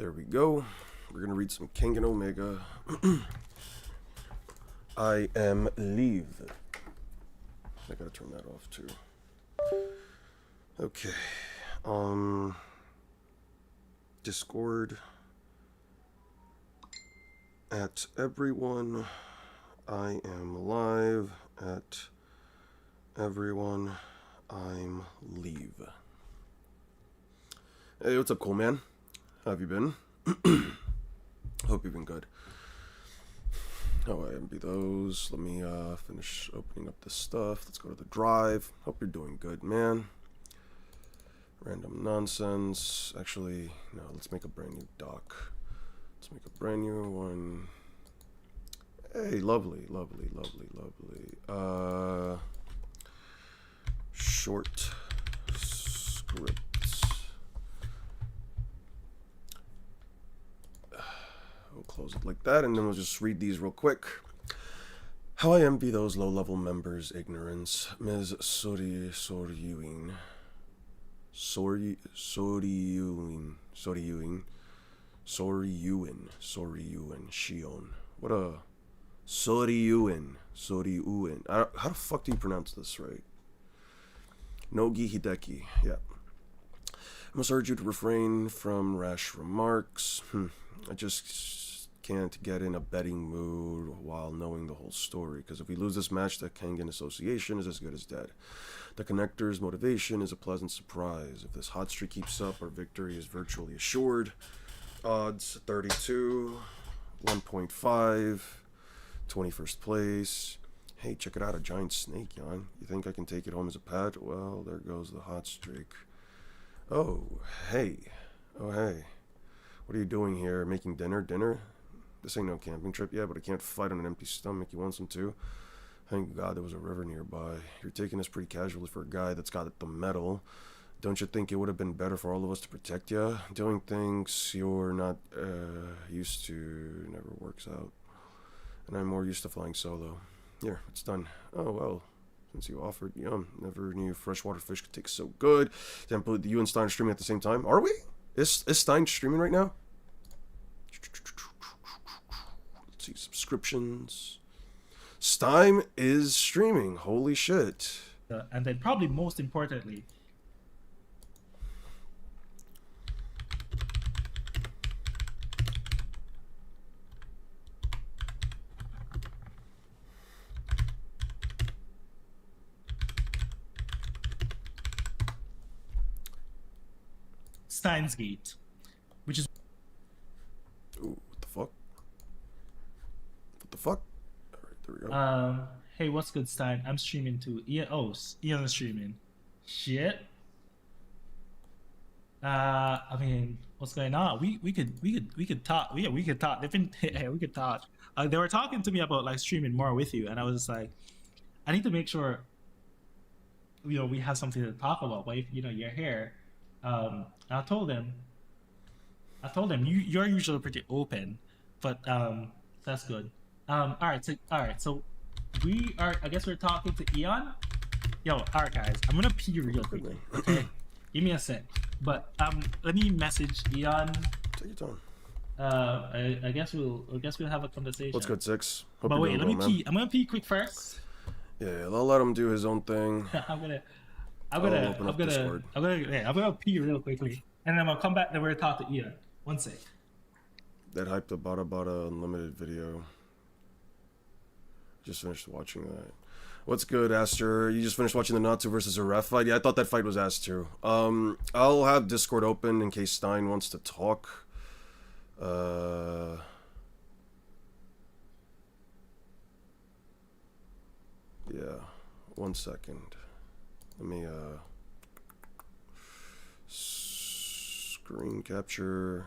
There we go. We're gonna read some Kengan Omega. I am leave. I gotta turn that off too. Okay. Discord. At everyone. I am live. At everyone. I'm leave. Hey, what's up, cool man? How have you been? Hope you've been good. Oh, I envy those. Let me finish opening up this stuff. Let's go to the drive. Hope you're doing good, man. Random nonsense. Actually, no, let's make a brand new doc. Let's make a brand new one. Hey, lovely, lovely, lovely, lovely. Short scripts. We'll close it like that, and then we'll just read these real quick. How I envy those low-level members' ignorance. Ms. Soryuin, Shion. What a Soryuin. How the fuck do you pronounce this right? Nogi Hideki. Yeah. I must urge you to refrain from rash remarks. I just can't get in a betting mood while knowing the whole story, because if we lose this match, the Kengan Association is as good as dead. The Connector's motivation is a pleasant surprise. If this hot streak keeps up, our victory is virtually assured. Odds 32, 1.5, 21st place. Hey, check it out, a giant snake, Jan. You think I can take it home as a pet? Well, there goes the hot streak. Oh, hey. Oh, hey. What are you doing here? Making dinner? Dinner? This ain't no camping trip yet, but I can't fight on an empty stomach. You want some too? Thank God there was a river nearby. You're taking this pretty casually for a guy that's got the medal. Don't you think it would have been better for all of us to protect you? Doing things you're not used to never works out. And I'm more used to flying solo. Here, it's done. Oh, well. Since you offered, yum. Never knew freshwater fish could taste so good. Damn, you and Stein are streaming at the same time? Are we? Is Stein streaming right now? Let's see, subscriptions. Stein is streaming. Holy shit. And then probably most importantly, Steins Gate, which is... Ooh, what the fuck? What the fuck? Alright, there we go. Hey, what's good, Stein? I'm streaming too. Ian is streaming. Shit. I mean, what's going on? We could talk. Yeah, we could talk. We could talk. They were talking to me about like streaming more with you, and I was just like, I need to make sure, we have something to talk about. But if you're here, I told them you're usually pretty open, but that's good. All right, so we are. I guess we're talking to Eon. Yo, all right, guys. I'm gonna pee real quickly. Okay, give me a sec. But let me message Eon. Take your time. I guess we'll have a conversation. What's good, Six? Hope But wait, let me well, pee. I'm gonna pee quick first. Yeah, I'll let him do his own thing. I'm gonna pee real quickly, and then I'm gonna come back and we're gonna talk to Ian. One sec. That hyped the Bada Unlimited video. Just finished watching that. What's good, Aster? You just finished watching the Natsu versus Aref fight? Yeah, I thought that fight was ass too. I'll have Discord open in case Stein wants to talk. Yeah, 1 second. Let me screen capture.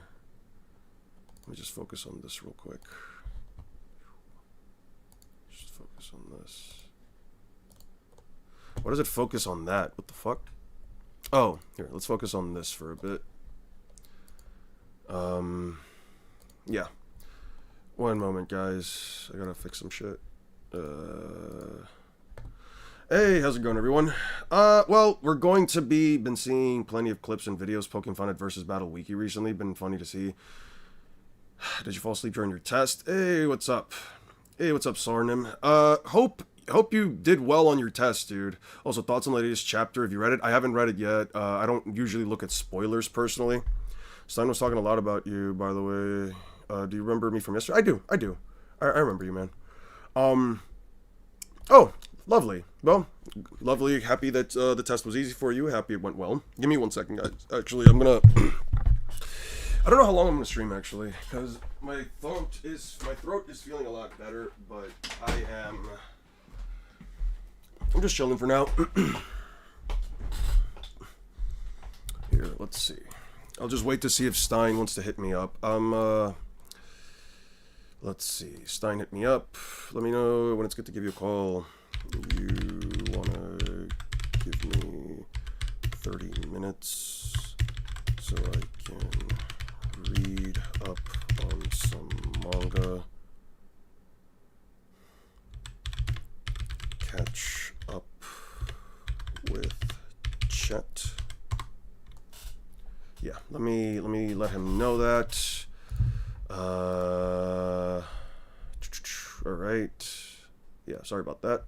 Let me just focus on this real quick. Just focus on this. Why does it focus on that? What the fuck? Oh, here, let's focus on this for a bit. Yeah. 1 moment, guys. I gotta fix some shit. Hey, how's it going, everyone? Well, we're going to been seeing plenty of clips and videos poking fun at Versus Battle Wiki recently. Been funny to see. Did you fall asleep during your test? Hey, what's up? Hey, what's up, Sarnim? Hope you did well on your test, dude. Also, thoughts on the latest chapter? Have you read it? I haven't read it yet. I don't usually look at spoilers personally. Stein was talking a lot about you, by the way. Do you remember me from yesterday? I do. I remember you, man. Oh, lovely. Well, lovely. Happy that the test was easy for you. Happy it went well. Give me 1 second, guys. Actually, I'm gonna. I don't know how long I'm gonna stream actually, because my throat is feeling a lot better, but I'm just chilling for now. Here, let's see. I'll just wait to see if Stein wants to hit me up. Let's see. Stein hit me up. Let me know when it's good to give you a call. You wanna give me 30 minutes so I can read up on some manga, catch up with Chet. Yeah, let me let him know that. All right. Yeah, sorry about that.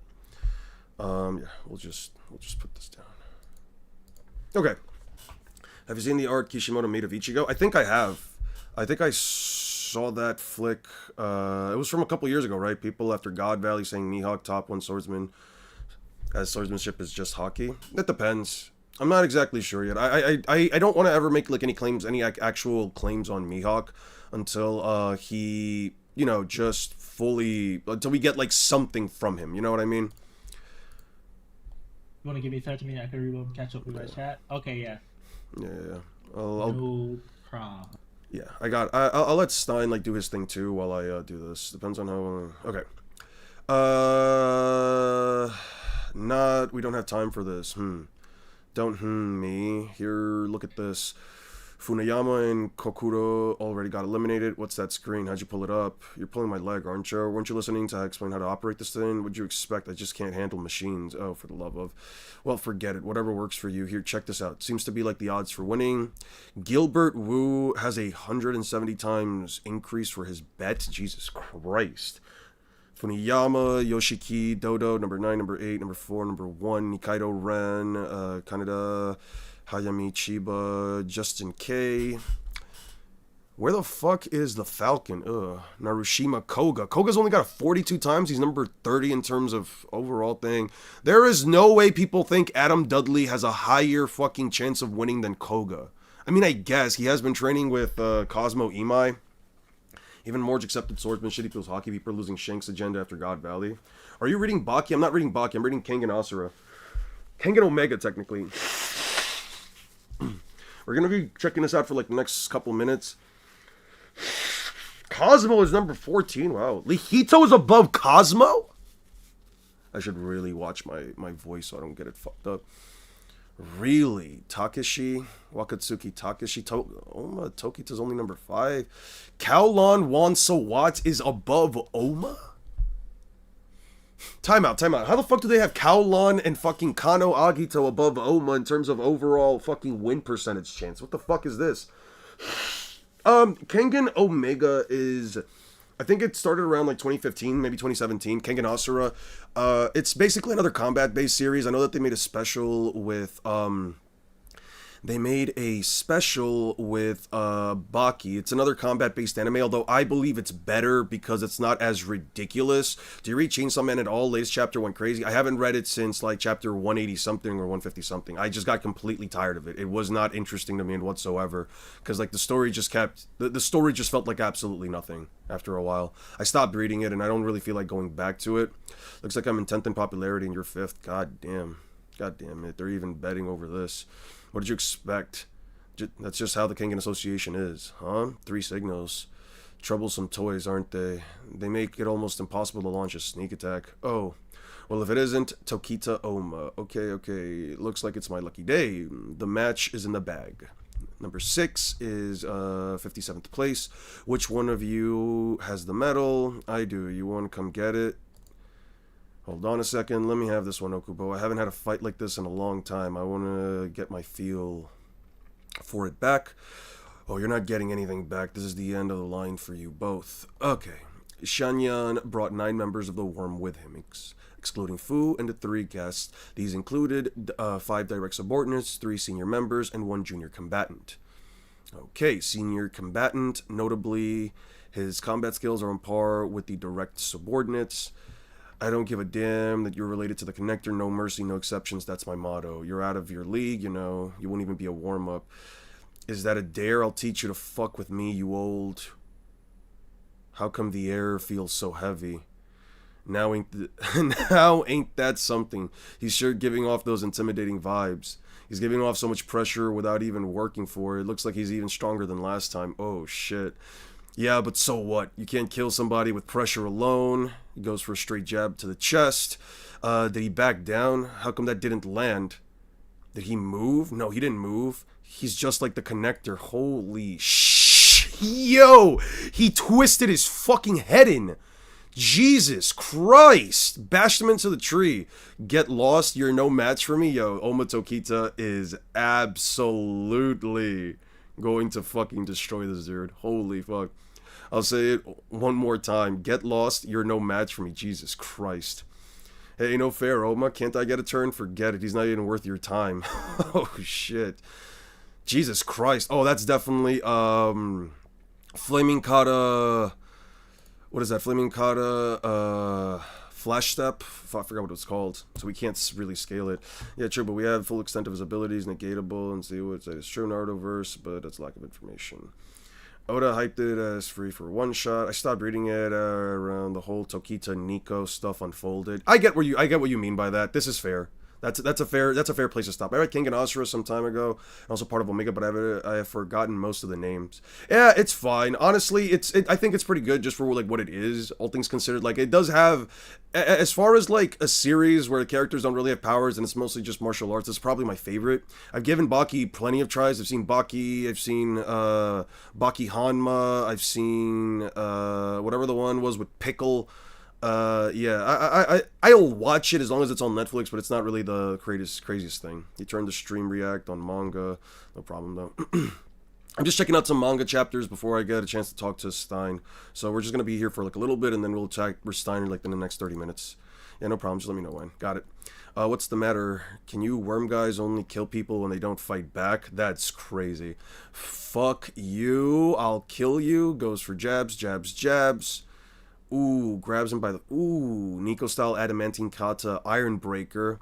Yeah, we'll just put this down. Okay. Have you seen the art Kishimoto made of Ichigo? I think I have. I think I saw that flick. It was from a couple years ago, right? People after God Valley saying Mihawk top 1 swordsman, as swordsmanship is just hockey. It depends. I'm not exactly sure yet. I don't want to ever make like any claims, any actual claims on Mihawk until he, you know, just fully, until we get like something from him. You know what I mean? You want to give me 30 minutes? I can reload, catch up with my chat. Okay, yeah. Yeah. No problem. Yeah, I'll let Stein like do his thing too while I do this. Depends on how. Okay. We don't have time for this. Don't me. Here, look at this. Funayama and Kokuro already got eliminated. What's that screen? How'd you pull it up? You're pulling my leg, aren't you? Weren't you listening to explain how to operate this thing? What'd you expect? I just can't handle machines. Oh, for the love of. Well, forget it. Whatever works for you. Here, check this out. Seems to be like the odds for winning. Gilbert Wu has 170 times increase for his bet. Jesus Christ. Funiyama, Yoshiki, Dodo, number 9, number 8, number 4, number 1, Nikaido Ren, Kaneda, Hayami Chiba, Justin K. Where the fuck is the Falcon? Narushima Koga. Koga's only got a 42 times. He's number 30 in terms of overall thing. There is no way people think Adam Dudley has a higher fucking chance of winning than Koga. I mean, I guess. He has been training with Cosmo Imai. Even more accepted swordsman, shitty feels hockey people losing Shank's agenda after God Valley. Are you reading Baki? I'm not reading Baki. I'm reading Kengan Asura. Kengan Omega, technically. We're going to be checking this out for like the next couple minutes. Cosmo is number 14. Wow. Lijito is above Cosmo? I should really watch my voice so I don't get it fucked up. Really? Takeshi? Wakatsuki Takeshi? Oma? Tokita's only number 5. Kowlon Wansawat is above Oma? Time out. How the fuck do they have Kowlon and fucking Kano Agito above Oma in terms of overall fucking win percentage chance? What the fuck is this? Kengan Omega is... I think it started around like 2015, maybe 2017. Kengan Asura. It's basically another combat-based series. I know that they made a special with Baki. It's another combat-based anime, although I believe it's better because it's not as ridiculous. Do you read Chainsaw Man at all? Latest chapter went crazy. I haven't read it since like chapter 180 something or 150 something. I just got completely tired of it. It was not interesting to me whatsoever because like the story just felt like absolutely nothing after a while. I stopped reading it and I don't really feel like going back to it. Looks like I'm in 10th in popularity and you're 5th. God damn it. They're even betting over this. What did you expect? That's just how the Kengan Association is, huh? 3 signals. Troublesome toys, aren't they? They make it almost impossible to launch a sneak attack. Oh, well, if it isn't, Tokita Oma. Okay. Looks like it's my lucky day. The match is in the bag. Number 6 is 57th place. Which one of you has the medal? I do. You want to come get it? Hold on a second. Let me have this one, Okubo. I haven't had a fight like this in a long time. I want to get my feel for it back. Oh, you're not getting anything back. This is the end of the line for you both. Okay. Shanyan brought 9 members of the Worm with him, excluding Fu and the 3 guests. These included 5 direct subordinates, 3 senior members, and 1 junior combatant. Okay, senior combatant, notably, his combat skills are on par with the direct subordinates. I don't give a damn that you're related to the connector. No mercy, no exceptions. That's my motto. You're out of your league, you know. You won't even be a warm-up. Is that a dare? I'll teach you to fuck with me, you old... How come the air feels so heavy? Now ain't that something? He's sure giving off those intimidating vibes. He's giving off so much pressure without even working for it. It looks like he's even stronger than last time. Oh, shit. Yeah, but so what? You can't kill somebody with pressure alone. He goes for a straight jab to the chest. Did he back down? How come that didn't land? Did he move? No, he didn't move. He's just like the connector. Holy shit. Yo! He twisted his fucking head in. Jesus Christ! Bashed him into the tree. Get lost, you're no match for me. Yo, Oma Tokita is absolutely going to fucking destroy this dude. Holy fuck. I'll say it one more time. Get lost, you're no match for me. Jesus Christ. Hey, no fair, Oma. Can't I get a turn? Forget it. He's not even worth your time. Oh, shit. Jesus Christ. Oh, that's definitely, Flaming Kata... What is that? Flaming Kata, Flash Step? I forgot what it's called. So we can't really scale it. Yeah, true, but we have full extent of his abilities, negatable, and see what's it's true Naruto-verse, but it's lack of information. Oda hyped it as free for one shot. I stopped reading it around the whole Tokita Nico stuff unfolded. I get what you mean by that. This is fair. That's a fair place to stop. I read King and Asura some time ago, and also part of Omega, but I have forgotten most of the names. Yeah, it's fine. Honestly, I think it's pretty good just for like what it is. All things considered, like it does have, as far as like a series where the characters don't really have powers and it's mostly just martial arts. It's probably my favorite. I've given Baki plenty of tries. I've seen Baki. I've seen Baki Hanma. I've seen whatever the one was with Pickle. Yeah, I'll watch it as long as it's on Netflix, but it's not really the craziest thing. He turned to stream react on manga, no problem though. I'm just checking out some manga chapters before I get a chance to talk to Stein. So we're just gonna be here for like a little bit, and then we'll attack Stein like in the next 30 minutes. Yeah, no problem. Just let me know when. Got it. What's the matter? Can you worm guys only kill people when they don't fight back? That's crazy. Fuck you. I'll kill you. Goes for jabs, jabs, jabs. Ooh, grabs him by the... Ooh, Nico style adamantine kata, iron breaker.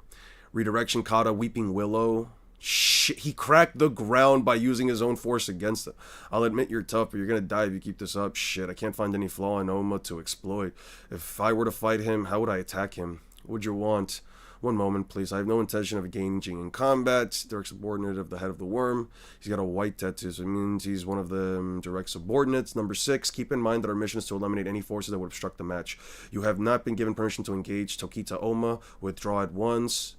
Redirection kata, weeping willow. Shit, he cracked the ground by using his own force against it. I'll admit you're tough, but you're gonna die if you keep this up. Shit, I can't find any flaw in Oma to exploit. If I were to fight him, how would I attack him? What would you want? One moment, please. I have no intention of engaging in combat. Direct subordinate of the head of the worm. He's got a white tattoo, so it means he's one of the direct subordinates. Number 6, keep in mind that our mission is to eliminate any forces that would obstruct the match. You have not been given permission to engage Tokita Oma. Withdraw at once.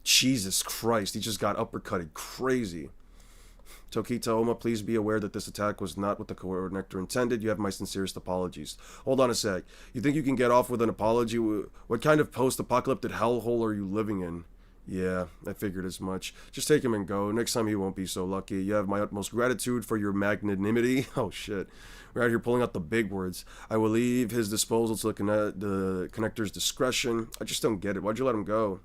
Jesus Christ, he just got uppercutted. Crazy. Tokita Oma, please be aware that this attack was not what the connector intended. You have my sincerest apologies. Hold on a sec. You think you can get off with an apology? What kind of post-apocalyptic hellhole are you living in? Yeah, I figured as much. Just take him and go. Next time you won't be so lucky. You have my utmost gratitude for your magnanimity. Oh shit. We're out here pulling out the big words. I will leave his disposal to the connector's discretion. I just don't get it. Why'd you let him go?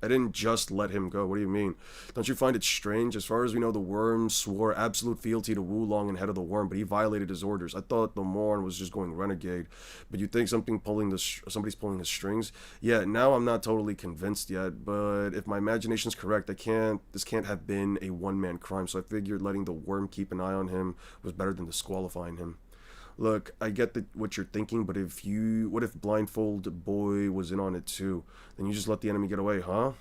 I didn't just let him go. What do you mean? Don't you find it strange? As far as we know, the worm swore absolute fealty to Wulong and head of the worm, but he violated his orders. I thought the Morn was just going renegade. But you think somebody's pulling his strings? Yeah, now I'm not totally convinced yet, but if my imagination's correct, this can't have been a one-man crime, so I figured letting the worm keep an eye on him was better than disqualifying him. Look, I get what you're thinking, but what if Blindfold Boy was in on it too? Then you just let the enemy get away, huh?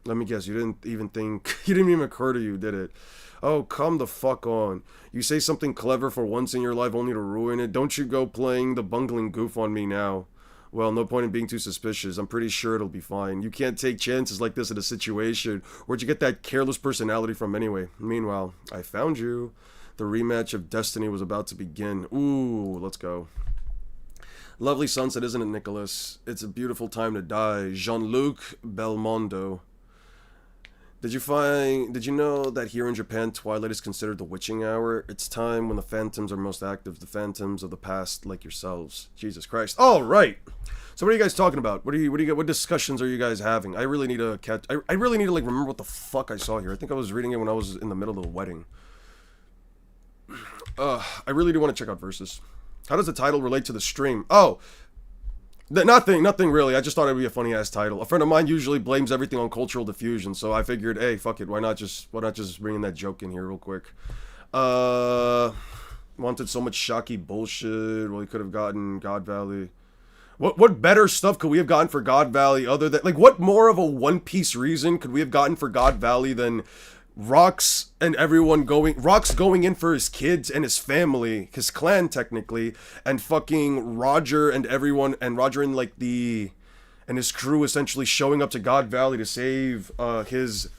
Let me guess, you didn't even occur to you, did it? Oh, come the fuck on. You say something clever for once in your life only to ruin it. Don't you go playing the bungling goof on me now. Well, no point in being too suspicious. I'm pretty sure it'll be fine. You can't take chances like this in a situation. Where'd you get that careless personality from anyway? Meanwhile, I found you. The rematch of Destiny was about to begin. Ooh, let's go. Lovely sunset, isn't it, Nicholas? It's a beautiful time to die. Jean-Luc Belmondo. Did you know that here in Japan, twilight is considered the witching hour? It's time when the phantoms are most active, the phantoms of the past, like yourselves. Jesus Christ. All right. So what are you guys talking about? What discussions are you guys having? I really need to catch, I really need to, like, remember what the fuck I saw here. I think I was reading it when I was in the middle of the wedding. I really do want to check out Versus. How does the title relate to the stream? Oh, nothing really. I just thought it'd be a funny ass title. A friend of mine usually blames everything on cultural diffusion, so I figured, hey, fuck it, why not just bring in that joke in here real quick? Wanted so much shocky bullshit. Well, he could have gotten God Valley. What better stuff could we have gotten for God Valley other than, like, what more of a One Piece reason could we have gotten for God Valley than Rox going in for his kids and his family, his clan technically, and fucking Roger and everyone, and Roger and and his crew essentially showing up to God Valley to save his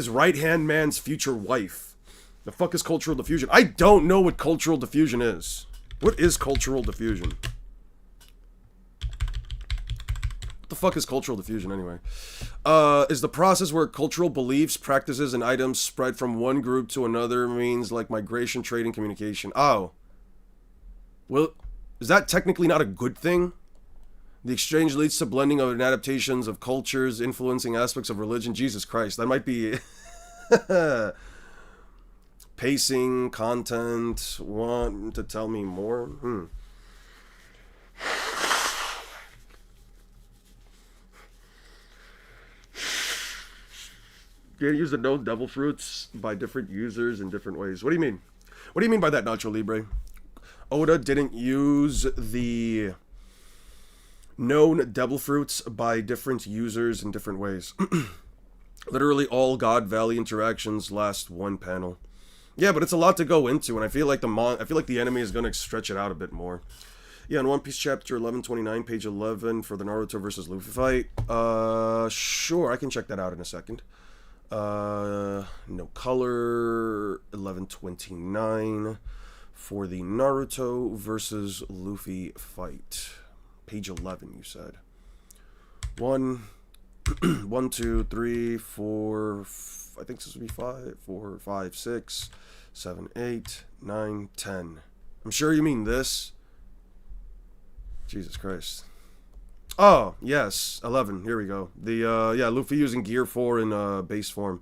right hand man's future wife. The fuck is cultural diffusion? I don't know what cultural diffusion is. What is cultural diffusion? What the fuck is cultural diffusion anyway? Is the process where cultural beliefs, practices, and items spread from one group to another, means like migration, trade, and communication. Oh. Well, is that technically not a good thing? The exchange leads to blending of adaptations of cultures, influencing aspects of religion. Jesus Christ, that might be... Pacing, content, want to tell me more? You use the known devil fruits by different users in different ways. What do you mean? What do you mean by that, Nacho Libre? Oda didn't use the known devil fruits by different users in different ways. Literally all God Valley interactions last one panel. Yeah, but it's a lot to go into, and I feel like the anime is gonna stretch it out a bit more. Yeah, in One Piece chapter 1129, page 11 for the Naruto versus Luffy fight. Sure, I can check that out in a second. No color, 1129 for the Naruto versus Luffy fight. Page 11, you said. 1, 2, 3, 4, I think this would be 5, 4, 5, 6, 7, 8, 9, 10. I'm sure you mean this. Jesus Christ. Oh, yes, 11. Here we go. Yeah, Luffy using Gear 4 in base form.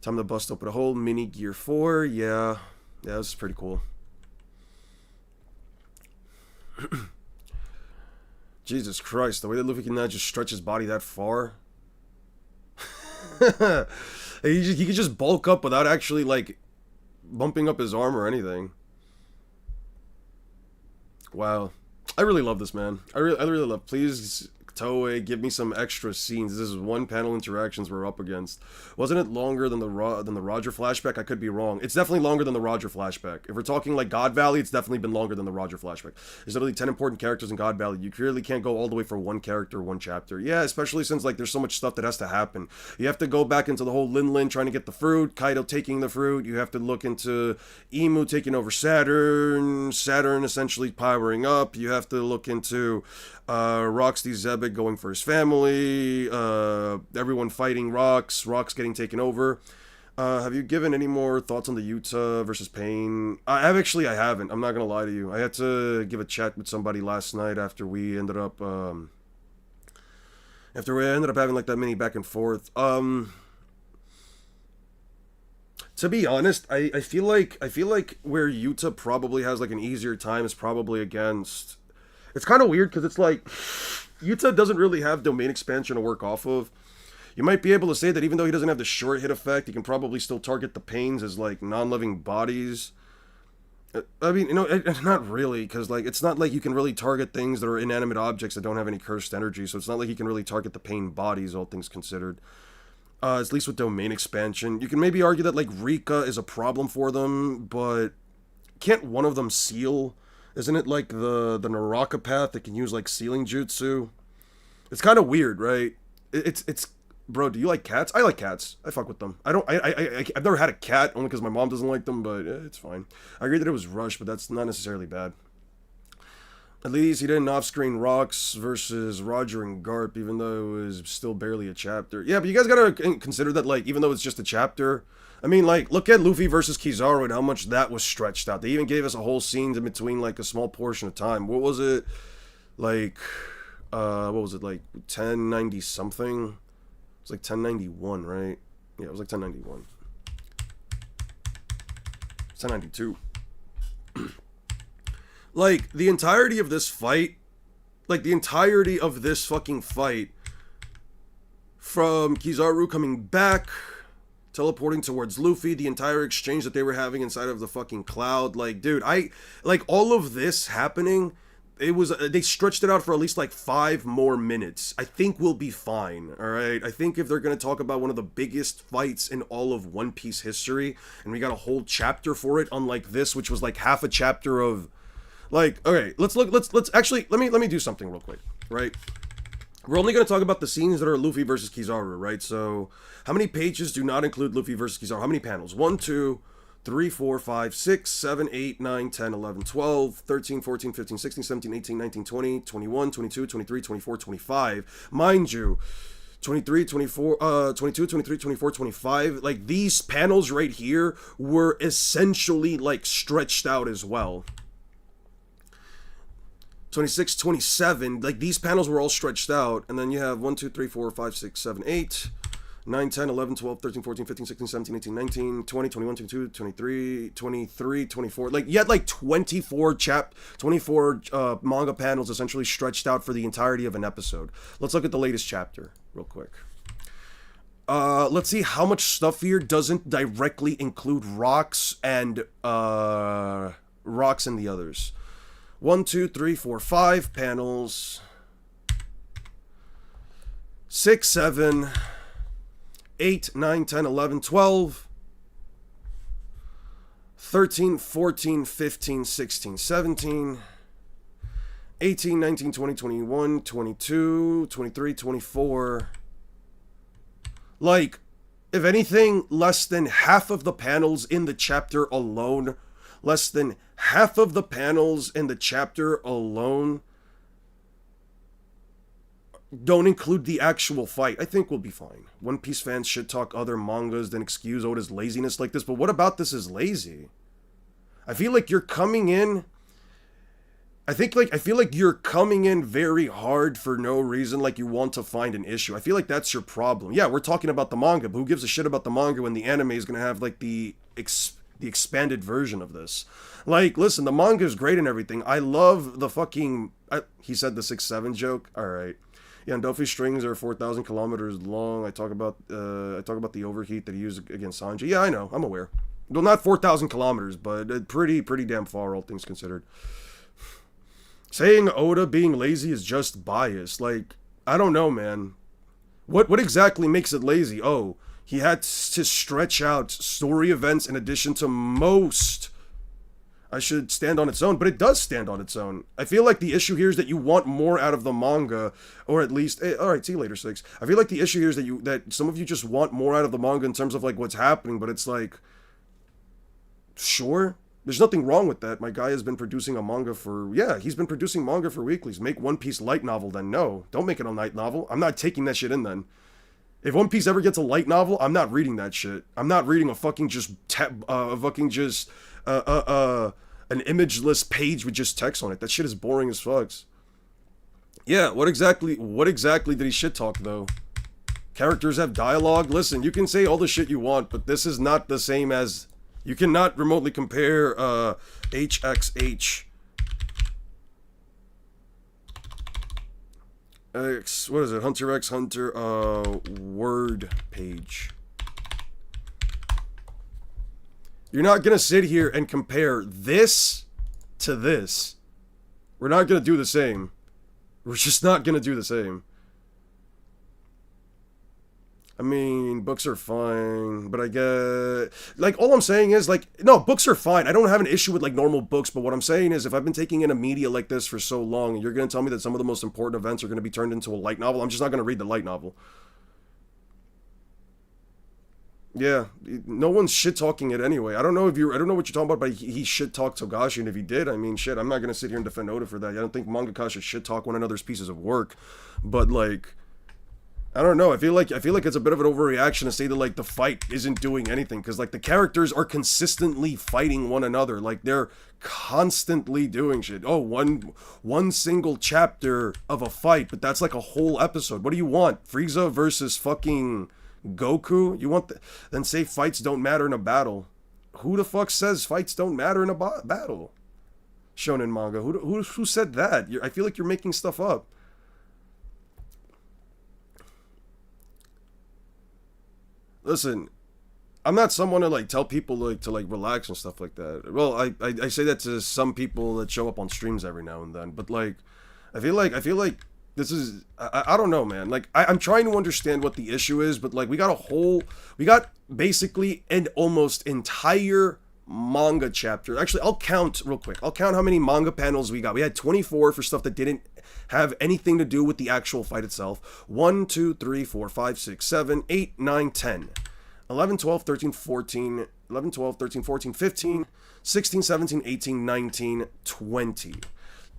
Time to bust open a whole mini Gear 4. Yeah, this is pretty cool. Jesus Christ, the way that Luffy can now just stretch his body that far. He could just bulk up without actually, like, bumping up his arm or anything. Wow. I really love this, man. I really love. Please, Toei, give me some extra scenes. This is one panel interactions we're up against. Wasn't it longer than the Roger flashback? I could be wrong. It's definitely longer than the Roger flashback. If we're talking like God Valley, it's definitely been longer than the Roger flashback. There's literally 10 important characters in God Valley. You clearly can't go all the way for one character, one chapter. Yeah, especially since like there's so much stuff that has to happen. You have to go back into the whole Lin trying to get the fruit, Kaido taking the fruit. You have to look into Imu taking over Saturn essentially powering up. You have to look into Roxy Zebek going for his family, everyone fighting Rox getting taken over. Have you given any more thoughts on the Yuta versus Pain? I haven't. I'm not gonna lie to you. I had to give a chat with somebody last night after we ended up having like that mini back and forth. To be honest, I feel like where Yuta probably has like an easier time is probably against. It's kind of weird because it's like Yuta doesn't really have domain expansion to work off of. You might be able to say that even though he doesn't have the short hit effect, he can probably still target the pains as like non-living bodies. I mean, not really, because like it's not like you can really target things that are inanimate objects that don't have any cursed energy. So it's not like you can really target the pain bodies, all things considered. At least with domain expansion, you can maybe argue that like Rika is a problem for them, but can't one of them seal? Isn't it like the Naraka path that can use like sealing jutsu? It's kind of weird, right? It's bro, do you like cats? I like cats. I fuck with them. I've never had a cat only because my mom doesn't like them, but it's fine. I agree that it was rushed, but that's not necessarily bad. At least he didn't off-screen Rocks versus Roger and Garp, even though it was still barely a chapter. Yeah, but you guys gotta consider that, like, even though it's just a chapter, I mean, like, look at Luffy versus Kizaru and how much that was stretched out. They even gave us a whole scene in between, like, a small portion of time. What was it? Like, what was it, like, 1090 something? It was like 1091, right? Yeah, it was like 1091. 1092. Like, the entirety of this fight, like, the entirety of this fucking fight, from Kizaru coming back, teleporting towards Luffy, the entire exchange that they were having inside of the fucking cloud, like, dude, like, all of this happening, it was, they stretched it out for at least, like, 5 more minutes. I think we'll be fine, alright? I think if they're gonna talk about one of the biggest fights in all of One Piece history, and we got a whole chapter for it, unlike this, which was, like, half a chapter of, like, okay, let's actually, let me do something real quick, right? We're only going to talk about the scenes that are Luffy versus Kizaru, right? So, how many pages do not include Luffy versus Kizaru? How many panels? 1, 2, 3, 4, 5, 6, 7, 8, 9, 10, 11, 12, 13, 14, 15, 16, 17, 18, 19, 20, 21, 22, 23, 24, 25. Mind you, 23, 24, 22, 23, 24, 25. Like, these panels right here were essentially, like, stretched out as well. 26, 27, like, these panels were all stretched out, and then you have 1, 2, 3, 4, 5, 6, 7, 8, 9, 10, 11, 12, 13, 14, 15, 16, 17, 18, 19, 20, 21, 22, 23, 23, 24, like, you had, like, 24 manga panels essentially stretched out for the entirety of an episode. Let's look at the latest chapter, real quick. Let's see how much stuff here doesn't directly include Rocks and the others. 1, 2, 3, 4, 5 panels. 6, 7, 8, 9, 10, 11, 12, 13, 14, 15, 16, 17, 18, 19, 20, 21, 22, 23, 24. Like, if anything, less than half of the panels in the chapter alone, less than half of the panels in the chapter alone don't include the actual fight. I think we'll be fine. One Piece fans should talk other mangas, then excuse Oda's laziness like this, but what about this is lazy? I feel like you're coming in... I feel like you're coming in very hard for no reason, like you want to find an issue. I feel like that's your problem. Yeah, we're talking about the manga, but who gives a shit about the manga when the anime is going to have, like, the expanded version of this? Like, listen, the manga is great and everything. I love the fucking... he said the 6-7 joke? Alright. Yeah, and Dofi's strings are 4,000 kilometers long. I talk about the overheat that he used against Sanji. Yeah, I know. I'm aware. Well, not 4,000 kilometers, but pretty damn far, all things considered. Saying Oda being lazy is just bias. Like, I don't know, man. What exactly makes it lazy? Oh, he had to stretch out story events in addition to most. I should stand on its own, but it does stand on its own. I feel like the issue here is that you want more out of the manga, or at least, alright, see you later, Six. I feel like the issue here is that some of you just want more out of the manga in terms of, like, what's happening, but it's like, sure, there's nothing wrong with that. My guy has been producing a manga for, yeah, he's been producing manga for weeklies. Make One Piece light novel then. No, don't make it a light novel. I'm not taking that shit in then. If One Piece ever gets a light novel, I'm not reading that shit. I'm not reading a fucking an imageless page with just text on it. That shit is boring as fucks. Yeah, what exactly did he shit talk though? Characters have dialogue? Listen, you can say all the shit you want, but this is not the same as... You cannot remotely compare HXH. What is it? Hunter x Hunter word page. You're not going to sit here and compare this to this. We're not going to do the same. We're just not going to do the same. I mean, books are fine, but I get... Like, all I'm saying is, like, no, books are fine. I don't have an issue with, like, normal books, but what I'm saying is, if I've been taking in a media like this for so long, and you're going to tell me that some of the most important events are going to be turned into a light novel, I'm just not going to read the light novel. Yeah, no one's shit talking it anyway. I don't know what you're talking about, but he shit talked Togashi, and if he did, I mean, shit, I'm not gonna sit here and defend Oda for that. I don't think mangaka should shit talk one another's pieces of work, but like, I don't know. I feel like it's a bit of an overreaction to say that like the fight isn't doing anything, because like the characters are consistently fighting one another. Like they're constantly doing shit. Oh, one single chapter of a fight, but that's like a whole episode. What do you want? Frieza versus fucking Goku? You want then say fights don't matter in a battle? Who the fuck says fights don't matter in a battle? Shonen manga. Who said that? I feel like you're making stuff up. Listen, I'm not someone to like tell people like to like relax and stuff like that. Well, I say that to some people that show up on streams every now and then, but like I feel like this is I don't know, man. Like I'm trying to understand what the issue is, but like we got basically an almost entire manga chapter. Actually, I'll count real quick. I'll count how many manga panels we got. We had 24 for stuff that didn't have anything to do with the actual fight itself. 1, 2, 3, 4, 5, 6, 7, 8, 9, 10. 11, 12, 13, 14, 11, 12, 13, 14, 15, 16, 17, 18, 19, 20,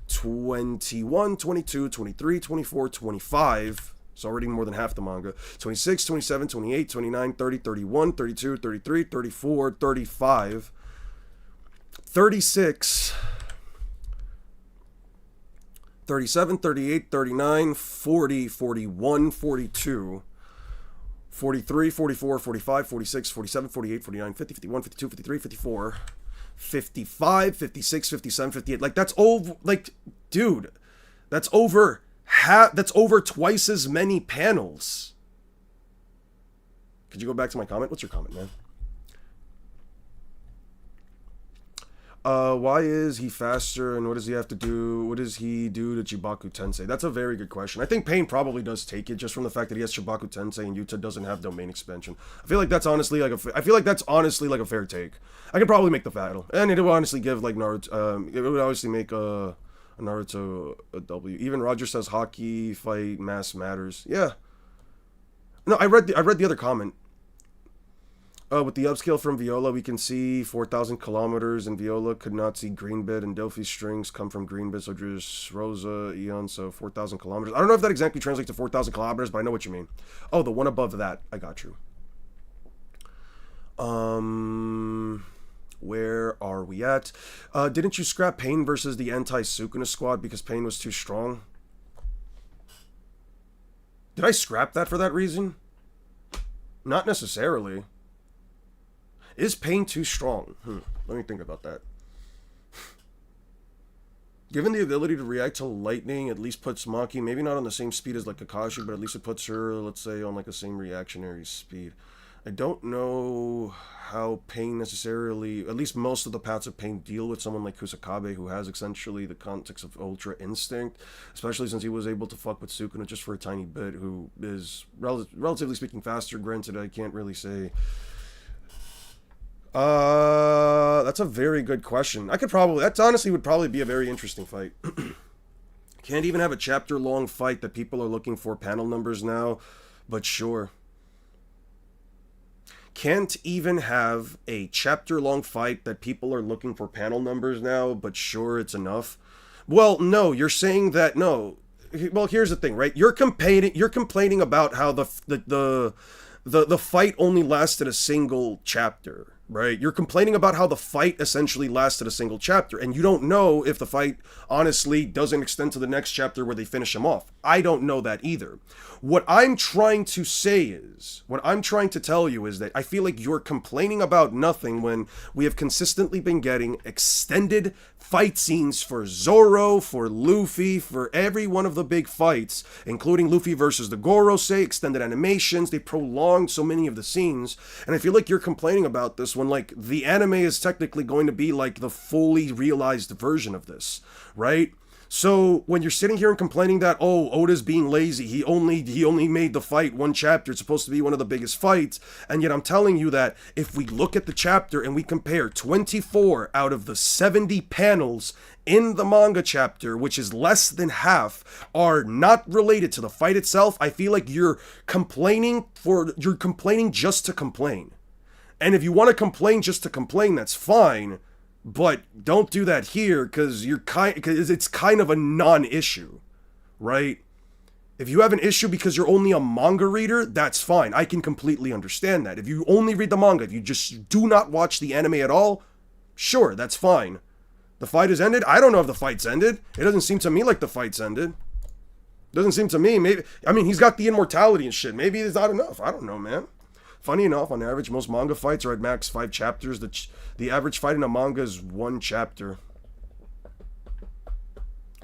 21, 22, 23, 24, 25. It's already more than half the manga. 26, 27, 28, 29, 30, 31, 32, 33, 34, 35, 36, 37, 38, 39, 40, 41, 42, 43, 44, 45, 46, 47, 48, 49, 50, 51, 52, 53, 54, 55, 56, 57, 58. Like, that's over, like, dude, that's over that's over twice as many panels. Could you go back to my comment? What's your comment, man? Why is he faster, and what does he have to do? What does he do to Chibaku Tensei? That's a very good question. I think Pain probably does take it just from the fact that he has Chibaku Tensei and Yuta doesn't have domain expansion. I feel like that's honestly like a fair take. I could probably make the battle, and it would honestly give like Naruto. It would obviously make a Naruto a W. Even Roger says hockey fight mass matters. Yeah. No, I read the other comment. With the upscale from Viola, we can see 4,000 kilometers, and Viola could not see Greenbit, and Delphi's strings come from Greenbit, so just Rosa, Eon, so 4,000 kilometers. I don't know if that exactly translates to 4,000 kilometers, but I know what you mean. Oh, the one above that. I got you. Where are we at? Didn't you scrap Pain versus the anti-Sukuna squad because Pain was too strong? Did I scrap that for that reason? Not necessarily. Is Pain too strong? Let me think about that. Given the ability to react to lightning, at least puts Maki maybe not on the same speed as like Kakashi, but at least it puts her, let's say, on like the same reactionary speed. I don't know how Pain necessarily, at least most of the paths of Pain deal with someone like Kusakabe, who has essentially the context of Ultra Instinct, especially since he was able to fuck with Sukuna just for a tiny bit, who is, relatively speaking, faster. Granted, I can't really say. That's a very good question. That honestly would probably be a very interesting fight. Can't even have a chapter-long fight that people are looking for panel numbers now, but sure. Can't even have a chapter-long fight that people are looking for panel numbers now, but sure, it's enough. Well, no, you're saying that, no. Well, here's the thing, right? You're complaining about how the fight only lasted a single chapter. Right? You're complaining about how the fight essentially lasted a single chapter, and you don't know if the fight honestly doesn't extend to the next chapter where they finish him off. I don't know that either. What I'm trying to tell you is that I feel like you're complaining about nothing when we have consistently been getting extended fight scenes for Zoro, for Luffy, for every one of the big fights, including Luffy versus the Gorosei, extended animations. They prolonged so many of the scenes, and I feel like you're complaining about this when like the anime is technically going to be like the fully realized version of this, right? So when you're sitting here and complaining that, oh, Oda's being lazy, he only made the fight one chapter, it's supposed to be one of the biggest fights, and yet I'm telling you that if we look at the chapter and we compare 24 out of the 70 panels in the manga chapter, which is less than half, are not related to the fight itself, I feel like you're complaining just to complain. And if you want to complain just to complain, that's fine. But don't do that here, because it's kind of a non-issue, right? If you have an issue because you're only a manga reader, that's fine. I can completely understand that. If you only read the manga, if you just do not watch the anime at all, sure, that's fine. The fight has ended? I don't know if the fight's ended. It doesn't seem to me like the fight's ended. Doesn't seem to me. Maybe, I mean, he's got the immortality and shit. Maybe it's not enough. I don't know, man. Funny enough, on average, most manga fights are at max 5 chapters. The average fight in a manga is 1 chapter.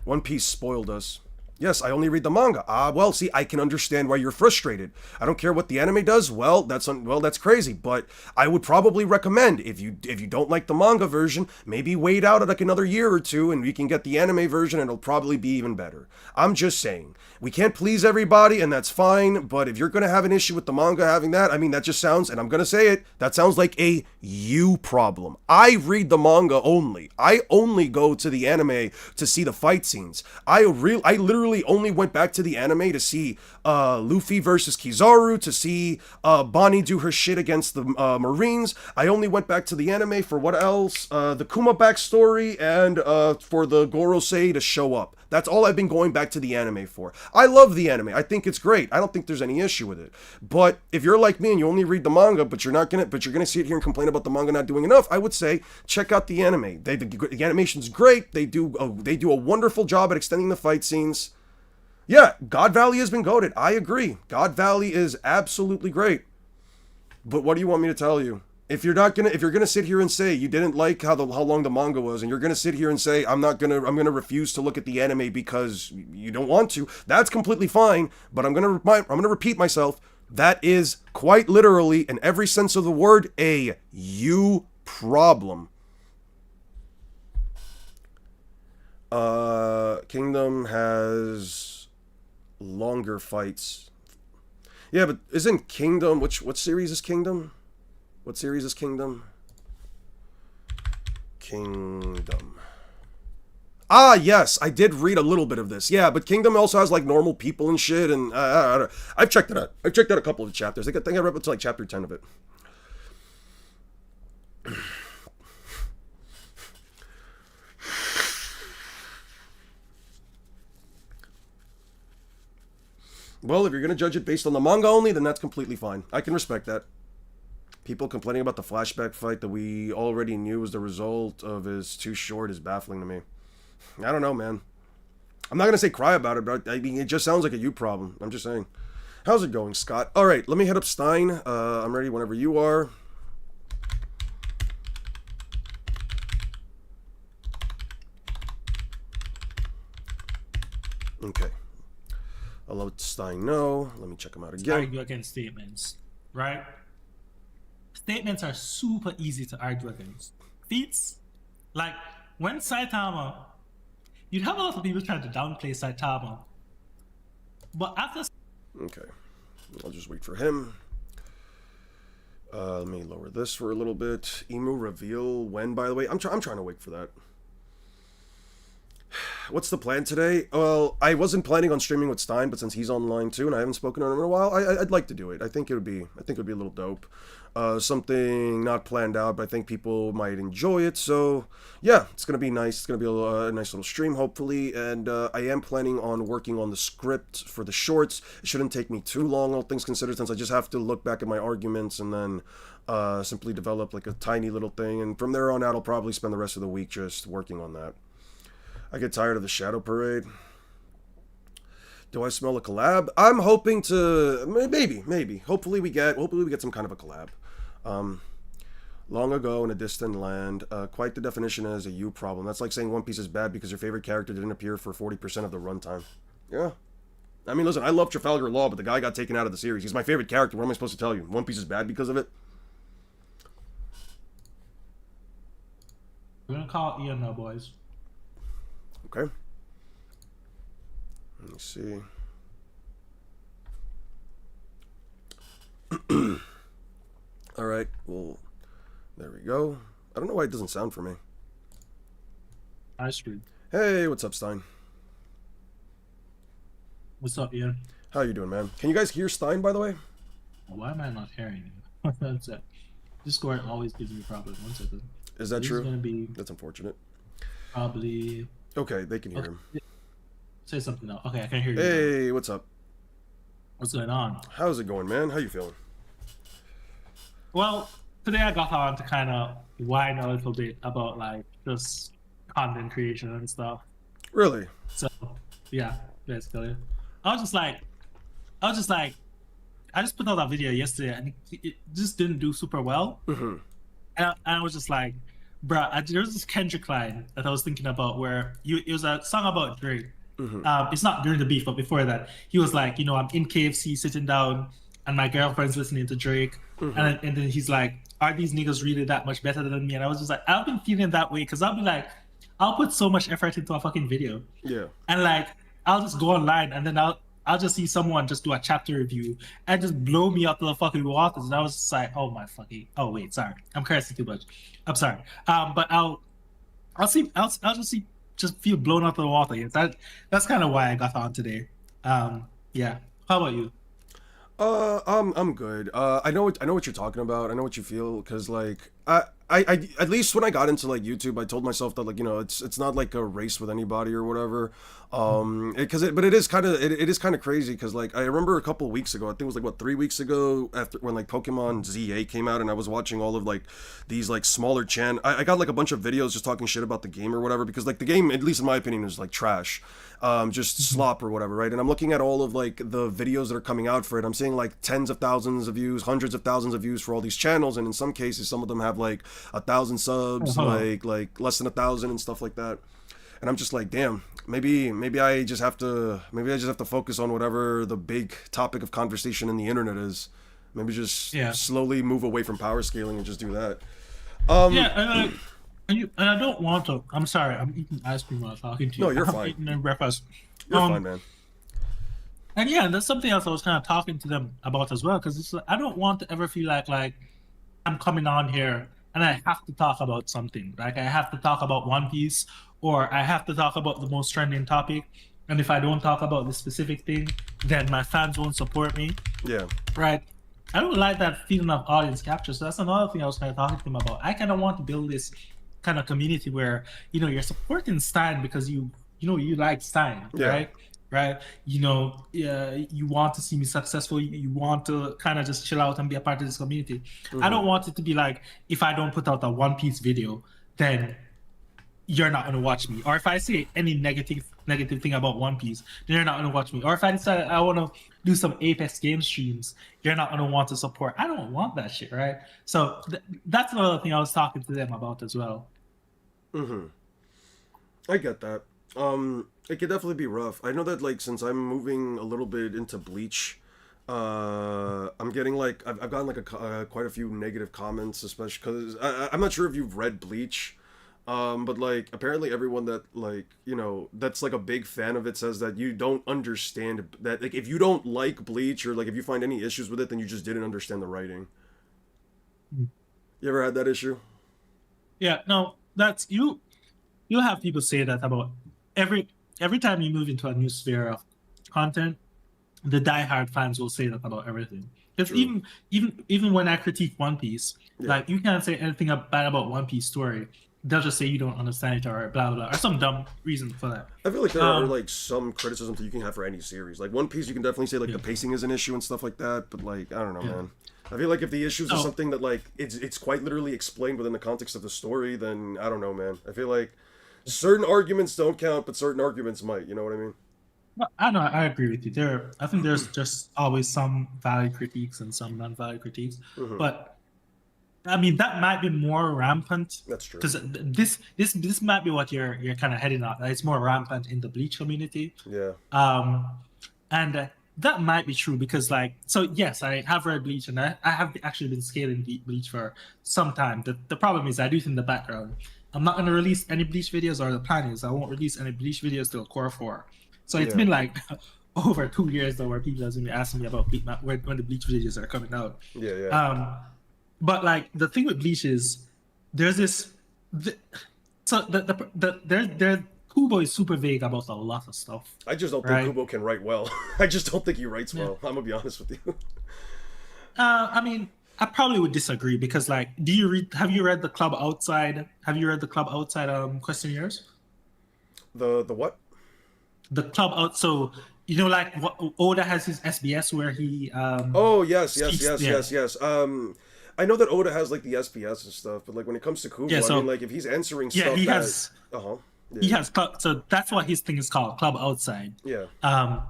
One Piece spoiled us. Yes, I only read the manga. Well, see, I can understand why you're frustrated. I don't care what the anime does. Well, that's crazy. But I would probably recommend, if you don't like the manga version, maybe wait out like another year or two, and we can get the anime version, and it'll probably be even better. I'm just saying, we can't please everybody, and that's fine. But if you're gonna have an issue with the manga having that, I mean, that just sounds, and I'm gonna say it, that sounds like a you problem. I read the manga only. I only go to the anime to see the fight scenes. I literally only went back to the anime to see Luffy versus Kizaru, to see Bonnie do her shit against the Marines. I only went back to the anime for what else? The Kuma backstory, and for the Gorosei to show up. That's all I've been going back to the anime for. I love the anime. I think it's great. I don't think there's any issue with it. But if you're like me and you only read the manga, but you're gonna sit here and complain about the manga not doing enough, I would say check out the anime. The animation's great. They do a wonderful job at extending the fight scenes. Yeah, God Valley has been goated. I agree. God Valley is absolutely great. But what do you want me to tell you? If you're gonna sit here and say you didn't like how long the manga was, and you're gonna sit here and say I'm gonna refuse to look at the anime because you don't want to, that's completely fine. But I'm gonna repeat myself. That is quite literally, in every sense of the word, a you problem. Kingdom has longer fights. Yeah, but isn't Kingdom, what series is Kingdom? What series is Kingdom? Kingdom. Ah, yes, I did read a little bit of this. Yeah, but Kingdom also has like normal people and shit, and I've checked it out. I've checked out a couple of the chapters. I think I read up to like chapter 10 of it. Well, if you're going to judge it based on the manga only, then that's completely fine. I can respect that. People complaining about the flashback fight that we already knew was the result of is too short is baffling to me. I don't know, man. I'm not going to say cry about it, but I mean, it just sounds like a you problem. I'm just saying. How's it going, Scott? All right, let me head up Stein. I'm ready whenever you are. Okay. I'll let Stein know. Let me check him out again. Argue against statements, right? Statements are super easy to argue against. Feats, like when Saitama, you'd have a lot of people trying to downplay Saitama, but after. Okay, I'll just wait for him. Let me lower this for a little bit. Emu reveal when, by the way? I'm trying to wait for that. What's the plan today? Well, I wasn't planning on streaming with Stein, but since he's online too, and I haven't spoken to him in a while, I'd like to do it. I think it would be a little dope. Something not planned out, but I think people might enjoy it. So yeah, it's gonna be nice. It's gonna be a nice little stream, hopefully. And I am planning on working on the script for the shorts. It shouldn't take me too long, all things considered, since I just have to look back at my arguments and then simply develop like a tiny little thing. And from there on out, I'll probably spend the rest of the week just working on that. I get tired of the Shadow Parade. Do I smell a collab? I'm hoping to maybe. Hopefully we get some kind of a collab. Long ago in a distant land, quite the definition as a you problem. That's like saying One Piece is bad because your favorite character didn't appear for 40% of the runtime. Yeah. I mean, listen, I love Trafalgar Law, but the guy got taken out of the series. He's my favorite character. What am I supposed to tell you? One Piece is bad because of it? We're gonna call Ian now, boys. Okay. Let me see. All right. Well, there we go. I don't know why it doesn't sound for me. I screwed. Hey, what's up, Stein? What's up, Ian? How you doing, man? Can you guys hear Stein, by the way? Why am I not hearing you? That's it. Discord always gives me problems. One second. Is So that this is true? gonna be That's unfortunate. probably Okay, they can hear okay. him. Say something now. Okay, I can hear you now. Hey, what's up? What's going on? How's it going, man? How you feeling? Well, today I got on to kind of whine a little bit about like just content creation and stuff. Really? So yeah, basically, I was just like, I was just like, I just put out that video yesterday and it just didn't do super well. Mm-hmm. And I was just like, bruh, there was this Kendrick line that I was thinking about where it was a song about Drake. Mm-hmm. It's not during the beef, but before that, he was like, I'm in KFC sitting down and my girlfriend's listening to Drake. Mm-hmm. And then he's like, are these niggas really that much better than me? And I was just like, I've been feeling that way because I'll be like, I'll put so much effort into a fucking video. Yeah. And like, I'll just go online and then I'll just see someone just do a chapter review and just blow me up to the fucking waters. And I was just like, oh my fucking, oh wait, sorry, I'm cursing too much. I'm sorry. But I'll just feel blown up to the water. Yes, that's kind of why I got on today. Yeah. How about you? I'm good. I know what you're talking about. I know what you feel, because like I at least when I got into like YouTube, I told myself that, like, it's not like a race with anybody or whatever. But it is kind of it is kind of crazy, because like I remember a couple of weeks ago, I think it was like what 3 weeks ago, after when like Pokemon ZA came out, and I was watching all of like these like smaller I got like a bunch of videos just talking shit about the game or whatever, because like the game, at least in my opinion, is like trash. Just slop or whatever, right? And I'm looking at all of like the videos that are coming out for it. I'm seeing like tens of thousands of views, hundreds of thousands of views for all these channels, and in some cases, some of them have like 1,000 subs, like less than 1,000 and stuff like that. And I'm just like, damn, maybe I just have to focus on whatever the big topic of conversation in the internet is. Maybe just slowly move away from power scaling and just do that. Yeah, and I don't want to. I'm sorry. I'm eating ice cream while talking to you. No, you're I'm fine. eating breakfast. You're fine, man. And yeah, that's something else I was kind of talking to them about as well, because it's like, I don't want to ever feel like I'm coming on here and I have to talk about something. Like I have to talk about One Piece, or I have to talk about the most trending topic. And if I don't talk about this specific thing, then my fans won't support me. Yeah. Right. I don't like that feeling of audience capture. So that's another thing I was kind of talking to them about. I kind of want to build this kind of community where you're supporting Stein because you like Stein, right? You want to see me successful. You want to kind of just chill out and be a part of this community. I don't want it to be like, if I don't put out a One Piece video, then you're not going to watch me. Or if I say any negative thing about One Piece, then you're not going to watch me. Or if I decide I want to do some Apex game streams, you're not going to want to support. I don't want that shit, right? So that's another thing I was talking to them about as well. I get that. It could definitely be rough. I know that, like, since I'm moving a little bit into Bleach, I'm getting like I've gotten like quite a few negative comments, especially because I'm not sure if you've read Bleach. But like apparently everyone that that's like a big fan of it says that you don't understand that, like, if you don't like Bleach, or like if you find any issues with it, then you just didn't understand the writing. You ever had that issue? Yeah, no, that's you'll have people say that about every time you move into a new sphere of content. The diehard fans will say that about everything. Because even when I critique One Piece, like, you can't say anything bad about One Piece story. They'll just say you don't understand it, or blah blah blah, or some dumb reason for that. I feel like there are like some criticisms that you can have for any series. Like One Piece, you can definitely say like the pacing is an issue and stuff like that. But like, I don't know, man. I feel like if the issues are something that like it's quite literally explained within the context of the story, then I don't know, man. I feel like certain arguments don't count, but certain arguments might. You know what I mean? I know, I agree with you. I think there's just always some valid critiques and some non-valid critiques, but I mean that might be more rampant. That's true. Because this might be what you're kind of heading at. It's more rampant in the Bleach community. Yeah. And that might be true because, like, so yes, I have read Bleach, and I have actually been scaling Bleach for some time. The problem is I do it in the background. I'm not going to release any Bleach videos, or the plan is I won't release any Bleach videos till Core 4. So it's been like over 2 years though, where people have been asking me about when the Bleach videos are coming out. But like the thing with Bleach is there's this. Kubo is super vague about a lot of stuff. I just don't think Kubo can write well. I just don't think he writes well. I'm gonna be honest with you. I mean, I probably would disagree because like, do you read? Have you read the Club Outside? Have you read the Club Outside questionnaires? The what? The Club Out. So you know, like what Oda has his SBS where he Oh yes, yes, speaks. yes, Yeah, yes, yes. I know that Oda has like the SPS and stuff, but like when it comes to yeah. Kubo, I mean, So like if he's answering yeah, stuff that, uh huh, he yeah, has club. So that's what his thing is called, Club Outside. yeah, Um,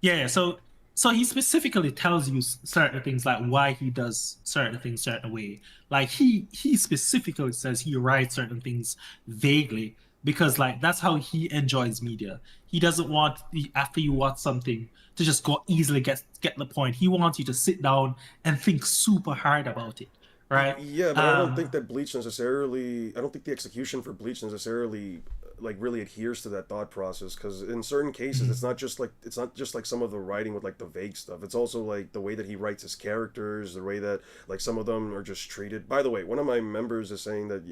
yeah. So he specifically tells you certain things like why he does certain things certain way. Like he specifically says he writes certain things vaguely because like that's how he enjoys media. He doesn't want after you watch something to just go easily get the point. He wants you to sit down and think super hard about it, right? Yeah, but I don't think Um, that Bleach necessarily. I don't think the execution for Bleach necessarily like really adheres to that thought process because in certain cases mhm. it's not just like some of the writing with like the vague stuff. It's also like the way that he writes his characters, the way that like some of them are just treated. By the way, one of my members is saying that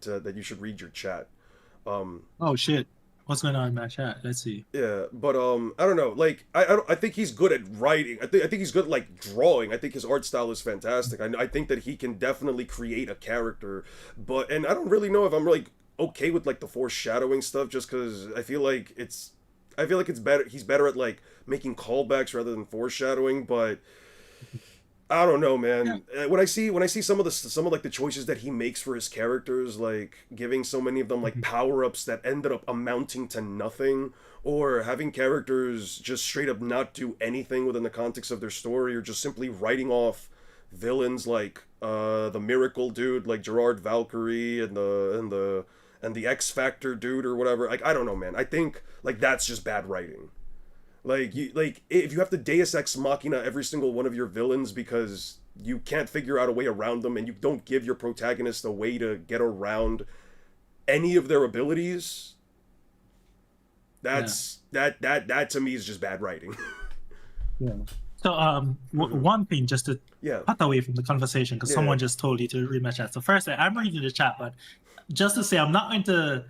that you should read your chat. Um, Oh shit. What's going on in my chat? Let's see. Yeah, but I don't know. Like I think he's good at writing. I think he's good at like drawing. I think his art style is fantastic. I think that he can definitely create a character. But and I don't really know if I'm like okay with like the foreshadowing stuff just cuz I feel like it's better he's better at like making callbacks rather than foreshadowing, but I don't know, Yeah. man. When I see some of like the choices that he makes for his characters, like giving so many of them like Mhm. power ups that ended up amounting to nothing, or having characters just straight up not do anything within the context of their story, or just simply writing off villains like the Miracle dude, like Gerard Valkyrie, and the X Factor dude or whatever. Like I don't know, man. I think like that's just bad writing. Like if you have to Deus Ex Machina every single one of your villains because you can't figure out a way around them and you don't give your protagonist a way to get around any of their abilities, Yeah. that to me is just bad writing. Yeah. So, Hmm. one thing just to Yeah, cut away from the conversation because yeah, yeah. someone just told you to read my chat. So first, I'm reading the chat, but just to say, I'm not going to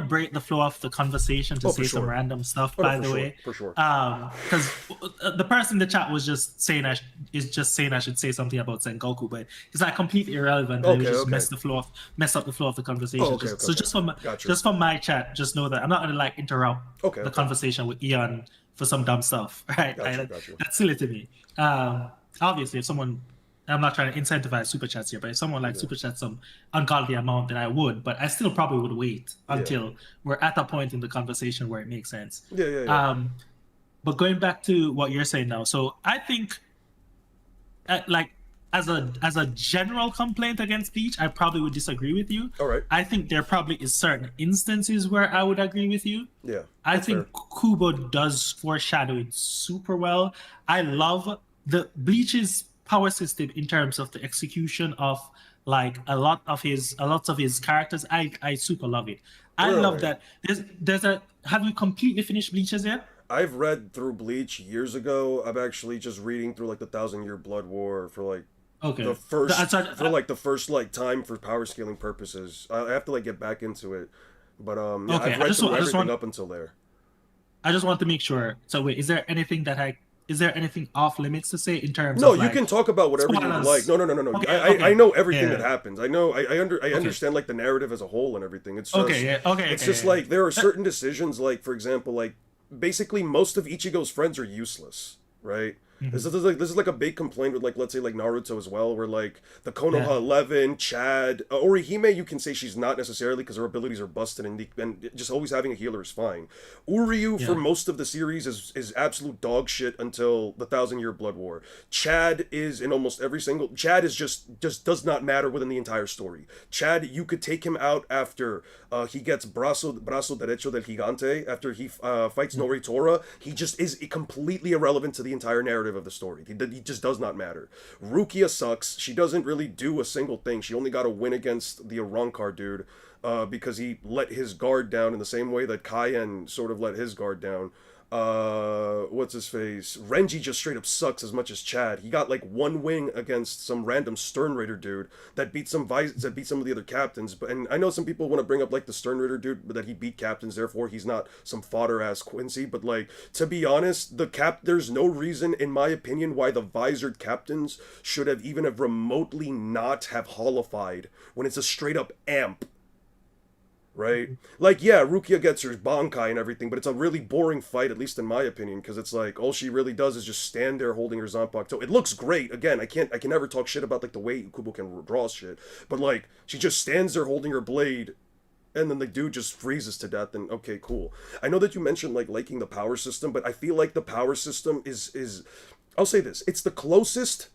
break the flow of the conversation to Oh, for say some sure. random stuff. Oh no, By for the sure, way, for sure. because the person in the chat was just saying is just saying I should say something about Sengoku, but it's like completely irrelevant, and it would Okay, just okay. mess up the flow of the Oh, conversation. okay, okay, Just so okay. Got you. just from my chat, just know that I'm not going to like interrupt Okay, the okay. conversation with Eon for some dumb stuff, right? Got you, got you. That's silly to me. Obviously, if someone, I'm not trying to incentivize super chats here, but if someone like Yeah, super chats some ungodly amount, then I would. But I still probably would wait yeah, until we're at a point in the conversation where it makes sense. yeah, yeah, yeah. Um, but going back to what you're saying now, so I think, like as a general complaint against Bleach, I probably would disagree with you. All right. I think there probably is certain instances where I would agree with you. Yeah, I that's fair. think Kubo does foreshadowing super well. I love the Bleach's power system in terms of the execution of like a lot of his characters. I super love it. I love Really? that. There's a have you completely finished Bleach's yet? I've read through Bleach years ago. I'm actually just reading through like the Thousand Year Blood War for like Okay. So the first like time for power scaling purposes. I have to like get back into it, but yeah, okay. I've read through I just everything want up until there. I just want to make sure. So wait, is there anything off limits to say in terms No, of you like can talk about whatever you would like. spoilers? No, no, no, no, no. Okay, I okay. know everything that Yeah. happens. I Okay. understand like the narrative as a whole and everything. Okay, yeah. Okay, It's okay, just yeah. like there are Yeah. certain decisions like for example like basically most of Ichigo's friends are useless, right? Mhm. This is like a big complaint with like let's say like Naruto as well, where like the Yeah. Konoha 11, Chad, Orihime, you can say she's not necessarily because her abilities are busted and just always having a healer is fine. Uryu for Yeah. most of the series is absolute dog shit until the Thousand Year Blood War. Chad is in almost every single. Chad is just does not matter within the entire story. Chad, you could take him out after he gets brazo derecho del gigante after he fights Mm. Noritora. He just is completely irrelevant to the entire narrative of the story. He just does not matter. Rukia sucks. She doesn't really do a single thing. She only got a win against the Arankar dude because he let his guard down in the same way that Kaien sort of let his guard down. What's his face? Renji just straight up sucks as much as Chad. He got like one wing against some random Stern Raider dude that beat some of the other captains. But and I know some people want to bring up like the Stern Raider dude, but that he beat captains, therefore he's not some fodder ass Quincy. But like, to be honest, there's no reason in my opinion why the visored captains should have remotely not have holified when it's a straight up amp. Right? Like, yeah, Rukia gets her Bankai and everything, but it's a really boring fight, at least in my opinion, because it's like, all she really does is just stand there holding her Zanpakuto. It looks great. Again, I can never talk shit about, like, the way Kubo can draw shit, but, like, she just stands there holding her blade, and then the dude just freezes to death, and okay, cool. I know that you mentioned, like, liking the power system, but I feel like the power system is I'll say this, it's the closest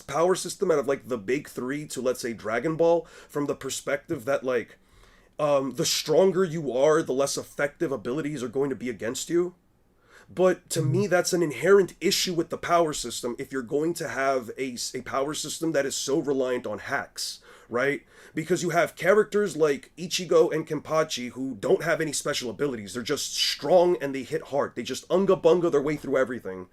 power system out of like the big three to, let's say, Dragon Ball, from the perspective that like the stronger you are, the less effective abilities are going to be against you. But to me, that's an inherent issue with the power system if you're going to have a power system that is so reliant on hacks, right? Because you have characters like Ichigo and Kenpachi who don't have any special abilities. They're just strong and they hit hard. They just unga bunga their way through everything.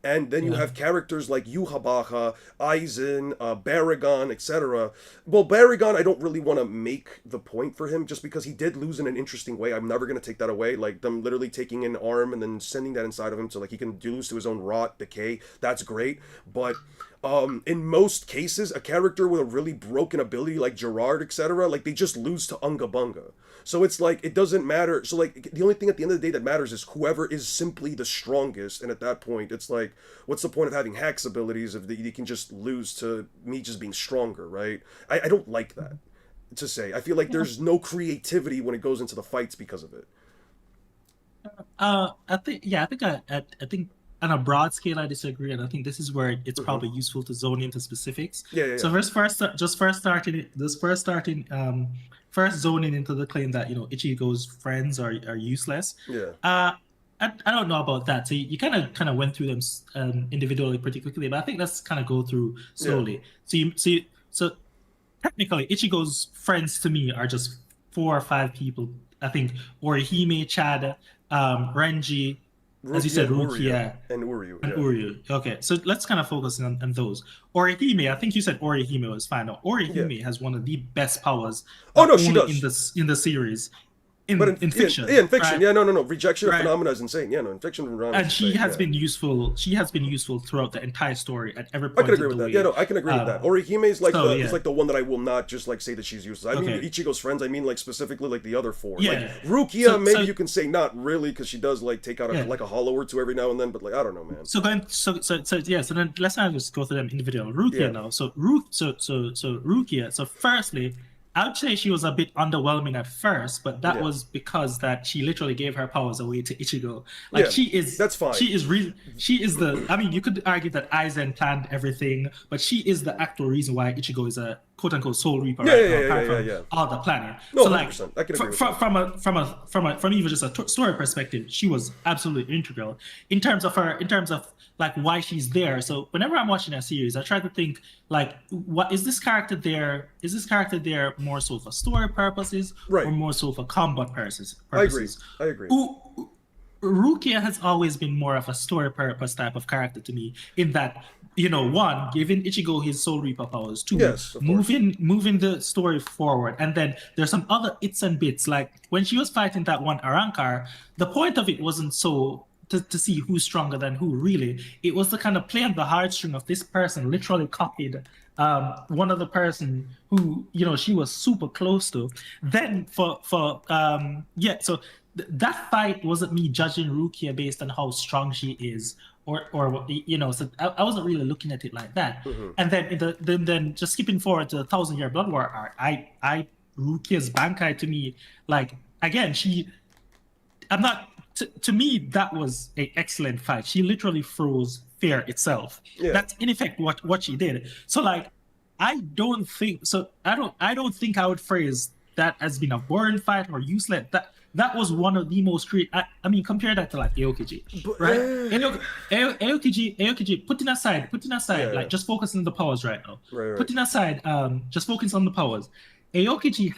And then you have characters like Yuhabaha, Aizen, Baragon, etc. Well, Baragon, I don't really want to make the point for him just because he did lose in an interesting way. I'm never going to take that away. Like, them literally taking an arm and then sending that inside of him so, like, he can lose to his own rot, decay. That's great. But in most cases, a character with a really broken ability like Gerard, etc., like, they just lose to Unga Bunga. So it's like, it doesn't matter. So like, the only thing at the end of the day that matters is whoever is simply the strongest. And at that point, it's like, what's the point of having hacks abilities if you can just lose to me just being stronger, right? I don't like that, to say. I feel like there's no creativity when it goes into the fights because of it. I think on a broad scale I disagree, and I think this is where it's probably useful to zone into specifics. Yeah. So first zoning into the claim that Ichigo's friends are useless. Yeah. I don't know about that. So you kind of went through them individually pretty quickly, but I think let's kind of go through slowly. Yeah. So technically Ichigo's friends to me are just 4 or 5 people. I think Orihime, Chad, Renji, as you said, Rukia, and Uryu. And Uryu. Okay, so let's kind of focus on those. Orihime, I think you said Orihime was fine. No, Orihime has one of the best powers. Oh no, she does in the series. In fiction. Yeah, in fiction. Right? Yeah, no. Rejection of phenomena is insane. Yeah, no, in fiction. And she has been useful. She has been useful throughout the entire story at every point. I can agree with that. Yeah, no, I can agree with that. Orihime is like is like the one that I will not just like say that she's useless. I mean Ichigo's friends. I mean like specifically like the other 4. Yeah. Like Rukia, you can say not really because she does like take out like a hollow or two every now and then. But like I don't know, man. So then let's not just go through them individually. Rukia now. So Rukia. So firstly, I would say she was a bit underwhelming at first, but that was because that she literally gave her powers away to Ichigo. Like she is, that's fine. She is the. I mean, you could argue that Aizen planned everything, but she is the actual reason why Ichigo is a quote unquote soul reaper. All the planning. No, so like, 100%. I can agree with that. From even just a story perspective, she was absolutely integral in terms of like why she's there. So whenever I'm watching a series, I try to think like, what is this character there? Is this character there more so for story purposes or more so for combat purposes? I agree. Rukia has always been more of a story purpose type of character to me, in that, one, giving Ichigo his Soul Reaper powers, 2, moving the story forward, and then there's some other its and bits, like when she was fighting that one Arankar, the point of it wasn't so to see who's stronger than who, really. It was to kind of play on the heartstring of this person literally copied one other person who, she was super close to. Then that fight wasn't me judging Rukia based on how strong she is, or so I wasn't really looking at it like that. And then then just skipping forward to the 1,000-Year Blood War arc, Rukia's Bankai to me, like, again, to me, that was an excellent fight. She literally froze fear itself. Yeah. That's in effect what she did. So like, I don't think I would phrase that as being a boring fight or useless. That was one of the most I mean, compare that to like Aokiji, right? Aokiji, putting aside, like just focus on the powers right now. Right. Putting aside, just focus on the powers. Aokiji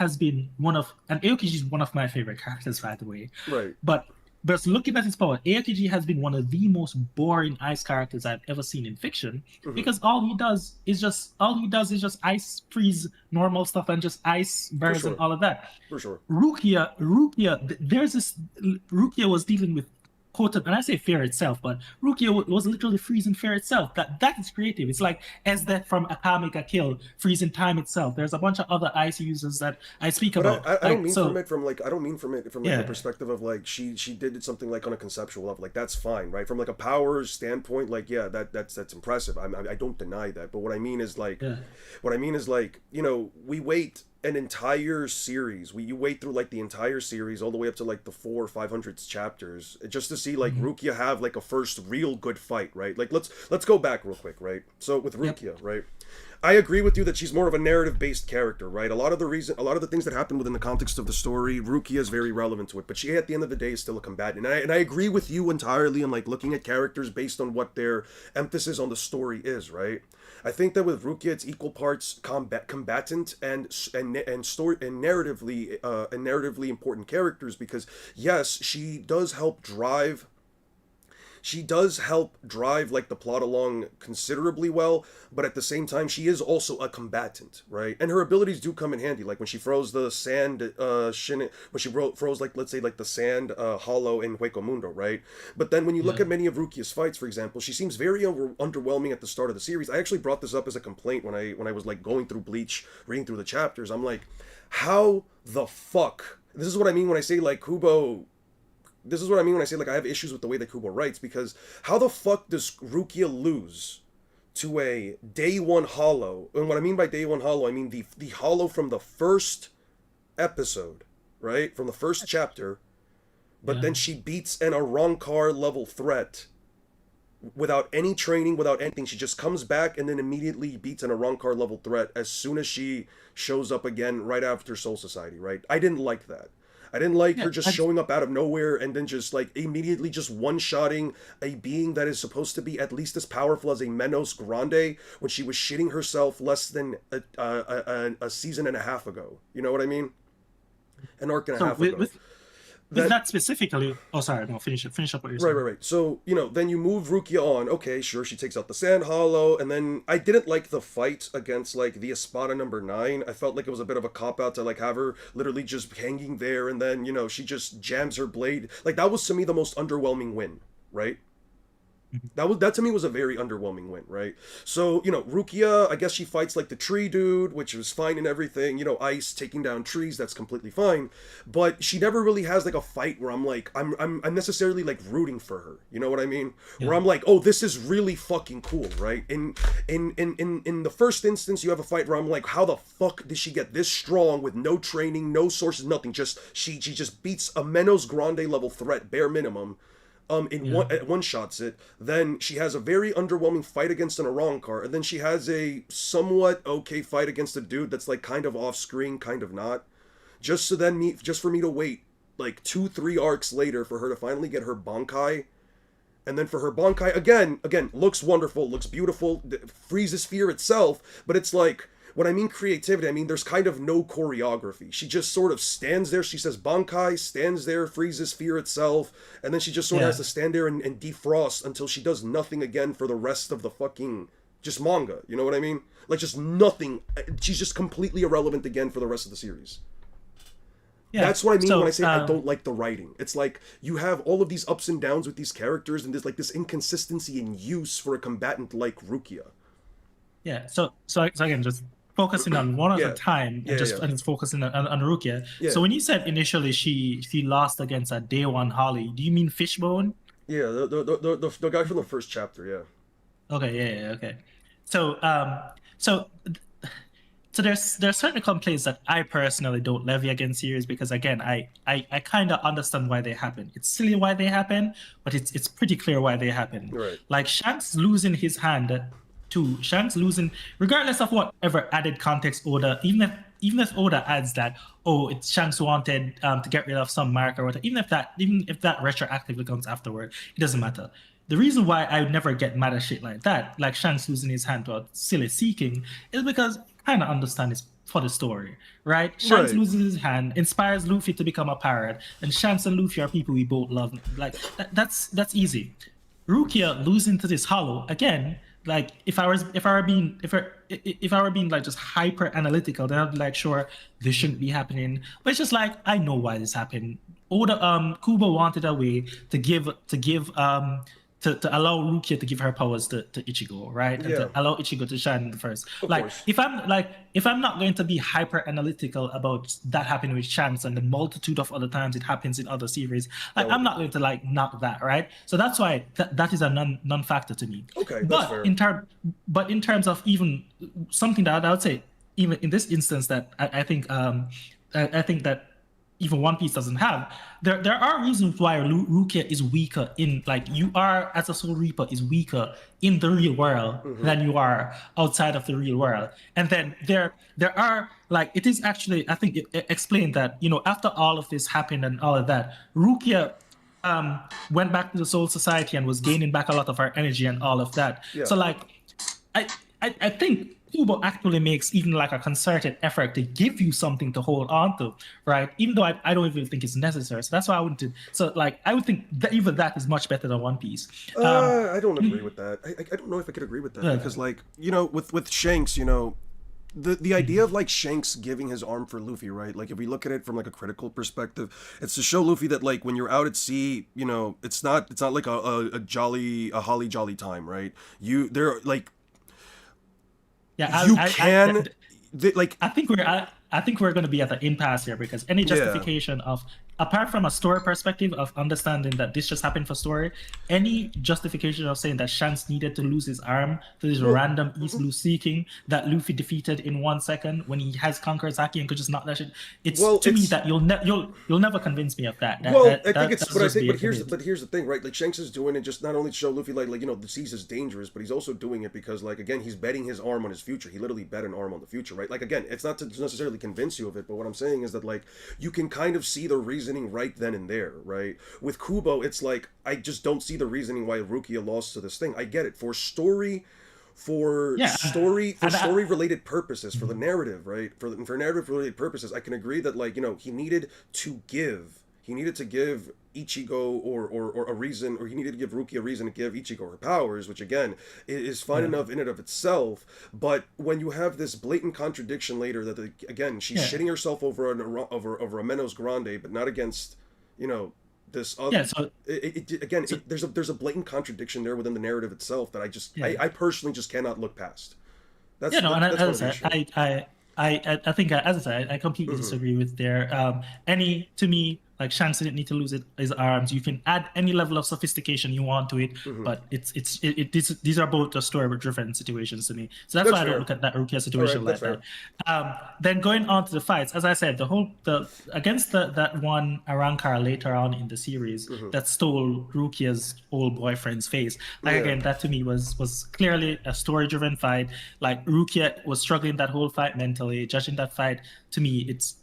is one of my favorite characters, by the way. Right. But but looking at his power, AOTG has been one of the most boring ice characters I've ever seen in fiction Hmm. because all he does is just ice freeze normal stuff and just ice For birds and sure. all of that. For sure. There's this. Rukia was dealing with quote, and I say fear itself, but Rukia was literally freezing fear itself. That is creative. It's like Esdeath from Akamega Kill, freezing time itself. There's a bunch of other ice users that I speak But about. I don't Like mean from so, it from like I don't mean from it from like the yeah, perspective of like she did something like on a conceptual level, like that's fine, right? From like a power standpoint, like yeah, that's impressive. I don't deny that. But what I mean is like yeah, you know, we wait an entire series. You wait through like the entire series all the way up to like the 400 or 500 chapters just to see like mhm, Rukia have like a first real good fight, right? Like let's go back real quick, right? So with yep, Rukia, right? I agree with you that she's more of a narrative-based character, right? A lot of the things that happen within the context of the story, Rukia is very relevant to it. But she, at the end of the day, is still a combatant, and I agree with you entirely in like looking at characters based on what their emphasis on the story is, right? I think that with Rukia, it's equal parts combatant and story and narratively important characters because yes, she does help drive like the plot along considerably well, but at the same time she is also a combatant, right? And her abilities do come in handy, like when she throws the sand when she throws like let's say like the sand hollow in Hueco Mundo, right? But then when you look yeah. at many of Rukia's fights, for example, she seems very underwhelming at the start of the series. I actually brought this up as a complaint when I was like going through Bleach, reading through the chapters. I'm like, how the fuck, this is what I mean when I say like Kubo, this is what I mean when I say like I have issues with the way that Kubo writes, because how the fuck does Rukia lose to a day one hollow? And what I mean by day one hollow, I mean the hollow from the first episode, right? From the first chapter, but Yeah. then she beats an Arrancar level threat without any training, without anything. She just comes back and then immediately beats an Arrancar level threat as soon as she shows up again right after Soul Society, right? I didn't like that. I didn't like Yeah, her just showing up out of nowhere and then just like immediately just one-shotting a being that is supposed to be at least as powerful as a Menos Grande when she was shitting herself less than a season and a half ago. You know what I mean? An arc and a so half ago. with That that specifically. Oh, sorry, no, finish it. Finish up what you're Right, saying. right, right. So, you know, then you move Rukia on. Okay, sure, she takes out the Sand Hollow, and then I didn't like the fight against, like, the Espada number 9. I felt like it was a bit of a cop-out to, like, have her literally just hanging there, and then, you know, she just jams her blade. Like, that was, to me, the most underwhelming win, right? Mhm. That to me was a very underwhelming win, right? So, you know, Rukia, I guess she fights like the tree dude, which was fine and everything, you know, ice taking down trees, that's completely fine. But she never really has like a fight where I'm like I'm necessarily like rooting for her. You know what I mean? Where Yeah, I'm like, "Oh, this is really fucking cool," right? In the first instance, you have a fight where I'm like, "How the fuck did she get this strong with no training, no sources, nothing? Just she just beats a Menos Grande level threat bare minimum." In yeah, one shots it. Then she has a very underwhelming fight against an Arrancar, and then she has a somewhat okay fight against a dude that's like kind of off screen, kind of not. Just for me to wait like 2-3 arcs later for her to finally get her Bankai, and then for her Bankai again looks wonderful, looks beautiful, freezes fear itself, but it's like when I mean creativity, I mean there's kind of no choreography. She just sort of stands there. She says Bankai, stands there, freezes fear itself, and then she just sort of has yeah, to stand there and defrost until she does nothing again for the rest of the fucking just manga. You know what I mean? Like just nothing. She's just completely irrelevant again for the rest of the series. yeah. That's what I mean when I So, say I don't like the writing. It's like you have all of these ups and downs with these characters, and there's like this inconsistency in use for a combatant like Rukia. yeah. So again, just focusing on one at a Yeah, time and yeah, yeah, just focusing on Rukia. yeah, So when you said initially she lost against a day one Holly, do you mean Fishbone? yeah. The guy from the first chapter, yeah. Okay, yeah, yeah, okay. So so so there's certain complaints that I personally don't levy against series because again I kind of understand why they happen. It's silly why they happen, but it's pretty clear why they happen. Right. Like Shanks losing his hand to Shanks losing, regardless of whatever added context Oda, even if Oda adds that, oh, it's Shanks wanted to get rid of some mark or whatever, even if that retroactively comes afterward, it doesn't matter. The reason why I would never get mad at shit like that, like Shanks losing his hand to a silly seeking, is because kind of understand is for the story, right? Shanks Right. loses his hand, inspires Luffy to become a pirate, and Shanks and Luffy are people we both love. Like that's easy. Rukia losing to this hollow again. Like if I were being like just hyper analytical, then I'd be like, sure, this shouldn't be happening. But it's just like I know why this happened. Oda Kubo wanted a way to allow Rukia to give her powers to Ichigo, right? And Yeah. to allow Ichigo to shine first. Of Like course. if I'm not going to be hyper analytical about that happening with Chance and the multitude of other times it happens in other series, That like would I'm be not going to like knock that, right? So that's why that is a non-factor to me. okay. That's But fair. in terms of even something that I would say, even in this instance, that I think I think that even One Piece doesn't have. There are reasons why Rukia is weaker in like you are as a Soul Reaper is weaker in the real world Hmm. than you are outside of the real world. And then there are like it is actually I think it explained that after all of this happened and all of that, Rukia went back to the Soul Society and was gaining back a lot of her energy and all of that. Yeah. So like I think Kubo actually makes even like a concerted effort to give you something to hold on to, right? Even though I don't even think it's necessary. So that's why I wouldn't. So like I would think that even that is much better than One Piece. I don't agree with that. I don't know if I could agree with that Uh, because, like, with Shanks, the idea of like Shanks giving his arm for Luffy, right? Like, if we look at it from like a critical perspective, it's to show Luffy that like when you're out at sea, it's not like a holly jolly time, right? They're like yeah, you can, like, I think we're going to be at the impasse here because any yeah. justification of apart from a story perspective of understanding that this just happened for story, any justification of saying that Shanks needed to lose his arm to this Well, random East Blue Sea King that Luffy defeated in 1 second when he has conquered Saki and could just knock that shit. It's well, to me it's that you'll never convince me of that. Well, I think it's, That's but I just think, be but a here's, bit. but here's the thing, right? Like Shanks is doing it just not only to show Luffy, the seas is dangerous, but he's also doing it because, like, again, he's betting his arm on his future. He literally bet an arm on the future, right? Like, again, it's not to necessarily convince you of it, but what I'm saying is that, like, you can kind of see the reasoning right then and there, right? With Kubo, it's like I just don't see the reasoning why Rukia lost to this thing. I get it Yeah, for and story related purposes, for the narrative, right? For narrative related purposes, I can agree that, like, he needed to give Ichigo or a reason, or he needed to give Ruki a reason to give Ichigo her powers, which again is fine yeah, enough in and of itself. But when you have this blatant contradiction later that again she's yeah, shitting herself over a Menos Grande, but not against you know this other. yeah. So Again, so there's a blatant contradiction there within the narrative itself that yeah. I personally just cannot look past. Yeah, no, and That's one of as the I said, issue. I think as I said, I completely Hmm. disagree with there. Any to me, like Shanks didn't need to lose his arms. You can add any level of sophistication you want to it, Hmm. but these are both the story-driven situations to me. So that's That's why I don't fair. look at that Rukia All right, situation that's like that. fair. Then going on to the fights, as I said, the against that one Arankar later on in the series Hmm. that stole Rukia's old boyfriend's face. Like Yeah. again, that to me was clearly a story-driven fight. Like Rukia was struggling that whole fight mentally. Judging that fight, to me, it's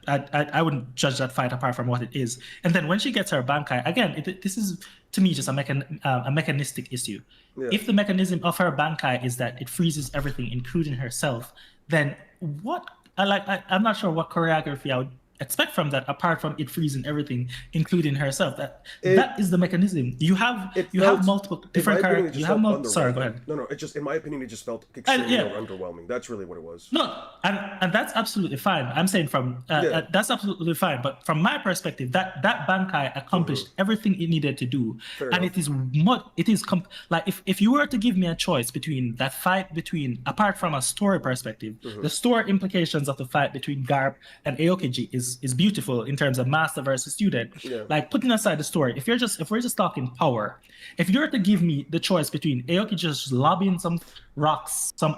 I wouldn't judge that fight apart from what it is. And then when she gets her Bankai, again, this is to me just a mechanistic issue. Yeah. If the mechanism of her Bankai is that it freezes everything, including herself, then what? I'm not sure what choreography I would expect from that apart from it freezing everything, including herself. It That is the mechanism. it You have felt, multiple in my different opinion, it characters. You just have felt multiple. Sorry, go underwhelming. ahead. No, no, it just, in my opinion, it just felt extremely Yeah, underwhelming. That's really what it was. no, and that's absolutely fine. I'm saying from Yeah. that's absolutely fine. But from my perspective, that Bankai Hmm. accomplished everything it needed to do, Fair and enough. it is like if you were to give me a choice between that fight between apart from a story perspective, Hmm. the story implications of the fight between Garp and Aokiji is beautiful in terms of master versus student. Yeah. Like putting aside the story, if we're just talking power, if you were to give me the choice between Aokiji just lobbing some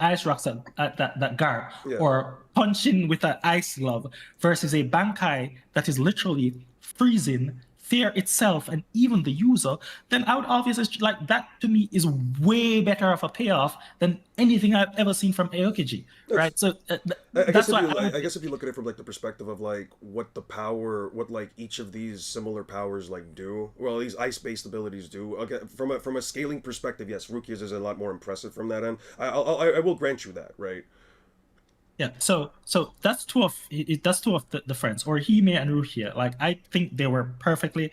ice rocks at that guard, Yeah. or punching with an ice glove versus a Bankai that is literally freezing fear itself and even the user, then I would obviously like that to me is way better of a payoff than anything I've ever seen from Aokiji, That's right? So I guess that's if why you I I would. guess if you look at it from like the perspective of like what like each of these similar powers like do, well, these ice-based abilities do. Okay, from a scaling perspective, yes, Rukia's is a lot more impressive from that end. I will grant you that, right? Yeah, so that's that's two of the friends, or Hime and Rukia. Like I think they were perfectly,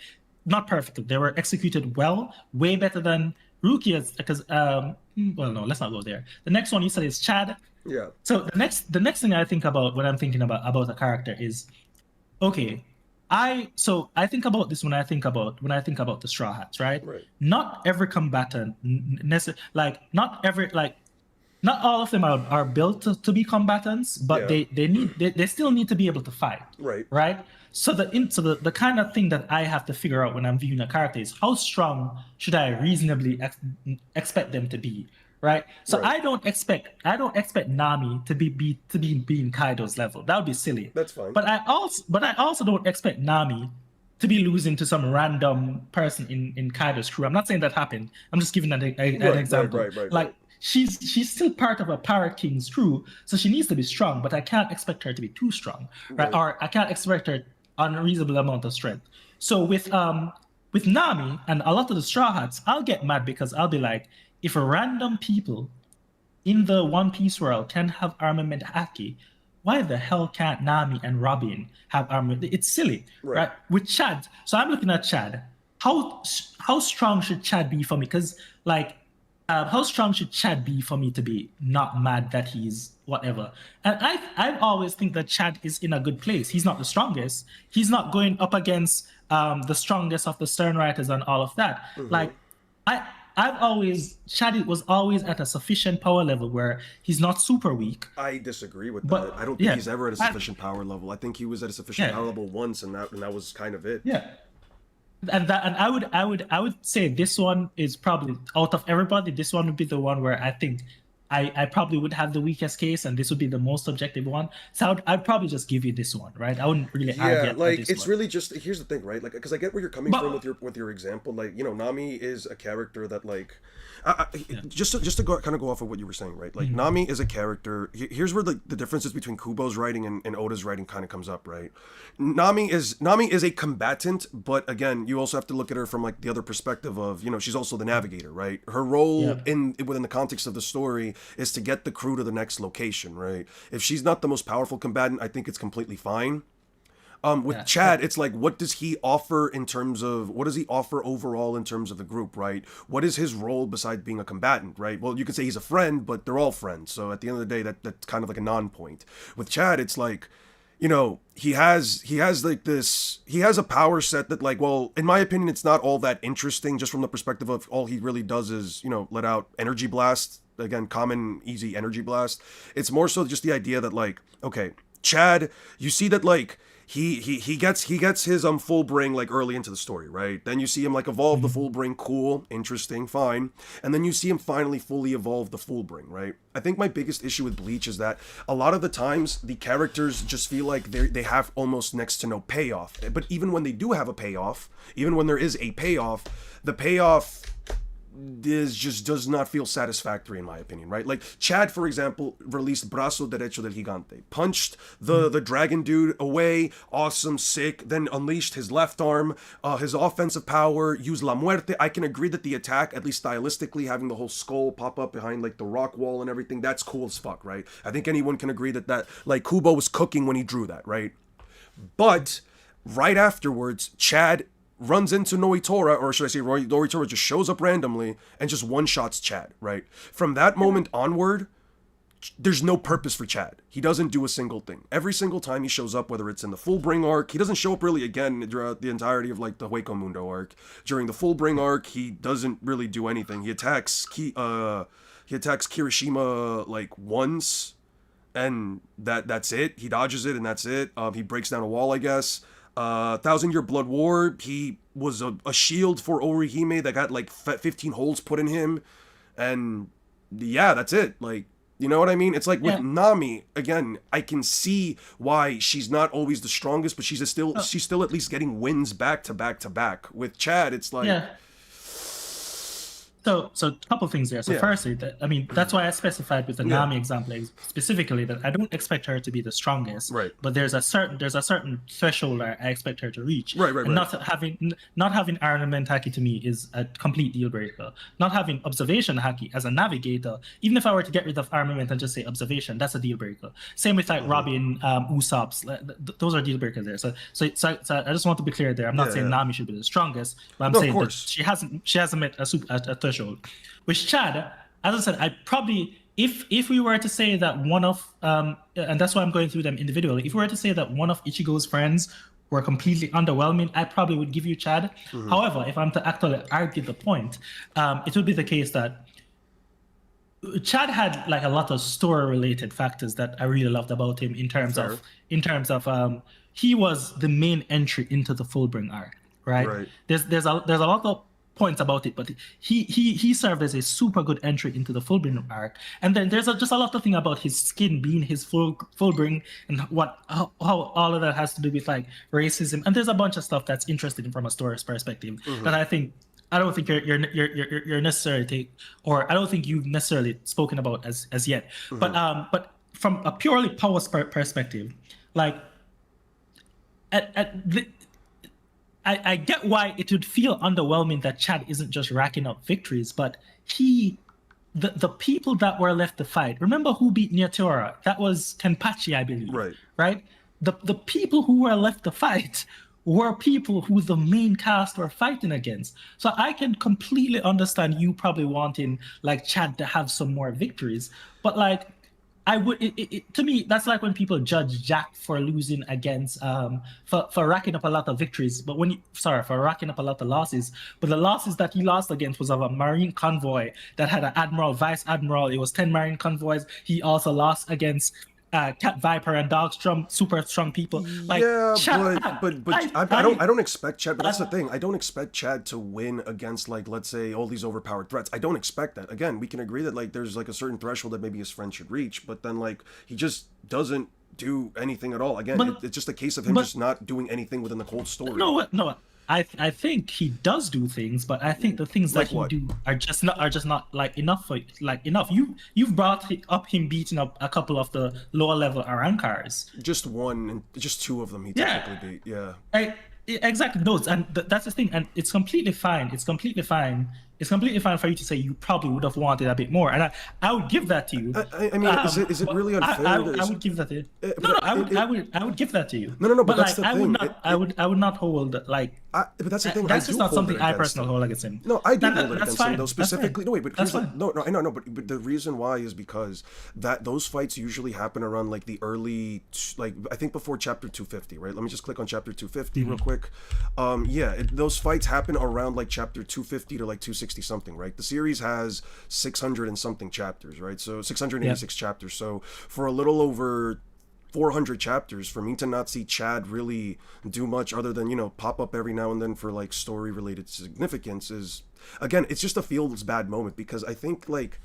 not perfectly, they were executed well, way better than Rukia's. Because well, no, let's not go there. The next one you said is Chad. Yeah. So the next thing I think about when I'm thinking about a character is okay. I think about this when I think about the Straw Hats, right? Right. Not every combatant like not every like not all of them are built to be combatants, but Yeah. they still need to be able to fight, Right. right? So the kind of thing that I have to figure out when I'm viewing a character is how strong should I reasonably expect them to be, right? So Right. I don't expect Nami to be being Kaido's level. That would be silly. That's fine. But I also don't expect Nami to be losing to some random person in Kaido's crew. I'm not saying that happened. I'm just giving an Right. example. Right. Like she's still part of a Pirate King's crew, so she needs to be strong, but I can't expect her to be too strong, right? Right. Or I can't expect her unreasonable amount of strength. So with Nami and a lot of the Straw Hats, I'll get mad because I'll be like, if a random people in the One Piece world can have armament haki, why the hell can't Nami and Robin have armament? It's silly, Right. right? With Chad, so I'm looking at Chad. How strong should Chad be for me? Because like, how strong should Chad be for me to be not mad that he's whatever? And I always think that Chad is in a good place. He's not the strongest. He's not going up against the strongest of the Stern writers and all of that. Like I I've always Chad was always at a sufficient power level where he's not super weak. I disagree with But that. I don't think yeah, he's ever at a sufficient power level. I think he was at a sufficient yeah, power level once, and that was kind of it. yeah. And I would say this one is probably out of everybody, this one would be the one where I think I probably would have the weakest case, and this would be the most objective one. So I'd probably just give you this one, right? I wouldn't really argue Yeah, for like this it's one. really just here's the thing, right? Like, because I get where you're coming from But with your example. Like, Nami is a character that like, yeah. just to go kind of go off of what you were saying, right? Like, Mhm. Nami is a character. Here's where the differences between Kubo's writing and Oda's writing kind of comes up, right? Nami is a combatant, but again, you also have to look at her from like the other perspective of she's also the navigator, right? Her role Yeah. within the context of the story is to get the crew to the next location, right? If she's not the most powerful combatant, I think it's completely fine. With Yeah. Chad, it's like, what does he offer in terms of what does he offer overall in terms of the group, right? What is his role besides being a combatant, right? Well, you could say he's a friend, but they're all friends. So at the end of the day, that's kind of like a non-point. With Chad, it's like, he has like this, he has a power set that like, well, in my opinion, it's not all that interesting just from the perspective of all he really does is, let out energy blast. Again, common, easy energy blast. It's more so just the idea that like, okay, Chad, you see that like he gets his full bring like early into the story, right? Then you see him like evolve the Mhm. full bring, cool, interesting, fine. And then you see him finally fully evolve the full bring, right? I think my biggest issue with Bleach is that a lot of the times the characters just feel like they have almost next to no payoff. But even when they do have a payoff, even when there is a payoff, the payoff does not feel satisfactory in my opinion, right? Like Chad, for example, released Brazo Derecho del Gigante, punched the dragon dude away, awesome, sick, then unleashed his left arm, his offensive power, used La Muerte. I can agree that the attack, at least stylistically, having the whole skull pop up behind like the rock wall and everything, that's cool as fuck, right? I think anyone can agree that like Kubo was cooking when he drew that, right? But right afterwards, Chad runs into Noitora, or should I say Noitora just shows up randomly and just one-shots Chad, right? From that moment onward, there's no purpose for Chad. He doesn't do a single thing. Every single time he shows up, whether it's in the Full Bring arc, he doesn't show up really again throughout the entirety of like the Hueco Mundo arc. During the Full Bring arc, he doesn't really do anything. He attacks Kirishima like once, and that's it. He dodges it, and that's it. He breaks down a wall, I guess. Thousand Year Blood War, he was a shield for Orihime that got like 15 holes put in him, and yeah, that's it. Like, you know what I mean? It's like with Yeah. Nami, again, I can see why she's not always the strongest, but Oh, she's still at least getting wins back to back to back. With Chad, it's like, yeah. So a couple things there. So Yeah. firstly, I mean, that's why I specified with the Yeah. Nami example specifically that I don't expect her to be the strongest, Right. but there's a certain threshold I expect her to reach. Right, right, And right. not having armament haki to me is a complete deal breaker. Not having observation haki as a navigator, even if I were to get rid of armament and just say observation, that's a deal breaker. Same with like Robin, Usopp's, those are deal breakers there. So I just want to be clear there. I'm not Yeah, saying yeah. Nami should be the strongest, but I'm No, of saying that course. she hasn't met a threshold. With Chad, as I said, I probably if we were to say that one of and that's why I'm going through them individually. If we were to say that one of Ichigo's friends were completely underwhelming, I probably would give you Chad. However, if I'm to actually argue the point, it would be the case that Chad had like a lot of story-related factors that I really loved about him Fair. in terms of he was the main entry into the Fullbring arc, right? Right. There's a lot of points about it, but he served as a super good entry into the Fullbring arc. And then there's just a lot of thing about his skin being his Fullbring and how all of that has to do with like racism. And there's a bunch of stuff that's interesting from a story's perspective that I don't think you're necessarily or I don't think you've necessarily spoken about as yet. But from a purely power perspective, like I get why it would feel underwhelming that Chad isn't just racking up victories, but the people that were left to fight. Remember who beat Nyatura? That was Kenpachi, I believe. Right. Right. The people who were left to fight were people who the main cast were fighting against. So I can completely understand you probably wanting like Chad to have some more victories, but like I would to me that's like when people judge Jack for losing against for racking up a lot of victories, but for racking up a lot of losses, but the losses that he lost against was of a marine convoy that had an admiral, vice admiral. It was 10 marine convoys. He also lost against Cat Viper and Dogstrom, super strong people. Like Yeah, Chad, I don't expect Chad. But that's the thing. I don't expect Chad to win against like, let's say, all these overpowered threats. I don't expect that. Again, we can agree that like there's like a certain threshold that maybe his friend should reach, but then like he just doesn't do anything at all. Again, it's just a case of him just not doing anything within the cold story. No. I think he does do things, but I think the things Like that he what? do are just not like enough for like enough. You've brought up him beating up a couple of the lower level Arankars. Just one and just two of them he Yeah. technically beat. Yeah. Exactly those, and that's the thing, and it's completely fine. It's completely fine. It's completely fine for you to say you probably would have wanted a bit more, and I would give that to you. I mean, is it really unfair? I would give that to you. I would give that to you. No, but like, that's the thing. I would not hold like. But that's the thing. That's I just do not hold something it I against personally him. hold against him. No, I do hold it That's against fine. him though. Specifically, no, wait, but that's here's fine. no, I know, but the reason why is because that those fights usually happen around like the early, like I think before chapter 250, right? Let me just click on chapter 250 real quick. Those fights happen around like chapter 250 to like 260 something, right? The series has 600 and something chapters, right? So 686 chapters. So for a little over 400 chapters, for me to not see Chad really do much other than, you know, pop up every now and then for like story related significance is, again, it's just a feels bad moment because I think like,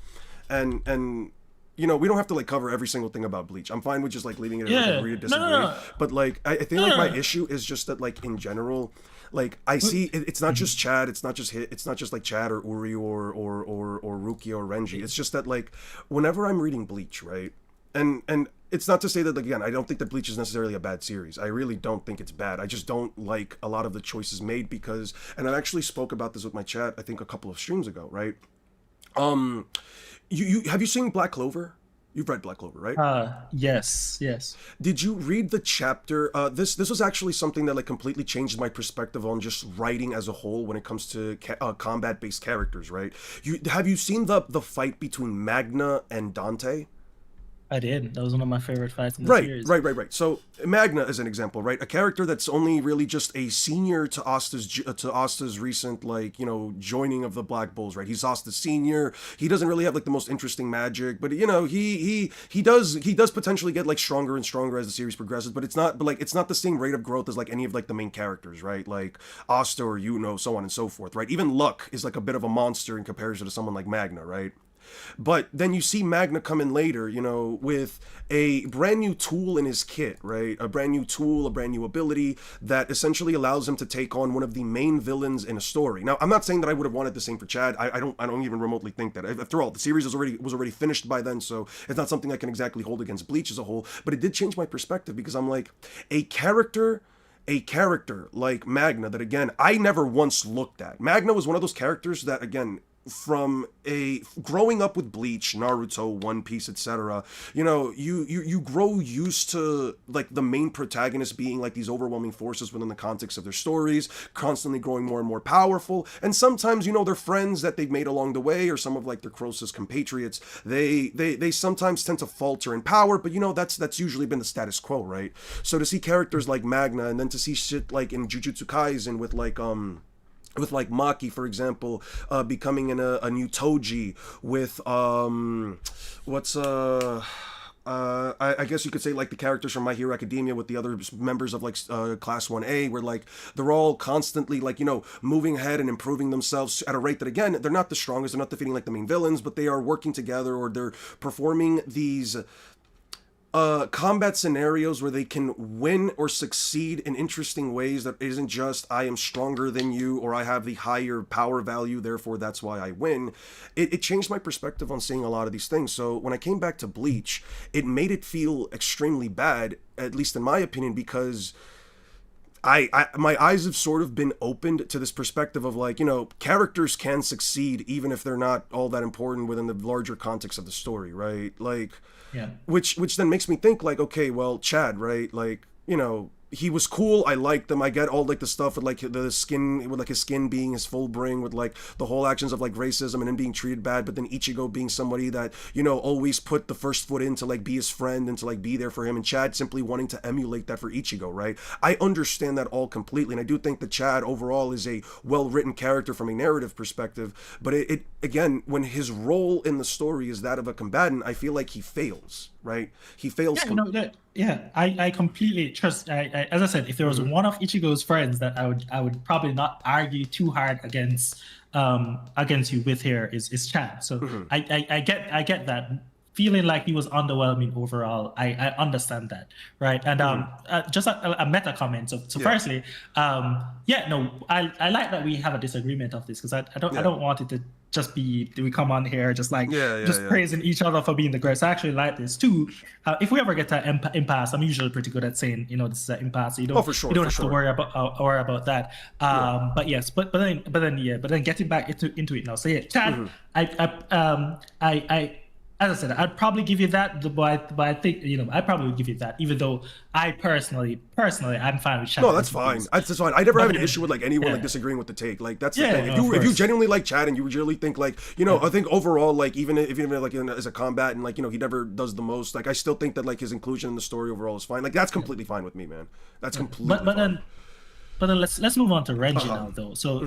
and you know, we don't have to like cover every single thing about Bleach. I'm fine with just like leaving it Yeah. like, agree to disagree. No. But like I think like my issue is just that like in general, like I see it's not just Chad, it's not just like Chad or Uri or Rukia or Renji. It's just that like whenever I'm reading Bleach, right? And it's not to say that, again, I don't think that Bleach is necessarily a bad series. I really don't think it's bad. I just don't like a lot of the choices made because, and I actually spoke about this with my chat, I think a couple of streams ago, right? You have you seen Black Clover? You've read Black Clover, right? Yes. Did you read the chapter? This was actually something that like completely changed my perspective on just writing as a whole when it comes to combat-based characters, right? Have you seen the fight between Magna and Dante? I did. That was one of my favorite fights in the series. Right. So Magna is an example, right? A character that's only really just a senior to Asta's recent, like, you know, joining of the Black Bulls, right? He's Asta's senior. He doesn't really have like the most interesting magic, but you know, he does potentially get like stronger and stronger as the series progresses. But it's not the same rate of growth as like any of like the main characters, right? Like Asta or Yuno, so on and so forth, right? Even Luck is like a bit of a monster in comparison to someone like Magna, right? But then you see Magna come in later, you know, with a brand new tool in his kit, right? A brand new tool, a brand new ability that essentially allows him to take on one of the main villains in a story. Now, I'm not saying that I would have wanted the same for Chad. I don't even remotely think that. After all, the series was already finished by then, so it's not something I can exactly hold against Bleach as a whole. But it did change my perspective because I'm like, a character like Magna that, again, I never once looked at. Magna was one of those characters that, again, from a growing up with Bleach, Naruto, One Piece, etc., you know, you grow used to like the main protagonist being like these overwhelming forces within the context of their stories, constantly growing more and more powerful, and sometimes, you know, their friends that they've made along the way, or some of like their closest compatriots, they sometimes tend to falter in power, but you know, that's usually been the status quo, right? So to see characters like Magna, and then to see shit like in Jujutsu Kaisen with like Maki, for example, becoming a new Toji, with I guess you could say like the characters from My Hero Academia with the other members of like Class 1A, where like they're all constantly like, you know, moving ahead and improving themselves at a rate that, again, they're not the strongest, they're not defeating like the main villains, but they are working together, or they're performing these combat scenarios where they can win or succeed in interesting ways that isn't just I am stronger than you, or I have the higher power value, therefore that's why I win. It changed my perspective on seeing a lot of these things. So when I came back to Bleach, it made it feel extremely bad, at least in my opinion, because my eyes have sort of been opened to this perspective of like, you know, characters can succeed even if they're not all that important within the larger context of the story, right? Like, Yeah. which then makes me think like, okay, well, Chad, right? Like, you know, he was cool. I liked them. I get all like the stuff with like the skin, with like his skin being his full bring, with like the whole actions of like racism and him being treated bad. But then Ichigo being somebody that, you know, always put the first foot in to like be his friend and to like be there for him. And Chad simply wanting to emulate that for Ichigo, right? I understand that all completely. And I do think that Chad overall is a well-written character from a narrative perspective. But it again, when his role in the story is that of a combatant, I feel like he fails, right? He fails. Yeah, I completely trust. As I said, if there was one of Ichigo's friends that I would probably not argue too hard against you with here is Chad. So I get that feeling like he was underwhelming overall. I understand that, right? And just a meta comment. So firstly, I like that we have a disagreement of this, because I don't want it to just be, do we come on here just like praising each other for being the greatest. I actually like this too. If we ever get to impasse, I'm usually pretty good at saying, you know, this is an impasse. So you don't have to worry about that. But yes, but then getting back into it now. So yeah, Chad, I as I said, I'd probably give you that, but I think, you know, I probably would give you that, even though I personally, I'm fine with Chad. No, that's fine. That's fine. I never have an issue with like anyone like disagreeing with the take. Like that's the thing. If you genuinely like Chad and you really think like, you know, I think overall, like even like as a combat and like, you know, he never does the most. Like I still think that like his inclusion in the story overall is fine. Like that's completely fine with me, man. That's completely fine. But then let's move on to Renji now, though. So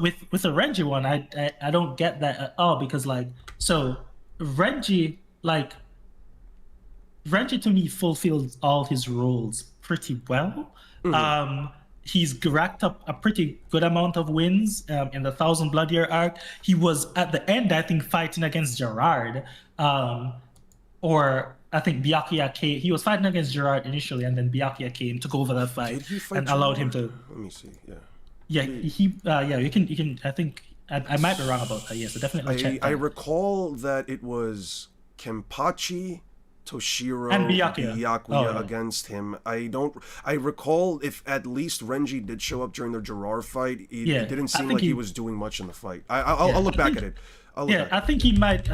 with the Renji one, I don't get that at all, because like, so Renji to me fulfills all his roles pretty well. He's racked up a pretty good amount of wins in the Thousand Blood Year arc. He was at the end, I think, fighting against Gerard, or I think Byakuya came. He was fighting against Gerard initially, and then Byakuya came, took over that fight, and allowed him to. Let me see. Yeah. You can. I think I might be wrong about that. Yeah, so definitely check that. I recall that it was Kenpachi, Toshiro, and Byakuya against him. I recall if at least Renji did show up during the Gerard fight. It didn't seem like he was doing much in the fight. I'll look back at it. I think he might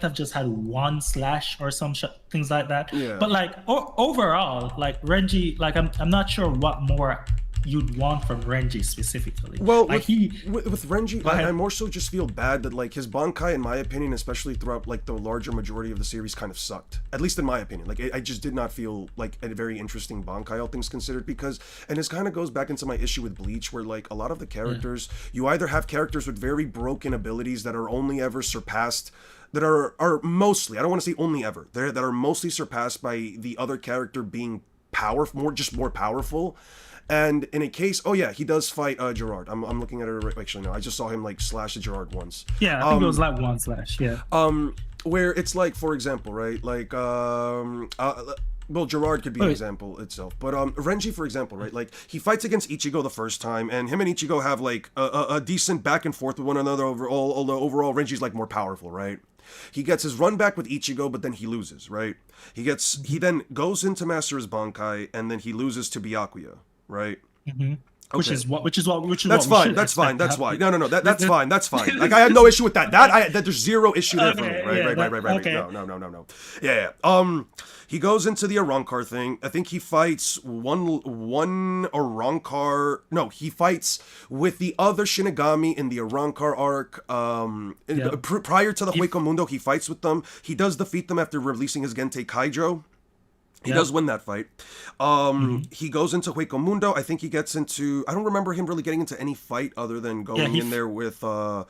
have just had one slash or some things like that. Yeah. But like overall, like Renji, like I'm not sure what more you'd want from Renji specifically. Well, like with Renji, I more so just feel bad that like his Bankai, in my opinion, especially throughout like the larger majority of the series, kind of sucked. At least in my opinion, like I just did not feel like a very interesting Bankai, all things considered, because, and this kind of goes back into my issue with Bleach, where like a lot of the characters, you either have characters with very broken abilities that are only ever surpassed, that are mostly, I don't want to say only ever, that are mostly surpassed by the other character being more powerful. And in a case, oh yeah, he does fight Gerard. I'm looking at it right, actually no, I just saw him like slash Gerard once. Yeah, I think it was like one slash. Yeah. Where it's like, for example, right, like well, Gerard could be an example itself, but Renji, for example, right, like he fights against Ichigo the first time, and him and Ichigo have like a decent back and forth with one another overall. Although overall Renji's like more powerful, right? He gets his run back with Ichigo, but then he loses, right? He then goes into master his Bankai, and then he loses to Byakuya, right? Mm-hmm. Okay. Which is what. That's fine. That's fine. That's why. No. That's fine. That's fine. Like I have no issue with that. That there's zero issue there for me. Right. Okay. No. Yeah. He goes into the Arrancar thing. I think he fights one Arrancar. No, he fights with the other Shinigami in the Arrancar arc. Prior to the Hueco Mundo, he fights with them. He does defeat them after releasing his Gentei Kaijo. He does win that fight. He goes into Hueco Mundo. I think he gets into. I don't remember him really getting into any fight other than going in there with Uryu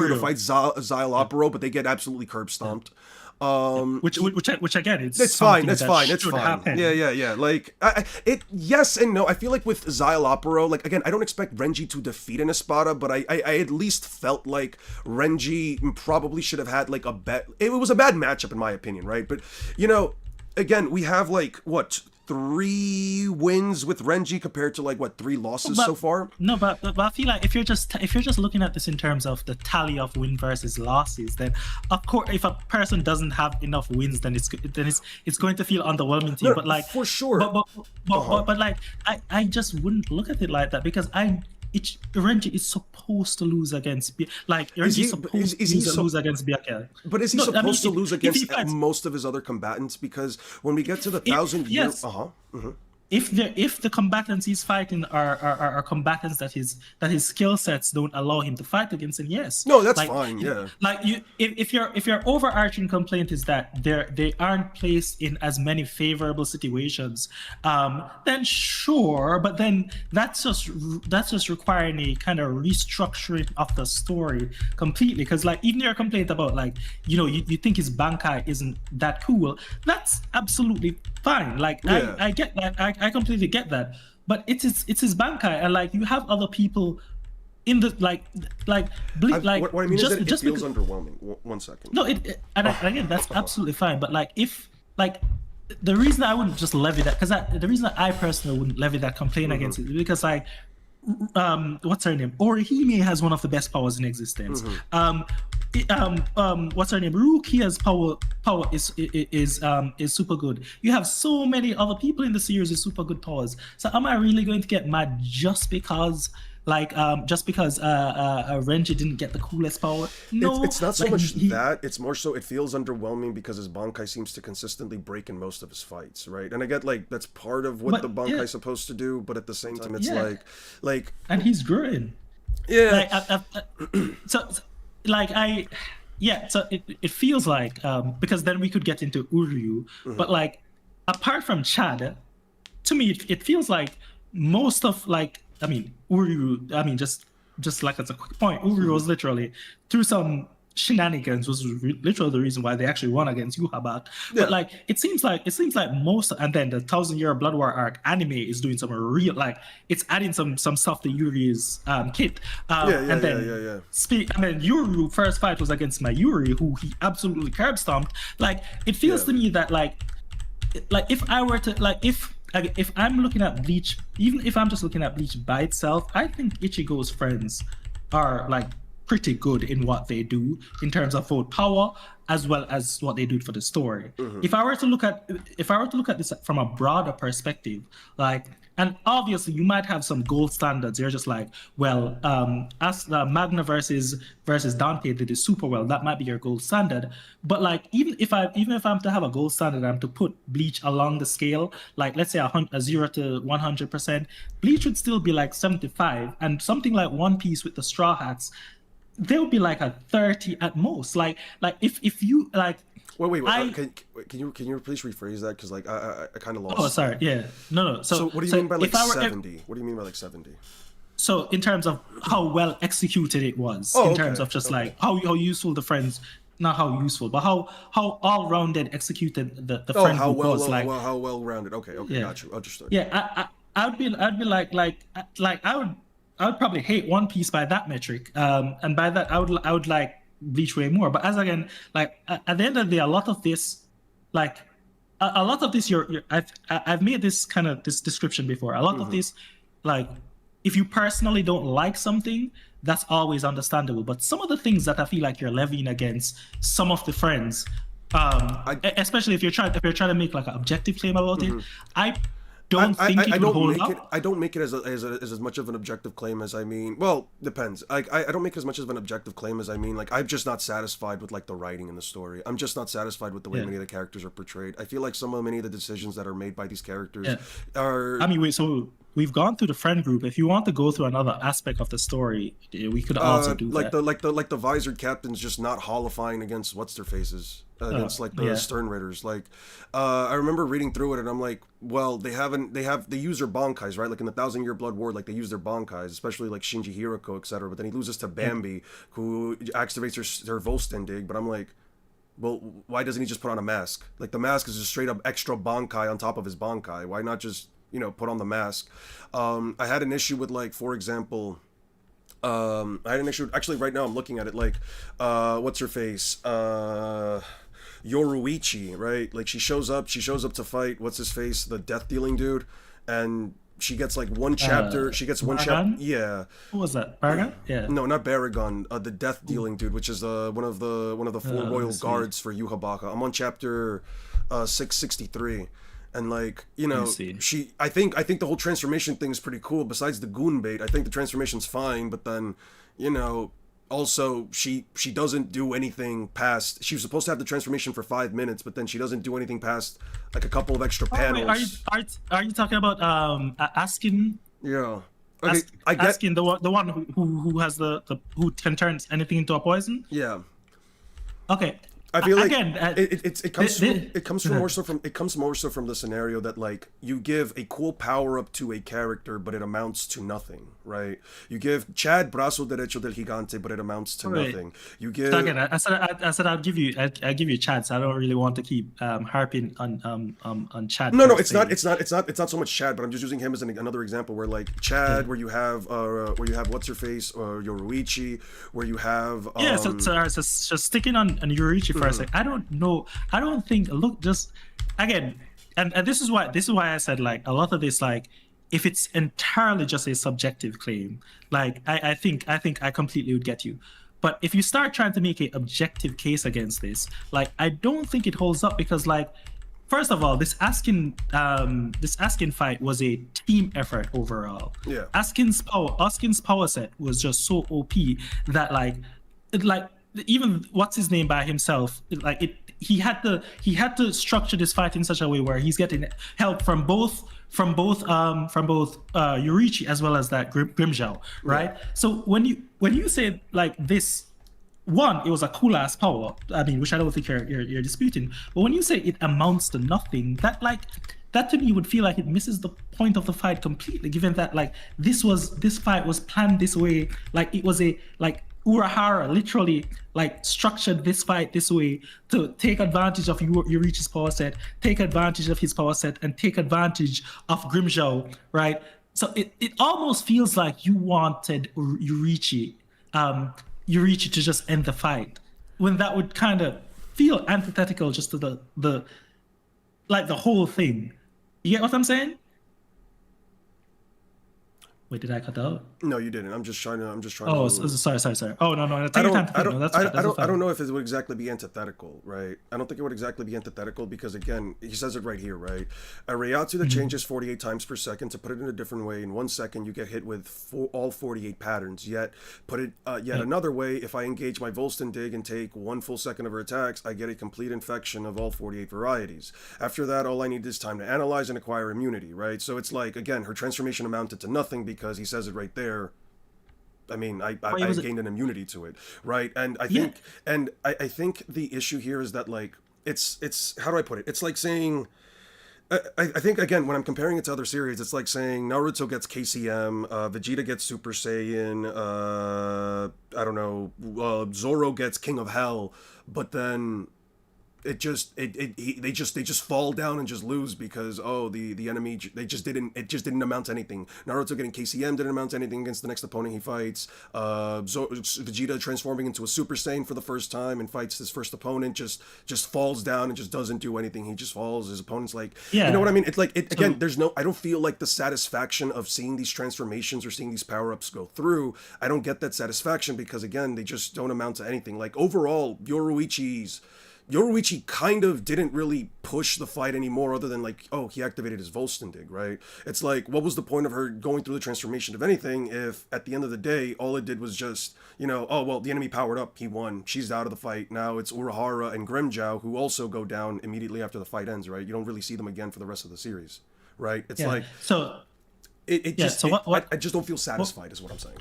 to fight Xyl, but they get absolutely curb stomped. Which again, it's fine. It's fine. Yeah. Like yes and no. I feel like with Xyl, like again, I don't expect Renji to defeat an Espada, but I at least felt like Renji probably should have had like it was a bad matchup in my opinion, right? But again, we have like what 3 wins with Renji compared to like what 3 losses so far. No, but I feel like if you're just looking at this in terms of the tally of win versus losses, then of course if a person doesn't have enough wins, then it's going to feel underwhelming to you. But like for sure. But like I just wouldn't look at it like that because Renji is supposed to lose against Renji's supposed to lose against Byakuya. But is he supposed to lose against most of his other combatants? Because when we get to the 1,000 year, if the combatants he's fighting are combatants that his skill sets don't allow him to fight against, then yes. No, that's fine. Yeah. Like if your overarching complaint is that they aren't placed in as many favorable situations, then sure. But then that's just requiring a kind of restructuring of the story completely. Because like even your complaint about like you think his Bankai isn't that cool, that's absolutely fine. Like I get that. I completely get that, but it's his Bankai, and like you have other people in the like. What I mean is that it feels underwhelming. One second. No, again that's absolutely fine, but like if like the reason I wouldn't just levy that the reason I personally wouldn't levy that complaint against it is because like what's her name? Orihime has one of the best powers in existence. What's her name? Rukia's power is super good. You have so many other people in the series with super good powers. So am I really going to get mad just because Renji didn't get the coolest power? No, it's not so much that. It's more so it feels underwhelming because his Bankai seems to consistently break in most of his fights, right? And I get like that's part of what the Bankai is supposed to do, but at the same time, it's like and he's growing. Yeah. So it feels like because then we could get into Uryu, but like apart from Chad, to me it feels like most of like Uryu, just like as a quick point, Uryu was literally through some shenanigans was literally the reason why they actually won against Yuhabak. But like it seems like most, and then the 1,000-year Blood War arc anime is doing some real like it's adding some stuff to Yuri's kit. And then Yuri first fight was against Mayuri, who he absolutely curb stomped. Like it feels to me that like if I were to like if I'm looking at Bleach, even if I'm just looking at Bleach by itself, I think Ichigo's friends are like pretty good in what they do in terms of both power as well as what they do for the story. If I were to look at this from a broader perspective, like, and obviously you might have some gold standards. You're just like, well, as Magna versus Dante did it super well. That might be your gold standard. But like, even if I'm to have a gold standard, I'm to put Bleach along the scale. Like, let's say a 0 to 100%, Bleach would still be like 75, and something like One Piece with the Straw Hats, they'll be like a 30 at most. Like if you like. Wait. Can you please rephrase that? Because like I kind of lost. Oh, sorry. Yeah. No. So what do you mean by like 70? What do you mean by like 70? So in terms of how well executed it was, terms of just like how useful the friends not how useful, but how all rounded executed the Oh, friend group was. Like, how well rounded. Okay, yeah, got you. Understood. yeah. I'd be like I would probably hate One Piece by that metric. And by that I would like Bleach way more. But as again, like at the end of the day, a lot of this, like a lot of this, I've made this kind of this description before. A lot of this, like if you personally don't like something, that's always understandable. But some of the things that I feel like you're levying against some of the friends, I especially if you're trying to make like an objective claim about it, I don't think it I would don't hold make it. up. I don't make it as much of an objective claim as I mean. Well, depends. I don't make as much of an objective claim as I mean. Like I'm just not satisfied with like the writing in the story. I'm just not satisfied with the way Yeah, many of the characters are portrayed. I feel like many of the decisions that are made by these characters yeah. are I mean, wait. So we've gone through the friend group. If you want to go through another aspect of the story, we could also do like that. the visored captains just not hollifying against what's their faces against like the Yeah. stern raiders. Like I remember reading through it and I'm like, well, they use their bankais, right? Like in the Thousand Year Blood War, like they use their bankais, especially like Shinji Hiroko, etc. But then he loses to Bambi, who activates her Volstendig. But I'm like, well, why doesn't he just put on a mask? Like the mask is just straight up extra bankai on top of his bankai. Why not just put on the mask? I had an issue with like, for example, I had an issue. Actually, right now I'm looking at it. Like, what's her face? Yoruichi, right? Like she shows up. She shows up to fight. What's his face? The death dealing dude, and she gets like one chapter. She gets one chapter. Baragon? Yeah. What was that? Baragon? Yeah. No, not Baragon. The death dealing dude, which is one of the four Let royal me see. guards for Yuhabaka. I'm on chapter 663. And like Let me see. I think the whole transformation thing is pretty cool. Besides the goon bait, I think the transformation's fine. But then, also she doesn't do anything past. She was supposed to have the transformation for 5 minutes, but then she doesn't do anything past like a couple of extra Oh, wait, panels. are you talking about Askin? Yeah. Okay, I get. Askin, the one who has the who can turn anything into a poison? Yeah. Okay. I feel like Again, it comes more so from the scenario that like you give a cool power up to a character but it amounts to nothing, right? You give Chad Brazo Derecho del Gigante but it amounts to Right. nothing. You give So again, I said I'll give you a chance. I don't really want to keep harping on Chad. no, per it's se. not so much Chad, but I'm just using him as another example where like Chad, where you have what's her face or Yoruichi, where you have Yeah, so just sticking on Yurichi for a sec. I don't know. I don't think. Look, just again, and this is why I said like a lot of this like if it's entirely just a subjective claim, like I think I completely would get you. But if you start trying to make a objective case against this, like I don't think it holds up because like first of all, this Askin fight was a team effort overall. Yeah. Askin's power set was just so OP that like even what's his name by himself, like he had to structure this fight in such a way where he's getting help from both Yurichi as well as that Grimjow, right? Yeah. So when you say like this, one, it was a cool ass power. I mean, which I don't think you're disputing. But when you say it amounts to nothing, that to me would feel like it misses the point of the fight completely. Given that like this fight was planned this way, like it was Urahara literally like structured this fight this way to take advantage of Yurichi's power set, take advantage of his power set, and take advantage of Grimjow, right? So it almost feels like you wanted Yurichi to just end the fight, when that would kind of feel antithetical just to the whole thing. You get what I'm saying? Wait, did I cut out? No, you didn't. I'm just trying to. Oh, sorry. Oh, no. Take your time to think. No, that's fine. I don't know if it would exactly be antithetical, right? I don't think it would exactly be antithetical because again, he says it right here, right? A Reiatsu that changes 48 times per second. To put it in a different way, in 1 second you get hit with all 48 patterns. Yet another way, if I engage my Volsten dig and take 1 full second of her attacks, I get a complete infection of all 48 varieties. After that, all I need is time to analyze and acquire immunity, right? So it's like again, her transformation amounted to nothing because he says it right there. I mean, I gained an immunity to it, right? And I think the issue here is that like it's how do I put it? It's like saying I think again when I'm comparing it to other series, it's like saying Naruto gets KCM, Vegeta gets Super Saiyan, I don't know, Zoro gets King of Hell, but then they just fall down and just lose because the enemy, it just didn't amount to anything. Naruto getting KCM didn't amount to anything against the next opponent he fights. Vegeta transforming into a Super Saiyan for the first time and fights his first opponent just falls down and just doesn't do anything. He just falls. His opponent's like, Yeah. you know what I mean? It's like again. I don't feel like the satisfaction of seeing these transformations or seeing these power ups go through. I don't get that satisfaction because again, they just don't amount to anything. Like overall, Yoruichi kind of didn't really push the fight anymore other than like, oh, he activated his Volstendig, right? It's like, what was the point of her going through the transformation of anything if at the end of the day, all it did was just, oh, well, the enemy powered up, he won, she's out of the fight, now it's Urahara and Grimmjow who also go down immediately after the fight ends, right? You don't really see them again for the rest of the series, right? It's like... So... I just don't feel satisfied is what I'm saying.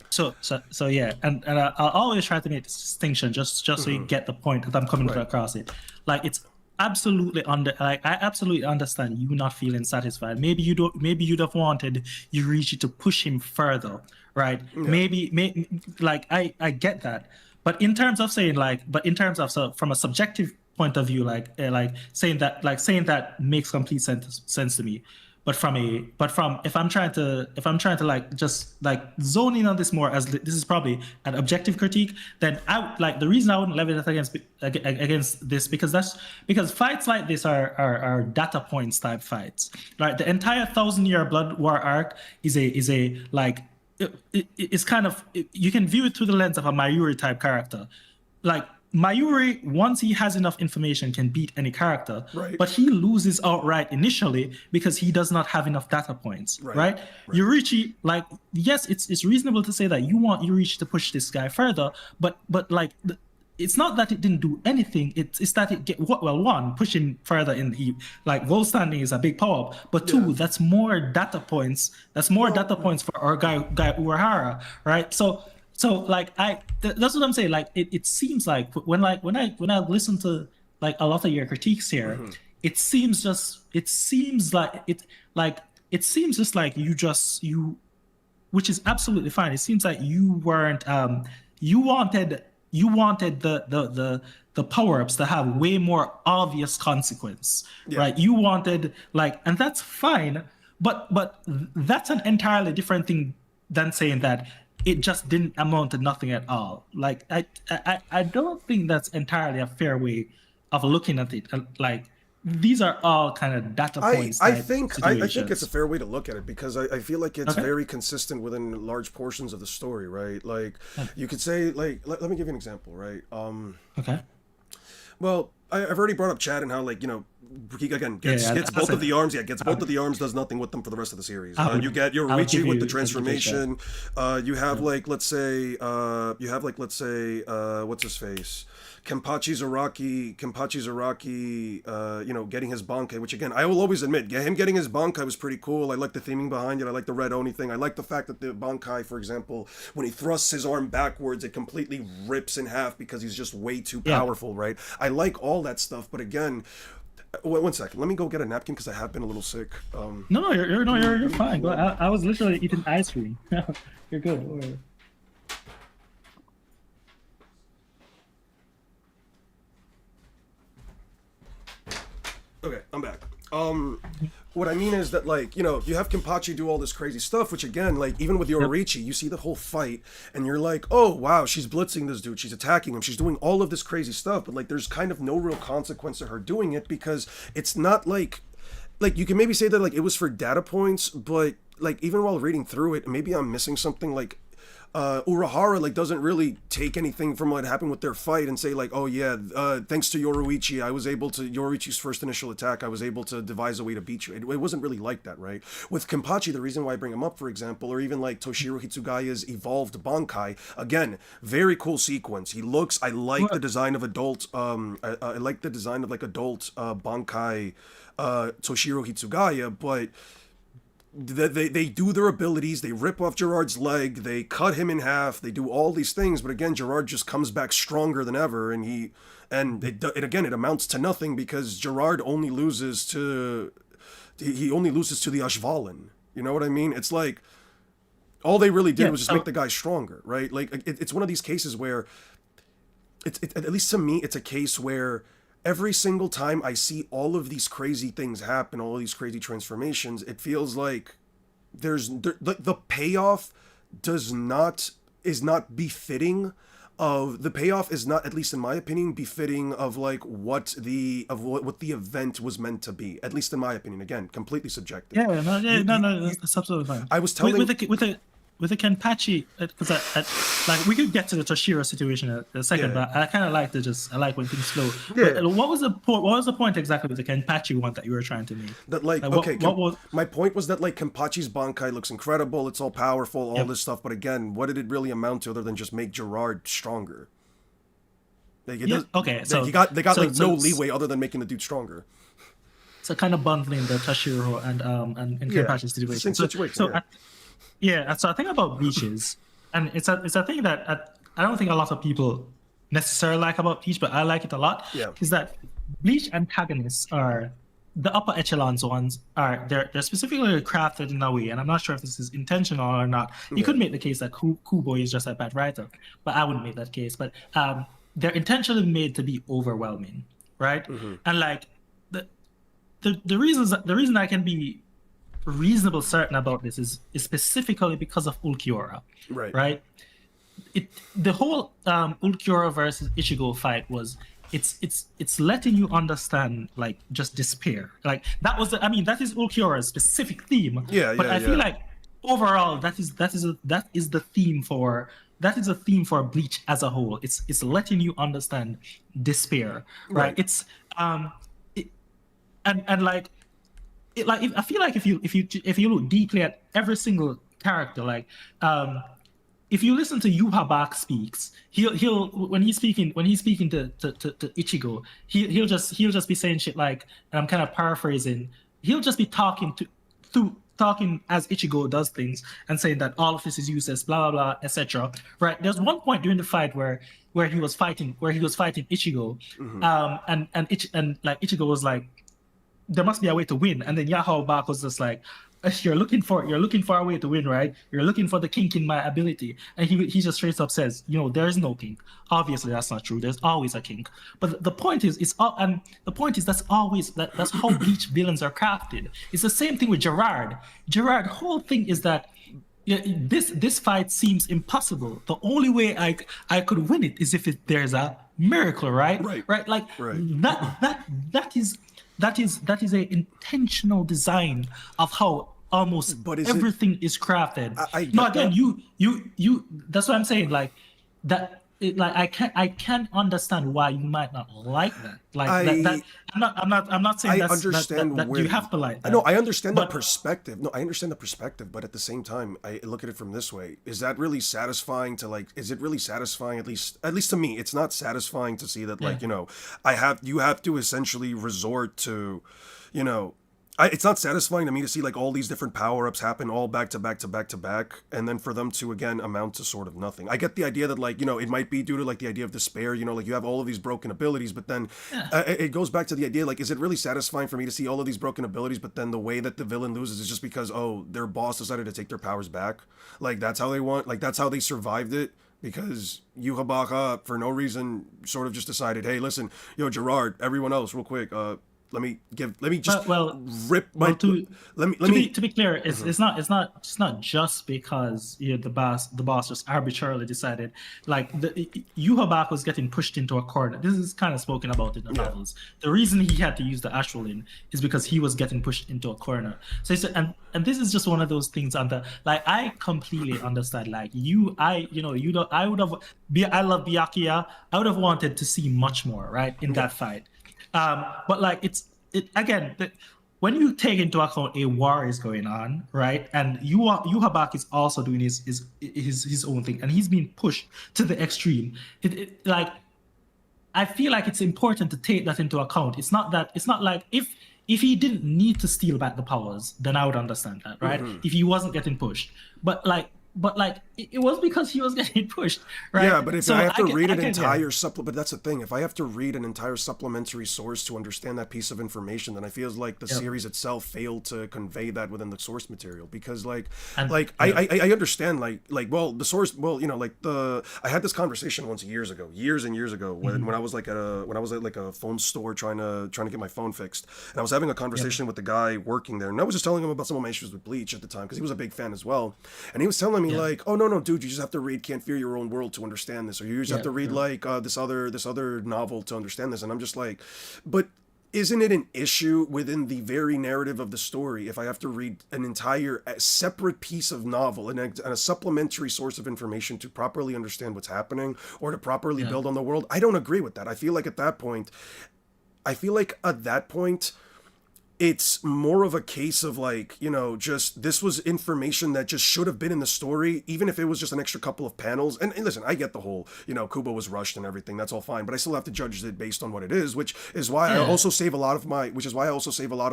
So yeah, and I'll always try to make this distinction just so you get the point that I'm coming across it. Like it's absolutely I absolutely understand you not feeling satisfied. Maybe you'd have wanted Yurichi to push him further, right? Yeah. Maybe I get that. But in terms of from a subjective point of view, like saying that makes complete sense to me. But from if I'm trying to like just like zone in on this more as this is probably an objective critique, then the reason I wouldn't level it against this because fights like this are data points type fights. Right, the entire 1,000-year Blood War arc is a like it's kind of you can view it through the lens of a Mayuri type character, like. Mayuri, once he has enough information, can beat any character, right. But he loses outright initially because he does not have enough data points, right? Yurichi, like, yes, it's reasonable to say that you want Yurichi to push this guy further, but like, it's not that it didn't do anything. It's that one, pushing further in like goal standing is a big power up, but two, that's more data points. That's more data points for our guy Urahara, right? So like that's what I'm saying. Like it seems like when I listen to like a lot of your critiques here, it seems just like you, which is absolutely fine. It seems like you weren't you wanted the power-ups to have way more obvious consequence, right? You wanted and that's fine, but that's an entirely different thing than saying that it just didn't amount to nothing at all. Like I don't think that's entirely a fair way of looking at it. Like these are all kind of data points. I think it's a fair way to look at it because I feel like it's very consistent within large portions of the story, right? Like you could say let me give you an example, right? Okay. Well, I've already brought up Chad and how he again gets both of the arms. Yeah, gets both of the arms. Does nothing with them for the rest of the series. You get Yoruichi with the transformation. You have let's say what's his face, Kenpachi Zaraki, getting his Bankai, which again, I will always admit, him getting his Bankai was pretty cool. I like the theming behind it. I like the red Oni thing. I like the fact that the Bankai, for example, when he thrusts his arm backwards, it completely rips in half because he's just way too powerful, right? I like all that stuff, but again, one second. Let me go get a napkin because I have been a little sick. No, you're fine. I was literally eating ice cream. You're good. Okay, I'm back. What I mean is that, you have Kenpachi do all this crazy stuff, which again, even with Yoruichi, you see the whole fight, and you're like, oh, wow, she's blitzing this dude, she's attacking him, she's doing all of this crazy stuff, but, there's kind of no real consequence to her doing it, because it's not like, you can maybe say that, it was for data points, but, even while reading through it, maybe I'm missing something, Urahara doesn't really take anything from what happened with their fight and say oh yeah, thanks to Yoruichi, Yoruichi's first initial attack, I was able to devise a way to beat you. It wasn't really like that, right? With Kenpachi, the reason why I bring him up, for example, or even Toshiro Hitsugaya's evolved Bankai, again, very cool sequence. I like the design of adult, I like the design of adult Bankai Toshiro Hitsugaya, but they do their abilities, they rip off Gerard's leg, they cut him in half, they do all these things, but again, Gerard just comes back stronger than ever, and it amounts to nothing because Gerard only loses to the Ashvalan. You know what I mean? It's all they really did was just make the guy stronger, right? It's one of these cases where at least to me, it's a case where every single time I see all of these crazy things happen, all of these crazy transformations, it feels like the payoff is not befitting of the payoff is not, at least in my opinion, befitting of like what the event was meant to be, at least in my opinion. Again, completely subjective. No, that's absolutely fine. I was telling with the Kenpachi, because like we could get to the Toshiro situation in a second, but I kind of like I like when things flow. Yeah. What was the point exactly with the Kenpachi one that you were trying to make? That what was my point was that like Kenpachi's Bankai looks incredible, it's all powerful, all this stuff, but again, what did it really amount to other than just make Gerard stronger? Like it does, okay, so they got no leeway other than making the dude stronger. So kind of bundling the Toshiro and Kenpachi's situation. Same situation. So I think about Bleach is, and it's a thing that I don't think a lot of people necessarily like about Bleach, but I like it a lot. Yeah. Is that Bleach antagonists are the upper echelons ones they're specifically crafted in a way, and I'm not sure if this is intentional or not. You could make the case that Kubo is just a bad writer, but I wouldn't make that case. But they're intentionally made to be overwhelming, right? Mm-hmm. And like the reason I can be reasonable certain about this is specifically because of Ulquiorra, right? The whole Ulquiorra versus Ichigo fight was it's letting you understand like just despair. Like that was that is Ulquiorra's specific theme. But I feel like overall that is the theme for Bleach as a whole. It's letting you understand despair, right? It's I feel like if you look deeply at every single character, like if you listen to Yuha Bach speaks, he'll when he's speaking to Ichigo, he'll just be saying shit like, and I'm kind of paraphrasing, he'll just be talking as Ichigo does things and saying that all of this is useless, blah blah blah, etc. Right? There's one point during the fight where he was fighting Ichigo, and Ichigo was like, there must be a way to win, and then Yahoo Bach was just like, you're looking for a way to win, right? You're looking for the kink in my ability, and he just straight up says, there is no kink. Obviously, that's not true. There's always a kink. But the point is, that's how Bleach villains are crafted. It's the same thing with Gerard. Gerard, whole thing is that this fight seems impossible. The only way I could win it is if there's a miracle, right? Right. Like that is a intentional design of how almost everything is crafted. You that's what I'm saying. Like that. I can't understand why you might not like that. I'm not saying I understand that you have to like that. No, I understand the perspective. No, I understand the perspective, but at the same time, I look at it from this way: is that really satisfying to like? Is it really satisfying? At least to me, it's not satisfying to see that you have to essentially resort to, it's not satisfying to me to see like all these different power-ups happen all back to back to back to back, and then for them to again amount to sort of nothing. I get the idea that like, it might be due to like the idea of despair, like you have all of these broken abilities, but then it goes back to the idea like, is it really satisfying for me to see all of these broken abilities, but then the way that the villain loses is just because, their boss decided to take their powers back? Like that's how they survived it? Because Yuha Baka, for no reason, sort of just decided, hey, listen, Gerard, everyone else, real quick, let me just rip my. To be clear, it's not just because the boss just arbitrarily decided. Like Yuha Bak was getting pushed into a corner. This is kind of spoken about in the novels. The reason he had to use the Ashwalin is because he was getting pushed into a corner. So and this is just one of those things. I completely understand. Like I love Byakuya. I would have wanted to see much more, right, in that fight. But like when you take into account a war is going on, right, and Yuha Bak is also doing his own thing, and he's being pushed to the extreme. I feel like it's important to take that into account. It's not like if he didn't need to steal back the powers, then I would understand that, right? Mm-hmm. If he wasn't getting pushed, but it was because he was getting pushed, right? Yeah, but if I So have to read I an can, yeah, entire supplement, but that's the thing. If I have to read an entire supplementary source to understand that piece of information, then I feel like the yep, series itself failed to convey that within the source material. Because and yep, I understand well the source I had this conversation once years and years ago when mhm, I was when I was at like a phone store trying to get my phone fixed, and I was having a yep, conversation with the guy working there, and I was just telling him about some of my issues with Bleach at the time because he was a big fan as well, and he was telling me yep, like, oh no, dude, you just have to read Can't Fear Your Own World to understand this, or you just have to yep, read yep. like this other novel to understand this, and I'm just like, but isn't it an issue within the very narrative of the story if I have to read an entire separate piece of novel and a supplementary source of information to properly understand what's happening or to properly Yeah. build on the world? I don't agree with that. I feel like at that point it's more of a case of like, just this was information that just should have been in the story, even if it was just an extra couple of panels. And listen, I get the whole, Kubo was rushed and everything. That's all fine, but I still have to judge it based on what it is, which is why I Yeah. also save a lot of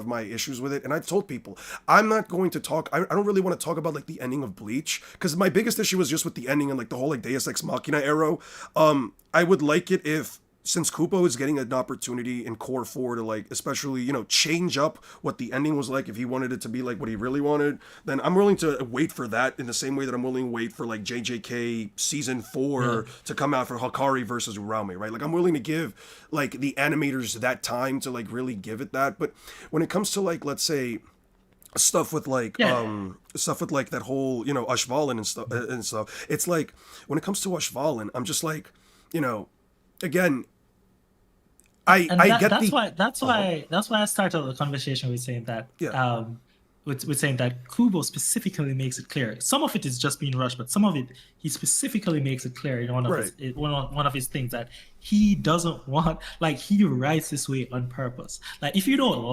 my issues with it. And I've told people I'm not going to talk. I don't really want to talk about like the ending of Bleach because my biggest issue was just with the ending and like the whole like Deus Ex Machina arrow. I would like it if since Kupo is getting an opportunity in Core 4 to like especially, change up what the ending was like if he wanted it to be like what he really wanted, then I'm willing to wait for that in the same way that I'm willing to wait for like JJK season 4 Yeah. to come out for Hakari versus Uraume, right? Like I'm willing to give like the animators that time to like really give it that. But when it comes to like let's say Yeah. stuff with like that whole, Ashvalin and stuff, it's like when it comes to Ashvalin, I'm just like, you know, again, And I that get the uh-huh. that's why I started the conversation with saying that Yeah. with saying that Kubo specifically makes it clear. Some of it is just being rushed, but some of it he specifically makes it clear in Right. one of his things that he doesn't want, like he writes this way on purpose. Like if you don't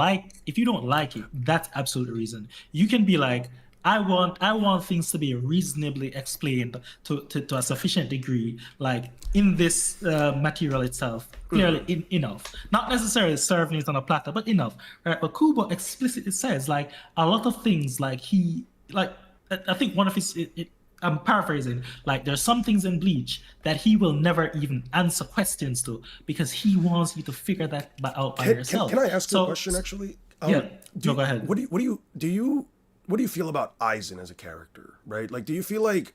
like it, that's absolute reason. You can be like, I want things to be reasonably explained to a sufficient degree, like in this material itself, clearly enough. Not necessarily serving it on a platter, but enough. Right? But Kubo explicitly says like a lot of things, like he like I think one of his I'm paraphrasing, like there's some things in Bleach that he will never even answer questions to because he wants you to figure that out by Can yourself. I ask you a So, question actually? yeah, Do no, you, go ahead. what do you feel about Aizen as a character, right? Like do you feel like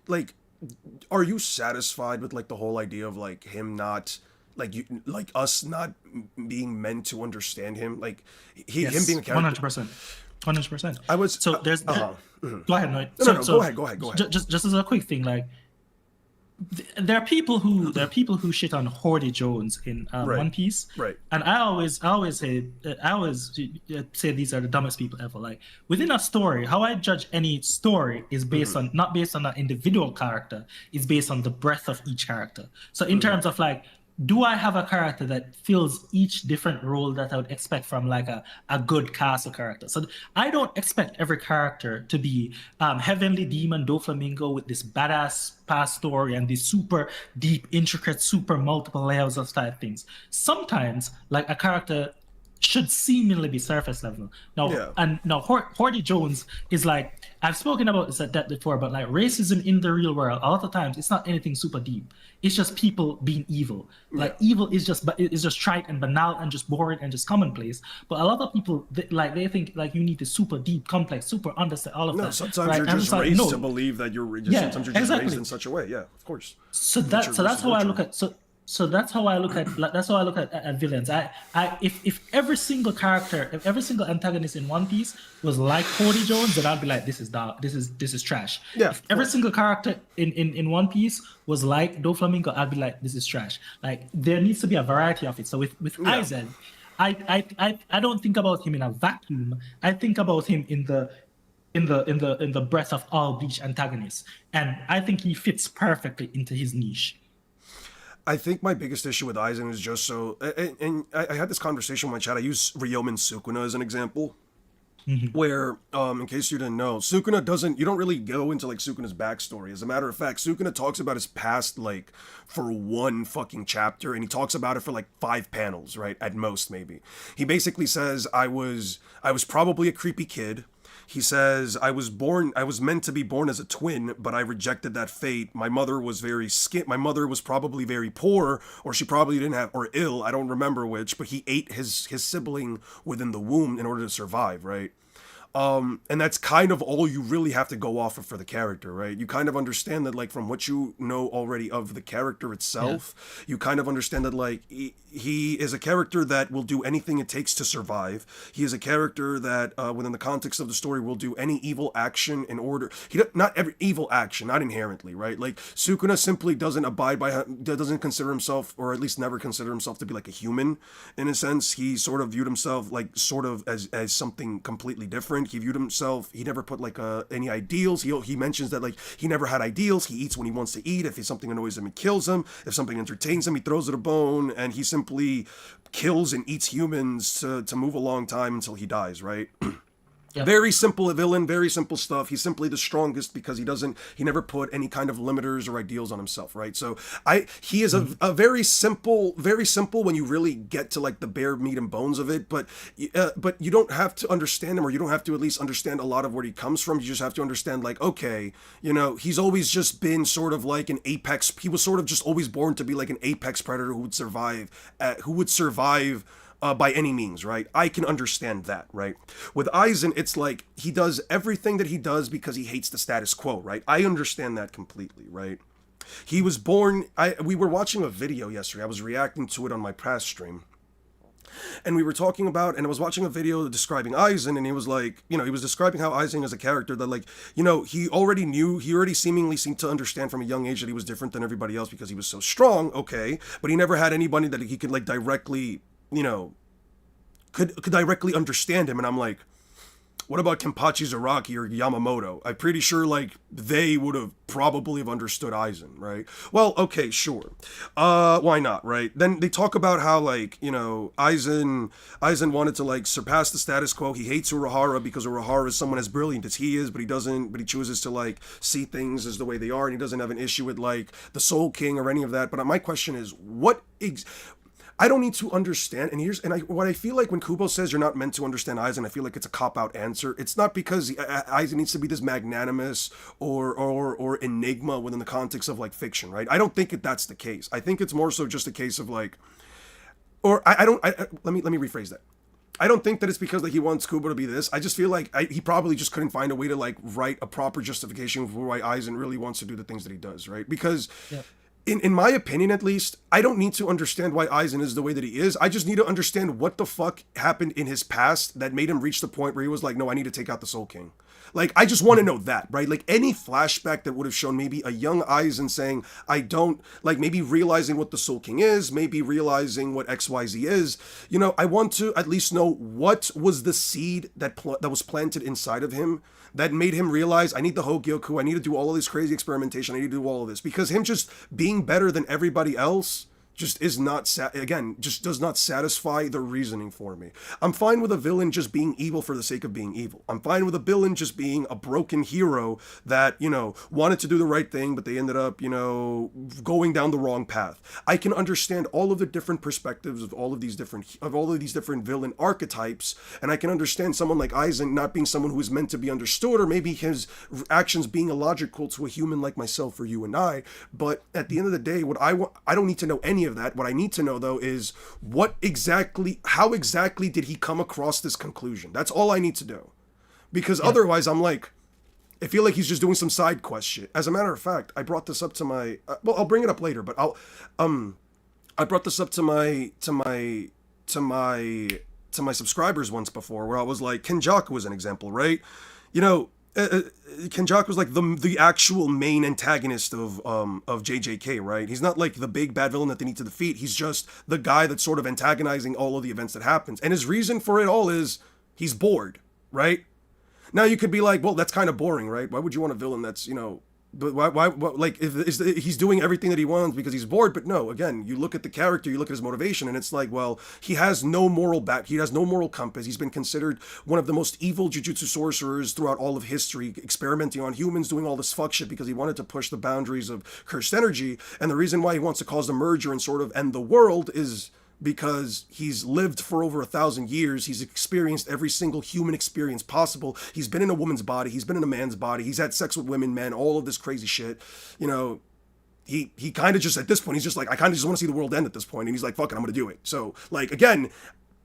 are you satisfied with like the whole idea of like him not like us not being meant to understand him, like him being Yes, a character? 100%. 100%. I was So there's uh-huh. go ahead, no. No, no, So no, go ahead, go ahead. just as a quick thing, like there are people who shit on Hordy Jones in Right. One Piece, Right. and I always say these are the dumbest people ever. Like within a story, how I judge any story is based on not based on an individual character, it's based on the breadth of each character. So in terms of like, do I have a character that fills each different role that I would expect from like a good cast of characters? So I don't expect every character to be Heavenly Demon Doflamingo with this badass past story and these super deep, intricate, super multiple layers of type things. Sometimes like a character should seemingly be surface level. Yeah. Now Hordy Jones is like, I've spoken about this at that before, but like racism in the real world, a lot of times it's not anything super deep. It's just people being evil. Yeah. Like evil is just trite and banal and just boring and just commonplace. But a lot of people they think like you need to super deep, complex, super understand all of No, that, sometimes right? you're And just it's like raised to no, believe that yeah, sometimes you're just raised exactly. in such a way. Yeah, of course. So Nature that's versus how I nurture. look at so that's how I look at like, that's how I look at villains. I if every single character, if every single antagonist in One Piece was like Cody Jones, then I'd be like, this is dark, this is trash. Yeah, If of every course. single character in One Piece was like Doflamingo, I'd be like, this is trash. Like there needs to be a variety of it. So with Yeah. Aizen, I don't think about him in a vacuum. I think about him in the breadth of all Bleach antagonists, and I think he fits perfectly into his niche. I think my biggest issue with Aizen is just and I had this conversation with my chat. I use Ryomen Sukuna as an example, Mhm. where, in case you didn't know, Sukuna doesn't, you don't really go into like Sukuna's backstory. As a matter of fact, Sukuna talks about his past like for one fucking chapter, and he talks about it for like 5 panels, right? At most, maybe. He basically says, I was probably a creepy kid. He says, I was meant to be born as a twin, but I rejected that fate. My mother was my mother was probably very poor, or she probably didn't have, or ill, I don't remember which, but he ate his sibling within the womb in order to survive, right? And that's kind of all you really have to go off of for the character, right? You kind of understand that, like, from what you know already of the character itself, you kind of understand that, like, he is a character that will do anything it takes to survive. He is a character that, within the context of the story, will do any evil action in order. Not every evil action, not inherently, right? Like, Sukuna simply doesn't doesn't consider himself, or at least never consider himself to be like a human, in a sense. He sort of viewed himself, like, sort of as something completely different. He viewed himself, he never put, like, any ideals. He mentions that, like, he never had ideals. He eats when he wants to eat. If something annoys him, it kills him. If something entertains him, he throws it a bone, and he simply kills and eats humans to move a long time until he dies, right? Yep. Very simple villain, very simple stuff. He's simply the strongest because he never put any kind of limiters or ideals on himself, right? So he is a very simple when you really get to, like, the bare meat and bones of it, but you don't have to understand him, or you don't have to at least understand a lot of where he comes from. You just have to understand, like, okay, he's always just been sort of like an apex. He was sort of just always born to be like an apex predator who would survive, by any means, right? I can understand that, right? With Aizen, it's like he does everything that he does because he hates the status quo, right? I understand that completely, right? He was born. We were watching a video yesterday. I was reacting to it on my past stream. And we were talking about, and I was watching a video describing Aizen, and he was like, he was describing how Aizen is a character that, like, he already seemingly seemed to understand from a young age that he was different than everybody else because he was so strong, okay, but he never had anybody that he could, like, directly, could directly understand him. And I'm like, what about Kenpachi Zaraki or Yamamoto? I'm pretty sure, like, they would have probably have understood Aizen, right? Well, okay, sure. Why not, right? Then they talk about how, like, Aizen wanted to, like, surpass the status quo. He hates Urahara because Urahara is someone as brilliant as he is, but he chooses to, like, see things as the way they are, and he doesn't have an issue with, like, the Soul King or any of that. But my question is, I don't need to understand, what I feel like when Kubo says you're not meant to understand Aizen, I feel like it's a cop-out answer. It's not because Aizen needs to be this magnanimous or enigma within the context of, like, fiction, right? I don't think that's the case. I think it's more so just a case of, like, or let me rephrase that. I don't think that it's because, like, he wants Kubo to be this. I just feel like he probably just couldn't find a way to, like, write a proper justification for why Aizen really wants to do the things that he does, right? Because... Yeah. In my opinion, at least, I don't need to understand why Aizen is the way that he is. I just need to understand what the fuck happened in his past that made him reach the point where he was like, no, I need to take out the Soul King. Like, I just want to know that, right? Like, any flashback that would have shown maybe a young Aizen saying, I don't, like, maybe realizing what the Soul King is, maybe realizing what XYZ is. I want to at least know what was the seed that was planted inside of him that made him realize, I need the Hogyoku, I need to do all of this crazy experimentation, I need to do all of this. Because him just being better than everybody else just is not, just does not satisfy the reasoning for me. I'm fine with a villain just being evil for the sake of being evil. I'm fine with a villain just being a broken hero that, wanted to do the right thing, but they ended up, going down the wrong path. I can understand all of the different perspectives of all of these different villain archetypes, and I can understand someone like Aizen not being someone who is meant to be understood, or maybe his actions being illogical to a human like myself or you and I. But at the end of the day, I don't need to know any of that. What I need to know, though, is how exactly did he come across this conclusion? That's all I need to know. Because otherwise, I'm like, I feel like he's just doing some side quest shit. As a matter of fact, I brought this up to my, I'll bring it up later, but I brought this up to my subscribers once before, where I was like, Kenjaku was an example, right? Kenjaku was like the actual main antagonist of JJK, right? He's not like the big bad villain that they need to defeat. He's just the guy that's sort of antagonizing all of the events that happens. And his reason for it all is he's bored, right? Now you could be like, well, that's kind of boring, right? Why would you want a villain that's, but why like, he's doing everything that he wants because he's bored? But no, again, you look at the character, you look at his motivation, and it's like, well, he has no moral he has no moral compass. He's been considered one of the most evil jujutsu sorcerers throughout all of history, experimenting on humans, doing all this fuck shit because he wanted to push the boundaries of cursed energy. And the reason why he wants to cause the merger and sort of end the world is because he's lived for over 1,000 years. He's experienced every single human experience possible. He's been in a woman's body. He's been in a man's body. He's had sex with women, men, all of this crazy shit. You know, he kind of just, at this point, he's just like, I kind of just want to see the world end at this point. And he's like, fuck it, I'm going to do it. So, like, again,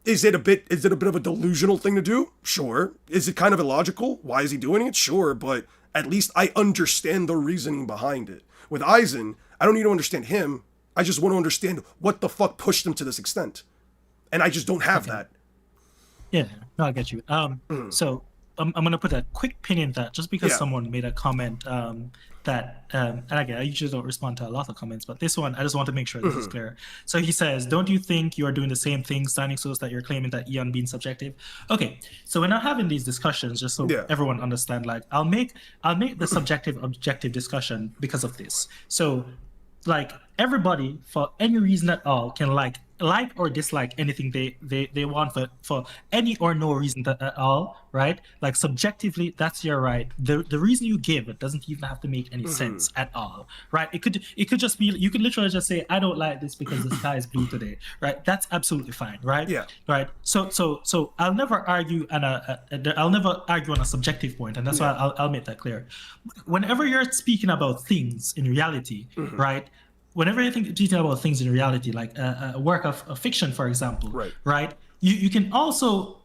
is it a bit of a delusional thing to do? Sure. Is it kind of illogical? Why is he doing it? Sure. But at least I understand the reasoning behind it. With Eisen, I don't need to understand him. I just want to understand what the fuck pushed him to this extent. And I just don't have that. Yeah, no, I get you. So I'm going to put a quick pin in that just because someone made a comment that, and again, I usually don't respond to a lot of comments, but this one, I just want to make sure this is clear. So he says, don't you think you are doing the same thing, standing so that you're claiming that Eon being subjective? Okay, so when I'm having these discussions, just so everyone understand, like I'll make the subjective objective discussion because of this. So like everybody, for any reason at all, can like or dislike anything they want for any or no reason at all, right? Like subjectively, that's your right. The reason you give it doesn't even have to make any sense at all, right? It could just be, you could literally just say, I don't like this because the sky is blue today, right? That's absolutely fine, right? Yeah. Right. So I'll never argue on a subjective point, and that's why I'll make that clear. Whenever you're speaking about things in reality, right? Whenever you're thinking about things in reality, like a work of fiction, for example, right? You can also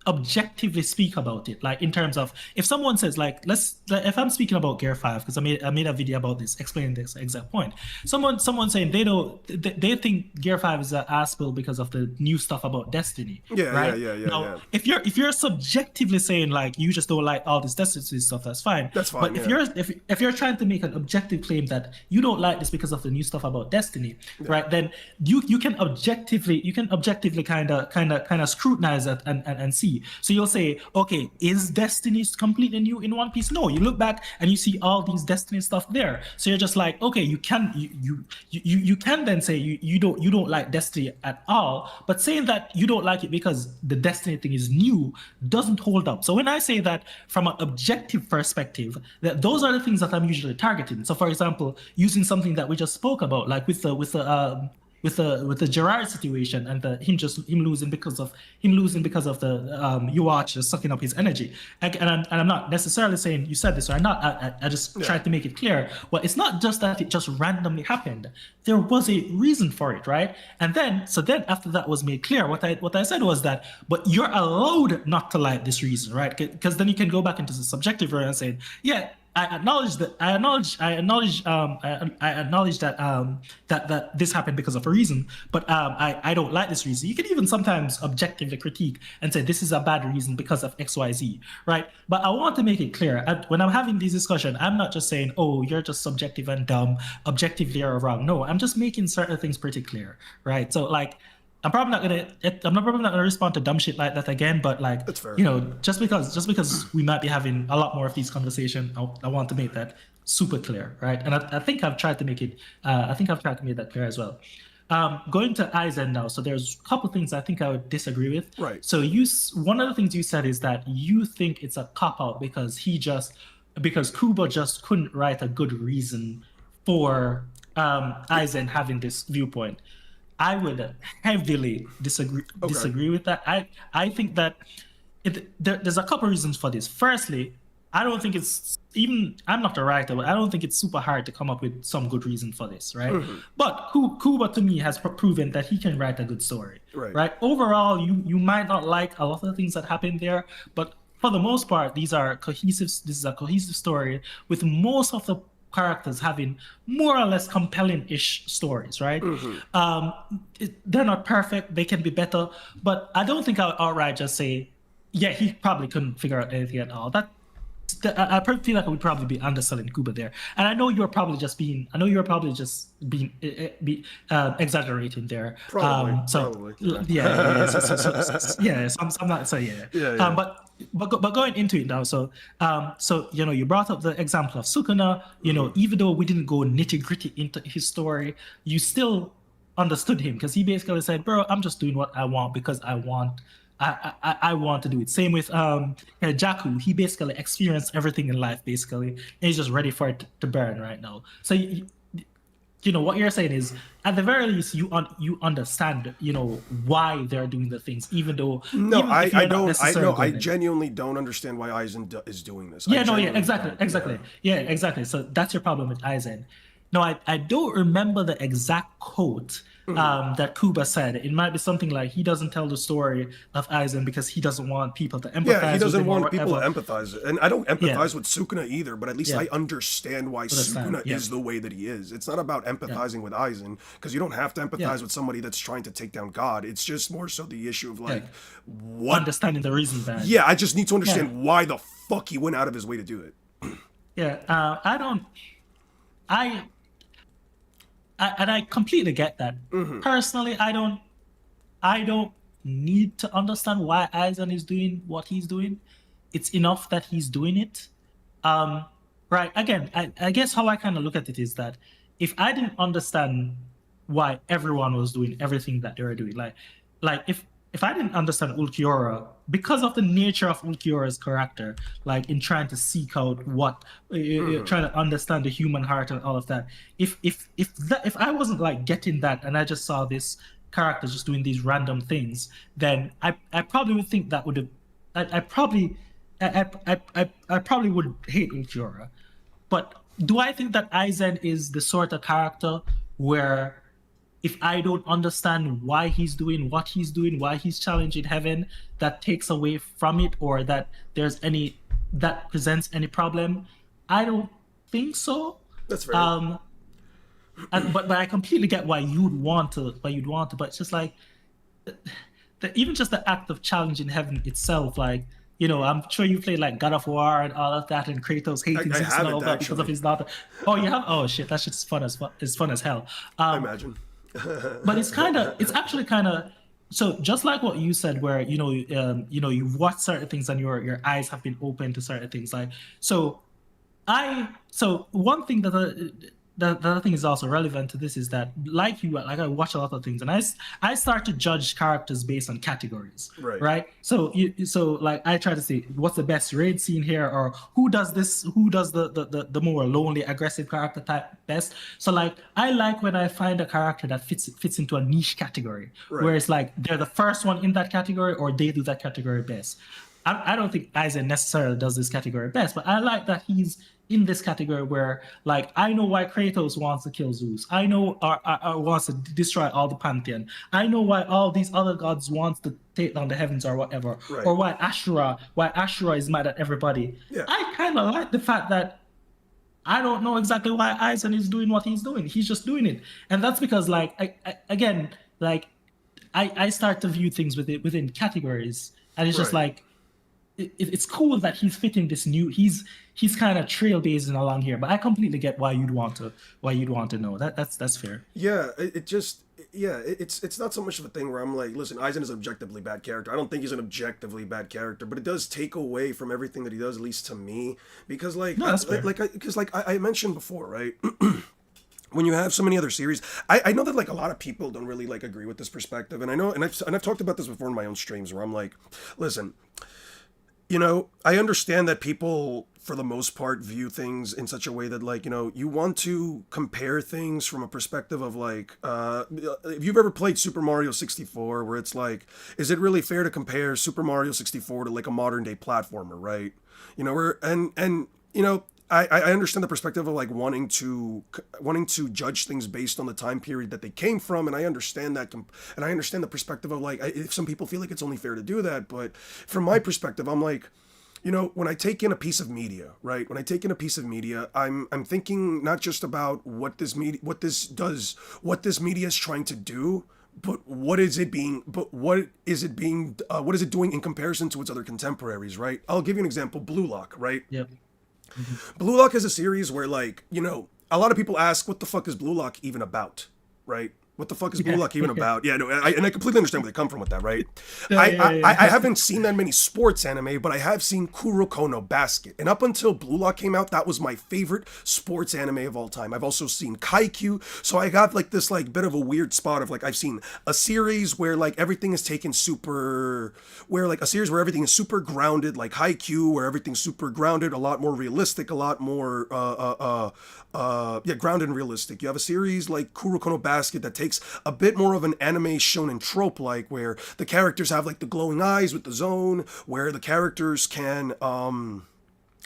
objectively speak about it, like in terms of if someone says like if I'm speaking about Gear 5, because I made a video about this explaining this exact point. Someone saying they think Gear 5 is an ass build because of the new stuff about Destiny. Now, if you're subjectively saying like you just don't like all this Destiny stuff, that's fine. That's fine. But if you're trying to make an objective claim that you don't like this because of the new stuff about Destiny, right? Then you can objectively kind of scrutinize that and see. So you'll say, okay, is Destiny completely new in One Piece? No, you look back and you see all these Destiny stuff there. So you're just like, okay, you can then say you don't like Destiny at all, but saying that you don't like it because the Destiny thing is new doesn't hold up. So when I say that from an objective perspective, that those are the things that I'm usually targeting. So for example, using something that we just spoke about, like with the Gerard situation and him losing because of the UWatch just sucking up his energy. And I'm not necessarily saying you said this or not. I just tried to make it clear. Well, it's not just that it just randomly happened. There was a reason for it, right? And then after that was made clear, what I said was that, but you're allowed not to like this reason, right? Because then you can go back into the subjective area and say, yeah, I acknowledge that that this happened because of a reason, but I don't like this reason. You can even sometimes objectively critique and say this is a bad reason because of XYZ, right? But I want to make it clear when I'm having this discussion, I'm not just saying, oh, you're just subjective and dumb, objectively you're wrong. No, I'm just making certain things pretty clear, right? So like, I'm probably not gonna respond to dumb shit like that again, but like, you know, just because we might be having a lot more of these conversations, I want to make that super clear, right? And I think I've tried to make it. I think I've tried to make that clear as well. Going to Eisen now, so there's a couple things I think I would disagree with. Right. So one of the things you said is that you think it's a cop out because Kubo just couldn't write a good reason for Eisen having this viewpoint. I would heavily disagree with that. I think that there's a couple reasons for this. Firstly, I don't think I'm not a writer, but I don't think it's super hard to come up with some good reason for this, right? But Kubo to me has proven that he can write a good story, right? Overall, you might not like a lot of the things that happen there, but for the most part, this is a cohesive story with most of the characters having more or less compelling-ish stories, right? They're not perfect, they can be better, but I don't think I'll outright just say, yeah, he probably couldn't figure out anything at all. I feel like I would probably be underselling Kubo there, and I know you're probably just being exaggerating there. Probably. But going into it now, so you know, you brought up the example of Sukuna. You know, even though we didn't go nitty gritty into his story, you still understood him because he basically said, "Bro, I'm just doing what I want because I want." I want to do it. Same with Jaku. He basically experienced everything in life, basically, and he's just ready for it to burn right now. So what you're saying is, at the very least, you understand, why they're doing the things, No, even if I you're not don't. I no, necessarily I doing it. genuinely don't understand why is doing this. I Yeah, no, yeah, genuinely exactly, don't. Yeah. exactly. Yeah, exactly. So that's your problem with Aizen. No, I don't remember the exact quote that Kuba said. It might be something like he doesn't tell the story of Aizen because he doesn't want people to Yeah, he empathize with doesn't him or want people to whatever. empathize. And I don't Yeah, empathize with Sukuna either, but at least yeah, I understand why understand. Sukuna Yeah, is the way that he is. It's not about yeah, empathizing with Aizen, because you don't have to yeah, empathize with somebody that's trying to take down God. It's just more so the issue of yeah. like, what? Understanding the reason behind it. Yeah, I just need to Yeah, understand why the fuck he went out of his way to do it. yeah. I don't. I, and I completely get that. Personally, I don't need to understand why Aizen is doing what he's doing. It's enough that he's doing it. Um, right. Again, I guess how I kind of look at it is that if I didn't understand why everyone was doing everything that they were doing, like if I didn't understand Ulquiorra because of the nature of Ulquiorra's character, like in trying to seek out trying to understand the human heart and all of that. If I wasn't like getting that, and I just saw this character just doing these random things, then I probably would think that would have I probably I probably would hate Ulquiorra. But do I think that Aizen is the sort of character where if I don't understand why he's doing what he's doing, why he's challenging heaven, that takes away from it, or that that presents any problem? I don't think so. That's fair. Um, but I completely get why you'd want to, but it's just like even just the act of challenging heaven itself, like, I'm sure you played like God of War and all of that, and Kratos hating I Zeus and all haven't of that because of actually. his daughter. Oh, you have? Oh shit, that's just fun as it's fun as hell. I Um, imagine. but it's actually kind of, so just like what you said, where you've watched certain things and your eyes have been open to certain things, like, so so one thing that I think is also relevant to this is that, like I watch a lot of things, and I start to judge characters based on categories, Right. right? So like I try to see what's the best raid scene here, or who does the more lonely, aggressive character type best. So like I like when I find a character that fits into a niche category, Right. where it's like they're the first one in that category, or they do that category best. I don't think Aizen necessarily does this category best, but I like that he's in this category where, like, I know why Kratos wants to kill Zeus. I know or wants to destroy all the pantheon. I know why all these other gods wants to take down the heavens or whatever, Right. or why Ashura is mad at everybody. Yeah. I kind of like the fact that I don't know exactly why Aizen is doing what he's doing. He's just doing it, and that's because, like, again, like, I start to view things within categories, and it's just Right. like it's cool that he's fitting this new. He's kind of trailblazing along here, but I completely get why you'd want to know that. That's fair. Yeah, it just yeah, it's not so much of a thing where I'm like, listen, Aizen is an objectively bad character. I don't think he's an objectively bad character, but it does take away from everything that he does, at least to me, because No, that's fair. I mentioned before, right? When you have so many other series, I know that like a lot of people don't really like agree with this perspective, and I know, and I've talked about this before in my own streams where I'm like, listen, I understand that people, for the most part, view things in such a way that, like, you want to compare things from a perspective of, like, if you've ever played Super Mario 64, where it's like, is it really fair to compare Super Mario 64 to, like, a modern day platformer, right? I understand the perspective of like wanting to judge things based on the time period that they came from, and I understand that, and I understand the perspective of like if some people feel like it's only fair to do that, but from my perspective, I'm like, when I take in a piece of media, right? When I take in a piece of media, I'm thinking not just about what this media is trying to do, but what is it doing in comparison to its other contemporaries, right? I'll give you an example: Blue Lock, right? Yep. Blue Lock is a series where, like, a lot of people ask, what the fuck is Blue Lock even about, right? What the fuck is Blue Yeah, Lock even yeah, about? Yeah, no, and I completely understand where they come from with that, right? yeah, yeah, I yeah. haven't seen that many sports anime, but I have seen Kuroko no Basket. And up until Blue Lock came out, that was my favorite sports anime of all time. I've also seen Kaiku, so I got like this like bit of a weird spot of like I've seen a series where like everything is taken super, where like a series where everything is super grounded, like Haikyuu, where everything's super grounded, a lot more realistic, a lot more yeah, grounded and realistic. You have a series like Kuroko no Basket that takes a bit more of an anime shonen trope, like where the characters have like the glowing eyes with the zone, where the characters can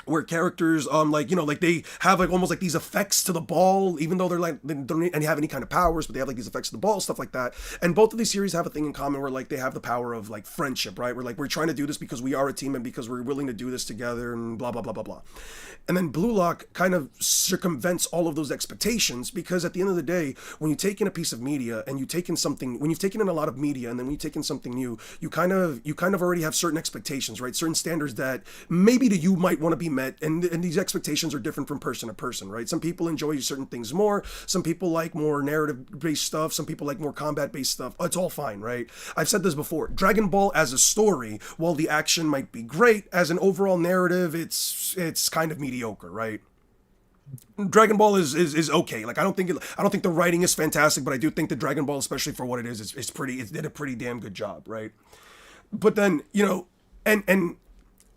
where characters like like they have like almost like these effects to the ball, even though they don't have any kind of powers, but they have like these effects to the ball, stuff like that. And both of these series have a thing in common where like they have the power of like friendship, right? Where like we're trying to do this because we are a team and because we're willing to do this together and blah blah blah blah blah. And then Blue Lock kind of circumvents all of those expectations because at the end of the day, when you take in a piece of media and you take in something, when you've taken in a lot of media and then when you take in something new, you kind of already have certain expectations, right? Certain standards that maybe to you might want to be met, and these expectations are different from person to person, right? Some people enjoy certain things more, some people like more narrative based stuff, some people like more combat based stuff. It's all fine, right? I've said this before. Dragon Ball as a story, while the action might be great, as an overall narrative, it's kind of mediocre, right? Dragon Ball is okay. Like I don't think the writing is fantastic, but I do think that Dragon Ball, especially for what it is, it did a pretty damn good job, right? But then and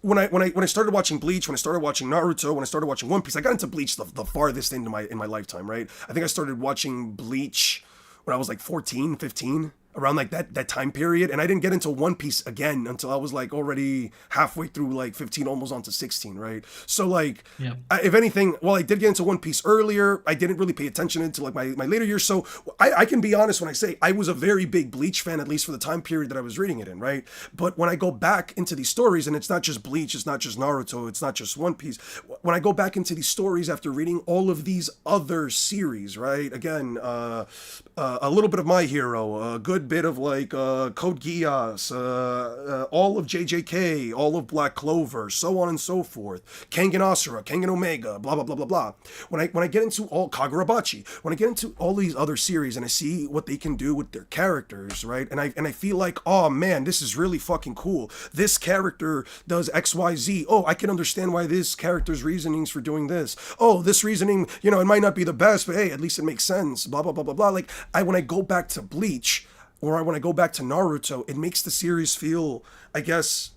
when I started watching Bleach, when I started watching Naruto, when I started watching One Piece, I got into Bleach the farthest into my lifetime, right? I think I started watching Bleach when I was like 14, 15, around like that time period, and I didn't get into One Piece again until I was like already halfway through like 15, almost onto 16, right? So like, Yeah. if anything, while I did get into One Piece earlier, I didn't really pay attention into like my later years. So I can be honest when I say I was a very big Bleach fan, at least for the time period that I was reading it in, right? But when I go back into these stories, and it's not just Bleach, it's not just Naruto, it's not just One Piece. When I go back into these stories after reading all of these other series, right? Again, a little bit of My Hero, a good bit of like Code Geass, all of JJK, all of Black Clover, so on and so forth. Kengan Asura, Kengan Omega, blah blah blah blah blah. When I get into all Kagurabachi, when I get into all these other series and I see what they can do with their characters, right? And I feel like, oh man, this is really fucking cool. This character does XYZ. Oh, I can understand why this character's reasonings for doing this. Oh, this reasoning, it might not be the best, but hey, at least it makes sense. Blah blah blah blah blah. Like when I go back to Bleach, or when I go back to Naruto, it makes the series feel, I guess,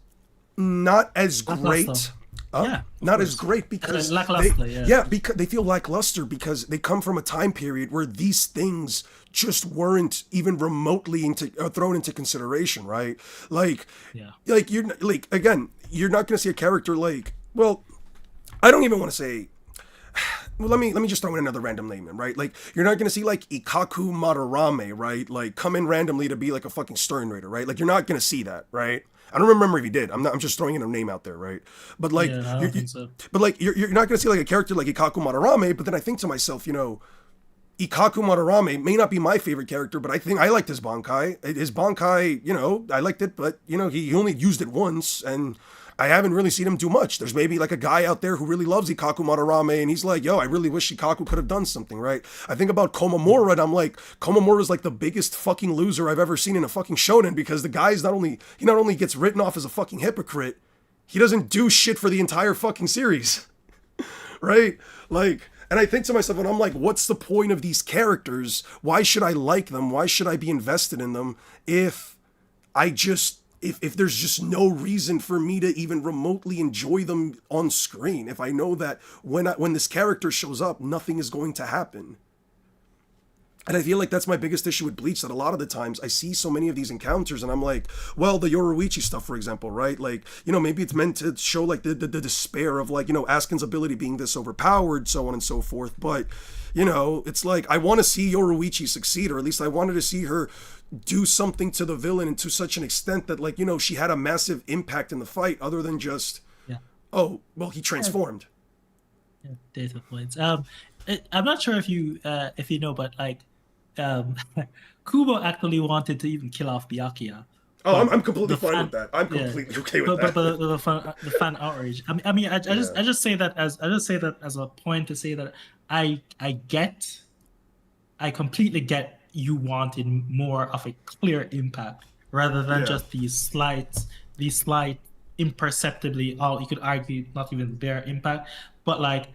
not as great. Yeah, not as great because lackluster, yeah. Because they feel lackluster because they come from a time period where these things just weren't even remotely thrown into consideration, right? Like, Yeah. like you're like again, you're not gonna see a character like, well, I don't even want to say. Well, let me just throw in another random name in, right? Like, you're not gonna see like Ikaku Madarame, right? Like come in randomly to be like a fucking Stern Raider, right? Like you're not gonna see that, right? I don't remember if he did. I'm just throwing in a name out there, right? But like, Yeah, I don't think so. but like you're not gonna see like a character like Ikaku Madarame. But then I think to myself, Ikaku Madarame may not be my favorite character, but I think I liked his Bankai. His Bankai, I liked it, but he only used it once, and I haven't really seen him do much. There's maybe like a guy out there who really loves Ikaku Madarame, and he's like, yo, I really wish Ikaku could have done something, right? I think about Komamura, and I'm like, Komamura's like the biggest fucking loser I've ever seen in a fucking shonen, because the guy's not only gets written off as a fucking hypocrite, he doesn't do shit for the entire fucking series, right? Like, and I think to myself, and I'm like, what's the point of these characters? Why should I like them? Why should I be invested in them if if there's just no reason for me to even remotely enjoy them on screen? If I know that when this character shows up, nothing is going to happen. And I feel like that's my biggest issue with Bleach, that a lot of the times I see so many of these encounters and I'm like, well, the Yoruichi stuff, for example, right? Like, maybe it's meant to show like the despair of like, Asuka's ability being this overpowered, so on and so forth. But, it's like, I want to see Yoruichi succeed, or at least I wanted to see her do something to the villain, and to such an extent that like, she had a massive impact in the fight other than just, Yeah. oh, well, he transformed. Yeah, data points. I'm not sure if you know, but like, Kubo actually wanted to even kill off Byakuya. Oh, I'm completely fine with that. I'm completely okay with that. But the fan outrage. I just say that as a point to say that I completely get you wanted more of a clear impact rather than Yeah. just these slight imperceptibly, or you could argue not even their impact, but like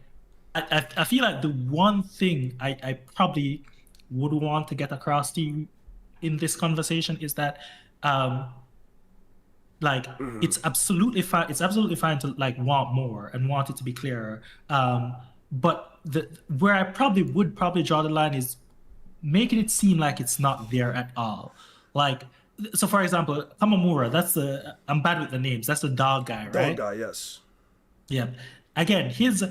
I feel like the one thing I probably would want to get across to you in this conversation is that um like it's absolutely fine, it's absolutely fine to like want more and want it to be clearer, but the where I probably draw the line is making it seem like it's not there at all. Like, so for example, Kamamura, that's the, I'm bad with the names, that's the dog guy, Dog right? guy, yes. Yeah. Again, his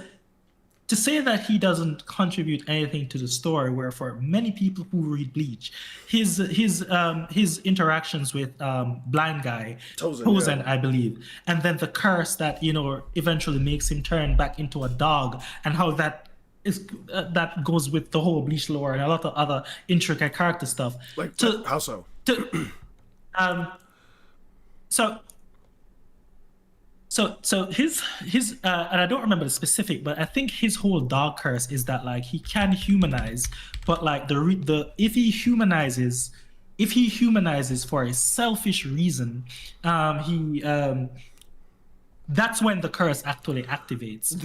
to say that he doesn't contribute anything to the story, where for many people who read Bleach, his interactions with blind guy Tozen, yeah. I believe, and then the curse that eventually makes him turn back into a dog, and how that goes with the whole Bleach lore and a lot of other intricate character stuff. Like, To how so? to so his and I don't remember the specific, but I think his whole dog curse is that like he can humanize, but like the if he humanizes for a selfish reason, he that's when the curse actually activates.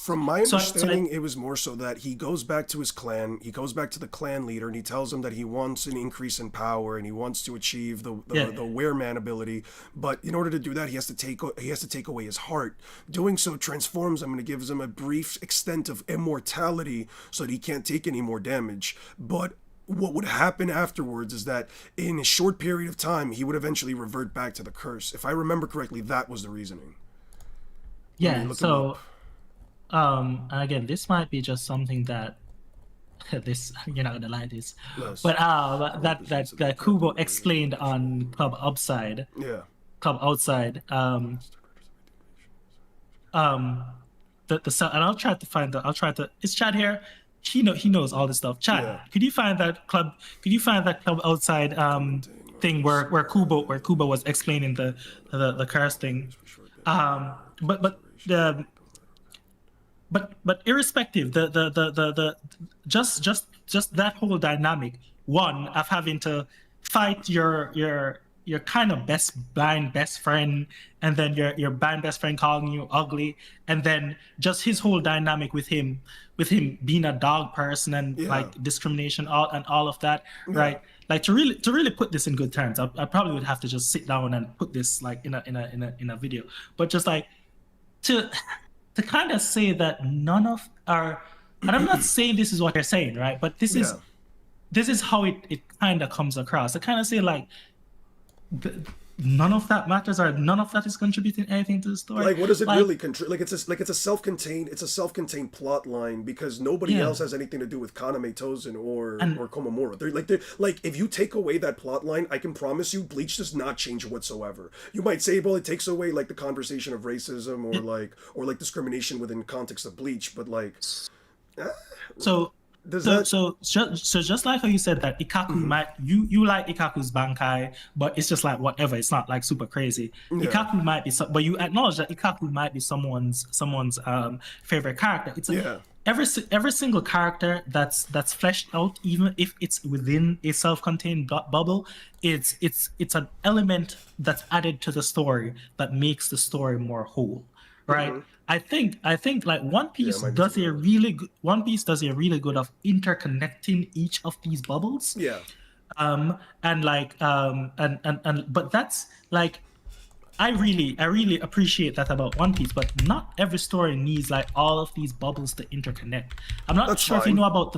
From my understanding, it was more so that he goes back to his clan, he goes back to the clan leader, and he tells him that he wants an increase in power and he wants to achieve the wereman ability. But in order to do that, he has to take away his heart. Doing so transforms him and it gives him a brief extent of immortality, so that he can't take any more damage. But what would happen afterwards is that in a short period of time, he would eventually revert back to the curse. If I remember correctly, that was the reasoning. Yeah, so and again, this might be just something that this, you're not gonna like this, yes. But that Kubo explained on Club Outside. Yeah. Club Outside. And I'll try to. Is Chad here? He knows all this stuff. Chad, yeah. Could you find that Club Outside thing where Kubo was explaining the curse thing? But irrespective, the just that whole dynamic, one of having to fight your kind of blind best friend, and then your blind best friend calling you ugly, and then just his whole dynamic with him being a dog person and like discrimination and all of that, right? Like to really put this in good terms, I probably would have to just sit down and put this like in a video, but just like to kind of say that none of our, and I'm not saying this is what you're saying, right? But this is how it kind of comes across. To kind of say like none of that matters, or none of that is contributing anything to the story. Like, what does it really contribute? Like it's a self-contained plot line, because nobody else has anything to do with Kaname Tozen or Komamura. They're like if you take away that plot line, I can promise you, Bleach does not change whatsoever. You might say, well, it takes away like the conversation of racism or like discrimination within context of Bleach, but like, so just like how you said that Ikaku might, you like Ikaku's Bankai, but it's just like whatever, it's not like super crazy. Ikaku might be but you acknowledge that Ikaku might be someone's favorite character. It's every single character that's fleshed out, even if it's within a self-contained bubble, it's an element that's added to the story that makes the story more whole, right? I think like One Piece does a really good of interconnecting each of these bubbles. Yeah. And like but that's like, I really appreciate that about One Piece, but not every story needs like all of these bubbles to interconnect. I'm not sure if you know about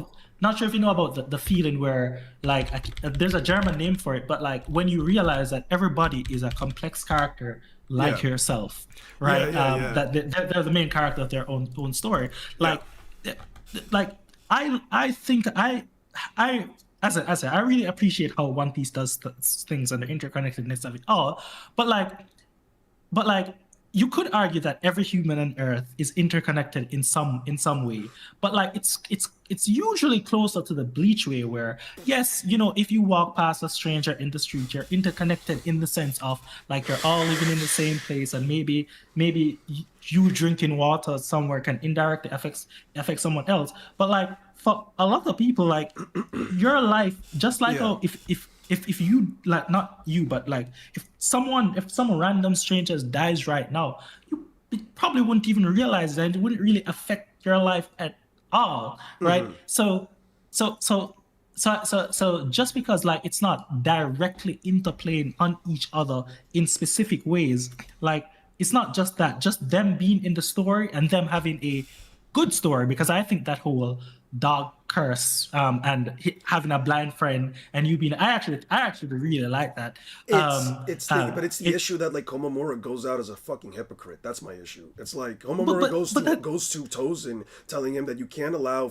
the feeling where like there's a German name for it, but like when you realize that everybody is a complex character like yourself, right? That they're the main character of their own story. Like I think as I said, I really appreciate how One Piece does things and the interconnectedness of it all. But like you could argue that every human on Earth is interconnected in some way. But like it's usually closer to the Bleach way, where yes, if you walk past a stranger in the street, you're interconnected in the sense of like you're all living in the same place, and maybe you drinking water somewhere can indirectly affect someone else. But like for a lot of people, like your life, just like Yeah. how if you like not you, but like if some random stranger dies right now, you probably wouldn't even realize that it wouldn't really affect your life at all, right? Hmm. So just because like it's not directly interplaying on each other in specific ways, like it's not just that, just them being in the story and them having a good story, because I think that whole dog curse and having a blind friend and you being I actually really like that. But it's the It issue that like Komamura goes out as a fucking hypocrite. That's my issue. It's like but Komamura but but that goes to Tozen, telling him that you can't allow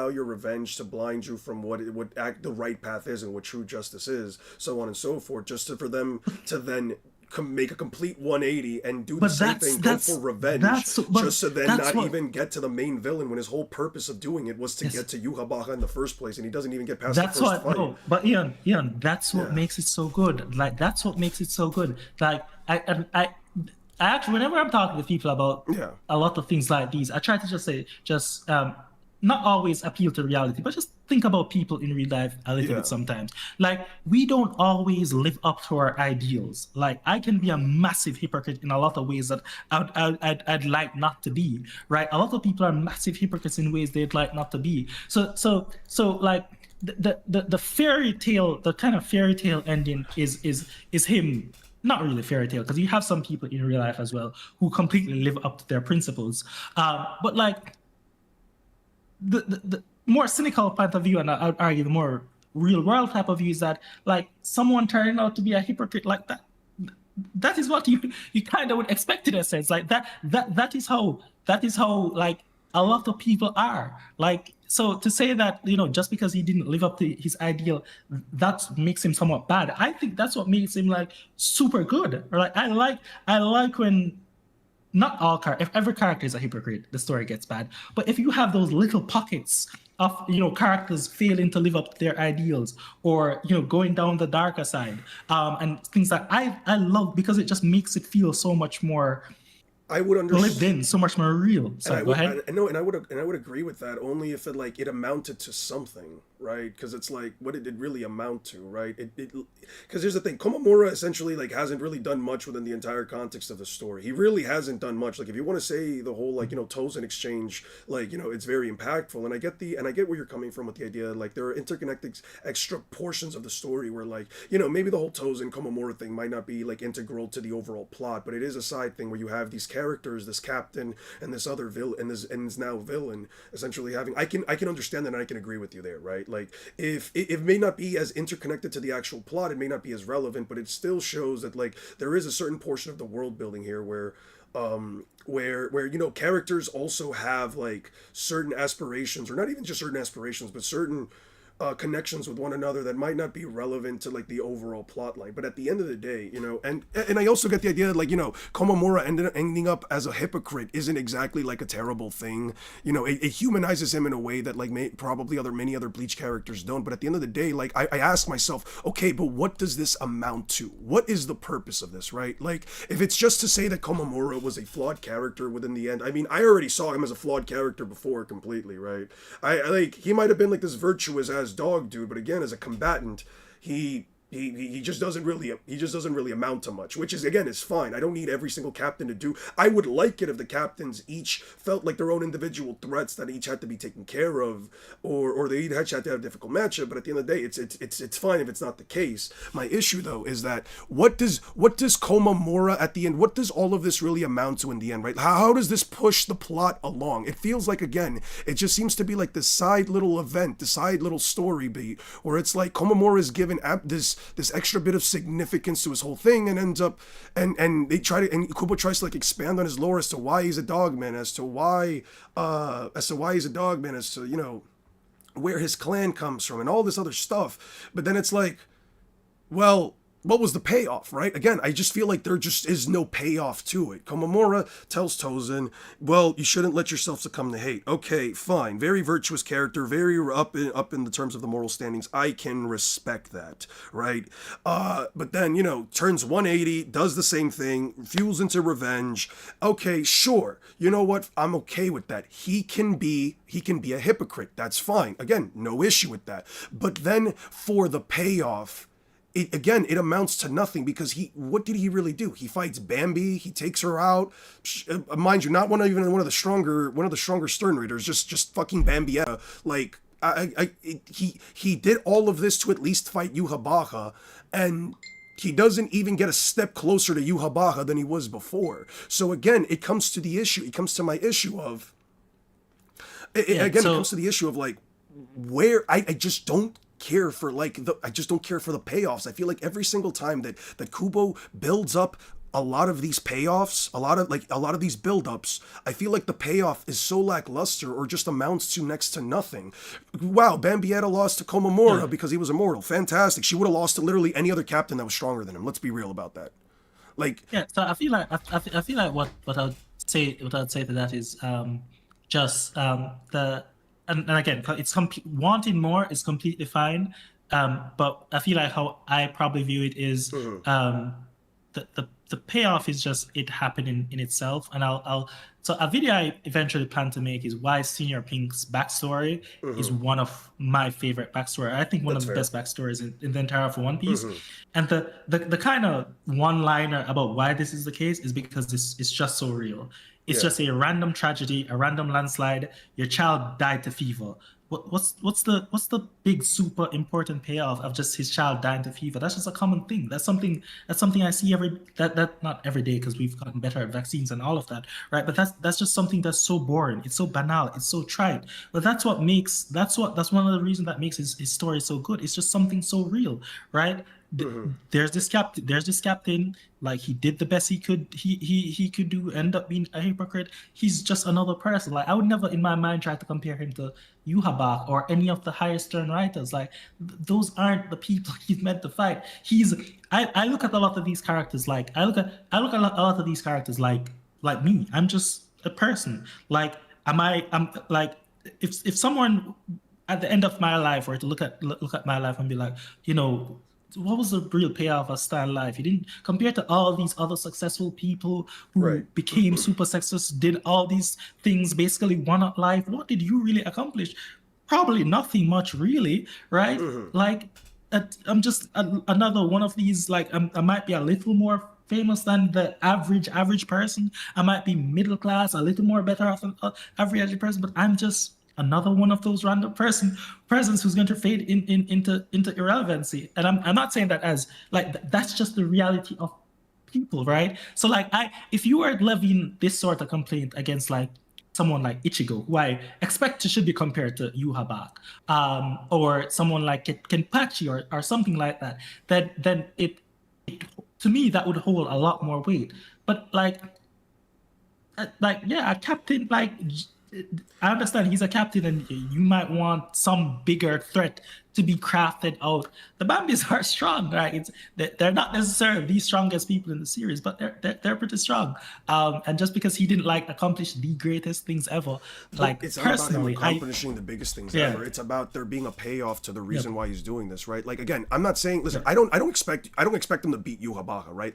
your revenge to blind you from what act the right path is and what true justice is, so on and so forth. For them to then make a complete 180 and do the but same thing, go for revenge, but just to then that's not what even get to the main villain when his whole purpose of doing it was to yes get to Yuhabaha in the first place, and he doesn't even get past the That's first what fight. no, but Ian, that's what Yeah, makes it so good. Like that's what makes it so good. Like I actually, whenever I'm talking to people about yeah, a lot of things like these, I try to just say, not always appeal to reality, but just think about people in real life a little bit yeah, sometimes. Like we don't always live up to our ideals. Like I can be a massive hypocrite in a lot of ways that I'd like not to be. Right? A lot of people are massive hypocrites in ways they'd like not to be. So like the fairy tale, the kind of fairy tale ending is him, not really fairy tale, because you have some people in real life as well who completely live up to their principles. But like the more cynical point of view, and I would argue the more real world type of view, is that like someone turning out to be a hypocrite like that, that is what you kind of would expect in a sense. Like that is how like a lot of people are. Like so to say that just because he didn't live up to his ideal, that makes him somewhat bad. I think that's what makes him like super good. Or like I like when not all if every character is a hypocrite, the story gets bad. But if you have those little pockets of characters failing to live up to their ideals, or going down the darker side, and things that I love, because it just makes it feel so much more I would lived understand. in, so much more real. And Sorry, go ahead. I know, and I would agree with that only if it like it amounted to something, right? Because it's like, what did it really amount to, right? Because here's the thing, Komamura essentially like hasn't really done much within the entire context of the story. He really hasn't done much. Like if you want to say the whole like Tozen exchange, like it's very impactful, and I get where you're coming from with the idea like there are interconnected extra portions of the story where like maybe the whole Tozen Komamura thing might not be like integral to the overall plot, but it is a side thing where you have these characters, this captain and this other villain and this now villain essentially having I can understand that, and I can agree with you there, right? Like if it may not be as interconnected to the actual plot, it may not be as relevant, but it still shows that like there is a certain portion of the world building here where characters also have like certain aspirations, or not even just certain aspirations, but certain connections with one another that might not be relevant to like the overall plot line. But at the end of the day, and I also get the idea that like Komamura ending up as a hypocrite isn't exactly like a terrible thing. It humanizes him in a way that like probably many other Bleach characters don't. But at the end of the day, like I ask myself, okay, but what does this amount to? What is the purpose of this, right? Like if it's just to say that Komamura was a flawed character within the end, I mean, I already saw him as a flawed character before completely, right? I like he might have been like this virtuous as dog dude, but again, as a combatant, he just doesn't really amount to much, which is fine. I don't need every single captain to do. I would like it if the captains each felt like their own individual threats that each had to be taken care of, or they each had to have a difficult matchup. But at the end of the day, it's fine if it's not the case. My issue though is that what does Komamura at the end? What does all of this really amount to in the end? Right? How does this push the plot along? It feels like again, it just seems to be like this side little event, the side little story beat, where it's like Komamura is given this extra bit of significance to his whole thing, and ends up and they try to, and Kubo tries to like expand on his lore as to why he's a dogman, as to why he's a dogman, as to where his clan comes from and all this other stuff. But then it's like, well, what was the payoff, right? Again, I just feel like there just is no payoff to it. Komamura tells Tozen, well, you shouldn't let yourself succumb to hate. Okay, fine. Very virtuous character, very up in the terms of the moral standings. I can respect that, right? But then, you know, turns 180, does the same thing, fuels into revenge. Okay, sure. You know what? I'm okay with that. He can be a hypocrite. That's fine. Again, no issue with that. But then for the payoff, it amounts to nothing, because what did he really do? He fights Bambi, he takes her out. Mind you, not one of the stronger Stern Raiders, just fucking Bambietta. Like, he did all of this to at least fight Yhwach, and he doesn't even get a step closer to Yhwach than he was before. So again, it comes to my issue of, it comes to the issue of like, where I just don't care for I just don't care for the payoffs. I feel like every single time that Kubo builds up a lot of these payoffs, a lot of these build-ups, I feel like the payoff is so lackluster or just amounts to next to nothing. Wow, Bambietta lost to Komamura because he was immortal. Fantastic. She would have lost to literally any other captain that was stronger than him. Let's be real about that. Like, yeah, so I feel like what I'd say to that is and again, it's wanting more is completely fine, but I feel like how I probably view it is the payoff is just it happening in itself. And so a video I eventually plan to make is why Senior Pink's backstory is one of my favorite backstory. I think one of the best backstories in the entire of One Piece. And the kind of one-liner about why this is the case is because it's just so real. It's just a random tragedy, a random landslide. Your child died to fever. What's the big super important payoff of just his child dying to fever? That's just a common thing. That's something I see that not every day, because we've gotten better at vaccines and all of that, right? But that's just something that's so boring. It's so banal. It's so trite. But that's one of the reasons that makes his story so good. It's just something so real, right? There's this captain, like, he did the best he could do, end up being a hypocrite. He's just another person. Like, I would never in my mind try to compare him to Yhwach or any of the higher Stern writers. Like, those aren't the people he's meant to fight. I look at a lot of these characters like I look at a lot of these characters like me. I'm just a person. Like, I'm like, if someone at the end of my life were to look at my life and be like, you know, what was the real payoff of Stan life? He didn't, compare to all these other successful people who became super successful, did all these things, basically won at life. What did you really accomplish? Probably nothing much, really, right? Like, I'm just another one of these. Like, I might be a little more famous than the average person. I might be middle class, a little more better off than average person, but I'm just another one of those random presence who's going to fade into irrelevancy. And I'm not saying that as like that's just the reality of people, right? So like, if you were levying this sort of complaint against like someone like Ichigo, who I expect should be compared to Yhwach, or someone like Kenpachi or something like that, then it to me that would hold a lot more weight. But yeah, a captain, like, I understand he's a captain and you might want some bigger threat to be crafted out. The Bambis are strong, right? They're not necessarily the strongest people in the series, but they're pretty strong. And just because he didn't like accomplish the greatest things ever, like, it's not personally, about him accomplishing the biggest things ever. It's about there being a payoff to the reason why he's doing this, right? Like, again, I'm not saying, listen, I don't expect him to beat Yhwach, right?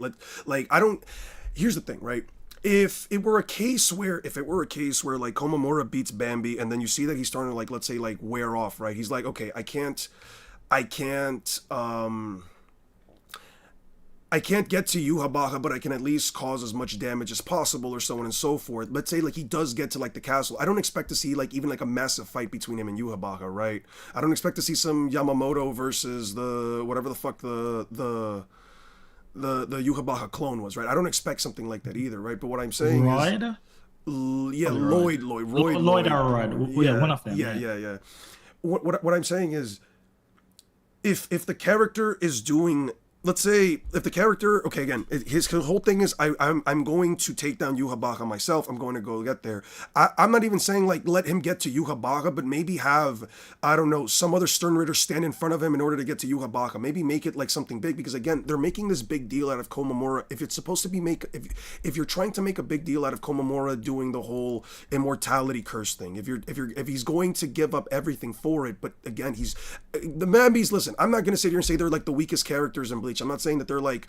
Here's the thing, right? If it were a case where like Komamura beats Bambi and then you see that he's starting to, like, let's say, like, wear off, right? He's like, okay, I can't get to Yhwach, but I can at least cause as much damage as possible, or so on and so forth. Let's say, like, he does get to, like, the castle. I don't expect to see, like, even, like, a massive fight between him and Yhwach, right? I don't expect to see some Yamamoto versus the whatever the fuck the Yhwach clone was, right? I don't expect something like that either, right? But what I'm saying Lloyd? is... Lloyd, one of them. Yeah. What I'm saying is, if the character is doing let's say if the character, okay, again, his whole thing is I'm going to take down Yuhabaka myself. I'm going to go get there. I'm not even saying like let him get to Yuhabaka, but maybe have, I don't know, some other Stern Ritter stand in front of him in order to get to Yuhabaka. Maybe make it like something big, because again, they're making this big deal out of Komamura. If it's supposed to be if you're trying to make a big deal out of Komamura doing the whole immortality curse thing, if he's going to give up everything for it, but again, the Mambies. Listen, I'm not gonna sit here and say they're like the weakest characters in Bleach. I'm not saying that they're like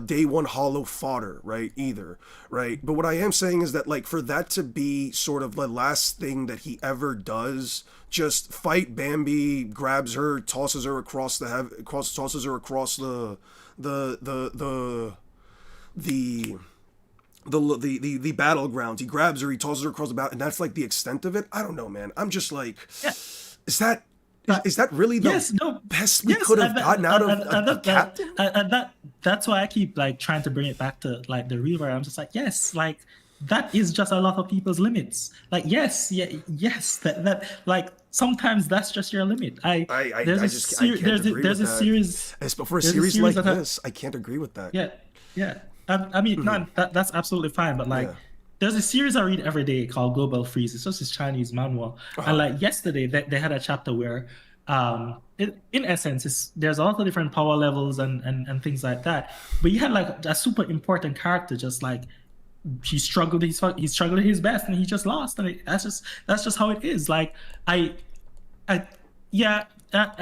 day one hollow fodder, right? Either, right? But what I am saying is that like for that to be sort of the last thing that he ever does, just fight Bambi, grabs her, tosses her across tosses her across the battlegrounds. He grabs her, he tosses her across the battle, and that's like the extent of it. I don't know, man. I'm just like, is that really the best we could have gotten out of the captain? That's why I keep like trying to bring it back to like the real, where I'm just like, yes, like that is just a lot of people's limits. Like, yes, that like sometimes that's just your limit. There's a series. But for a series like this, I can't agree with that. Yeah. I mean, that's absolutely fine, but like. Yeah. There's a series I read every day called Global Freeze. It's just this Chinese manual. And like yesterday, they had a chapter where, in essence, there's a lot of different power levels and things like that. But you had like a super important character, just like he struggled his best and he just lost. And that's just how it is. Like I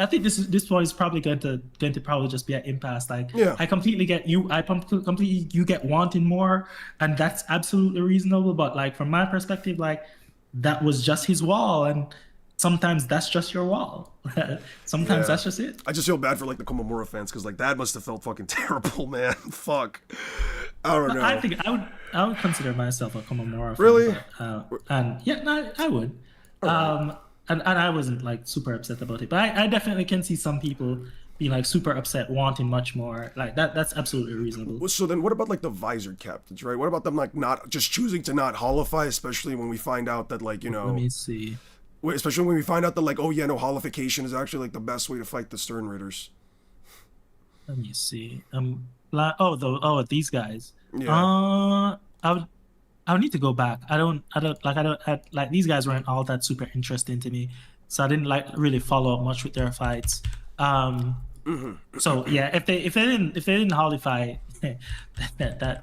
think this one is probably going to probably just be an impasse. Like, I completely get you. You get wanting more, and that's absolutely reasonable. But like from my perspective, like that was just his wall, and sometimes that's just your wall. Sometimes that's just it. I just feel bad for like the Komamura fans, because like that must have felt fucking terrible, man. Fuck. I don't know. I think I would consider myself a Komamura fan. Really? But, I would. Right. And I wasn't like super upset about it, but I definitely can see some people being like super upset, wanting much more. Like that's absolutely reasonable. So then, what about like the visored captains, right? What about them like not just choosing to not holify, especially when we find out that like Let me see. Especially when we find out that like holification is actually like the best way to fight the Stern Ritters. Let me see. These guys. Yeah. I would need to go back. I don't like these guys weren't all that super interesting to me, so I didn't like really follow up much with their fights. So yeah, if they didn't holify, that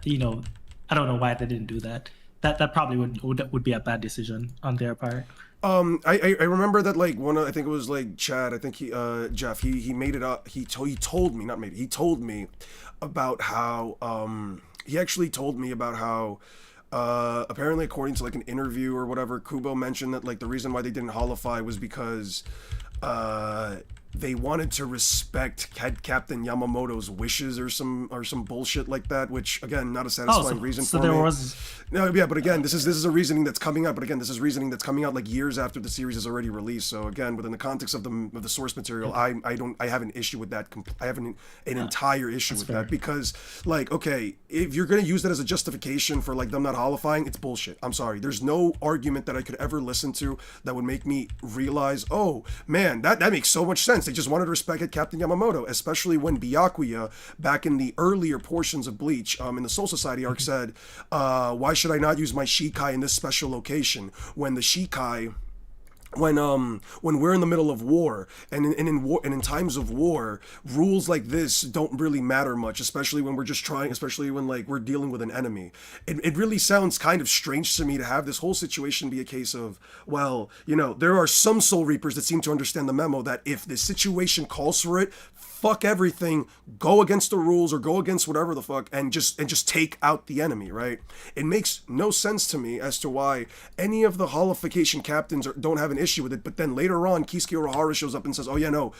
I don't know why they didn't do that. That probably would be a bad decision on their part. I remember that like I think it was like Chad. I think Jeff. He made it up. He told me about how he actually told me about how. Apparently, according to like an interview or whatever, Kubo mentioned that like the reason why they didn't holify was because they wanted to respect Captain Yamamoto's wishes or some bullshit like that, which again, not a satisfying reason for me. No, yeah, but again, this is a reasoning that's coming out. But again, this is reasoning that's coming out like years after the series is already released. So again, within the context of the source material, I have an issue with that. I have an entire issue with that, because like, okay, if you're gonna use that as a justification for like them not holifying, it's bullshit. I'm sorry. There's no argument that I could ever listen to that would make me realize, oh man, that makes so much sense. They just wanted to respect Captain Yamamoto, especially when Byakuya, back in the earlier portions of Bleach, in the Soul Society arc, said, why should I not use my Shikai in this special location? When the Shikai, when we're in the middle of war, and in times of war, rules like this don't really matter much, especially when like we're dealing with an enemy. It really sounds kind of strange to me to have this whole situation be a case of, well, there are some Soul Reapers that seem to understand the memo that if the situation calls for it, fuck everything, go against the rules or go against whatever the fuck, and just take out the enemy, right? It makes no sense to me as to why any of the holification captains don't have an issue with it, but then later on, Kisuke Urahara shows up and says, oh yeah, no,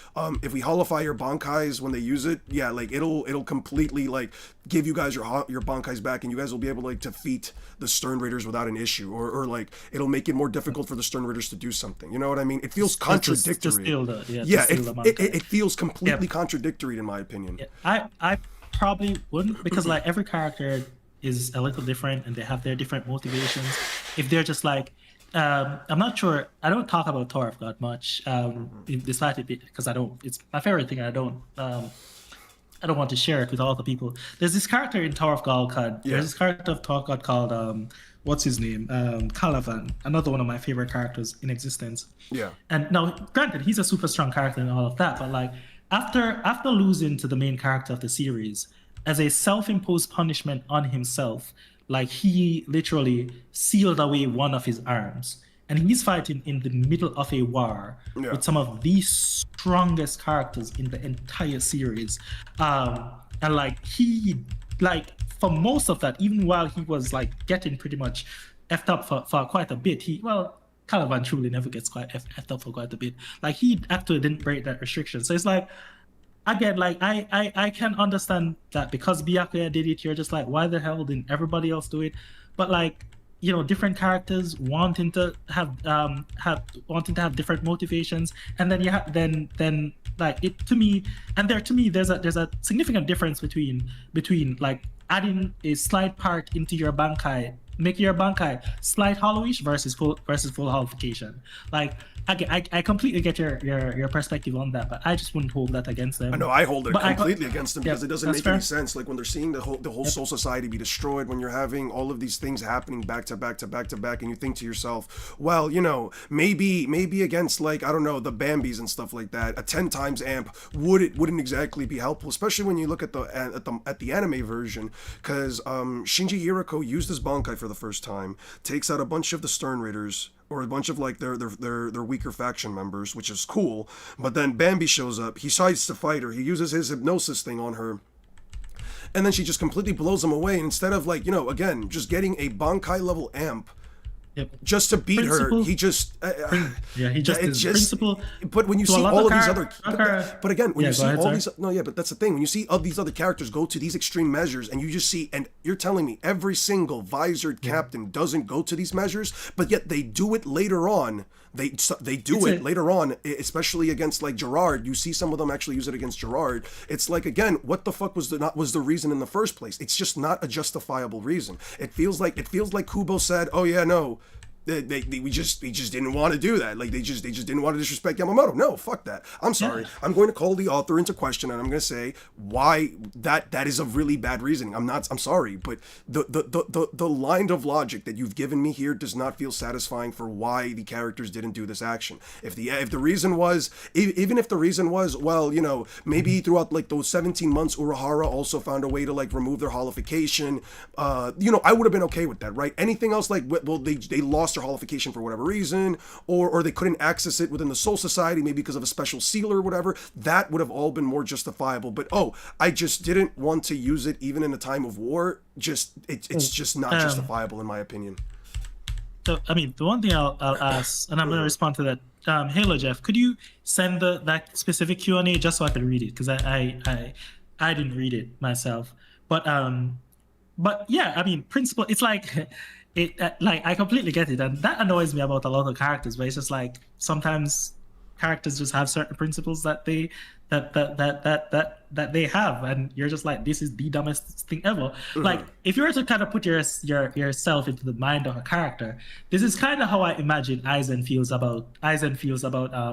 if we holify your bankais when they use it, yeah, like it'll completely like give you guys your bankais back, and you guys will be able to like defeat the Stern Raiders without an issue, or like it'll make it more difficult for the Stern Raiders to do something. You know what I mean? It feels contradictory. It feels completely contradictory in my opinion. Yeah, I probably wouldn't, because like every character is a little different and they have their different motivations. If they're just like, I'm not sure. I don't talk about Tower of God much, despite it because I don't. It's my favorite thing. I don't. I don't want to share it with all the people. There's this character in Tower of God called. Yeah. There's this character of Tower of God called what's his name? Calavan, another one of my favorite characters in existence. Yeah. And now, granted, he's a super strong character and all of that, but like after losing to the main character of the series, as a self-imposed punishment on himself, like he literally sealed away one of his arms. And he's fighting in the middle of a war Yeah. with some of the strongest characters in the entire series. And like he like for most of that, even while he was like getting pretty much effed up for quite a bit, Caliban truly never gets quite effed up for quite a bit. Like he actually didn't break that restriction. So it's like again, like I can understand that because Byakuya did it, you're just like, why the hell didn't everybody else do it? But like, you know, different characters wanting to have different motivations, and then you have then like it to me, and to me there's a significant difference between like adding a slight part into your Bankai, making your Bankai slight hollowish versus full hollification. Like I completely get your perspective on that, but I just wouldn't hold that against them. I know I hold it But completely against them because it doesn't make fair. any sense. Like when they're seeing the whole soul society be destroyed, when you're having all of these things happening back to back to back to back, and you think to yourself, well, you know, maybe against like I don't know the Bambis and stuff like that, a 10 times amp wouldn't exactly be helpful, especially when you look at the anime version, because Shinji Hirako used his Bankai for the first time, takes out a bunch of the Stern Raiders, or a bunch of like their weaker faction members, which is cool. But then Bambi shows up. He decides to fight her. He uses his hypnosis thing on her. And then she just completely blows him away. And instead of like, you know, again, just getting a Bankai level amp just to beat her, he just he just is principle. But when you see all of these other but again, when you see all sorry. these but that's the thing, when you see all these other characters go to these extreme measures, and you just see, and you're telling me every single visored captain doesn't go to these measures, but yet they do it later on. They do it later on, especially against like Gerard. You see some of them actually use it against Gerard. It's like, again, what the fuck was the reason in the first place? It's just not a justifiable reason. It feels like Kubo said, "Oh yeah, no, we just didn't want to do that. Like they just didn't want to disrespect Yamamoto. No, fuck that. I'm sorry. Yeah. I'm going to call the author into question, and I'm going to say why that is a really bad reasoning. I'm sorry, but the line of logic that you've given me here does not feel satisfying for why the characters didn't do this action. If the reason was, even if the reason was, well, you know, maybe throughout like those 17 months, Urahara also found a way to like remove their holification. You know, I would have been okay with that, right? Anything else like, well, they lost their holification for whatever reason, or they couldn't access it within the Soul Society, maybe because of a special seal or whatever, that would have all been more justifiable. But I just didn't want to use it even in a time of war. It's just not justifiable in my opinion. So I mean, the one thing I'll ask, and I'm going to respond to that. Halo Jeff, could you send that specific Q&A just so I could read it, because I didn't read it myself. But yeah, I mean, principle. It's like. Like I completely get it, and that annoys me about a lot of characters. But it's just like sometimes characters just have certain principles that they they have, and you're just like, this is the dumbest thing ever. Mm-hmm. Like if you were to kind of put yourself into the mind of a character, this is kind of how I imagine Aizen feels about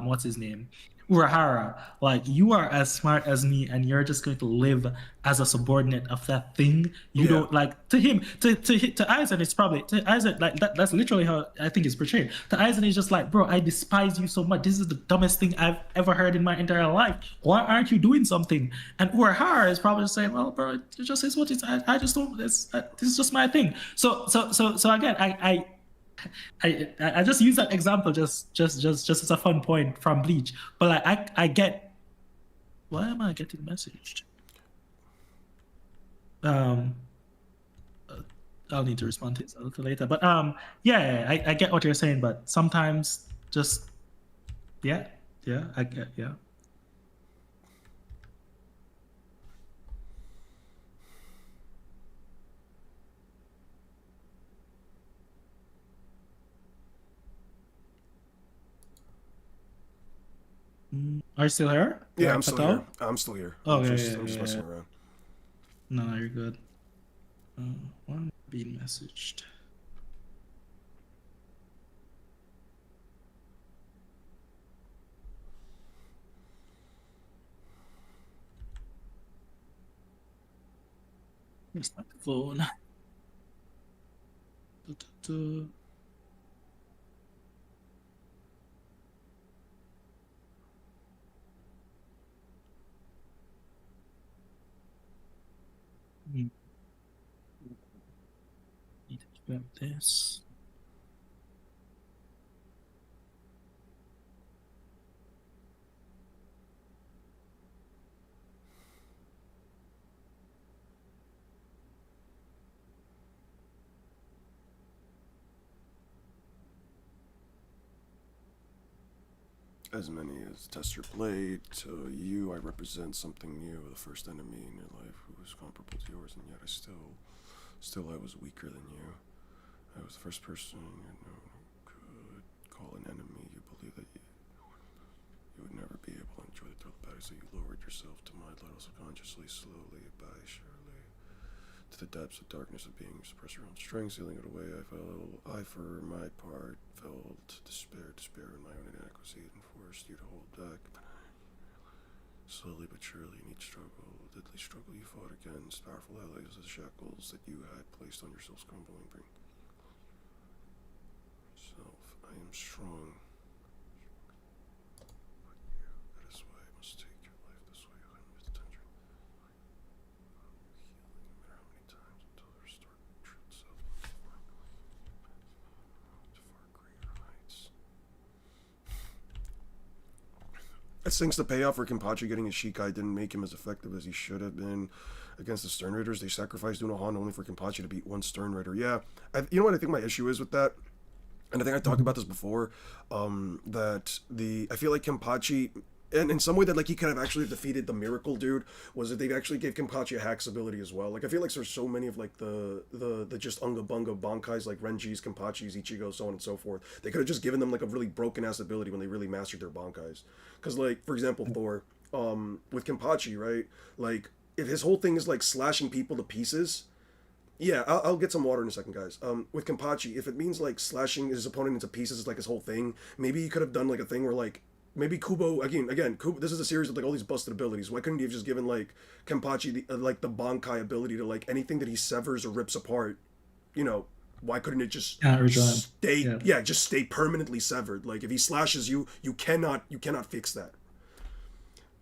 what's his name, Urahara. Like, you are as smart as me, and you're just going to live as a subordinate of that thing. You don't, like, to him, to Aizen, it's probably, to Aizen, like, that's literally how I think it's portrayed. To Aizen, it's just like, bro, I despise you so much. This is the dumbest thing I've ever heard in my entire life. Why aren't you doing something? And Urahara is probably just saying, well, bro, it just is what it's, I just don't, this is just my thing. So again, I just use that example just as a fun point from Bleach, but like I get, why am I getting messaged? I'll need to respond to it a little later, but yeah, I get what you're saying, but sometimes just I get. Are you still here? Yeah, I'm still here. I'm still here. Oh, I'm just messing around. No, you're good. Why am I being messaged? It's not the phone. Du-du-du. Hmm, Need to grab this. As many as Tester Blade, to you I represent something new, the first enemy in your life who was comparable to yours, and yet still I was weaker than you. I was the first person you know could call an enemy. You believe that you would never be able to enjoy the thrill of battle, so you lowered yourself to my level subconsciously, slowly, by surely, to the depths of darkness of being suppress your own strength, sealing it away. I for my part felt despair in my own inadequacy, and forced you to hold back. Slowly but surely, in each deadly struggle, you fought against powerful allies as the shackles that you had placed on yourselves crumbling. Bring self, I am strong. But you, that is why I must take your life this way, with tender healing, no matter how many times, until the restored truth self to far greater heights. It sings the payoff for Kenpachi getting his Shikai didn't make him as effective as he should have been against the Stern Raiders. They sacrificed Unohan only for Kenpachi to beat one Stern Raider. Yeah, you know what I think my issue is with that? And I think I talked about this before, that I feel like Kenpachi, and in some way that like he could have actually defeated the Miracle Dude, was that they actually gave Kenpachi a hacks ability as well. Like I feel like there's so many of like the just Unga Bunga Bankais like Renji's, Kenpachi's, Ichigo, so on and so forth. They could have just given them like a really broken ass ability when they really mastered their Bankais. Because like for example Thor, with Kenpachi, right? Like if his whole thing is like slashing people to pieces. Yeah, I'll get some water in a second, guys. With Kenpachi, if it means like slashing his opponent into pieces is like his whole thing, maybe he could have done like a thing where like maybe Kubo again. Kubo, this is a series with like all these busted abilities. Why couldn't he have just given like Kenpachi like the Bankai ability to like anything that he severs or rips apart? You know, why couldn't it just Can't rejoin. stay? Yeah. Yeah, just stay permanently severed. Like if he slashes you, you cannot fix that.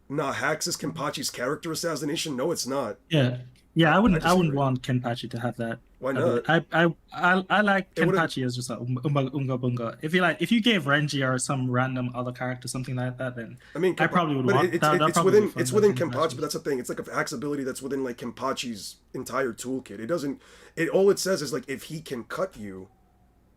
Nah, hacks is Kenpachi's character assassination. No, it's not. Yeah. Yeah, I I wouldn't disagree. want Kenpachi to have that Why ability. not? I like It would have. Kenpachi as just a unga bunga. If you gave Renji or some random other character something like that, then I mean, I probably would but want that. That it's probably be within fun than Kenpachi, but Kenpachi's. that's the thing. It's like a axe ability that's within like Kenpachi's entire toolkit. It doesn't. It all it says is like if he can cut you,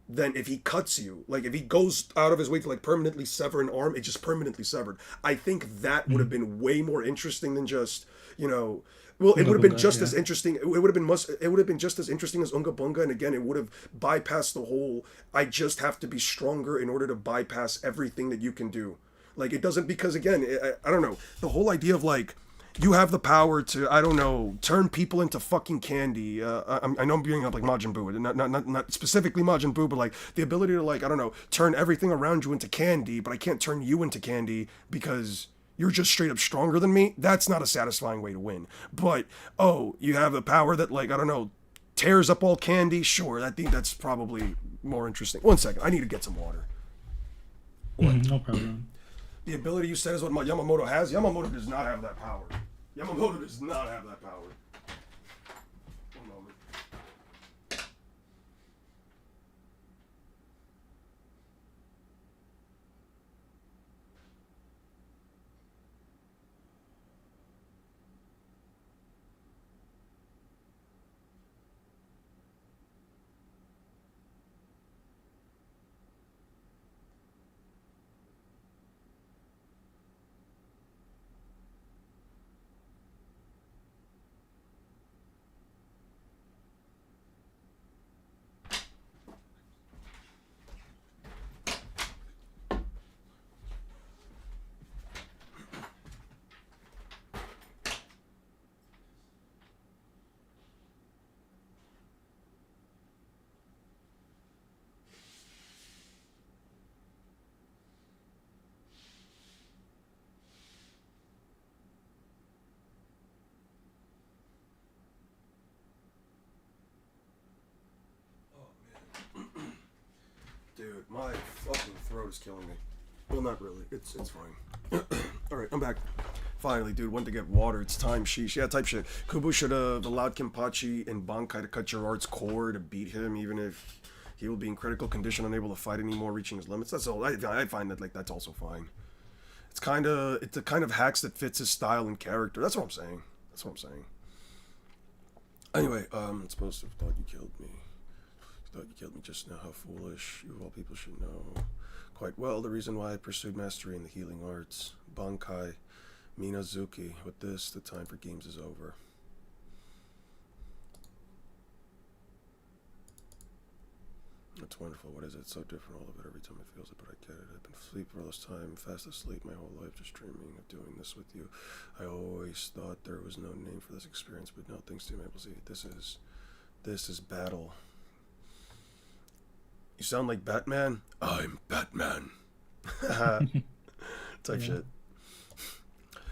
then if he cuts you, like if he goes out of his way to like permanently sever an arm, it just permanently severed. I think that would have Mm. been way more interesting than just you know. Well, it Unga would have been bunga, just yeah. as interesting. It would have been must. It would have been just as interesting as Unga Bunga, and again, it would have bypassed the whole. I just have to be stronger in order to bypass everything that you can do. Like it doesn't because again, I don't know the whole idea of like you have the power to I don't know turn people into fucking candy. I know I'm being up like Majin Buu, not specifically Majin Buu, but like the ability to like I don't know turn everything around you into candy, but I can't turn you into candy because you're just straight up stronger than me. That's not a satisfying way to win. But oh, you have the power that like I don't know tears up all candy. Sure, that's probably more interesting. One second, I need to get some water. What? No problem. The ability you said is what Yamamoto has. Yamamoto does not have that power. Yamamoto does not have that power. One moment. Dude, my fucking throat is killing me. Well, not really. It's fine. Alright, I'm back. Finally, dude, went to get water. It's time. Sheesh. Yeah, type shit. Kubo should have allowed Kenpachi and Bankai to cut Gerard's core to beat him, even if he will be in critical condition, unable to fight anymore, reaching his limits. That's all. I find that, like, that's also fine. It's the kind of hacks that fits his style and character. That's what I'm saying. That's what I'm saying. Anyway, it's supposed to have thought you killed me. Thought you killed me just now. How foolish. You of all people should know quite well the reason why I pursued mastery in the healing arts. Bankai, Minazuki. With this, the time for games is over. That's wonderful. What is it? So different, all of it. Every time it feels it, but I get it. I've been asleep for all this time, fast asleep my whole life, just dreaming of doing this with you. I always thought there was no name for this experience, but no, thanks to you, Maple Seed. This is battle. You sound like Batman? I'm Batman. Type shit.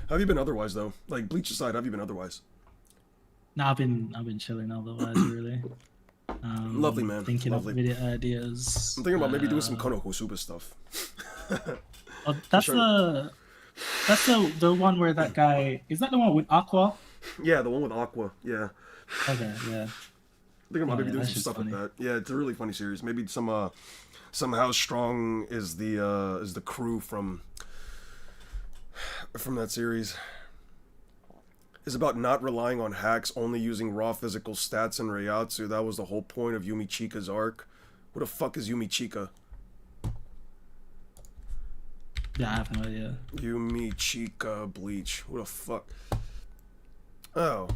How have you been otherwise, though? Like, Bleach aside, how have you been otherwise? No, I've been chilling otherwise, really. Lovely, man. Thinking Lovely. of video ideas. I'm thinking about maybe doing some Konokosuba stuff. Oh, that's the one where that guy is that the one with Aqua? Yeah, the one with Aqua. Yeah. Okay, yeah. Thinking about maybe yeah, doing that's some stuff funny. with that. Yeah, it's a really funny series. Maybe some How Strong is the crew from that series. Is about not relying on hacks, only using raw physical stats and Reiatsu. That was the whole point of Yumi Chika's arc. What the fuck is Yumi Chika? Yeah, I have no idea. Yumi Chika Bleach. What the fuck? Oh.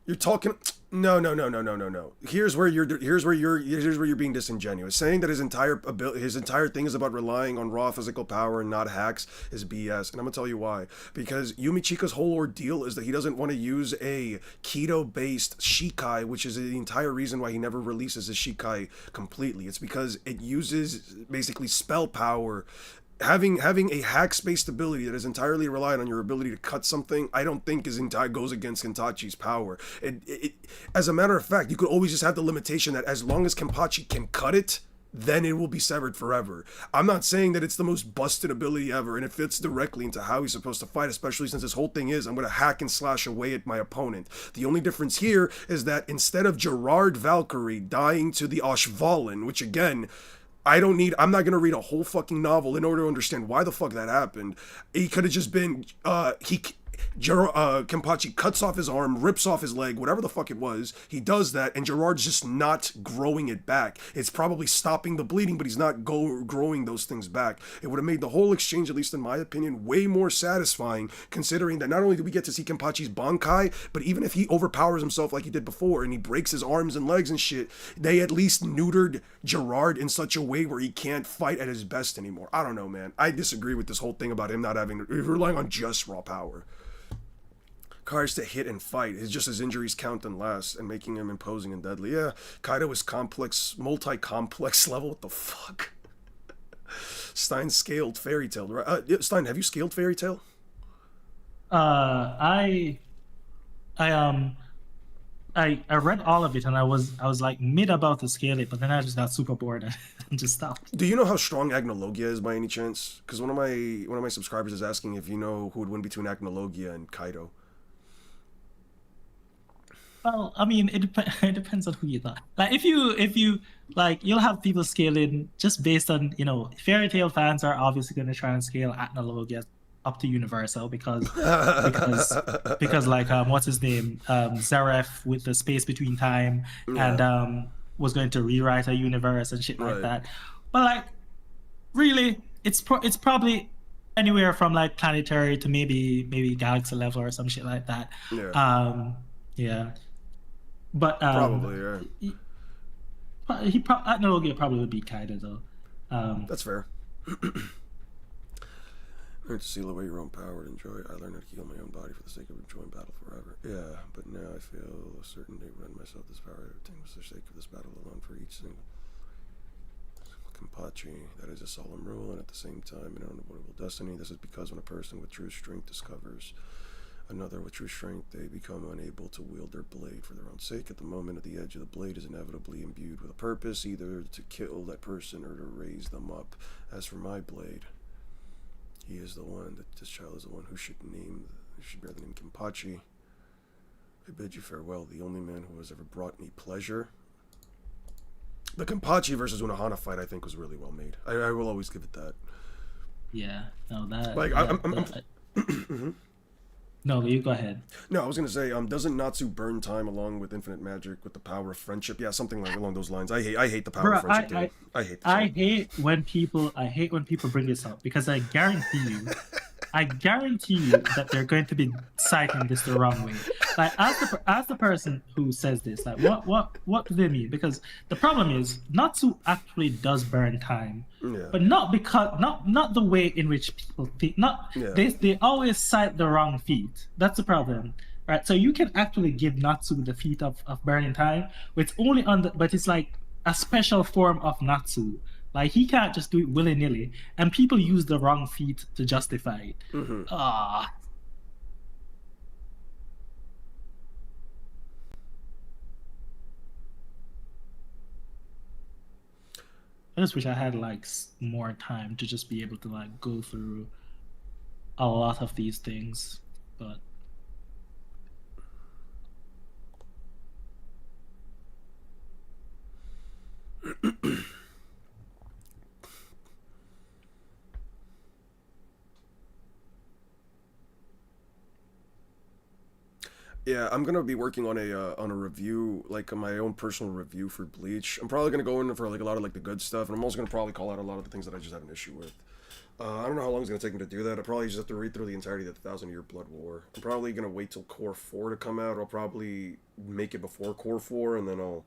You're talking. No. Here's where you're being disingenuous. Saying that his entire thing is about relying on raw physical power and not hacks is BS. And I'm gonna tell you why. Because Yumi Chika's whole ordeal is that he doesn't want to use a keto-based Shikai, which is the entire reason why he never releases his Shikai completely. It's because it uses basically spell power. Having a hacks-based ability that is entirely reliant on your ability to cut something, I don't think goes against Kenpachi's power. As a matter of fact, you could always just have the limitation that as long as Kenpachi can cut it, then it will be severed forever. I'm not saying that it's the most busted ability ever, and it fits directly into how he's supposed to fight, especially since his whole thing is, I'm going to hack and slash away at my opponent. The only difference here is that instead of Gerard Valkyrie dying to the Ashvalan, which again, I'm not going to read a whole fucking novel in order to understand why the fuck that happened. He could have just been, Kenpachi cuts off his arm, rips off his leg, whatever the fuck it was. He does that, and Gerard's just not growing it back. It's probably stopping the bleeding, but he's not growing those things back. It would have made the whole exchange, at least in my opinion, way more satisfying, considering that not only do we get to see Kenpachi's Bankai, but even if he overpowers himself like he did before, and he breaks his arms and legs and shit, they at least neutered Gerard in such a way where he can't fight at his best anymore. I don't know, man. I disagree with this whole thing about him not relying on just raw power. Cars to hit and fight is just his injuries count and last, and making him imposing and deadly. Yeah, Kaido is multi-complex level. What the fuck? Stein scaled Fairy Tail. Right? Stein, have you scaled Fairy Tail? I read all of it, and I was like mid about to scale it, but then I just got super bored and just stopped. Do you know how strong Agnologia is by any chance? Because one of my subscribers is asking if you know who would win between Agnologia and Kaido. Well, I mean, it depends on who you thought. Like, if you like, you'll have people scaling just based on, Fairy Tail fans are obviously going to try and scale Agnologia up to Universal because like what's his name, Zaref with the space between time and was going to rewrite a universe and shit like that. But like, really, it's probably anywhere from like planetary to maybe galaxy level or some shit like that. Yeah. But probably, yeah. Agnologia probably would beat Kaido though. That's fair. Learn to seal away your own power and enjoy. I learned how to heal my own body for the sake of enjoying battle forever. Yeah, but now I feel a certain day when myself this power I obtained for the sake of this battle alone for each single Kenpachi. That is a solemn rule, and at the same time, an unavoidable destiny. This is because when a person with true strength discovers Another with true strength, they become unable to wield their blade for their own sake. At the moment of the edge of the blade is inevitably imbued with a purpose, either to kill that person or to raise them up. As for my blade, he is the one, that this child is the one who should bear the name Kenpachi. I bid you farewell, the only man who has ever brought me pleasure. The Kenpachi versus Unohana fight, I think, was really well made. I will always give it that. Yeah, no, that Like, no, you go ahead. No, I was gonna say, doesn't Natsu burn time along with infinite magic with the power of friendship? Yeah, something like along those lines. I hate the power of friendship. I hate. I hate when people bring this up, because I guarantee you that they're going to be citing this the wrong way. Like, as the person who says this, like, what do they mean? Because the problem is, Natsu actually does burn time, but not the way in which people think. They always cite the wrong feat. That's the problem, right? So you can actually give Natsu the feat of burning time, but it's only but it's like a special form of Natsu. Like, he can't just do it willy-nilly, and people use the wrong feat to justify it. I just wish I had like more time to just be able to like go through a lot of these things, but yeah, I'm gonna be working on a review, like my own personal review for Bleach. I'm probably gonna go in for like a lot of like the good stuff, and I'm also gonna probably call out a lot of the things that I just have an issue with. I don't know how long it's gonna take me to do that. I probably just have to read through the entirety of the 1,000-Year Blood War. I'm probably gonna wait till Core 4 to come out. I'll probably make it before Core 4, and then I'll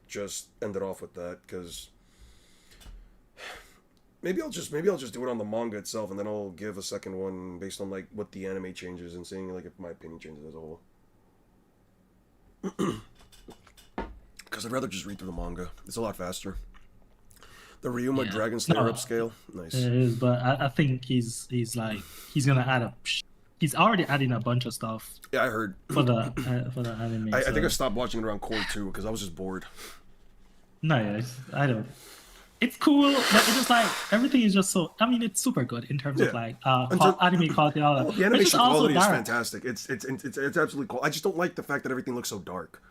just end it off with that, because maybe I'll just do it on the manga itself, and then I'll give a second one based on like what the anime changes and seeing like if my opinion changes as a whole. Because I'd rather just read through the manga. It's a lot faster. The Ryuma Dragon Slayer upscale, nice. It is, but I think he's gonna add up. He's already adding a bunch of stuff. Yeah, I heard for the anime. I think I stopped watching it around Core 2 because I was just bored. No, I don't. It's cool, but it's just like everything is just so. I mean, it's super good in terms of like anime quality and all that. Well, the animation quality is fantastic. It's absolutely cool. I just don't like the fact that everything looks so dark.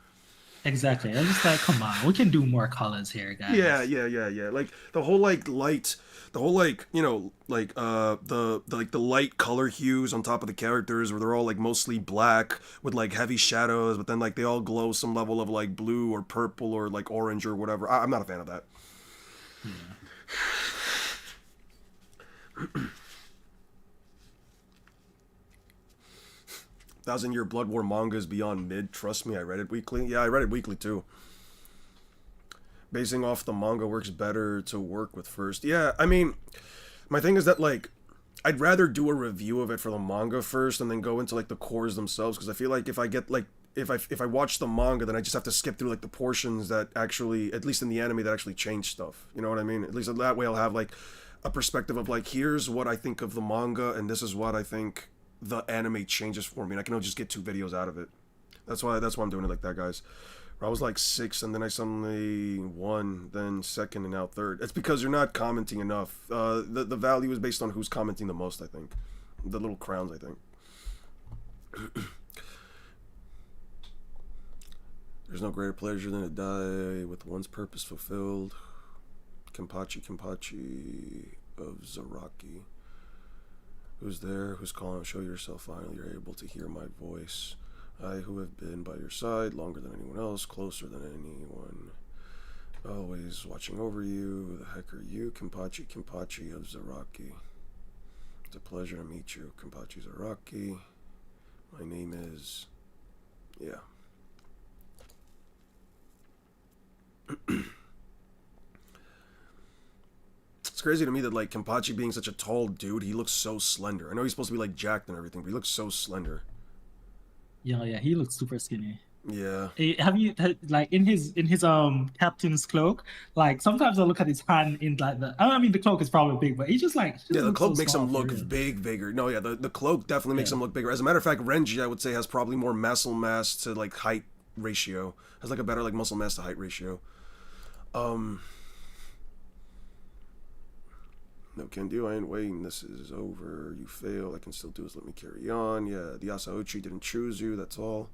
Exactly. I'm just like, come on, we can do more colors here, guys. Yeah. Like the whole like light, the whole like, you know, like the light color hues on top of the characters, where they're all like mostly black with like heavy shadows, but then like they all glow some level of like blue or purple or like orange or whatever. I'm not a fan of that. Yeah. 1,000-Year Blood War manga is beyond mid. Trust me, I read it weekly. Yeah, I read it weekly too. Basing off the manga works better to work with first. Yeah, I mean, my thing is that like, I'd rather do a review of it for the manga first and then go into like the cores themselves, because I feel like if I get like if I watch the manga, then I just have to skip through like the portions that actually, at least in the anime, that actually change stuff. You know what I mean? At least that way I'll have like a perspective of like, here's what I think of the manga and this is what I think the anime changes for me, and I can just get 2 videos out of it. That's why I'm doing it like that, guys. I was like 6, and then I suddenly won, then 2nd, and now 3rd. It's because you're not commenting enough. The value is based on who's commenting the most, I think. The little crowns, I think. There's no greater pleasure than to die with one's purpose fulfilled. Kenpachi of Zaraki. Who's there? Who's calling? Show yourself. Finally, you're able to hear my voice. I, who have been by your side longer than anyone else, closer than anyone, always watching over you. Who the heck are you? Kenpachi of Zaraki. It's a pleasure to meet you, Kenpachi Zaraki. My name is... Yeah. It's crazy to me that like Kenpachi being such a tall dude, he looks so slender. I know he's supposed to be like jacked and everything, but he looks so slender. Yeah, he looks super skinny. Yeah. Have you like in his captain's cloak? Like sometimes I look at his hand in like I mean the cloak is probably big, but he Yeah, just the looks so cloak makes small him for look real. bigger. No, yeah, the cloak definitely makes Yeah, him look bigger. As a matter of fact, Renji, I would say, has probably more muscle mass to like height ratio. Has like a better like muscle mass to height ratio. Um, no can do. I ain't waiting. This is over. You fail. I can still do is let me carry on. Yeah, the Asaochi didn't choose you. That's all.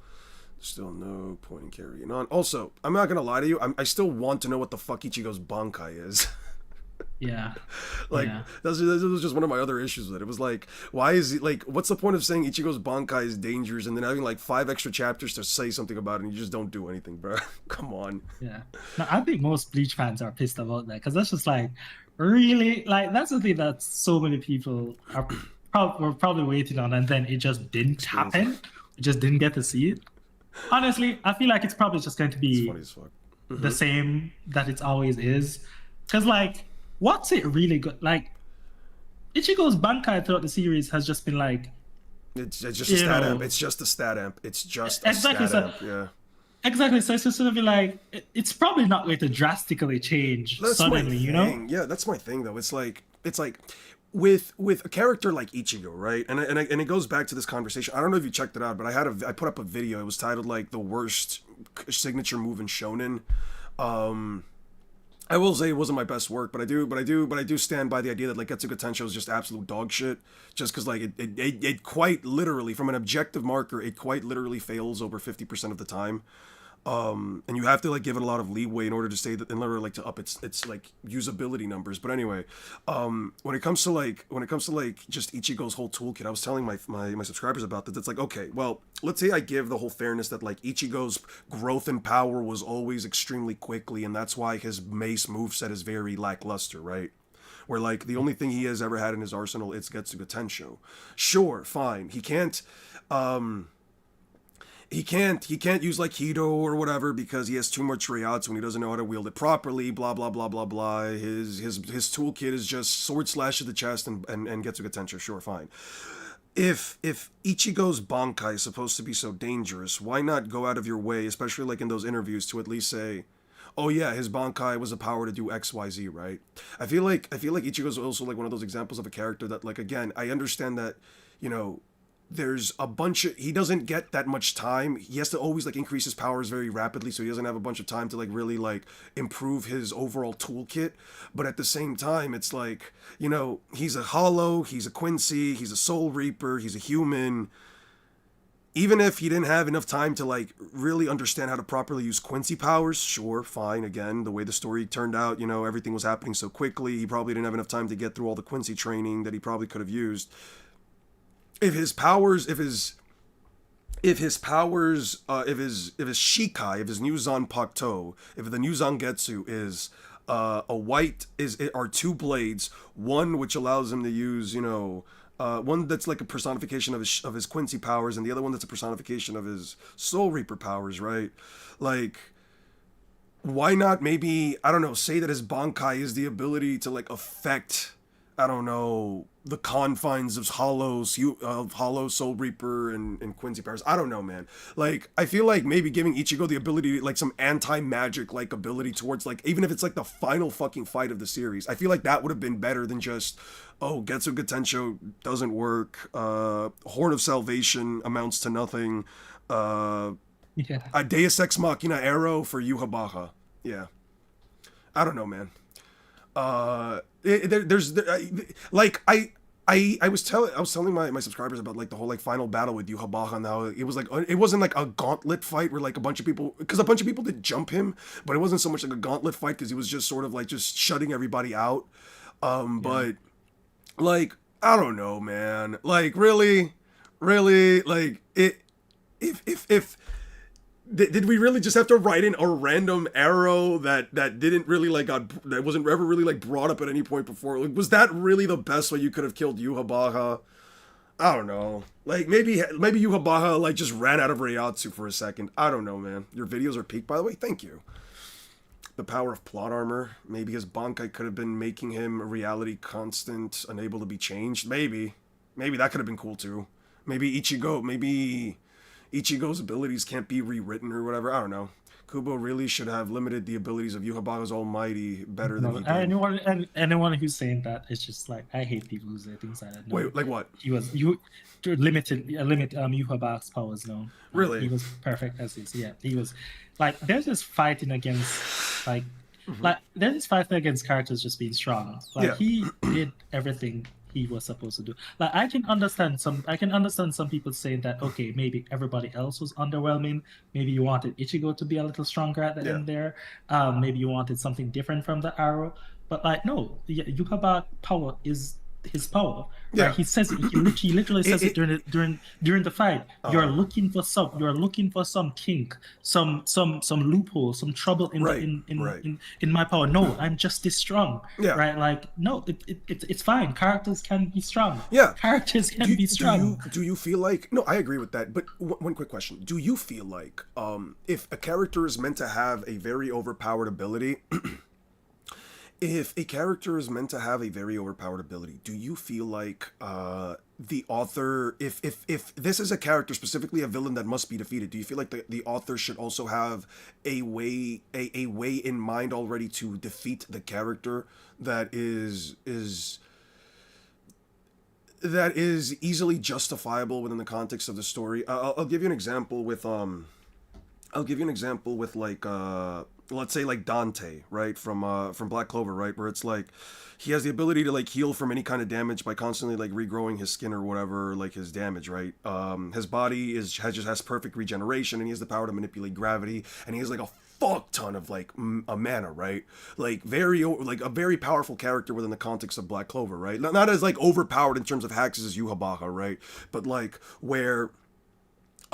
Still no point in carrying on. Also, I'm not gonna lie to you. I still want to know what the fuck Ichigo's Bankai is. yeah, Like yeah. that was just one of my other issues with it. It was like, why is he like? What's the point of saying Ichigo's Bankai is dangerous and then having like 5 extra chapters to say something about it and you just don't do anything, bro? Come on. Yeah. No, I think most Bleach fans are pissed about that because that's just like really like that's the thing that so many people were probably waiting on, and then it just didn't Experiencing. happen. We just didn't get to see it. Honestly, I feel like it's probably just going to It's be funny as fuck. the same that it always is. Because like, what's it really good? Like Ichigo's Bankai throughout the series has just been like, It's just a you stat amp. know, It's just a stat amp. It's just a exactly. stat So amp. Yeah. exactly. So it's just sort of be like it's probably not going to drastically change That's my suddenly, you know? thing. Yeah, that's my thing though. It's like with a character like Ichigo, right? And it goes back to this conversation. I don't know if you checked it out, but I put up a video. It was titled like the worst signature move in shonen. Um I will say it wasn't my best work, but I do stand by the idea that like Getsuga Tensho is just absolute dog shit. Just because like it quite literally, from an objective marker, it quite literally fails over 50% of the time. And you have to like give it a lot of leeway in order to say that, in order like to up its like usability numbers. But anyway, when it comes to like just Ichigo's whole toolkit, I was telling my subscribers about that. It's like, okay, well, let's say I give the whole fairness that like Ichigo's growth in power was always extremely quickly, and that's why his mace moveset is very lackluster, right? Where like the only thing he has ever had in his arsenal is Getsuga Tensho. Sure, fine. Um he can't use like Hito or whatever because he has too much Reiatsu and he doesn't know how to wield it properly, blah blah blah blah blah. His toolkit is just sword slash to the chest and Getsuga Tensho, sure, fine. If Ichigo's Bankai is supposed to be so dangerous, why not go out of your way, especially like in those interviews, to at least say, oh yeah, his Bankai was a power to do XYZ, right? I feel like Ichigo's also like one of those examples of a character that like, again, I understand that, you know, there's a bunch of, he doesn't get that much time. He has to always like increase his powers very rapidly, so he doesn't have a bunch of time to like really like improve his overall toolkit. But at the same time, it's like, you know, he's a Hollow, he's a Quincy, he's a Soul Reaper, he's a human. Even if he didn't have enough time to like really understand how to properly use Quincy powers, sure, fine. Again, the way the story turned out, you know, everything was happening so quickly. He probably didn't have enough time to get through all the Quincy training that he probably could have used. If his powers, if his Shikai, if his new Zanpakuto, if the new Zangetsu is a white is it are two blades, one which allows him to use, you know, one that's like a personification of his Quincy powers, and the other one that's a personification of his Soul Reaper powers, right? Like, why not maybe, I don't know, say that his Bankai is the ability to like affect, I don't know, the confines of Hollow, Soul Reaper, and Quincy powers. I don't know, man. Like, I feel like maybe giving Ichigo the ability, like some anti-magic like ability towards like, even if it's like the final fucking fight of the series, I feel like that would have been better than just, oh, Getsuga Tensho doesn't work, Horn of Salvation amounts to nothing, Yeah. a Deus Ex Machina arrow for Yuhabaha. Yeah. I don't know, man. There's like I was telling my subscribers about like the whole like final battle with Yuhabaha, and how it was like, it wasn't like a gauntlet fight where like a bunch of people, because a bunch of people did jump him, but it wasn't so much like a gauntlet fight because he was just sort of like just shutting everybody out. Yeah. But like, I don't know, man. Like, really, like it. If did we really just have to write in a random arrow that didn't really like that wasn't ever really like brought up at any point before? Like, was that really the best way you could have killed Yuhabaha? I don't know. Like, maybe Yuhabaha like just ran out of Reiatsu for a second. I don't know, man. Your videos are peaked, by the way. Thank you. The power of plot armor. Maybe his Bankai could have been making him a reality constant, unable to be changed. Maybe that could have been cool too. Maybe Ichigo. Maybe Ichigo's abilities can't be rewritten or whatever. I don't know. Kubo really should have limited the abilities of Yuhaba's Almighty better than No, he did. anyone who's saying that, it's just like, I hate people who say things like that. No, Wait, like what? he was you limit Yuhabak's powers. No, Really? he was perfect as is. Yeah, he was like, there's this fighting against like there's this fighting against characters just being strong. Like Yeah. he did everything he was supposed to do. Like I can understand some people saying that, okay, maybe everybody else was underwhelming. Maybe you wanted Ichigo to be a little stronger at the end there. Maybe you wanted something different from the arrow. But like, no, Yuhaba power is his power. Yeah. Right? He says it, he literally says it during the fight. You're looking for some kink, some loophole, some trouble in my power. No, I'm just this strong. Yeah. Right? Like, no, it's fine. Characters can be strong. Yeah. Characters can be strong. Do you feel like, no, I agree with that, but one quick question. Do you feel like if a character is meant to have a very overpowered ability if a character is meant to have a very overpowered ability, do you feel like the author, if this is a character, specifically a villain that must be defeated, do you feel like the author should also have a way in mind already to defeat the character that is easily justifiable within the context of the story? I'll give you an example with like let's say like Dante, right, from Black Clover, right, where it's like he has the ability to like heal from any kind of damage by constantly like regrowing his skin or whatever, like his damage, right. His body has perfect regeneration, and he has the power to manipulate gravity, and he has like a fuck ton of like a mana, right, like a very powerful character within the context of Black Clover, right, not as like overpowered in terms of hacks as Yuhabaha, right, but like where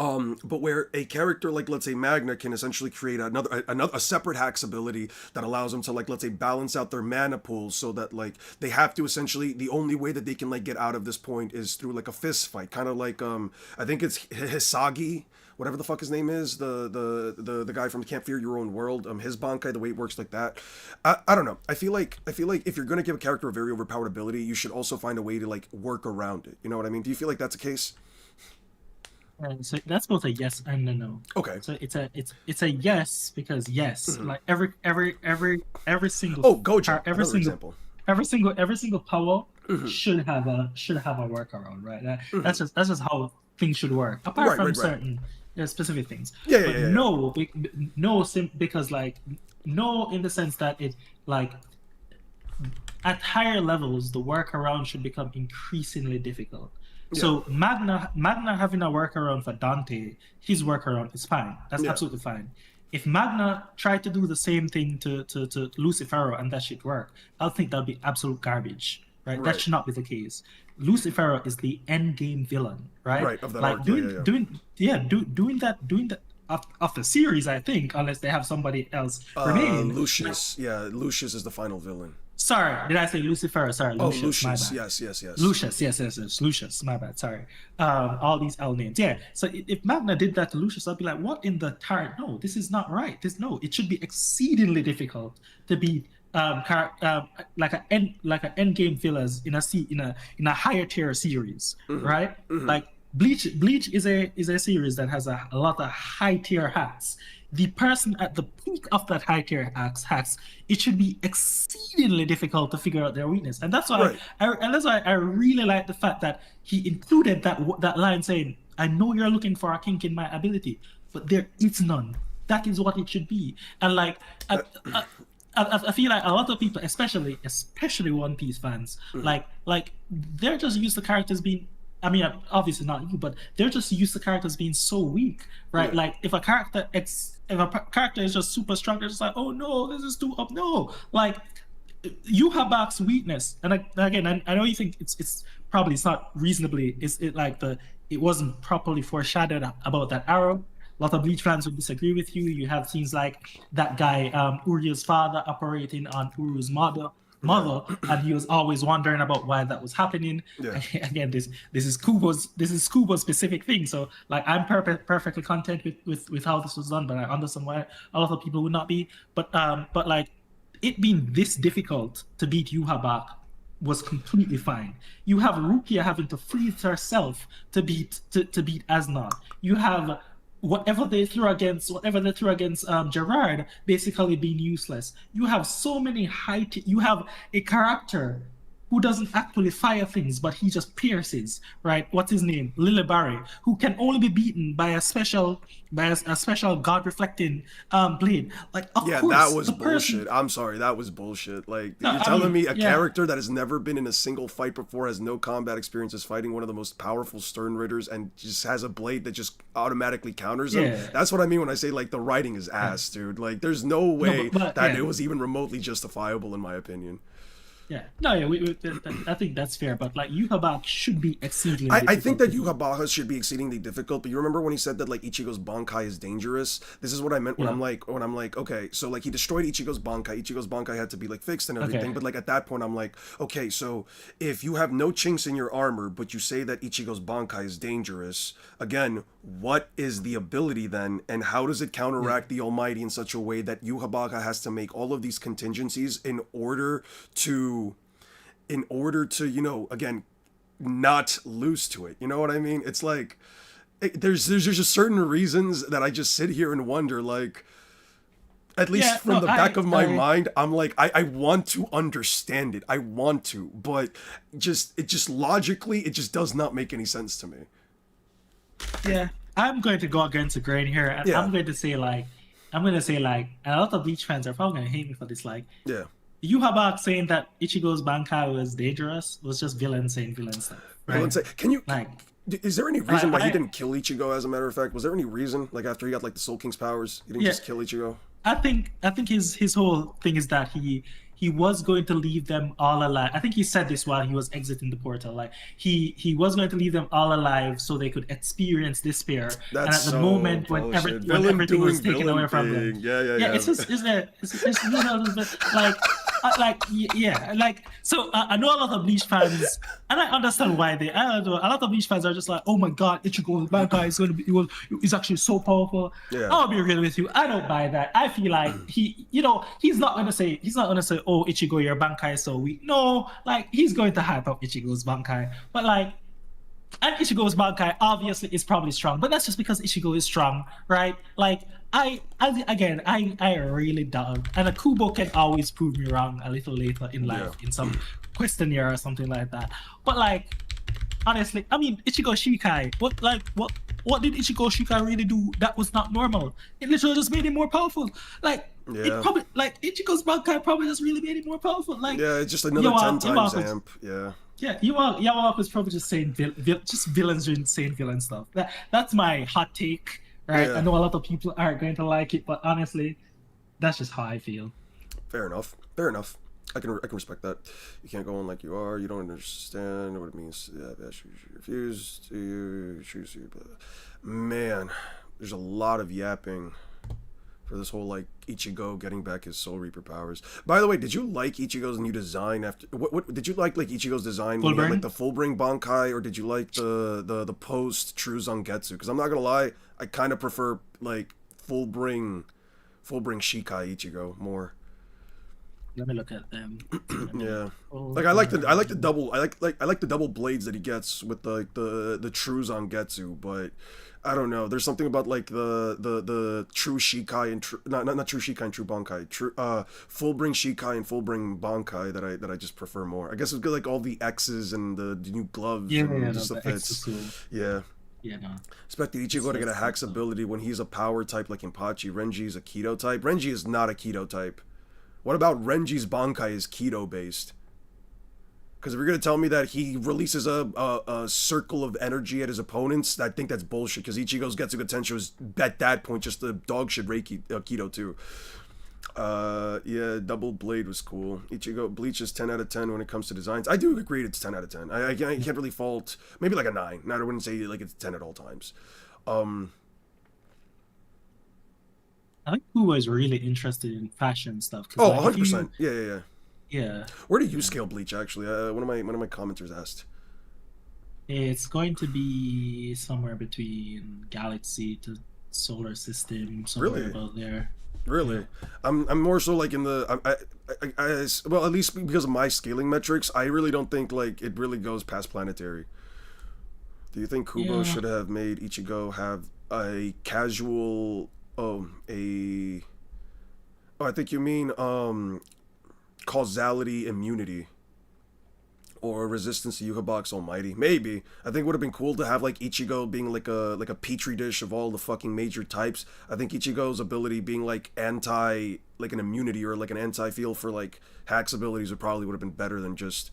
a character like, let's say, Magna can essentially create a separate hacks ability that allows them to, like, let's say, balance out their mana pools, so that like they have to essentially, the only way that they can like get out of this point is through like a fist fight, kind of like I think it's Hisagi, whatever the fuck his name is, the guy from Can't Fear Your Own World, his Bankai, the way it works like that. I don't know. I feel like if you're gonna give a character a very overpowered ability, you should also find a way to like work around it. You know what I mean? Do you feel like that's the case? So that's both a yes and a no. Okay. So it's a yes because yes, like every single Gojo, every single example. every single power should have a workaround, right? That's just how things should work. Apart from certain specific things. Yeah. No, because like no, in the sense that it like at higher levels the workaround should become increasingly difficult. Yeah. So Magna having a workaround for Dante, his workaround is fine. That's absolutely fine. If Magna tried to do the same thing to Lucifero and that should work, I think that'd be absolute garbage, right? That should not be the case. Lucifero is the end game villain, right? Right, of that like arc, doing that of the series, I think, unless they have somebody else remaining. Lucius, Lucius is the final villain. Sorry, did I say Lucifer? Sorry, Lucius. My bad. Yes. Lucius, yes. Lucius, my bad. Sorry. All these L names. Yeah. So if Magna did that to Lucius, I'd be like, what in the tar? No, this is not right. It should be exceedingly difficult to beat like an end game fillers in a higher tier series, right? Like Bleach is a series that has a lot of high tier hacks. The person at the peak of that high tier hacks, it should be exceedingly difficult to figure out their weakness, and that's why I really like the fact that he included that line saying, "I know you're looking for a kink in my ability, but there is none." That is what it should be, and like I feel like a lot of people, especially One Piece fans, like they're just used to characters being. I mean, obviously not you, but they're just used to characters being so weak, right? Like if a character is just super strong, they're just like, oh no, this is too up. No, like Yuhabak's weakness, and again, I know you think it's not reasonably. It wasn't properly foreshadowed about that arrow. A lot of Bleach fans would disagree with you. You have things like that guy Uryu's father operating on Uru's mother, and he was always wondering about why that was happening. Again, this is Kubo's specific thing, so like I'm perfectly content with how this was done, but I understand why a lot of people would not be. But like it being this difficult to beat Yuhabak was completely fine. You have Rukia having to freeze herself to beat Asnod. You have whatever they threw against Gerard basically being useless. You have so many you have a character who doesn't actually fire things, but he just pierces, right? What's his name? Lily Barry, who can only be beaten by a special God reflecting blade. Like, of Yeah, that course, was the person. bullshit. I'm sorry, that was bullshit. Like, No, you're I telling mean, me a yeah, character that has never been in a single fight before, has no combat experience, is fighting one of the most powerful Stern Ritters, and just has a blade that just automatically counters him? yeah, That's what I mean when I say, like, the writing is yeah. ass, dude. Like, there's no No, way but that yeah. it was even remotely justifiable, in my opinion. Yeah, no, yeah, I think that's fair, but like Yuhabak should be exceedingly I think difficult that to beat. Yuha should be exceedingly difficult, but you remember when he said that like Ichigo's Bankai is dangerous? This is what I meant when Yeah. I'm like, okay, so like he destroyed Ichigo's Bankai. Ichigo's Bankai had to be like fixed and Okay. everything, but like at that point I'm like, okay, so if you have no chinks in your armor, but you say that Ichigo's Bankai is dangerous, again, what is the ability then, and how does it Yeah. counteract the Almighty in such a way that Yuha has to make all of these contingencies to you know, again, not lose to it. You know what I mean? It's like there's just certain reasons that I just sit here and wonder, like, at Yeah. least from No, the back of my I, mind, I'm like, I want to understand it. I want to, but just logically, it just does not make any sense to me. yeah. I'm going to go against the grain here, and Yeah, I'm going to say like, and a lot of Bleach fans are probably going to hate me for this. Like, yeah. Yuhabak saying that Ichigo's Bankai was dangerous was just villain saying villain stuff, Well, right? let's say, can you? Like, Is there any I, reason why he I didn't kill Ichigo? As a matter of fact, was there any reason, like after he got like the Soul King's powers, he didn't yeah, just kill Ichigo? I think his whole thing is that he was going to leave them all alive. I think he said this while he was exiting the portal. Like he was going to leave them all alive so they could experience despair. And That's at the so moment bullshit. when Villain everything was doing taken villain away from them, thing. Yeah, yeah, yeah, yeah. it's just it's you know like. Yeah, like so. I know a lot of Bleach fans, and I understand why they. I know a lot of Bleach fans are just like, "Oh my God, Ichigo Bankai is going to be. Is actually so powerful." Yeah. I'll be real with you. I don't buy that. I feel like he's not gonna say "Oh, Ichigo, your Bankai is so weak." No, like he's going to hype up Ichigo's Bankai, but like. And Ichigo's Bankai obviously is probably strong, but that's just because Ichigo is strong, right? Like I really doubt, and a Kubo can always prove me wrong a little later in Yeah. life in some questionnaire or something like that. But like honestly, I mean Ichigo Shikai, what did Ichigo Shikai really do that was not normal? It literally just made him more powerful. Like it Yeah. probably like Ichigo's Bankai probably just really made him more powerful. Like Yeah, it's just another 10 times Yamaha amp. Yeah. yeah, Yawak was probably just saying just villains doing saying villain stuff. That's my hot take, right? I Yeah. know a lot of people aren't going to like it, but honestly, that's just how I feel. Fair enough. Fair enough. I can respect that. You can't go on like you are. You don't understand what it means. Yeah, you refuse to choose you. But man, there's a lot of yapping for this whole like Ichigo getting back his Soul Reaper powers. By the way, did you like Ichigo's new design after what did you like Ichigo's design when he had like Fullbring? the full bring Bankai, or did you like the post True Zangetsu? Because I'm not gonna lie, I kind of prefer like full bring Shikai Ichigo more. Let me look at them. Let me Yeah. look. Like I like the double I like the double blades that he gets with the true Zangetsu, but I don't know. There's something about like the true Shikai and not true Shikai and true Bankai, true full bring Shikai and full bring Bankai that I just prefer more. I guess it's good like all the X's and the new gloves Yeah, and no, just the the fits. Exosuit. Yeah. Yeah, no. Expect the Ichigo to get a Hack's ability when he's a power type like Impachi. Renji is a Keto type. Renji is not a Keto type. What about Renji's Bankai is Keto based? Because if you're gonna tell me that he releases a circle of energy at his opponents, I think that's bullshit. Because Ichigo's Getsuga Tensho is at that point just the dog shit Reiki Keto too. Yeah, Double Blade was cool. Ichigo Bleach is 10 out of 10 when it comes to designs. I do agree it's 10 out of 10. I can't really fault. Maybe like a 9. Now I wouldn't say like it's 10 at all times. I think Kubo is really interested in fashion stuff. Oh, Like, if you, 100%. Yeah, yeah, yeah. yeah, Where do you scale Bleach actually? One of my commenters asked. it's going to be somewhere between galaxy to solar system, somewhere Really? about there. Yeah. Really, I'm more so like in the well, at least because of my scaling metrics, I really don't think like it really goes past planetary. Do you think Kubo Yeah. should have made Ichigo have a casual a I think you mean causality immunity or resistance to Yuhabox Almighty. Maybe. I think it would have been cool to have like Ichigo being like a petri dish of all the fucking major types. I think Ichigo's ability being like like an immunity or like an anti feel for like Hack's abilities would have been better than just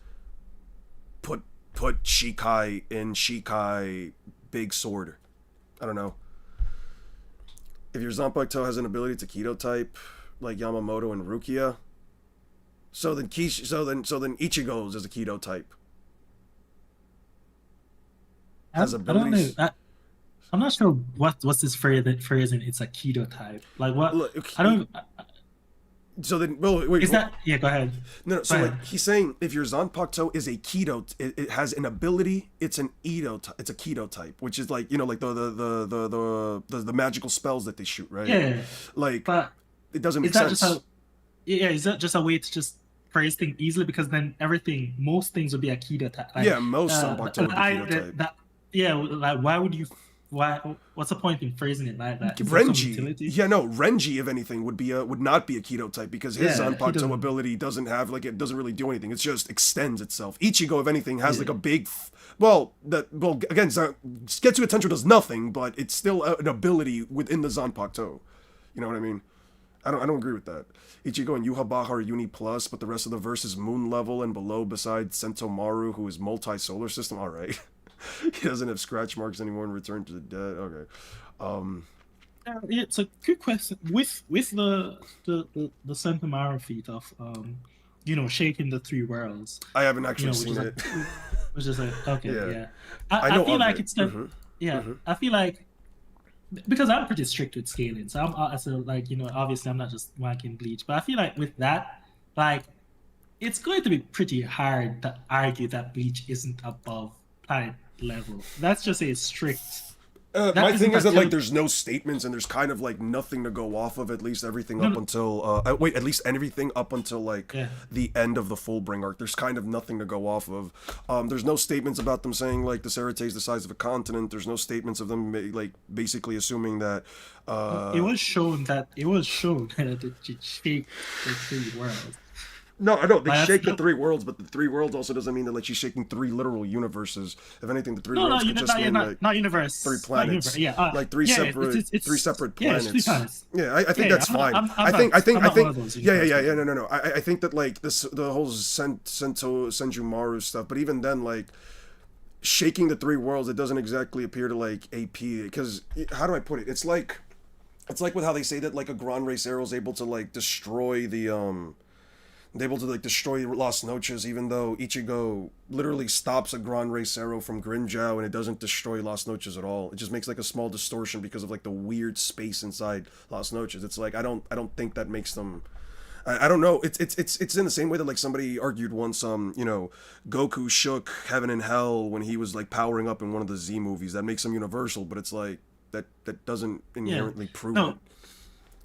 put Shikai in Shikai big sword. I don't know. If your Zanpakuto has an ability to Keto type like Yamamoto and Rukia, so then Ichigo's is a Keto type. Has abilities. I don't know. I'm not sure what's this phrasing. It's a Keto type. Like what? Look, I don't. So then, well, wait. Is that? Yeah, go ahead. No. So like he's saying, if your Zanpakuto is a Keto, it has an ability. It's an Edo. It's a Keto type, which is like like the magical spells that they shoot, right? Yeah. Like, but it doesn't make sense. Is that just a way to just phrase things easily? Because then most things would be a Keto type. Like, yeah, most Zanpakuto would be Keto type. Like why would you? What's the point in phrasing it like that? Renji, yeah, no, Renji, if anything, would not be a Keto type because his Zanpakuto ability doesn't really do anything. It just extends itself. Ichigo, if anything, has like a big, again, Getsu Tensho does nothing, but it's still an ability within the Zanpakuto. You know what I mean? I don't agree with that. Ichigo and Yuhabaha are Uni Plus, but the rest of the verse is Moon level and below. Besides Sentomaru, who is multi-solar system. All right. He doesn't have scratch marks anymore and return to the dead. Okay. Yeah, it's a good question. With the Sentomaru feat of shaking the three worlds. I haven't actually seen it. Which is like okay, yeah. I feel like it's the I feel like because I'm pretty strict with scaling, so obviously I'm not just whacking Bleach, but I feel like with that, like it's going to be pretty hard to argue that Bleach isn't above planet level. That's just a strict. My thing is that like there's no statements and there's kind of like nothing to go off of. At least everything up until at least everything up until like the end of the Fullbring arc. There's kind of nothing to go off of. There's no statements about them saying like the Serite is the size of a continent. There's no statements of them like basically assuming that. It was shown that it shaped the three worlds. No, I know they shake the three worlds, but the three worlds also doesn't mean that like she's shaking three literal universes. If anything, the three worlds could just mean like universe, three planets, like three separate planets. It's 3 planets. Yeah, I think that's fine. I think no. I think that like the whole Senjumaru stuff, but even then, like shaking the three worlds, it doesn't exactly appear to like AP because how do I put it? It's like with how they say that like a Grand Race arrow is able to like destroy the able to like destroy Las Noches, even though Ichigo literally stops a Grand Race arrow from Grimjow and it doesn't destroy Las Noches at all. It just makes like a small distortion because of like the weird space inside Las Noches. It's like I don't think that makes them. I don't know. It's in the same way that like somebody argued once Goku shook Heaven and Hell when he was like powering up in one of the Z movies. That makes him universal, but it's like that doesn't inherently prove it.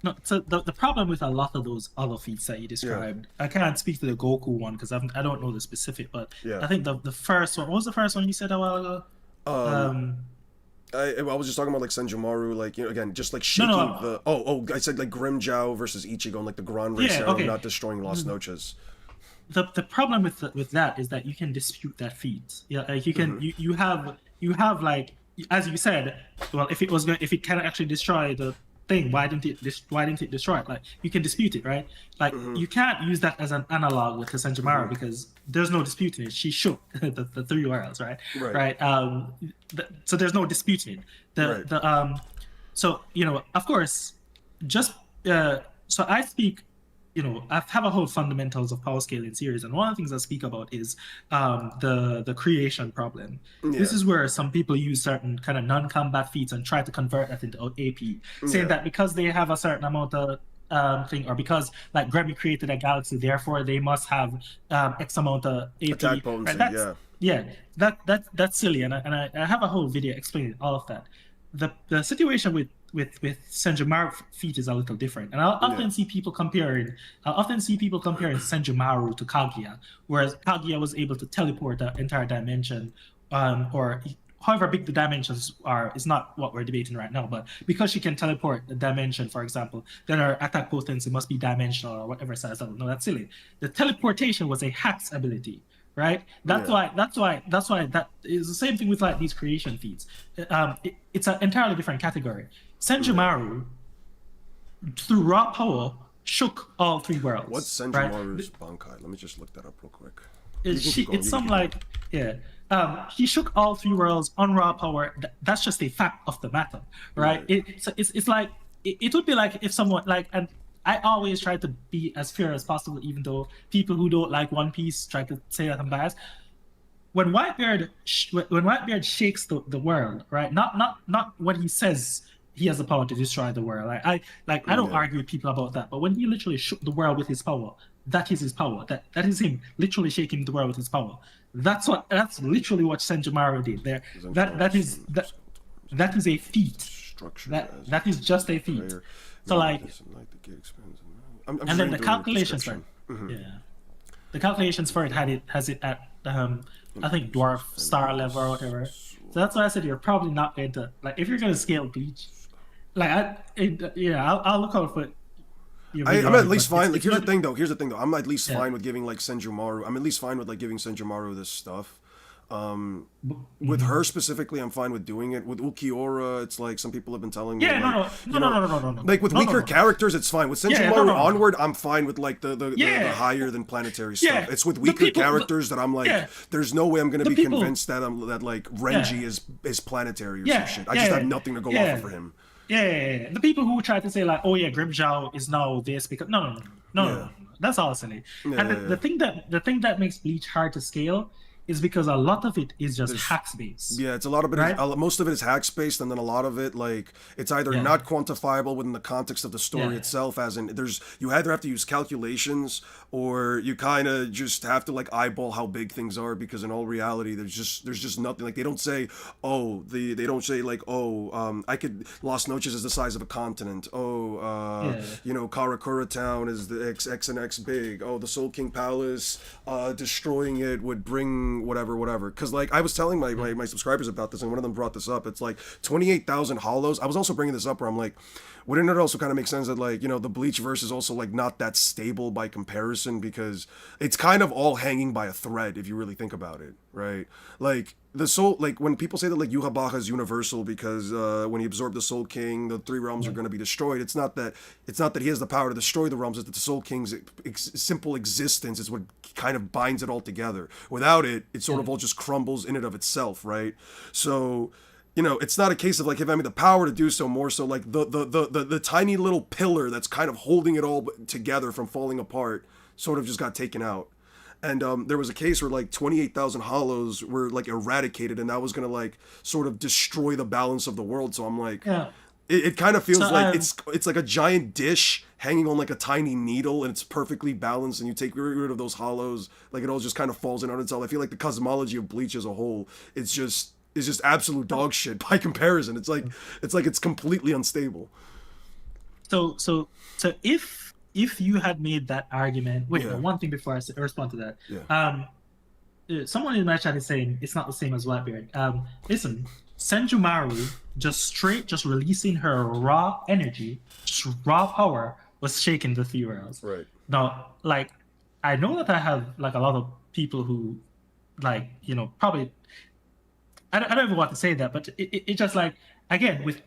No, so the problem with a lot of those other feats that you described, I can't speak to the Goku one because I don't know the specific, but I think the first one, what was the first one you said a while ago? I was just talking about like Senjumaru, like again, just like shaking I said like Grimjow versus Ichigo and like the Grand Race arrow not destroying Las Noches. The problem with that is that you can dispute that feat. Yeah, like you can you have like as you said, well if it can actually destroy the thing, why didn't it destroy it? Like you can dispute it, right? Like you can't use that as an analog with the Senjumaru because there's no disputing it. She shook the three worlds, right? Right. So there's no disputing it. So of course, just so I speak. I have a whole fundamentals of power scaling series, and one of the things I speak about is the creation problem. Yeah. This is where some people use certain kind of non-combat feats and try to convert that into AP, saying that because they have a certain amount of thing, or because like Grammy created a galaxy, therefore they must have X amount of AP. Attack potency, that's silly, and I have a whole video explaining all of that. The situation with Senjumaru feat is a little different, and I'll often see people comparing Senjumaru to Kaguya, whereas Kaguya was able to teleport the entire dimension, or however big the dimensions are is not what we're debating right now. But because she can teleport a dimension, for example, then her attack potency must be dimensional or whatever size level. No, that's silly. The teleportation was a Hack's ability, right? That's Yeah. why that is the same thing with like these creation feats. It's an entirely different category. Senjumaru, through raw power, shook all three worlds. What's right? Senjumaru's Bankai? Let me just look that up real quick. It's some like yeah. He shook all three worlds on raw power. That's just a fact of the matter, right? Right. It's like it would be like if someone like, and I always try to be as fair as possible, even though people who don't like One Piece try to say that I'm biased. When Whitebeard shakes the world, right? Not when he says he has the power to destroy the world. I don't argue with people about that, but when he literally shook the world with his power, that is his power. That is him literally shaking the world with his power. That's literally what Senjumaru did there. That is a feat. That is just a feat. So like, and then the calculations for it, yeah, the calculations for it has it at I think dwarf star level or whatever. So that's why I said you're probably not going to like if you're going to scale Bleach. Like I'll look out for it. I'm at least fine. Like, here's the thing, though. I'm at least fine with giving like Senjumaru. I'm at least fine with like giving Senjumaru this stuff. With her specifically, I'm fine with doing it. With Ulquiorra, it's like some people have been telling me. Yeah, no. Like with weaker characters, it's fine. With Senjumaru onward, I'm fine with like the higher than planetary stuff. Yeah. It's with weaker characters that I'm like, there's no way I'm gonna be convinced that like Renji is planetary or some shit. I just have nothing to go off of for him. Yeah. The people who try to say like, oh yeah, Grimjow is now this because no. That's all silly. And the thing that makes Bleach hard to scale is because a lot of it is just hacks based. Yeah, it's a lot of it. Right? Most of it is hacks based, and then a lot of it, like, it's either not quantifiable within the context of the story itself, as in you either have to use calculations or you kind of just have to like eyeball how big things are, because in all reality, there's just nothing. Like, they don't say, they don't say like, I could Las Noches is the size of a continent. Karakura Town is the X and X big. Oh, the Soul King Palace, destroying it would bring whatever, because like I was telling my subscribers about this, and one of them brought this up. It's like 28,000 hollows. I was also bringing this up where I'm like, wouldn't it also kind of make sense that like, the Bleach verse is also like not that stable by comparison, because it's kind of all hanging by a thread if you really think about it, right? Like the soul, like when people say that like Yhwach is universal because when he absorbed the Soul King, the three realms are going to be destroyed. It's not that he has the power to destroy the realms. It's that the Soul King's simple existence is what kind of binds it all together. Without it, it sort of all just crumbles in and of itself, right? So, it's not a case of like, if I have the power to do so, more so like the tiny little pillar that's kind of holding it all together from falling apart sort of just got taken out. And there was a case where like 28,000 hollows were like eradicated, and that was gonna like sort of destroy the balance of the world. So I'm like, it kind of feels like it's like a giant dish hanging on like a tiny needle, and it's perfectly balanced. And you take rid of those hollows, like it all just kind of falls in on itself. I feel like the cosmology of Bleach as a whole, it's just absolute dog shit by comparison. It's like it's completely unstable. So if you had made that argument, one thing before I respond to that, someone in my chat is saying it's not the same as Whitebeard. Listen, Senjumaru just releasing her raw energy, just raw power, was shaking the three worlds. Right. Now, like, I know that I have like a lot of people who, like, probably. I don't even want to say that, but it just like, again, with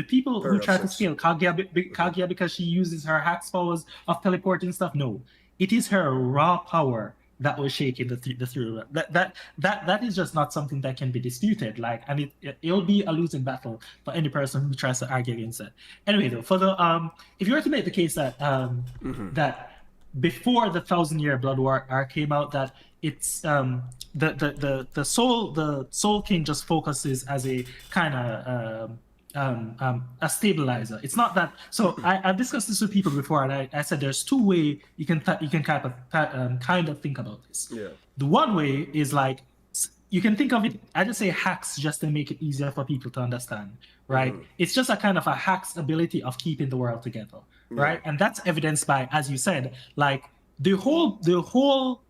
people who try to scale Kaguya because she uses her hacks powers of teleporting stuff. No, it is her raw power that was shaking the three. That is just not something that can be disputed. Like, and it'll be a losing battle for any person who tries to argue against it. Anyway, though, for the if you were to make the case that that before the 1,000-Year Blood War arc came out, that it's the Soul King just focuses as a kind of a stabilizer. It's not that. So I've discussed this with people before, and I said there's two ways you can kind of think about this. Yeah. The one way is like, you can think of it. I just say hacks just to make it easier for people to understand, right? It's just a kind of a hack's ability of keeping the world together, right? And that's evidenced by, as you said, like the whole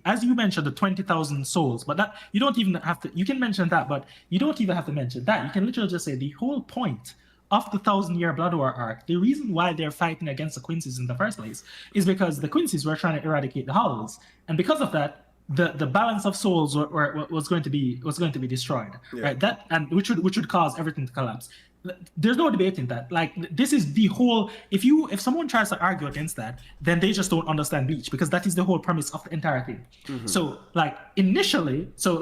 as you mentioned, the 20,000 souls, but that you don't even have to. You can mention that, but you don't even have to mention that. You can literally just say the whole point of the 1,000-year Blood War arc. The reason why they're fighting against the Quincy's in the first place is because the Quincy's were trying to eradicate the Hollows, and because of that, the balance of souls was going to be destroyed, right? That, and which would cause everything to collapse. There's no debating that. Like, this is the whole. If someone tries to argue against that, then they just don't understand Bleach, because that is the whole premise of the entire thing. So like initially, so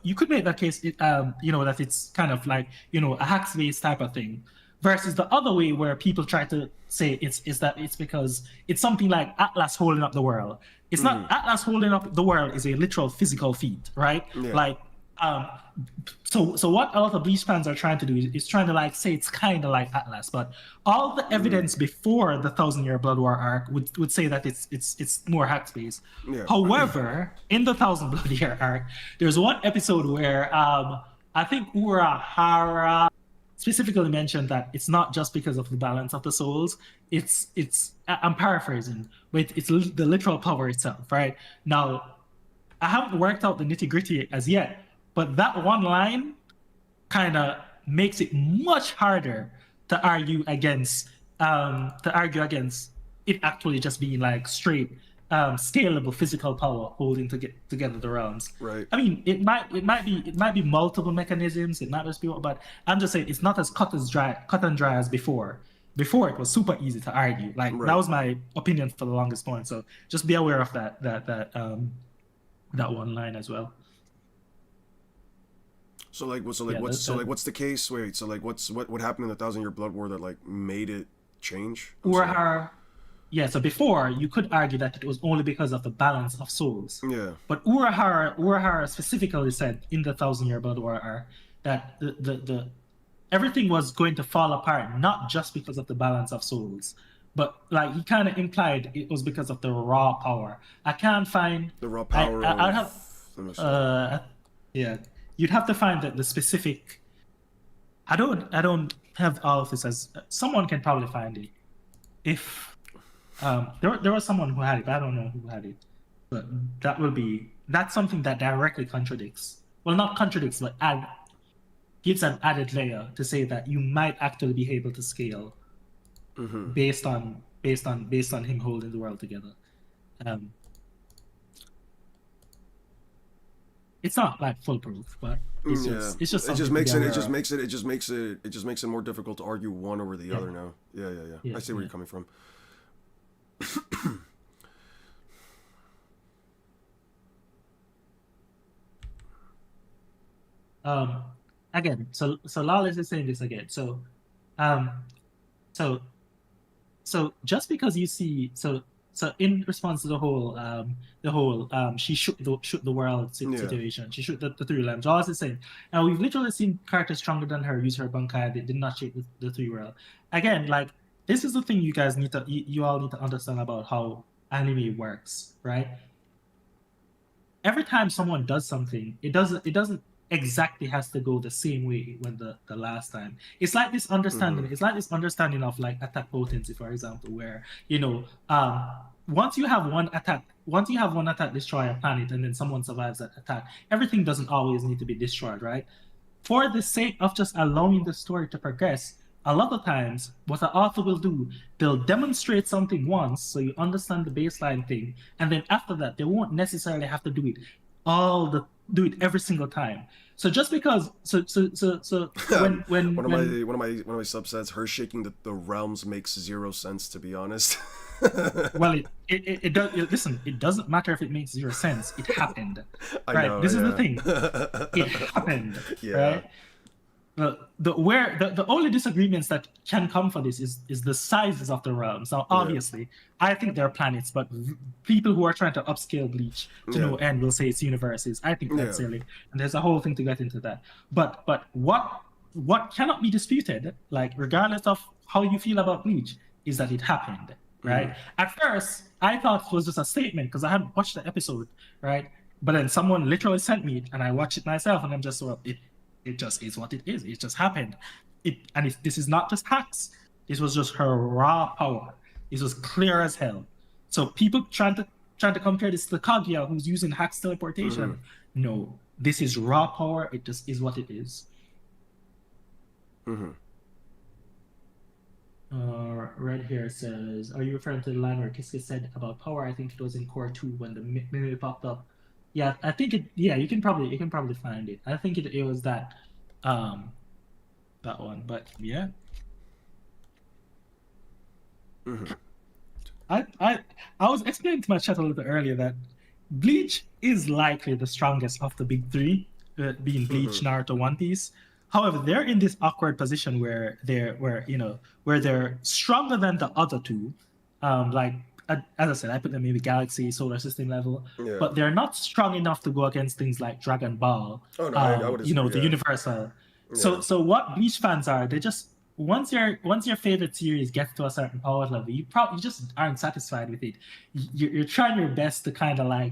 you could make that case, that it's kind of like, a hacks based type of thing, versus the other way where people try to say it's because it's something like Atlas holding up the world. It's not. Atlas holding up the world is a literal physical feat, right? Yeah. Like, so what a lot of Bleach fans are trying to do is trying to like say it's kind of like Atlas, but all the evidence before the 1,000-year Blood War arc would say that it's more hack space. Yeah. However, in the 1,000 Blood Year arc, there's one episode where I think Urahara specifically mentioned that it's not just because of the balance of the souls. It's I'm paraphrasing, but it's the literal power itself, right? Now, I haven't worked out the nitty-gritty as yet, but that one line kind of makes it much harder to argue against it actually just being like straight scalable physical power holding together the realms. Right. I mean, it might be multiple mechanisms. It might just be, but I'm just saying it's not as cut and dry as before. Before it was super easy to argue. Like, that was my opinion for the longest point. So just be aware of that one line as well. So what's the case? Wait, so like what happened in the 1,000-year Blood War that like made it change? Yeah, so before you could argue that it was only because of the balance of souls. Yeah. But Urahara specifically said in the 1,000-year Blood War arc that the everything was going to fall apart not just because of the balance of souls, but like he kind of implied it was because of the raw power. I can't find the raw power. I'd have yeah. You'd have to find the specific. I don't have all of this as someone can probably find it. If there was someone who had it, but I don't know who had it. But that's something that directly contradicts. Well, not contradicts, but gives an added layer to say that you might actually be able to scale based on him holding the world together. It's not like foolproof, but it just makes it more difficult to argue one over the other now. Yeah. I see where you're coming from. Again, so Lawless is saying this again. So just because you see so in response to the whole she shook the world situation. She shook the three realms. All is saying. Now we've literally seen characters stronger than her use her Bankai. They did not shake the three world. Again, like, this is the thing you guys need to you all need to understand about how anime works, right? Every time someone does something, it doesn't exactly has to go the same way when the last time. It's like this understanding. It's like this understanding of like attack potency, for example, where once you have one attack destroy a planet and then someone survives that attack, everything doesn't always need to be destroyed, right? For the sake of just allowing the story to progress, a lot of times what an author will do, they'll demonstrate something once so you understand the baseline thing, and then after that they won't necessarily have to do it every single time. So just because when one of my subsets, her shaking the realms makes zero sense, to be honest. Well, it does. Listen, it doesn't matter if it makes zero sense. It happened. Right. This is the thing. It happened. Yeah. Right. The only disagreements that can come for this is the sizes of the realms. Now, obviously, I think they're planets, but people who are trying to upscale Bleach to no end will say it's universes. I think that's silly, and there's a whole thing to get into that. But what cannot be disputed, like regardless of how you feel about Bleach, is that it happened, right? At first, I thought it was just a statement because I hadn't watched the episode, right? But then someone literally sent me it, and I watched it myself, and I'm just it just is what it is. It just happened. This is not just hacks. This was just her raw power. This was clear as hell. So people trying trying to compare this to Kaguya, who's using Hack's teleportation. No, this is raw power. It just is what it is. Red here says, "Are you referring to the line where Kiske said about power? I think it was in Core 2 when the meme popped up." Yeah, I think it. Yeah, you can probably find it. I think it was that one. But yeah. I was explaining to my chat a little bit earlier that Bleach is likely the strongest of the big three, being Bleach, Naruto, One Piece. However, they're in this awkward position where they're stronger than the other two. Like as I said, I put them maybe Galaxy, Solar System level, but they're not strong enough to go against things like Dragon Ball. Oh no, I would the Universal. Yeah. So what Bleach fans are, they just once your favorite series gets to a certain power level, you just aren't satisfied with it. You're trying your best to kind of like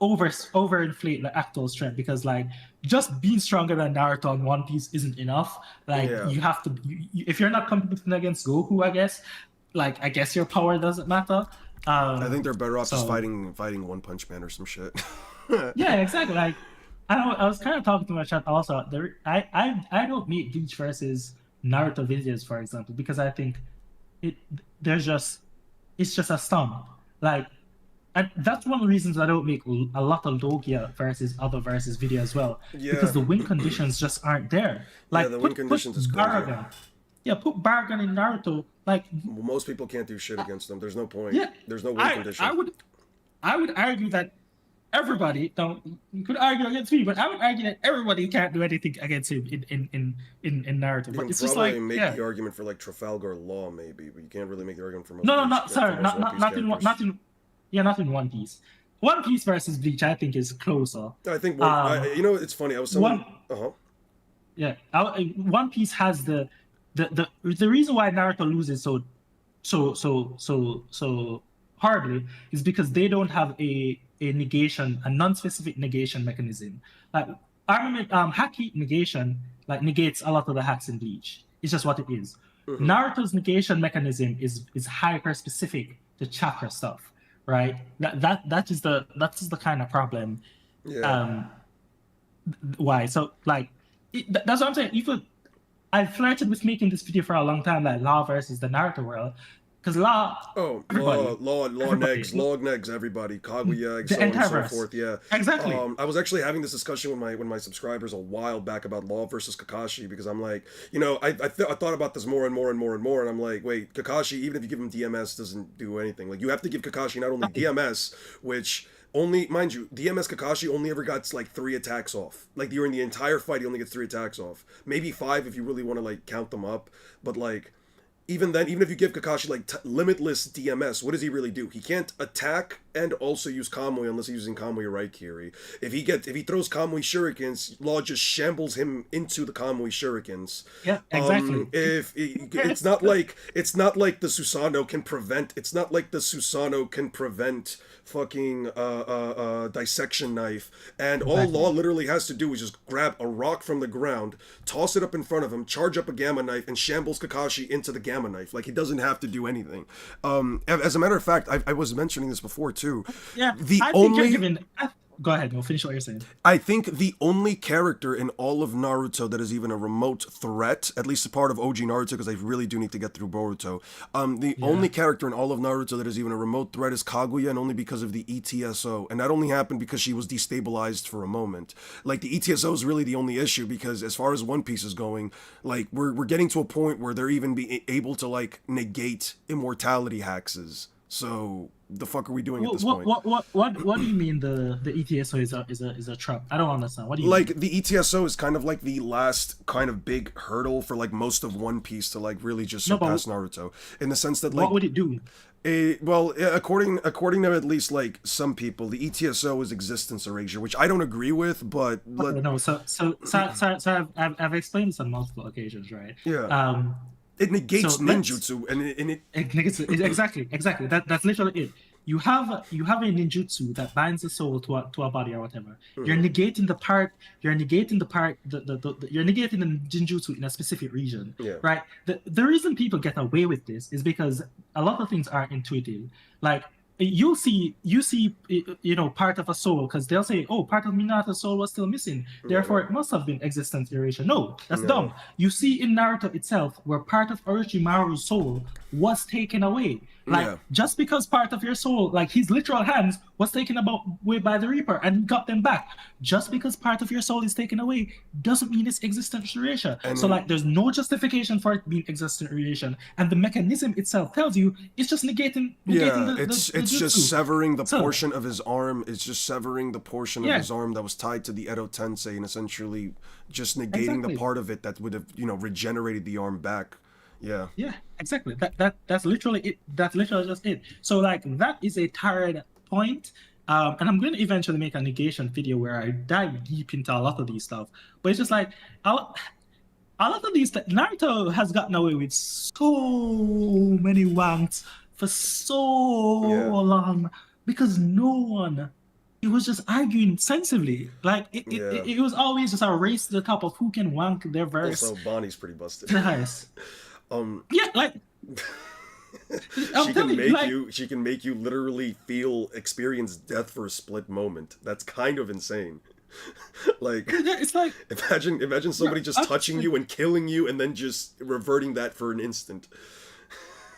overinflate the actual strength, because like just being stronger than Naruto and One Piece isn't enough. Like you have to, if you're not competing against Goku, I guess your power doesn't matter. I think they're better off just fighting One Punch Man or some shit. Yeah, exactly. Like I was kind of talking to my chat also. I don't make Bleach versus Naruto videos, for example, because I think it's just a stomp. Like, and that's one of the reasons I don't make a lot of Logia versus other versus video as well. Yeah. Because the win conditions just aren't there. Like, the win conditions is crazy. Yeah, put Baragon in Naruto. Like, well, most people can't do shit against them. There's no point. Yeah, there's no win condition. I would argue that everybody, you could argue against me, but I would argue that everybody can't do anything against him in Naruto. But it's just like make the argument for like Trafalgar Law maybe, but you can't really make the argument for most. Not in One Piece. One Piece versus Bleach, I think, is closer. I think it's funny. I was telling One Piece has the reason why Naruto loses so horribly is because they don't have a non-specific negation mechanism. Like armament, Haki negation negates a lot of the hacks in Bleach. It's just what it is. Naruto's negation mechanism is hyper specific to chakra stuff, right? That's the kind of problem. Yeah. Why? So that's what I'm saying. I flirted with making this video for a long time, like Law versus the Naruto world. Because Law negs everybody, Kaguya, so on and so forth. Yeah, exactly. I was actually having this discussion with my subscribers a while back about Law versus Kakashi, because I'm like, I thought about this more and more, and I'm like, wait, Kakashi, even if you give him DMS, doesn't do anything. Like, you have to give Kakashi not only DMS, which only, mind you, DMS Kakashi only ever got 3 attacks off. Like, during the entire fight, he only gets 3 attacks off, maybe 5 if you really want to count them up, but even then, even if you give Kakashi limitless DMS, what does he really do? He can't attack and also use Kamui unless he's using Kamui Raikiri. If he throws Kamui Shurikens, Law just shambles him into the Kamui Shurikens. Yeah, exactly. It's not like the Susanoo can prevent. It's not like the Susanoo can prevent fucking dissection knife, and all Law literally has to do is just grab a rock from the ground, toss it up in front of him, charge up a gamma knife, and shambles Kakashi into the gamma knife. Like, he doesn't have to do anything. As a matter of fact, I was mentioning this before too. Yeah, go ahead. We'll finish what you're saying. I think the only character in all of Naruto that is even a remote threat, at least a part of OG Naruto, because I really do need to get through Boruto. Only character in all of Naruto that is even a remote threat is Kaguya, and only because of the ETSO. And that only happened because she was destabilized for a moment. Like, the ETSO is really the only issue, because as far as One Piece is going, we're getting to a point where they're even able to negate immortality hexes. So the fuck are we doing at this point? What do you mean the ETSO is a trap? I don't understand. What do you mean? The ETSO is kind of the last kind of big hurdle for most of One Piece to really just surpass Naruto, in the sense that what would it do? According to at least some people, the ETSO is existence erasure, which I don't agree with, but so I've explained this on multiple occasions, right? Yeah. It negates ninjutsu, and it negates it. Exactly. That's literally it. You have a ninjutsu that binds the soul to a body or whatever. You're negating the part. You're negating the ninjutsu in a specific region. Yeah. Right. The reason people get away with this is because a lot of things aren't intuitive. Like, you see part of a soul, because they'll say, oh, part of Minato's soul was still missing, therefore it must have been existence erasure. No, that's dumb. You see in Naruto itself where part of Orochimaru's soul was taken away. Like, just because part of your soul, like his literal hands, was taken away by the Reaper and he got them back. Just because part of your soul is taken away doesn't mean it's existence erasure. So like, there's no justification for it being existence erasure, and the mechanism itself tells you it's just negating it's just severing the portion of his arm. It's just severing the portion of his arm that was tied to the Edo Tensei, and essentially just negating the part of it that would have regenerated the arm back. Yeah, exactly. That's literally it. That's literally just it. So like, that is a tired point. And I'm going to eventually make a negation video where I dive deep into a lot of these stuff. But it's just like, a lot of these, Naruto has gotten away with so many wanks for so long because no one, it was just arguing sensibly. Like, it was always just a race to the top of who can wank their verse. Also, Bonnie's pretty busted. Nice. Yeah, like... she can make you literally experience death for a split moment. That's kind of insane. Like, it's like, imagine somebody just touching you and killing you and then just reverting that for an instant.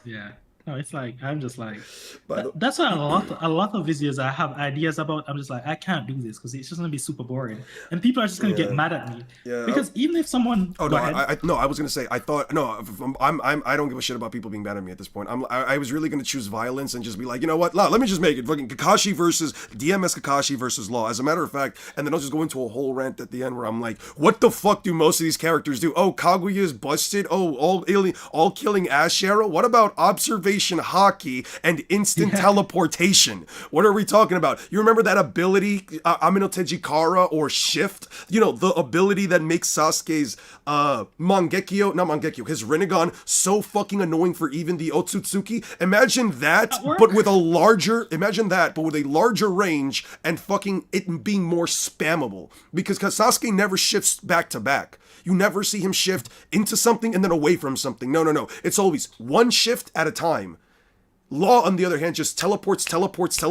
Yeah. No, it's like, I'm just like, that's why a lot of videos I have ideas about, I'm just like, I can't do this because it's just gonna be super boring, and people are just gonna get mad at me. Yeah. Because even if someone, I was gonna say, I don't give a shit about people being mad at me at this point. I was really gonna choose violence and just be like, you know what, let me just make it fucking Kakashi versus DMS Kakashi versus Law. As a matter of fact, and then I'll just go into a whole rant at the end where I'm like, what the fuck do most of these characters do? Oh, Kaguya is busted. Oh, all killing Ashera. What about observation hockey and instant teleportation? What are we talking about? You remember that ability, Amino Tejikara or Shift? The ability that makes Sasuke's his Rinnegan so fucking annoying for even the Otsutsuki. Imagine that, but with a larger range and fucking it being more spammable. Because Sasuke never shifts back to back. You never see him shift into something and then away from something. No. It's always one shift at a time. Law, on the other hand, just teleports. He can just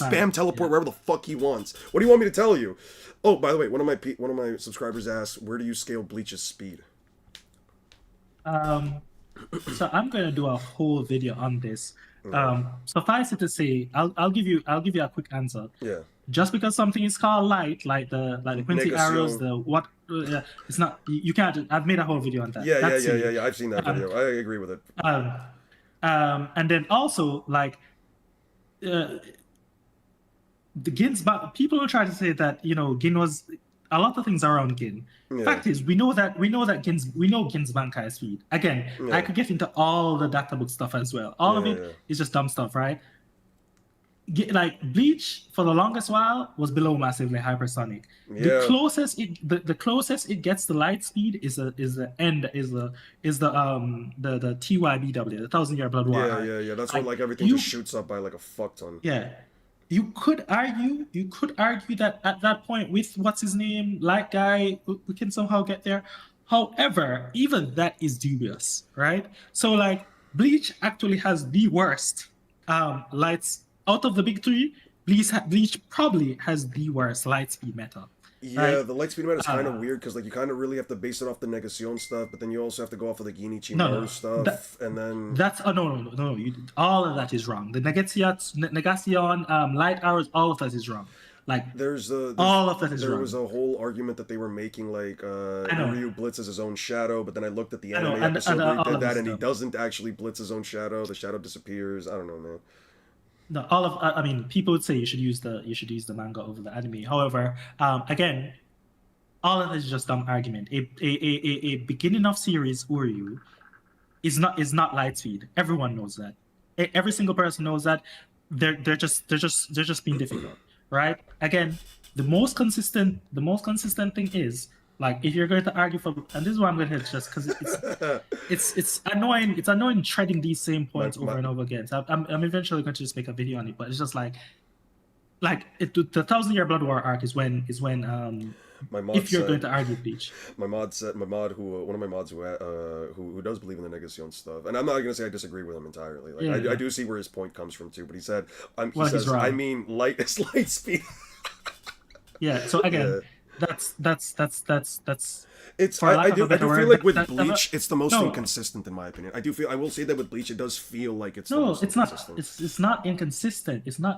spam teleport wherever the fuck he wants. What do you want me to tell you? Oh, by the way, one of my subscribers asked, where do you scale Bleach's speed? So I'm gonna do a whole video on this. Suffice it to say, I'll give you a quick answer. Yeah. Just because something is called light, like the Quincy arrows, it's not. You can't. I've made a whole video on that. Yeah. I've seen that video. I agree with it. And then also, like, the Gin's back. People will try to say that Gin was a lot of things around Gin. Yeah. Fact is, we know Gin's Bankai speed. Again, I could get into all the data book stuff as well. All of it is just dumb stuff, right? Like, Bleach for the longest while was below massively hypersonic. Yeah. The closest it gets to light speed is the TYBW, the 1,000-year blood war. Yeah. That's when everything just shoots up by like a fuck ton. Yeah. You could argue that at that point with what's his name, light guy, we can somehow get there. However, even that is dubious, right? So like, Bleach actually has the worst lights. Out of the big three, Bleach probably has the worst light speed meta. Yeah, right? The light speed meta is kind of weird because you kind of really have to base it off the Negacion stuff, but then you also have to go off of the Ginichi Maru stuff, and then that's no. All of that is wrong. The Negacion, light arrows, all of that is wrong. Like, all of that is wrong. There was a whole argument that they were making Ryu blitzes his own shadow, but then I looked at the anime episode where he did that, and he doesn't actually blitz his own shadow. The shadow disappears. I don't know, man. No, people would say you should use the manga over the anime. However, again, all of this is just dumb argument. A beginning of series Uryu is not light speed. Everyone knows that. Every single person knows that. They're just being difficult, right? Again, the most consistent thing is, like, if you're going to argue for, and this is why I'm going to hit, just because it's annoying. It's annoying treading these same points over and over again. So I'm eventually going to just make a video on it. But it's just like like the 1,000 Year Blood War arc is when My mod if you're going said, to argue Bleach. my mod who one of my mods who does believe in the Negation stuff, and I'm not gonna say I disagree with him entirely. Like Yeah, I yeah. do see where his point comes from too, but he said, he Well, he's says, I wrong. mean light is light speed. Yeah. So Yeah. again, that's It's for lack of a I better do feel word. like with That Bleach, it's the most no, inconsistent in my opinion. I will say that with Bleach, it does feel like it's the no, most it's not. inconsistent. It's not inconsistent. It's not.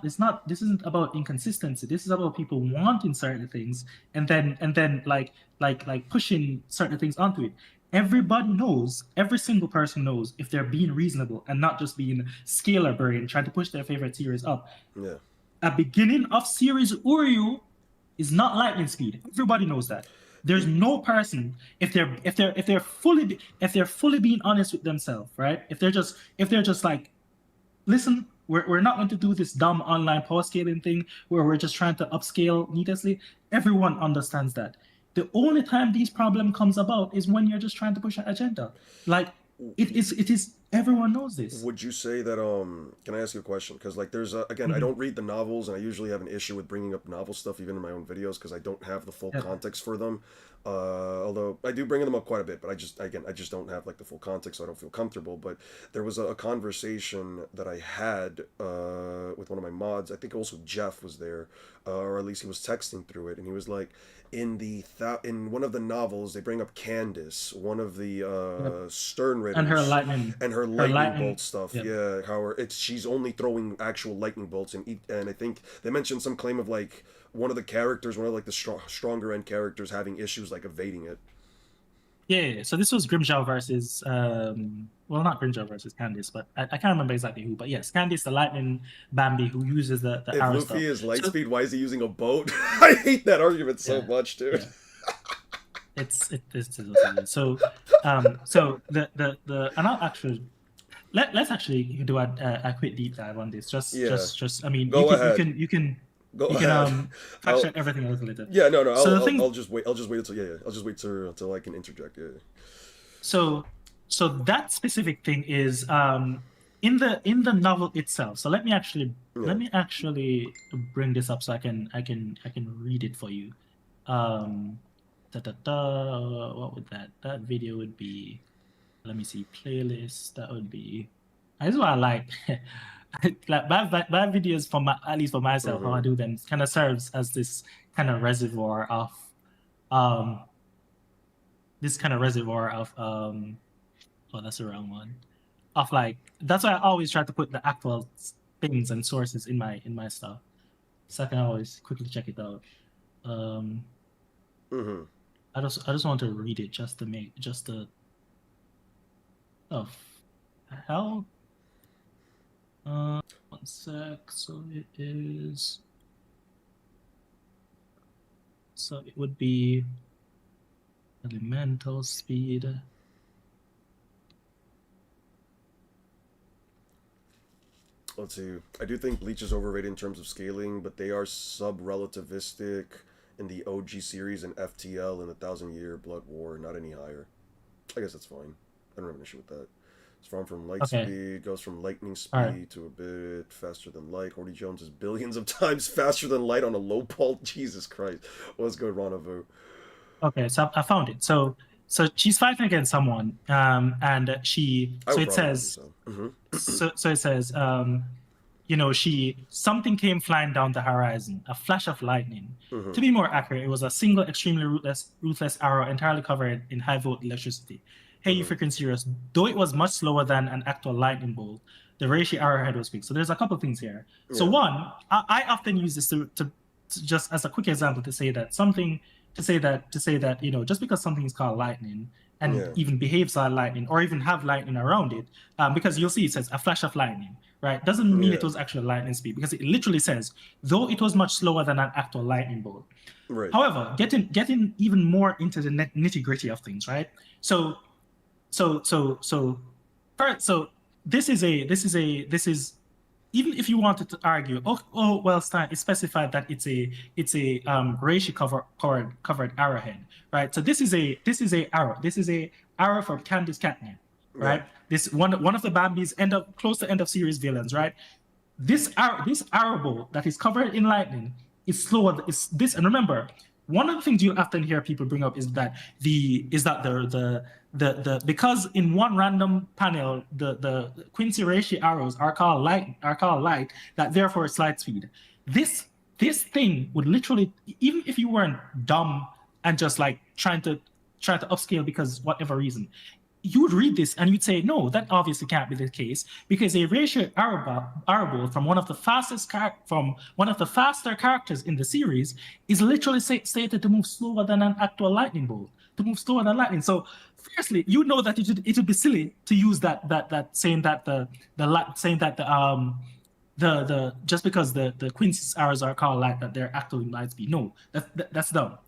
This isn't about inconsistency. This is about people wanting certain things and then like pushing certain things onto it. Everybody knows, every single person knows if they're being reasonable and not just being scalar brain trying to push their favorite series up. Yeah. A beginning of series Uryu is not lightning speed. Everybody knows that. There's no person if they're fully being honest with themselves, right? If they're just like, listen, we're not going to do this dumb online power scaling thing where we're just trying to upscale needlessly. Everyone understands that. The only time these problem comes about is when you're just trying to push an agenda. Like it is everyone knows this. Would you say that can I ask you a question? Because like there's again, I Mhm. don't read the novels, and I usually have an issue with bringing up novel stuff even in my own videos because I don't have the full Yeah. context for them. Although I do bring them up quite a bit, but I just don't have like the full context, so I don't feel comfortable. But there was a conversation that I had with one of my mods. I think also Jeff was there, or at least he was texting through it, and he was like, in one of the novels they bring up Candace, one of the Yep. Stern And her Ritters, lightning, and her her lightning lightning. bolt stuff. Yep. Yeah, she's only throwing actual lightning bolts, and I think they mentioned some claim of like one of the characters, one of like the stronger end characters having issues like evading it. Yeah. So this was Grimjaw versus well, not Grimjaw versus Candice, but I can't remember exactly who. But yes, Candice, the lightning Bambi who uses the If arrow Luffy stuff. is light So speed, why is he using a boat? I hate that argument so yeah, much, dude. yeah. It's what it is. So the and I'll actually let's actually do a quick deep dive on this. Yeah, I mean, go ahead. Go you can ahead. fact I'll check everything a little later. Yeah, no, So the I'll thing, just wait. I'll just wait until I'll just wait till I can interject. Yeah. so so that specific thing is in the novel itself. So Yeah. let me actually bring this up so I can read it for you. Um, what would that video would be? Let me see, playlist. That would be. This is what I like. Like bad videos for at least for myself, how I Mm-hmm. do them kind of serves as um this kind of reservoir of oh, that's the wrong one. Of like, that's why I always try to put the actual things and sources in my stuff. So I can always quickly check it out. Um Mm-hmm. I just want to read it just to make just to oh hell. 1 sec. So it would be elemental speed. Let's see. I do think Bleach is overrated in terms of scaling, but they are sub-relativistic in the OG series and FTL in the Thousand Year Blood War, not any higher. I guess that's fine. I don't have an issue with that. It's from light Okay. speed, goes from lightning All right. speed to a bit faster than light. Horty Jones is billions of times faster than light on a low pulse. Jesus Christ. What's good, Rendezvous? Okay, so I found it. So she's fighting against someone, and she. I So would it probably argue says. so. Mm-hmm. So it says, something came flying down the horizon, a flash of lightning. Mm-hmm. To be more accurate, it was a single, extremely ruthless arrow entirely covered in high volt electricity. Hey, you freaking serious? Though it was much slower than an actual lightning bolt, the Reishi arrowhead was quick. So there's a couple things here. So Yeah. one, I often use this to just as a quick example to say that just because something is called lightning and Yeah. even behaves like lightning or even have lightning around it, because you'll see it says a flash of lightning, right? Doesn't mean Yeah. it was actual lightning speed because it literally says though it was much slower than an actual lightning bolt. Right. However, getting even more into the nitty gritty of things, right? So this is even if you wanted to argue, well, Stein, it's specified that it's a Reishi covered arrowhead, right? So this is a arrow from Candice Catnip, right? Yeah. This one of the Bambi's close to end of series villains, right? this arrow that is covered in lightning is slower. Is this, and remember, one of the things you often hear people bring up is that the because in one random panel the Quincy ratio arrows are called light, that therefore it's light speed. This thing would literally, even if you weren't dumb and just like trying to upscale because whatever reason, you would read this and you'd say, no, that obviously can't be the case, because a ratio arrow from one of the faster characters in the series is literally stated to move slower than an actual lightning bolt, to move slower than lightning. So firstly, you know that it would be silly to use that saying that the just because the Quincy's arrows are called light, that they're actually light speed. No, that's dumb.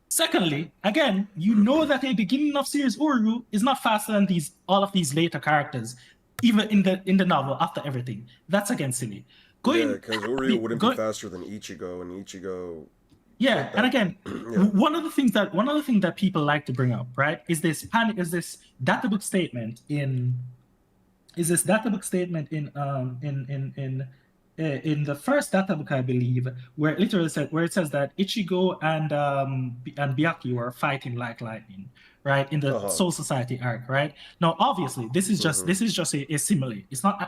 Secondly, again, you know that a beginning of series Uru is not faster than all of these later characters, even in the novel after everything. That's again silly. Yeah, because Uru wouldn't be faster than Ichigo, and Ichigo. Yeah, and again, one of the things that people like to bring up, right, is this databook statement in the first data book, I believe, where it literally says that Ichigo and Byakuya were fighting like lightning, right, in the Soul Society arc, right? Now, obviously, this is just a simile. It's not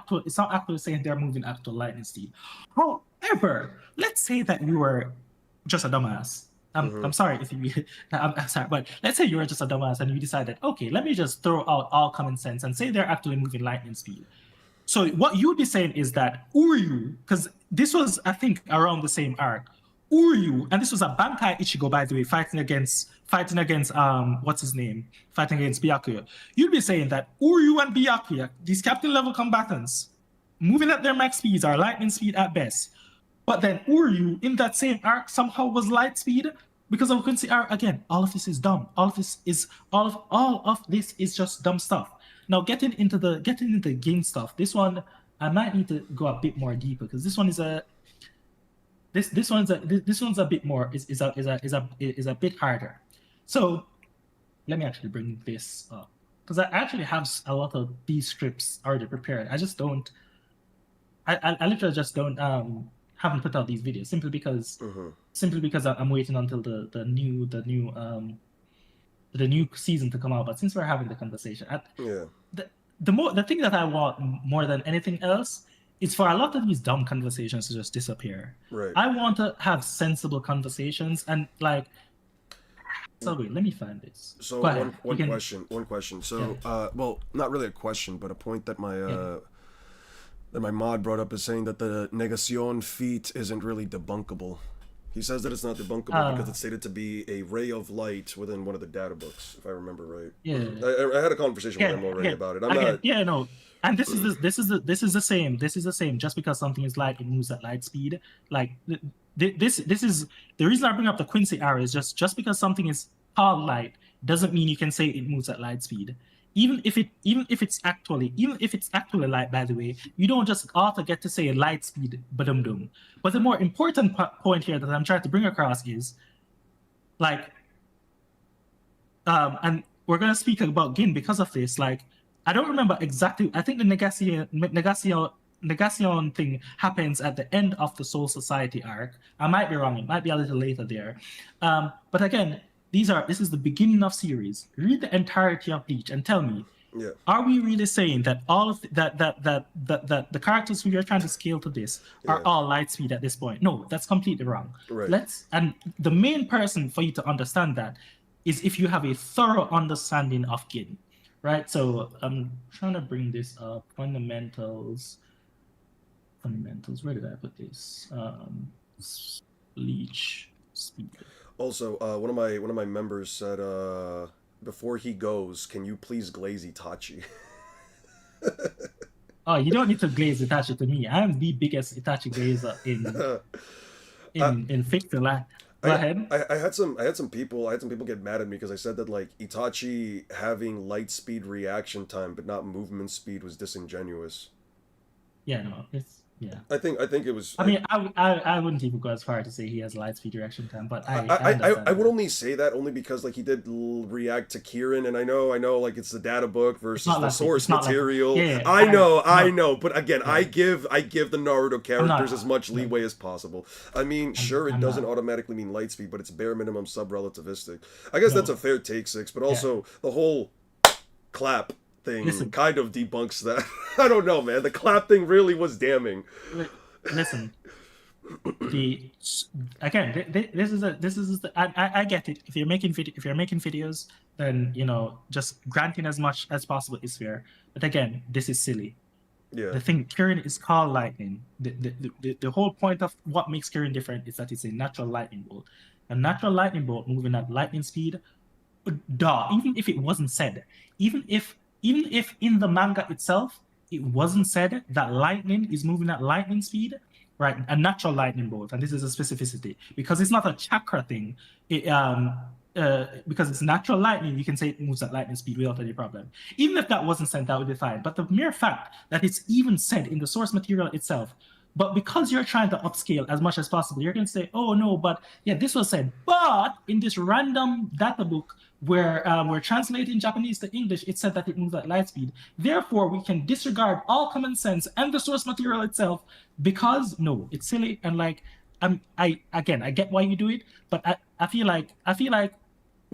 actually saying they're moving actual lightning speed. However, let's say that you were just a dumbass. I'm sorry if you. I'm sorry, but let's say you were just a dumbass and you decided, okay, let me just throw out all common sense and say they're actually moving lightning speed. So what you'd be saying is that Uryu, because this was, I think, around the same arc, Uryu, and this was a Bankai Ichigo, by the way, fighting against what's his name, fighting against Byakuya. You'd be saying that Uryu and Byakuya, these captain level combatants, moving at their max speeds are lightning speed at best. But then Uryu in that same arc somehow was light speed because of Quincy arc. Again, all of this is dumb. All of this is just dumb stuff. Now, getting into the game stuff, this one I might need to go a bit more deeper because this one's a bit more is a bit harder. So let me actually bring this up because I actually have a lot of these scripts already prepared. I just don't. I literally just don't haven't put out these videos simply because I'm waiting until the new season to come out. But since we're having the conversation, the thing that I want more than anything else is for a lot of these dumb conversations to just disappear. Right. I want to have sensible conversations and like. So wait, let me find this. So one question. So well, not really a question, but a point that my mod brought up is saying that the Negacion feat isn't really debunkable. He says that it's not debunkable because it's stated to be a ray of light within one of the data books, if I remember right. Yeah, I had a conversation with him already about it. And this is the same. This is the same. Just because something is light, it moves at light speed. Like this is the reason I bring up the Quincy arrow is just because something is called light doesn't mean you can say it moves at light speed. Even if it's actually light, by the way, you don't just auto get to say light speed, badum-dum. But the more important point here that I'm trying to bring across is, like, and we're gonna speak about Gin because of this. Like, I don't remember exactly. I think the Negacion thing happens at the end of the Soul Society arc. I might be wrong. It might be a little later there. But again. This is the beginning of series. Read the entirety of Bleach and tell me, are we really saying that all of that the characters we are trying to scale to this are all light speed at this point? No, that's completely wrong. Right. And the main person for you to understand that is if you have a thorough understanding of Gin, right? So I'm trying to bring this up. Fundamentals. Where did I put this? Bleach speed. Also, one of my members said, before he goes, can you please glaze Itachi? Oh, you don't need to glaze Itachi to me. I'm the biggest Itachi glazer in fiction. Go ahead. I had some people get mad at me because I said that like Itachi having light speed reaction time but not movement speed was disingenuous. Yeah, no, it's yeah. I think it was. I mean, I wouldn't even go as far to say he has light speed reaction time, but I I understand would that. only say that only because like he did react to Kieran, and I know like it's the data book It's versus not the light speed. source It's not light speed. material. Yeah, yeah, I no, know, but again, yeah. I give the Naruto I'm characters as not. much No, leeway as possible. I mean, sure, it I'm doesn't not. automatically mean light speed, but it's bare minimum sub relativistic. I guess that's a No, fair take, Six, but yeah. also the whole clap thing Listen, kind of debunks that. I don't know, man. The clap thing really was damning. listen. The again, this is the, I get it. If you're making if you're making videos, then just granting as much as possible is fair. But again, this is silly. Yeah. The thing, Kirin is called lightning. The whole point of what makes Kirin different is that it's a natural lightning bolt. A natural lightning bolt moving at lightning speed, even if it wasn't said, even if in the manga itself it wasn't said that lightning is moving at lightning speed, right? A natural lightning bolt, and this is a specificity because it's not a chakra thing. Because it's natural lightning, you can say it moves at lightning speed without any problem. Even if that wasn't said, that would be fine. But the mere fact that it's even said in the source material itself, but because you're trying to upscale as much as possible, you're going to say, oh no, but yeah, this was said. But in this random data book where we're translating Japanese to English, it said that it moves at light speed. Therefore, we can disregard all common sense and the source material itself because no, it's silly. And like, I get why you do it, but I feel like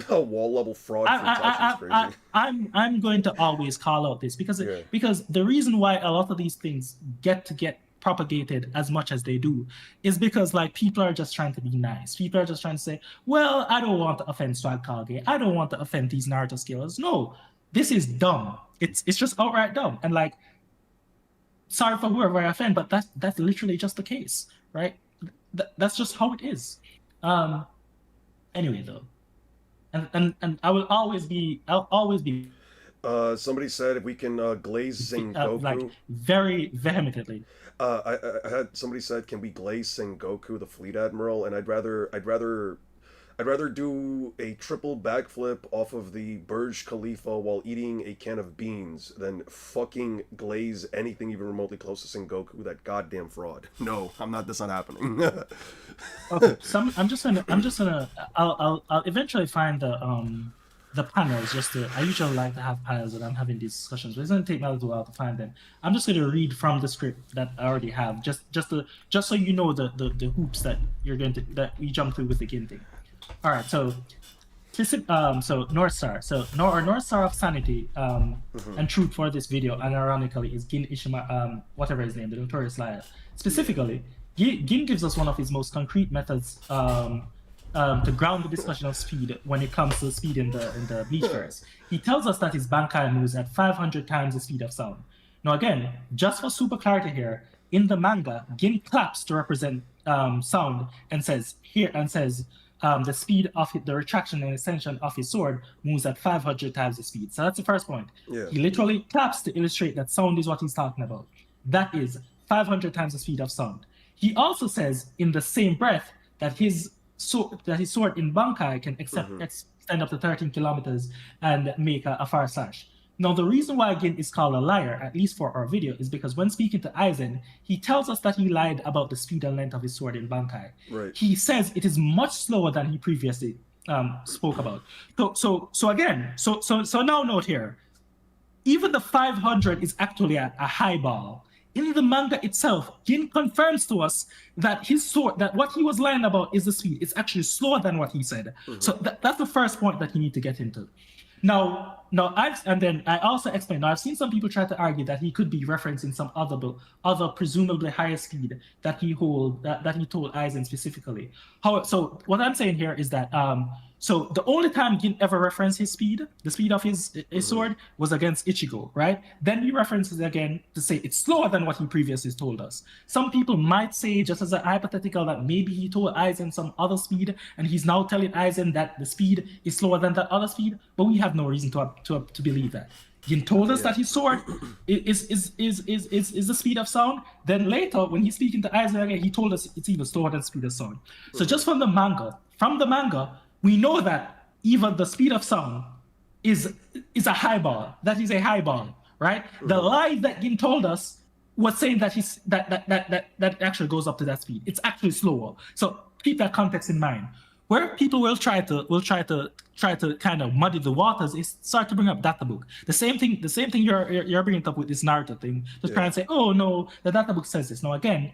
Wall level fraud from Tachi is crazy. I'm going to always call out this because Yeah. because the reason why a lot of these things get propagated as much as they do is because like people are just trying to be nice. People are just trying to say, well, I don't want to offend Swag Kage. I don't want to offend these Naruto scalers. No, this is dumb. It's just outright dumb. And like, sorry for whoever I offend, but that's literally just the case, right? That's just how it is. Anyway though. And I'll always be Somebody said if we can glaze Sengoku. like very vehemently. I had somebody said, can we glaze Sengoku, the fleet admiral? And I'd rather do a triple backflip off of the Burj Khalifa while eating a can of beans than fucking glaze anything even remotely close to Sengoku. That goddamn fraud. No, I'm not. That's not happening. Okay, I'm just gonna I'll eventually find the panels. I usually like to have panels when I'm having these discussions, but it's gonna take me a little while to find them. I'm just gonna read from the script that I already have, just so you know the hoops that that we jump through with the Gin thing. All right, so North Star. So North Star of Sanity and Truth for this video, and ironically, is Gin Ishima, whatever his name, the notorious liar. Specifically, Gin gives us one of his most concrete methods to ground the discussion of speed when it comes to speed in the Bleach verse. He tells us that his Bankai moves at 500 times the speed of sound. Now again, just for super clarity here, in the manga, Gin claps to represent sound and says the speed of the retraction and extension of his sword moves at 500 times the speed. So that's the first point. Yeah. He literally claps to illustrate that sound is what he's talking about. That is 500 times the speed of sound. He also says in the same breath that his sword in Bankai can extend up to 13 kilometers and make a far slash. Now, the reason why Gin is called a liar, at least for our video, is because when speaking to Aizen, he tells us that he lied about the speed and length of his sword in Bankai. Right. He says it is much slower than he previously spoke about. So now note here, even the 500 is actually a high ball. In the manga itself, Gin confirms to us that his sword, that what he was lying about is the speed. It's actually slower than what he said. So that's the first point that you need to get into. Now, I also explained. Now, I've seen some people try to argue that he could be referencing some other presumably higher speed that he told Aizen specifically. So what I'm saying here is that so the only time Gin ever referenced the speed of his sword was against Ichigo, right? Then he references it again to say it's slower than what he previously told us. Some people might say, just as a hypothetical, that maybe he told Aizen some other speed, and he's now telling Aizen that the speed is slower than that other speed. But we have no reason to believe that. Gin told us that his sword is the speed of sound. Then later, when he's speaking to Aizen again, he told us it's even slower than the speed of sound. So just from the manga, we know that even the speed of sound is a high bar. That is a high bar, right? The lie that Gin told us was saying that that actually goes up to that speed. It's actually slower. So keep that context in mind. Where people will try to kind of muddy the waters is start to bring up data book. The same thing you're bringing up with this narrative thing. Just trying to say, oh no, the data book says this. No, again,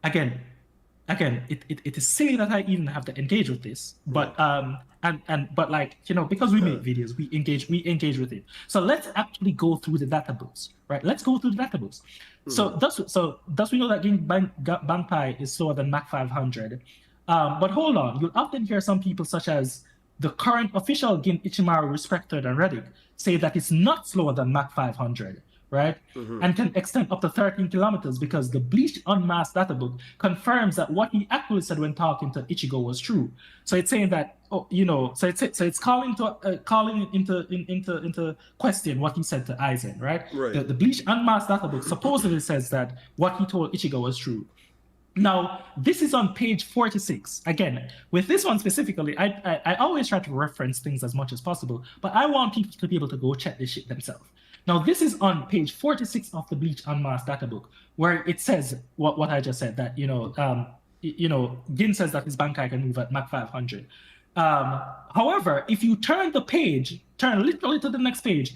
it is silly that I even have to engage with this. But but like, you know, because we make videos, we engage with it. So let's actually go through the data books, right? Let's go through the data books. So thus we know that Bankai is slower than Mach 500. But hold on, you'll often hear some people such as the current official Gin Ichimaru respected on Reddit say that it's not slower than Mach 500, right? And can extend up to 13 kilometers because the Bleach Unmasked data book confirms that what he actually said when talking to Ichigo was true. So it's saying that, oh, you know, so it's calling into question what he said to Aizen, right? The Bleach Unmasked data book supposedly says that what he told Ichigo was true. Now, this is on page 46. Again, with this one specifically, I always try to reference things as much as possible, but I want people to be able to go check this shit themselves. Now, this is on page 46 of the Bleach Unmasked data book, where it says what I just said, that, Gin says that his Bankai can move at Mach 500. However, if you turn literally to the next page,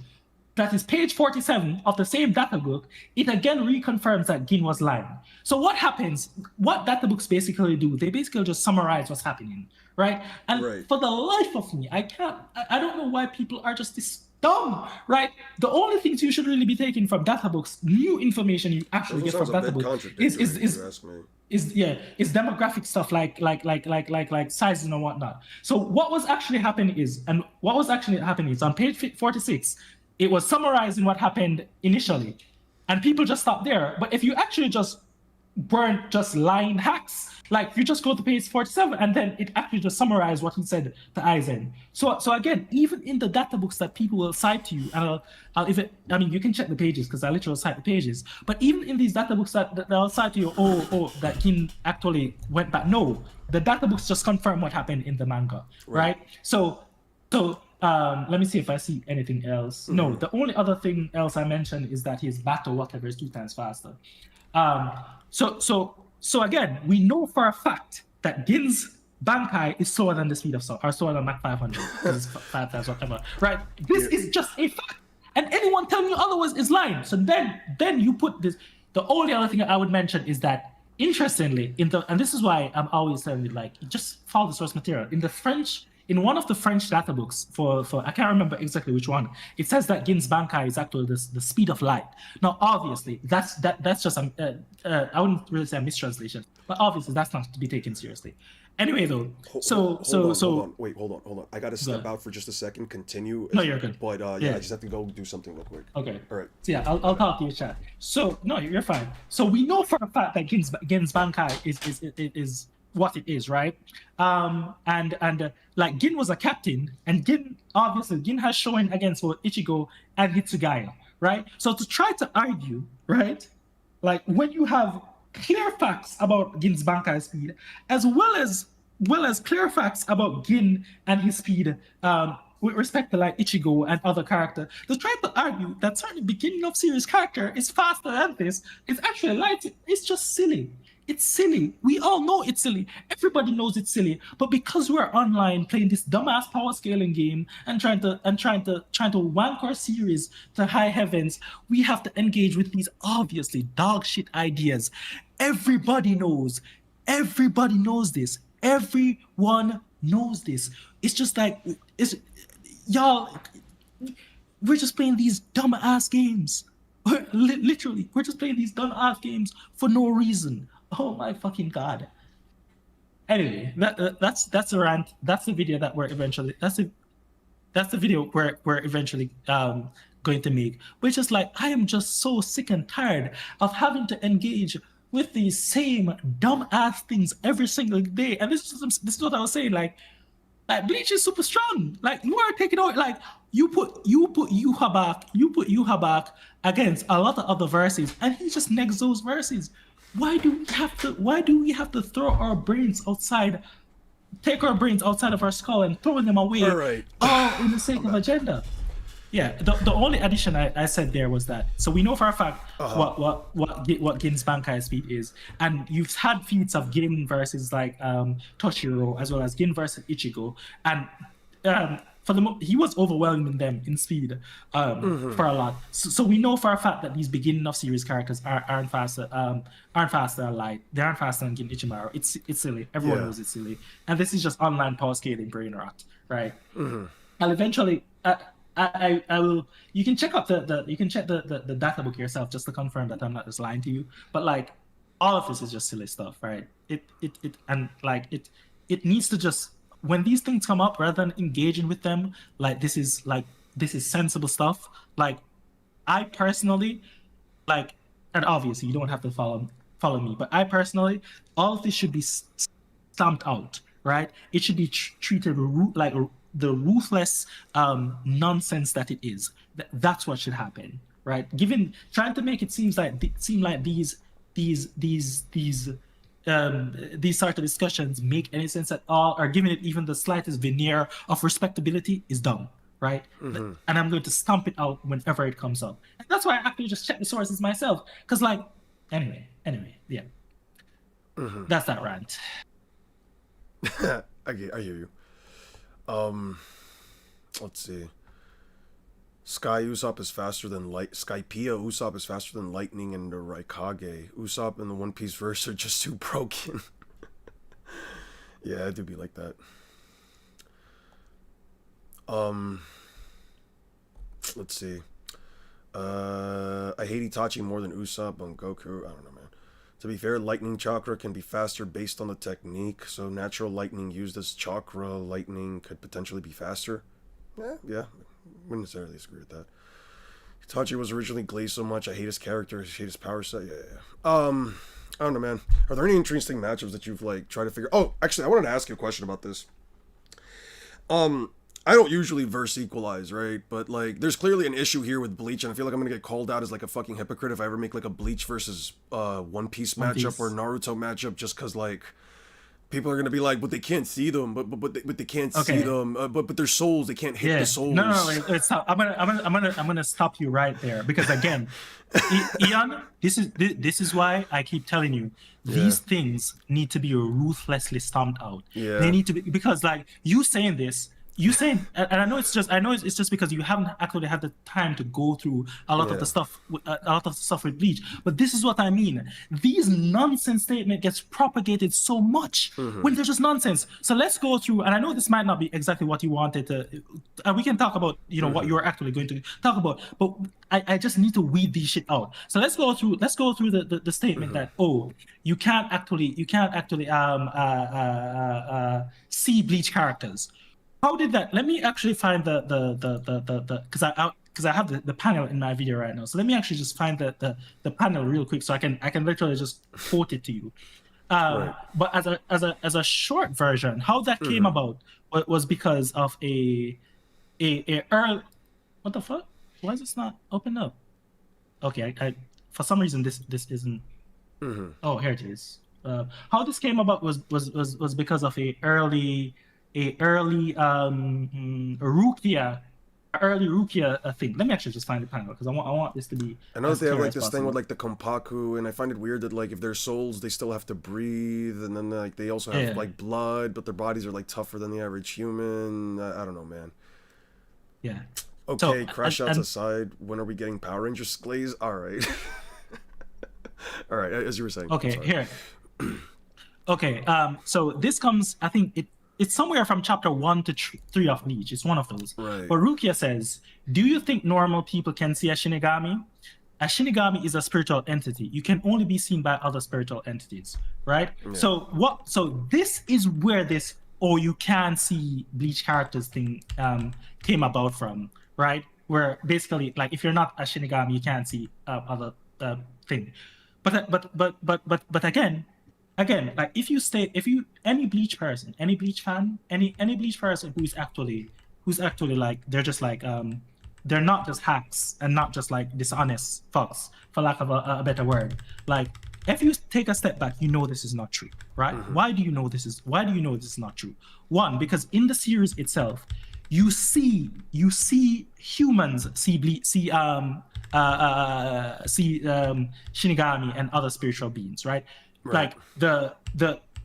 that is page 47 of the same data book, it again reconfirms that Gin was lying. So what happens, what data books basically do, they basically just summarize what's happening, right? And for the life of me, I don't know why people are just this dumb, right? The only things you should really be taking from data books, new information you actually get from data books is demographic stuff like sizes and whatnot. So what was actually happening is on page 46, it was summarizing what happened initially, and people just stopped there. But if you actually just weren't just line hacks, like you just go to page 47 and then it actually just summarized what he said to Aizen. So again, even in the data books that people will cite to you, and you can check the pages because I literally cite the pages. But even in these data books that they'll cite to you, that Gin actually went back. No, the data books just confirm what happened in the manga, right? So let me see if I see anything else. No, the only other thing else I mentioned is that his battle whatever is 2 times faster. So again, we know for a fact that Gin's Bankai is slower than the speed of sound, or slower than Mach 500. It's 5 times whatever, right? This is just a fact, and anyone telling you otherwise is lying. So then you put this. The only other thing I would mention is that, interestingly, and this is why I'm always telling you, like, just follow the source material. In one of the French data books for I can't remember exactly which one, it says that Gin's Bankai is actually the speed of light. Now, obviously, that's just I wouldn't really say a mistranslation, but obviously that's not to be taken seriously. Anyway, though, Wait, hold on. I gotta step out for just a second. Continue. No, you're good. But I just have to go do something real quick. Okay. All right. So yeah, I'll talk to you, chat. So no, you're fine. So we know for a fact that Gin's Bankai is what it is, right? And like Gin was a captain, and Gin has shown against both Ichigo and Hitsugaya, right? So to try to argue, right, like when you have clear facts about Gin's Bankai speed, as well as clear facts about Gin and his speed, with respect to like Ichigo and other characters, to try to argue that certain beginning of series character is faster than this is actually light. It's just silly. It's silly. We all know it's silly. Everybody knows it's silly. But because we're online playing this dumbass power scaling game and trying to wank our series to high heavens, we have to engage with these obviously dog shit ideas. Everybody knows. Everybody knows this. Everyone knows this. It's just like y'all. We're just playing these dumbass games. Literally, we're just playing these dumbass games for no reason. Oh my fucking god. Anyway, that's a rant. That's the video that we're eventually. That's the video we're eventually going to make. Which is like, I am just so sick and tired of having to engage with these same dumbass things every single day. And this is what I was saying. Like Bleach is super strong. Like you are taking out. Like you put Yuha back against a lot of other verses, and he just negs those verses. Why do we have to throw our brains outside, take our brains outside of our skull and throw them away, all in the sake of agenda? Yeah, the only addition I said there was that so we know for a fact what Gin's Bankai speed is, and you've had feats of Gin versus like Toshiro as well as Gin versus Ichigo, and he was overwhelming them in speed for a lot. So we know for a fact that these beginning of series characters aren't faster than Light. They aren't faster than Gin Ichimaru. It's silly. Everyone knows it's silly, and this is just online power scaling brain rot, right? And eventually. I will. You can check out you can check the data book yourself just to confirm that I'm not just lying to you. But like, all of this is just silly stuff, right? It needs to just when these things come up, rather than engaging with them, this is sensible stuff. Like, I personally like, and obviously you don't have to follow me, but I personally, all of this should be stamped out, right? It should be treated like the ruthless nonsense that it is. That's what should happen, right? Trying to make it seem like these sort of discussions make any sense at all, or giving it even the slightest veneer of respectability is dumb, right? And I'm going to stomp it out whenever it comes up. And that's why I actually just check the sources myself, because like, anyway, yeah, that's that rant. I hear you. Let's see. Sky Usopp is faster than light. Skypiea Usopp is faster than lightning and the Raikage. Usopp and the One Piece verse are just too broken. Yeah, it do be like that. Let's see. I hate Itachi more than Usopp on Goku. I don't know, man. To be fair, lightning chakra can be faster based on the technique, so natural lightning used as chakra lightning could potentially be faster. Yeah, wouldn't necessarily disagree with that. Itachi was originally glazed so much, I hate his character, I hate his power set, yeah. I don't know, man. Are there any interesting matchups that you've, like, tried to figure... Oh, actually, I wanted to ask you a question about this. I don't usually verse equalize, right? But, like, there's clearly an issue here with Bleach, and I feel like I'm gonna get called out as, like, a fucking hypocrite if I ever make, like, a Bleach versus One Piece matchup or Naruto matchup, just because, like, people are gonna be like, but they can't see them, but they can't see them, but their souls, they can't hit the souls. No, stop. I'm gonna stop you right there, because again, Ian, this is why I keep telling you these things need to be ruthlessly stomped out. Yeah. They need to be, because like you saying this. You saying, and I know it's just because you haven't actually had the time to go through a lot of the stuff with Bleach. But this is what I mean. These nonsense statement gets propagated so much when they're just nonsense. So let's go through, and I know this might not be exactly what you wanted to, and we can talk about what you're actually going to talk about. But I just need to weed these shit out. So let's go through the statement that you can't actually see Bleach characters. How did that? Let me actually find the because I have the panel in my video right now. So let me actually just find the panel real quick so I can literally just quote it to you. Right. But as a short version, how that came about was because of a early. What the fuck? Why is this not open up? Okay, I for some reason this isn't. Oh, here it is. How this came about was because of a early Rukia thing. Let me actually just find the panel because I want this to be. I know they have like this thing with like the Kompaku, and I find it weird that like if they're souls, they still have to breathe, and then like they also have like blood, but their bodies are like tougher than the average human. I don't know, man. Yeah. Okay, so, crash outs aside, when are we getting Power Rangers glaze? All right. All right, as you were saying. Okay, here. Okay, so this comes, I think it's somewhere from chapter 1 to 3 of Bleach. It's one of those. Right. But Rukia says, do you think normal people can see a Shinigami? A Shinigami is a spiritual entity. You can only be seen by other spiritual entities, right? Yeah. So this is where this, you can see Bleach characters thing came about from, right? Where basically, like, if you're not a Shinigami, you can't see other thing. But again, like if any Bleach person, any Bleach fan, any Bleach person who's actually like they're just like they're not just hacks and not just like dishonest fucks, for lack of a better word. Like if you take a step back, you know this is not true, right? Why do you know this is not true? One, because in the series itself, you see humans see Shinigami and other spiritual beings, right? Right. Like the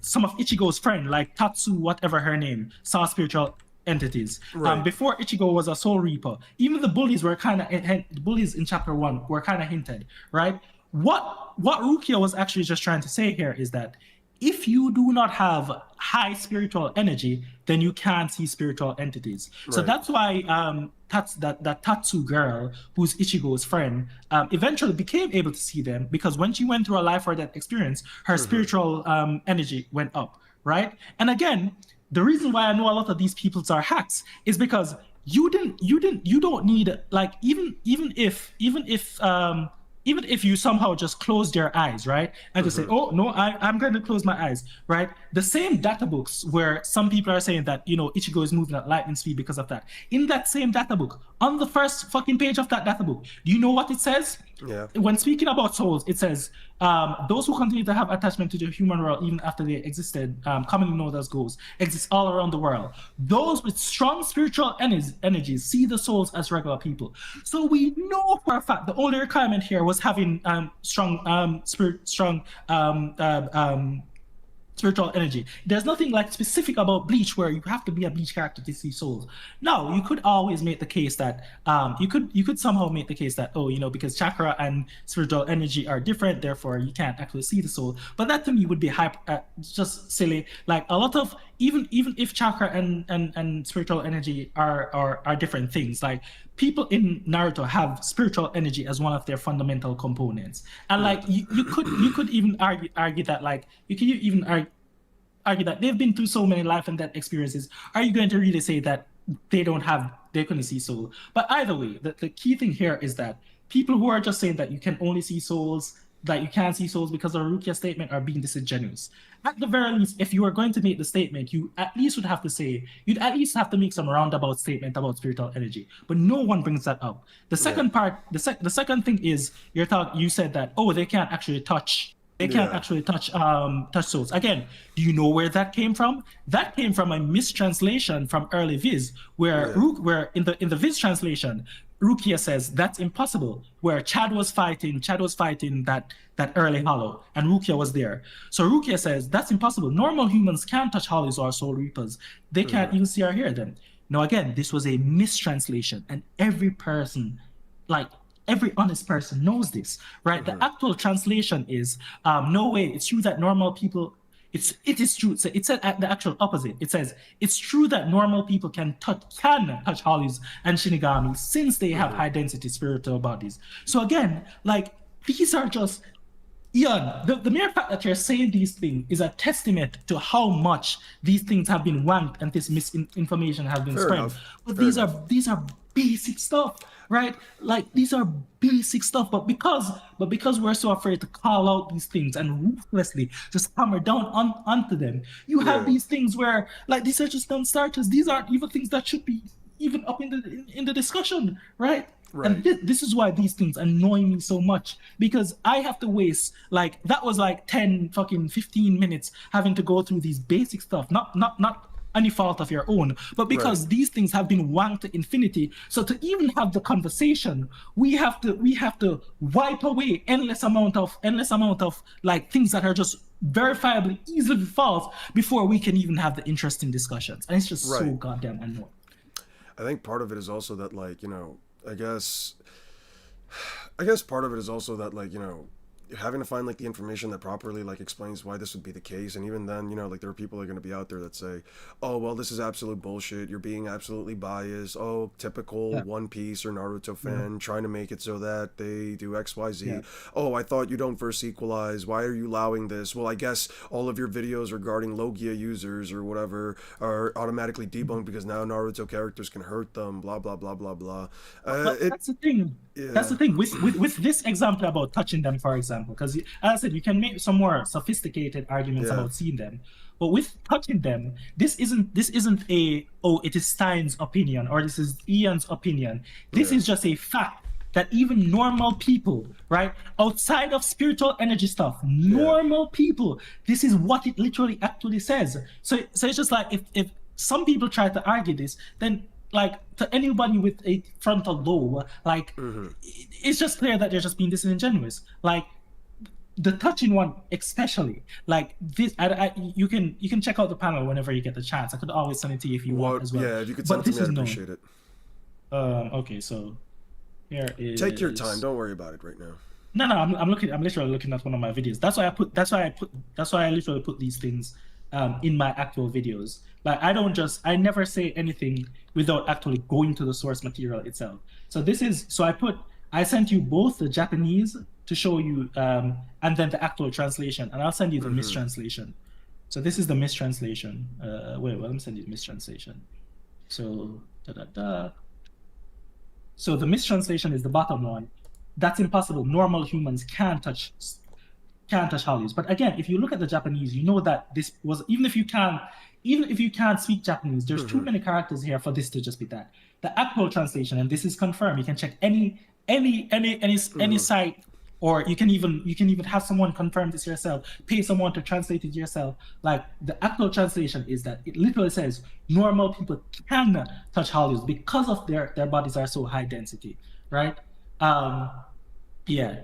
some of Ichigo's friend, like Tatsu, whatever her name, saw spiritual entities. Right. Before Ichigo was a Soul Reaper, even the bullies were kind of the bullies in chapter 1 were kind of hinted, right? What Rukia was actually just trying to say here is that if you do not have high spiritual energy, then you can't see spiritual entities. So Right. that's why that Tatsu girl, who's Ichigo's friend, eventually became able to see them, because when she went through a life or death experience, her spiritual energy went up, right? And again, the reason why I know a lot of these peoples are hacks is because you don't need, like, even if you somehow just closed your eyes, right? And just say, oh, no, I'm going to close my eyes, right? The same data books where some people are saying that, Ichigo is moving at lightning speed because of that. In that same data book, on the first fucking page of that data book, do you know what it says? Yeah. When speaking about souls, it says, those who continue to have attachment to the human world even after they existed, commonly known as ghosts, exist all around the world. Those with strong spiritual energies see the souls as regular people. So we know for a fact the only requirement here was having strong spiritual energy. There's nothing like specific about Bleach where you have to be a Bleach character to see souls. No, you could always make the case that you could somehow make the case that, because chakra and spiritual energy are different, therefore you can't actually see the soul. But that to me would be just silly. Like a lot of even if chakra and spiritual energy are different things, like people in Naruto have spiritual energy as one of their fundamental components, and like you could even argue that, like, you could even argue that they've been through so many life and death experiences. Are you going to really say that they couldn't see soul? But either way, the key thing here is that people who are just saying that you can only see souls, that you can't see souls because of a Rukia statement, are being disingenuous. At the very least, if you are going to make the statement, you'd at least have to make some roundabout statement about spiritual energy. But no one brings that up. The second part, the second thing is you said that, they can't actually touch. They can't actually touch souls. Again, do you know where that came from? That came from a mistranslation from early Viz, where in the Viz translation, Rukia says that's impossible. Where Chad was fighting that early Hollow, and Rukia was there. So Rukia says that's impossible. Normal humans can't touch Hollows or Soul Reapers. They can't even see or hear them. Now again, this was a mistranslation, and every person, like every honest person, knows this, right? The actual translation is, no way. It's true that normal people. It is true. So it said the actual opposite. It says it's true that normal people can touch Hollies and Shinigami since they have high density spiritual bodies. So again, like, these are just, Ian, the mere fact that you're saying these things is a testament to how much these things have been wanked and this misinformation has been spread. But these are basic stuff, right? Like, these are basic stuff, but because we're so afraid to call out these things and ruthlessly just hammer down onto them, you have these things where, like, these are just non-starters. These aren't even things that should be even up in the discussion, right? And this is why these things annoy me so much, because I have to waste, like, that was like 15 minutes having to go through these basic stuff, not any fault of your own, but because these things have been wanked to infinity. So to even have the conversation, we have to wipe away endless amount of like things that are just verifiably easily false before we can even have the interesting discussions. And it's just so goddamn annoying. I think part of it is also that, like, I guess part of it is also that, like, having to find, like, the information that properly, like, explains why this would be the case. And even then, like, there are people that are going to be out there that say, oh, well, this is absolute bullshit, you're being absolutely biased, oh, typical One Piece or Naruto fan trying to make it so that they do XYZ. Oh, I thought you don't verse equalize, why are you allowing this? Well, I guess all of your videos regarding Logia users or whatever are automatically debunked because now Naruto characters can hurt them, blah blah blah blah blah. That's the thing. That's the thing with this example about touching them, for example, because, as I said, you can make some more sophisticated arguments about seeing them, but with touching them, this isn't a, it is Stein's opinion or this is Ian's opinion. This is just a fact that even normal people, right, outside of spiritual energy stuff, normal people, this is what it literally actually says. So it's just like, if some people try to argue this, then like to anybody with a frontal lobe, like it's just clear that they're just being disingenuous. Like the touching one, especially like this. You can check out the panel whenever you get the chance. I could always send it to you if you want What? as well. Yeah, if you could send But it to this me, I'd is known. appreciate it. Okay, so here is. Take your time. Don't worry about it right now. No, no, I'm looking. I'm literally looking at one of my videos. That's why I put. That's why I put. That's why I literally put these things in my actual videos. Like I don't just. I never say anything without actually going to the source material itself. So this is. So I put. I sent you both the Japanese to show you, and then the actual translation, and I'll send you the mistranslation. So this is the mistranslation. Wait, well, let me send you the mistranslation. So da da da. So the mistranslation is the bottom one. That's impossible. Normal humans can't touch hollows. But again, if you look at the Japanese, you know that this was even if you can't speak Japanese, there's too many characters here for this to just be that. The actual translation, and this is confirmed. You can check any site, or you can even have someone confirm this yourself. Pay someone to translate it yourself. Like the actual translation is that it literally says normal people can touch hollows because of their bodies are so high density, right? Yeah.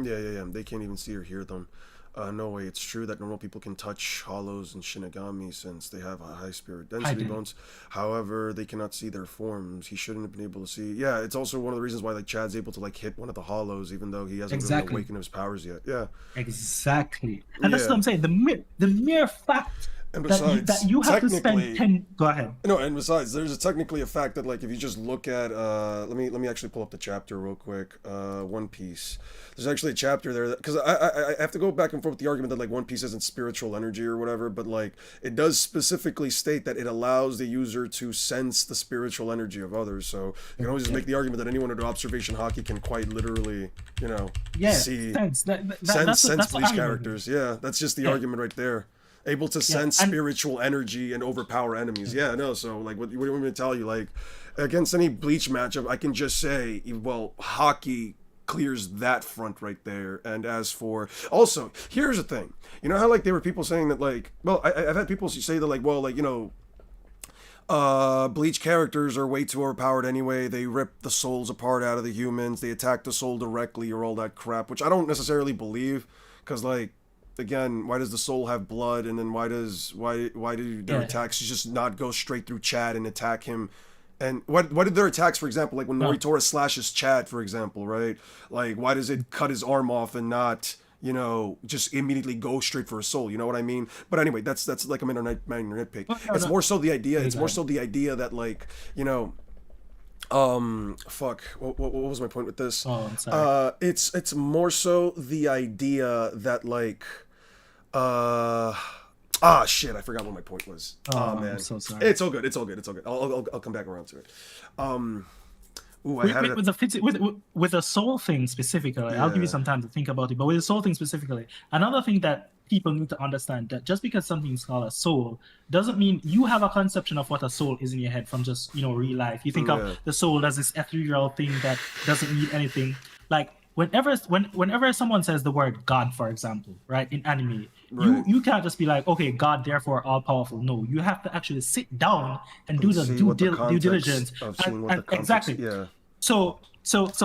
Yeah. They can't even see or hear them. No way. It's true that normal people can touch hollows and Shinigami since they have a high spirit density bones. However, they cannot see their forms. He shouldn't have been able to see. Yeah, it's also one of the reasons why like Chad's able to like hit one of the hollows, even though he hasn't really awakened his powers yet. Yeah. Exactly. And that's what I'm saying. The mere fact and besides, that you have to spend 10. Go ahead. No, and besides, there's technically a fact that like if you just look at let me actually pull up the chapter real quick. One Piece. There's actually a chapter there because I have to go back and forth with the argument that like One Piece isn't spiritual energy or whatever, but like it does specifically state that it allows the user to sense the spiritual energy of others. So you can always just make the argument that anyone under observation hockey can quite literally, see sense Bleach characters. Yeah, that's just the argument right there. Able to sense spiritual energy and overpower enemies. Yeah, no. So, like, what do you want me to tell you? Like, against any Bleach matchup, I can just say, well, hockey clears that front right there. And as for also, here's the thing. You know how like there were people saying that like, well, I've had people say that like, well, like Bleach characters are way too overpowered anyway. They rip the souls apart out of the humans. They attack the soul directly or all that crap, which I don't necessarily believe, because like. Again, why does the soul have blood, and then why do their attacks just not go straight through Chad and attack him? And why did their attacks, for example, like when Moritora slashes Chad, for example, right? Like why does it cut his arm off and not just immediately go straight for a soul? You know what I mean? But anyway, that's like a minor nitpick. It's more so the idea. It's more so the idea that like fuck. What was my point with this? Oh, I'm sorry. It's more so the idea that like, shit, I forgot what my point was. Oh man, I'm so sorry. It's all good. I'll come back around to it. With the soul thing specifically, I'll give you some time to think about it. But with the soul thing specifically, another thing that people need to understand that just because something is called a soul doesn't mean you have a conception of what a soul is in your head from just real life. You think of the soul as this ethereal thing that doesn't mean anything. Like whenever someone says the word God, for example, right, in anime, you can't just be like, okay, God, therefore all powerful. No, you have to actually sit down and do the due diligence. Exactly. Yeah. So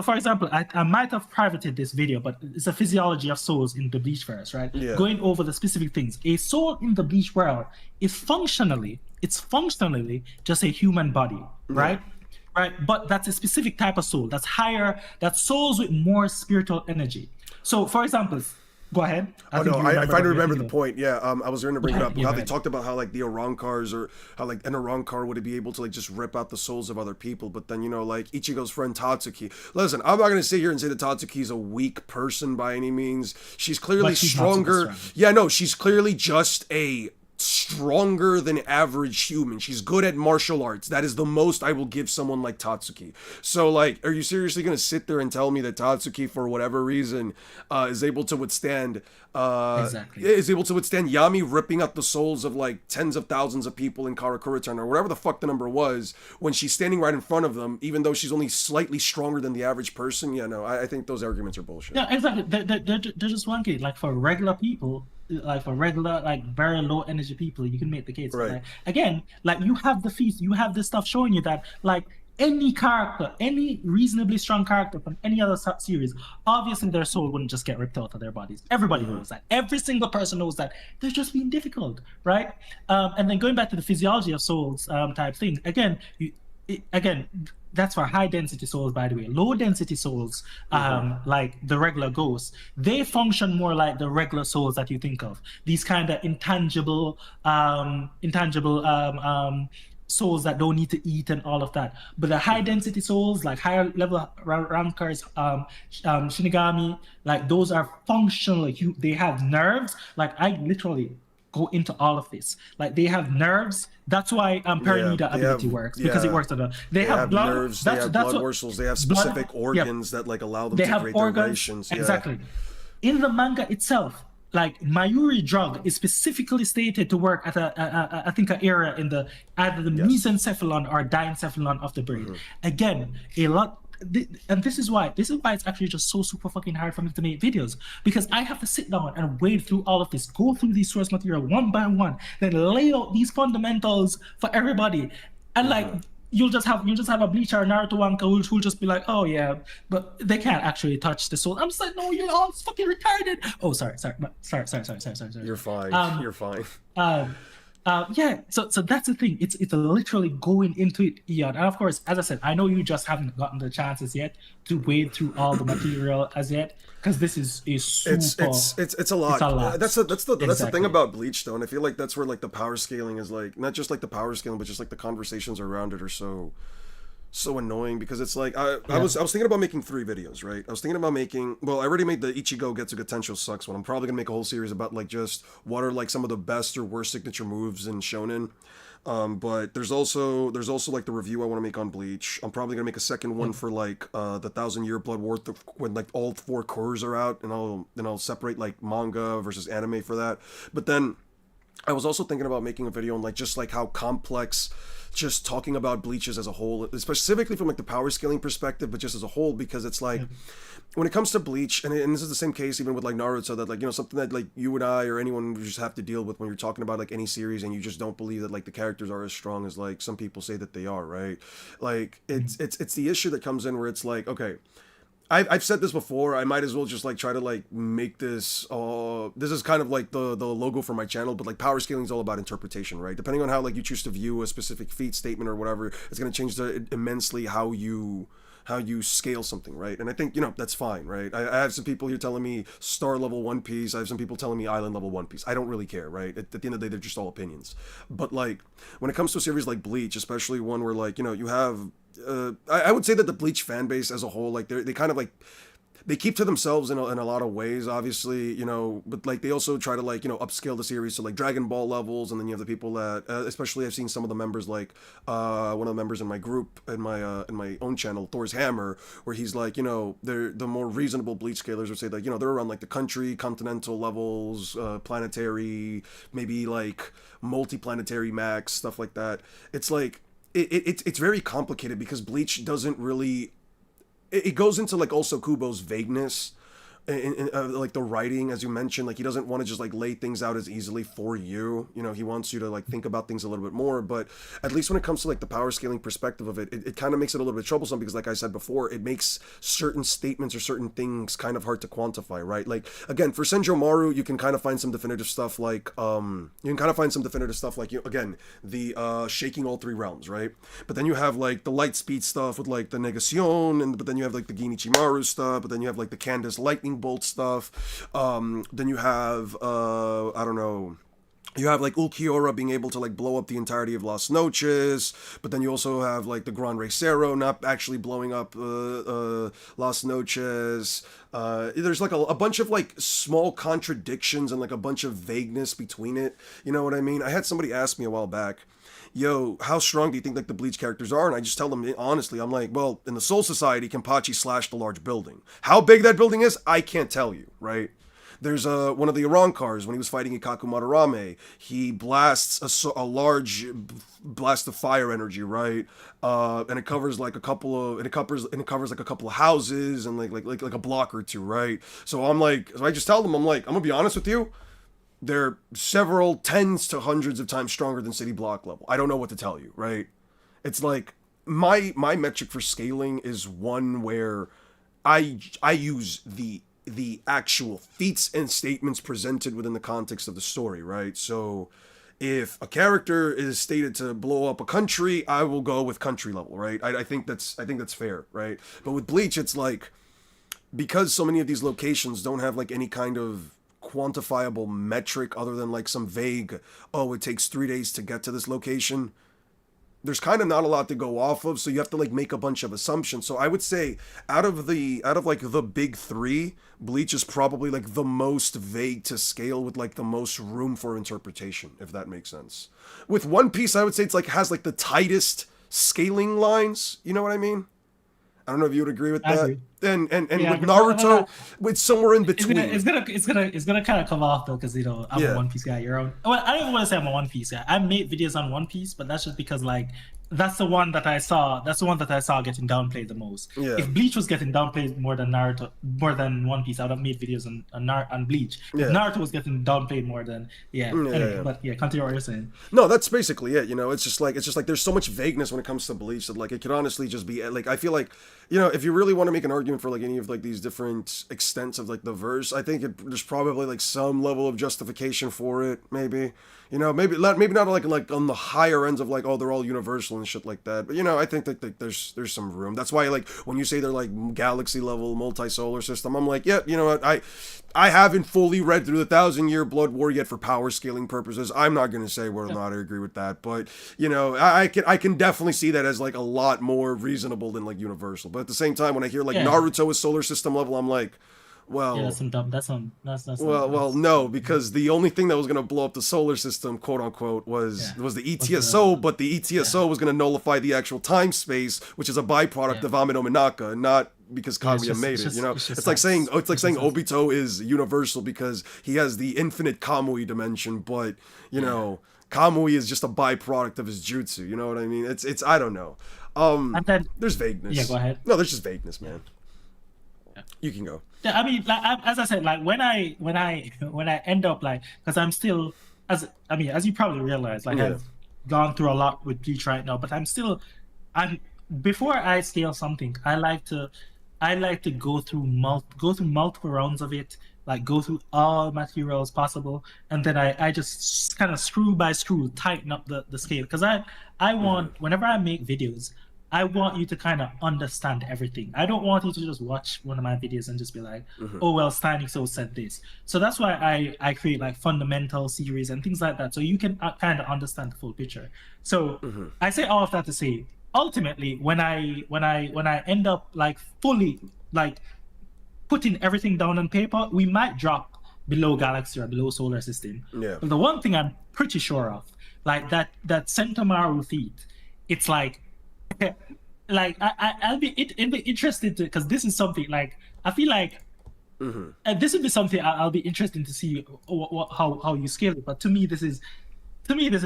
for example, I might have privated this video, but it's a physiology of souls in the Bleach verse, right? Yeah. Going over the specific things. A soul in the Bleach world is functionally just a human body, right? Right, but that's a specific type of soul that's higher, that's souls with more spiritual energy. So, for example, go ahead. I finally remember the point. Yeah, I was going to bring it up. How they talked about how like the Arankars, or how like an Arankar would be able to like just rip out the souls of other people. But then like Ichigo's friend Tatsuki. Listen, I'm not going to sit here and say that Tatsuki's a weak person by any means. She's clearly stronger. Yeah, no, she's clearly just a stronger than average human. She's good at martial arts. That is the most I will give someone like Tatsuki. So like, are you seriously going to sit there and tell me that Tatsuki, for whatever reason, is able to withstand Yami ripping out the souls of like tens of thousands of people in Karakura-town, or whatever the fuck the number was, when she's standing right in front of them, even though she's only slightly stronger than the average person? Yeah, no, I think those arguments are bullshit. Yeah, exactly. They're just wonky. Like for regular people, like for regular, like very low energy people, you can make the case. But Right. like again, like you have the feast, you have this stuff showing you that like any character, any reasonably strong character from any other series, obviously their soul wouldn't just get ripped out of their bodies. Everybody Mm-hmm. knows that. Every single person knows that. They're just being difficult, right? And then going back to the physiology of souls type thing, again, again, that's for high density souls, by the way. Low density souls, Mm-hmm. like the regular ghosts, they function more like the regular souls that you think of. These kind of intangible souls that don't need to eat and all of that. But the high Mm-hmm. density souls, like higher level rankers, Shinigami, like those are functional. Like they have nerves. Like I literally go into all of this. Like they have nerves. That's why Yeah, Paramita they have. ability works because it Yeah, works on the. They they have have blood. nerves. They That's have that's blood what vessels. They have blood. specific Yeah, organs that like allow them they to have create their organs. relations. Yeah. Exactly. In the manga itself, like Mayuri drug is specifically stated to work at I think an area in the either the Yes. mesencephalon or diencephalon of the brain. Mm-hmm. Again, a lot. And this is why it's actually just so super fucking hard for me to make videos because I have to sit down and wade through all of this, go through these source material one by one, then lay out these fundamentals for everybody, and like Mm-hmm. you'll just have a Bleach or Naruto Wanka who'll just be like, oh yeah, but they can't actually touch the soul. I'm just like, no, you're all fucking retarded. Oh, sorry. You're fine. Um, You're fine. um, yeah, so that's the thing. It's literally going into it, Eon. And of course, as I said, I know you just haven't gotten the chances yet to wade through all the material as yet, because this is a super. It's a lot. It's a lot. That's the thing Exactly. about Bleach though, and I feel like that's where like the power scaling is like not just like the power scaling, but just like the conversations around it are so annoying because it's like I Yeah. was thinking about making 3 videos, right? I was thinking about making I already made the Ichigo Getsuga Tensho sucks one. I'm probably gonna make a whole series about like just what are like some of the best or worst signature moves in Shonen. But there's also like the review I want to make on Bleach. I'm probably gonna make a second one for like the Thousand Year Blood War when like all 4 cores are out, and I'll separate like manga versus anime for that. But then I was also thinking about making a video on like just like how complex just talking about bleaches as a whole, specifically from like the power scaling perspective, but just as a whole, because it's like when it comes to Bleach, and this is the same case even with like Naruto, that like something that like you and I or anyone would just have to deal with when you're talking about like any series and you just don't believe that like the characters are as strong as like some people say that they are, right? Like it's the issue that comes in where it's like, okay, I've said this before. I might as well just like try to like make this. This is kind of like the logo for my channel, but like power scaling is all about interpretation, right? Depending on how like you choose to view a specific feat, statement, or whatever, it's gonna change immensely how you scale something, right? And I think that's fine, right? I have some people here telling me star level One Piece. I have some people telling me island level One Piece. I don't really care, right? At the end of the day, they're just all opinions. But like when it comes to a series like Bleach, especially one where like you have I would say that the Bleach fan base as a whole, like they kind of like they keep to themselves in a lot of ways, obviously, but like they also try to like upscale the series to like Dragon Ball levels, and then you have the people that, especially I've seen some of the members like one of the members in my group in my own channel, Thor's Hammer, where he's like they're the more reasonable Bleach scalers would say like they're around like the country, continental levels, planetary, maybe like multi-planetary max stuff like that. It's like it's very complicated because Bleach doesn't really it goes into like also Kubo's vagueness like the writing, as you mentioned, like he doesn't want to just like lay things out as easily for you. He wants you to like think about things a little bit more. But at least when it comes to like the power scaling perspective of it kind of makes it a little bit troublesome because, like I said before, it makes certain statements or certain things kind of hard to quantify, right? Like again, for Senjo Maru, you can kind of find some definitive stuff like again the shaking all 3 realms, right? But then you have like the light speed stuff with like the Negation, but then you have like the Ginichimaru stuff, but then you have like the Candace lightning bolt stuff. Then you have I don't know. You have like Ulquiorra being able to like blow up the entirety of Las Noches, but then you also have like the Gran Recero not actually blowing up Las Noches. There's like a bunch of like small contradictions and like a bunch of vagueness between it. You know what I mean? I had somebody ask me a while back, yo, how strong do you think like the Bleach characters are? And I just tell them honestly, I'm like, well, in the Soul Society, Kenpachi slashed a large building. How big that building is, I can't tell you, right? There's one of the Arankars when he was fighting Ikaku Madarame. He blasts a large blast of fire energy, right? And it covers like a couple of it covers like a couple of houses and like a block or two, right? So I just tell them, I'm like, I'm gonna be honest with you. they're several tens to hundreds of times stronger than city block level. I don't know what to tell you, right? It's like my metric for scaling is one where I use the actual feats and statements presented within the context of the story, right? So if a character is stated to blow up a country, I will go with country level, right? I think that's fair, right? But with Bleach, it's like, because so many of these locations don't have like any kind of quantifiable metric other than like some vague, oh, it takes 3 days to get to this location, there's kind of not a lot to go off of, so you have to like make a bunch of assumptions. So I would say out of like the big three, Bleach is probably like the most vague to scale with like the most room for interpretation, if that makes sense. With One Piece, I would say it's like has like the tightest scaling lines, you know what I mean? I don't know if you would agree with that. And Yeah, with Naruto, it's somewhere in between. It's gonna kind of come off though, because I'm a One Piece guy. You're on. Well, I don't even want to say I'm a One Piece guy. I made videos on One Piece, but that's just because like that's the one that I saw. That's the one that I saw getting downplayed the most. Yeah. If Bleach was getting downplayed more than Naruto, more than One Piece, I would have made videos on Bleach. Yeah. If Naruto was getting downplayed more than anyway, but continue what you're saying. No, that's basically it. You know, it's just like there's so much vagueness when it comes to Bleach that like it could honestly just be like, I feel like, you know, if you really want to make an argument for like any of like these different extents of like the verse, I think there's probably like some level of justification for it. Maybe, you know, maybe not like on the higher ends of like, oh, they're all universal and shit like that. But you know, I think that there's some room. That's why like when you say they're like galaxy level, multi-solar system, I'm like, yeah, you know what, I haven't fully read through the 1,000-Year Blood War yet for power scaling purposes. I'm not going to say whether or not I agree with that, but you know, I can definitely see that as like a lot more reasonable than like universal. But at the same time, when I hear like Naruto is solar system level, I'm like, well, yeah, that's well, no, because the only thing that was going to blow up the solar system, quote unquote, was the ETSO, but the ETSO was going to nullify the actual time space, which is a byproduct of Ame no Minaka, not because Kaguya made it. You know, it's like saying Obito is universal because he has the infinite Kamui dimension, but you know, Kamui is just a byproduct of his jutsu. You know what I mean? It's I don't know. And then, there's vagueness. Yeah, go ahead. No, there's just vagueness, man. You can go. Yeah, I mean, like, as I said, like when I end up like, because I'm still, as you probably realize, like I've gone through a lot with Bleach right now, but before I scale something, I like to go through multiple rounds of it, like go through all materials possible, and then I just kind of screw by screw tighten up the scale, because I want, whenever I make videos, I want you to kind of understand everything. I don't want you to just watch one of my videos and just be like, oh, well, Stanley so said this. So that's why I create like fundamental series and things like that, so you can kind of understand the full picture. So I say all of that to say, ultimately, when I end up like fully like putting everything down on paper, we might drop below galaxy or below solar system. Yeah. But the one thing I'm pretty sure of, like that Sentomaru feat, it's like I'll be interested to, because this is something like I feel like this would be something I'll be interested to see how you scale it. But to me this is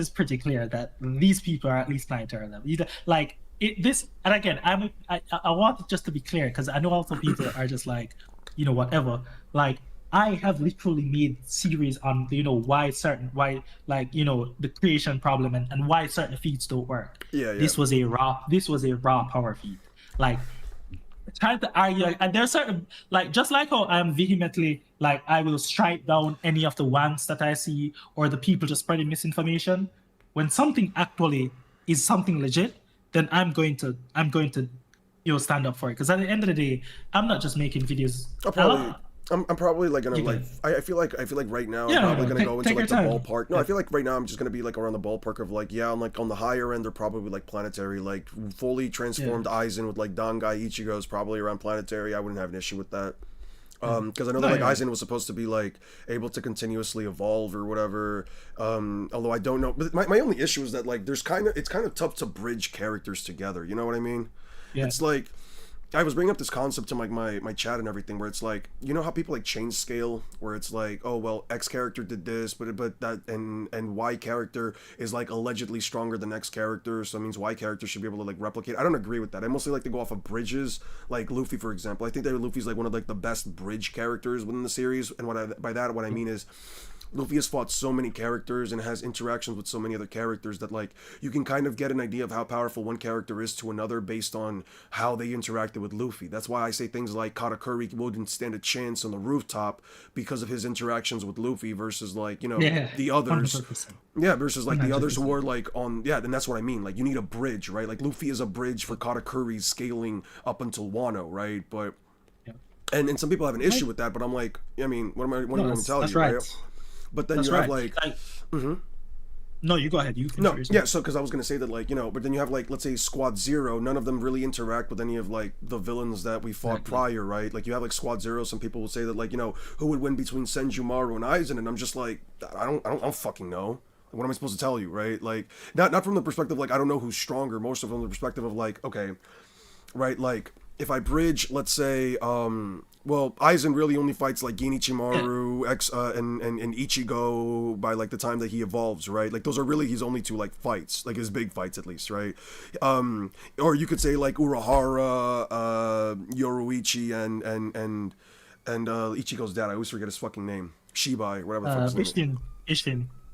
pretty clear that these people are at least planetary level. Like this, and again, I want it just to be clear, because I know also people are just like, you know, whatever. Like I have literally made series on, you know, why like, you know, the creation problem and why certain feeds don't work. Yeah. This was a raw power feed. Like trying to argue, and there's certain, like, just like how I'm vehemently like I will strike down any of the wanks that I see or the people just spreading misinformation. When something actually is something legit, then I'm going to you know, stand up for it. Because at the end of the day, I'm not just making videos. I'm probably like gonna like I feel like right now I'm probably gonna go into like the ballpark. No, I feel like right now I'm just gonna be like around the ballpark of like, yeah, I'm like on the higher end they're probably like planetary, like fully transformed Aizen with like Dangai Ichigo is probably around planetary. I wouldn't have an issue with that. Because I know that like Aizen was supposed to be like able to continuously evolve or whatever. Although I don't know. But my only issue is that like it's kind of tough to bridge characters together. You know what I mean? Yeah. It's like I was bringing up this concept to like my chat and everything, where it's like, you know how people like change scale, where it's like, oh well, X character did this, but that and Y character is like allegedly stronger than X character, so it means Y character should be able to like replicate. I don't agree with that. I mostly like to go off of bridges, like Luffy, for example. I think that Luffy's like one of like the best bridge characters within the series, and by that what I mean is, Luffy has fought so many characters and has interactions with so many other characters that like you can kind of get an idea of how powerful one character is to another based on how they interacted with Luffy. That's why I say things like Katakuri wouldn't stand a chance on the rooftop because of his interactions with Luffy versus like, you know, the others. 100%. Yeah, versus like the others who 100%. were like on, yeah, then that's what I mean. Like you need a bridge, right? Like Luffy is a bridge for Katakuri's scaling up until Wano, right? But Yeah. and some people have an issue with that, but I'm like, I mean, what do you want to tell that's you, right. right? But then That's you have right. like, No, you go ahead. You no, finish. yeah. So because I was gonna say that like, you know, but then you have like, let's say Squad Zero. None of them really interact with any of like the villains that we fought prior, right? Like you have like Squad Zero. Some people will say that like, you know, who would win between Senjumaru and Aizen, and I'm just like, I don't fucking know. What am I supposed to tell you, right? Like, not from the perspective like I don't know who's stronger. Most of from the perspective of like, okay, right, like if I bridge, let's say, well, Aizen really only fights like Genichimaru, and Ichigo by like the time that he evolves, right? Like those are really his only two like fights, like his big fights at least, right? Or you could say like Urahara, Yoruichi, and Ichigo's dad. I always forget his fucking name. Shibai, whatever the fuck his name.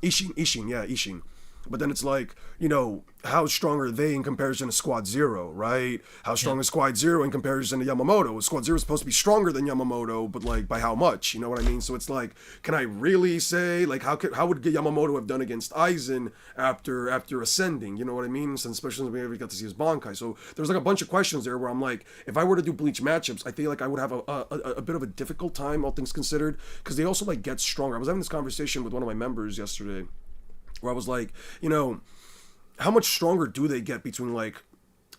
Ishin, yeah, Ishin. But then it's like, you know, how strong are they in comparison to Squad Zero, right? How strong is Squad Zero in comparison to Yamamoto? Squad Zero is supposed to be stronger than Yamamoto, but like by how much? You know what I mean? So it's like, can I really say like how would Yamamoto have done against Aizen after ascending? You know what I mean? Since especially when we got to see his Bankai. So there's like a bunch of questions there where I'm like, if I were to do Bleach matchups, I feel like I would have a bit of a difficult time, all things considered, because they also like get stronger. I was having this conversation with one of my members yesterday, where I was like, you know, how much stronger do they get between like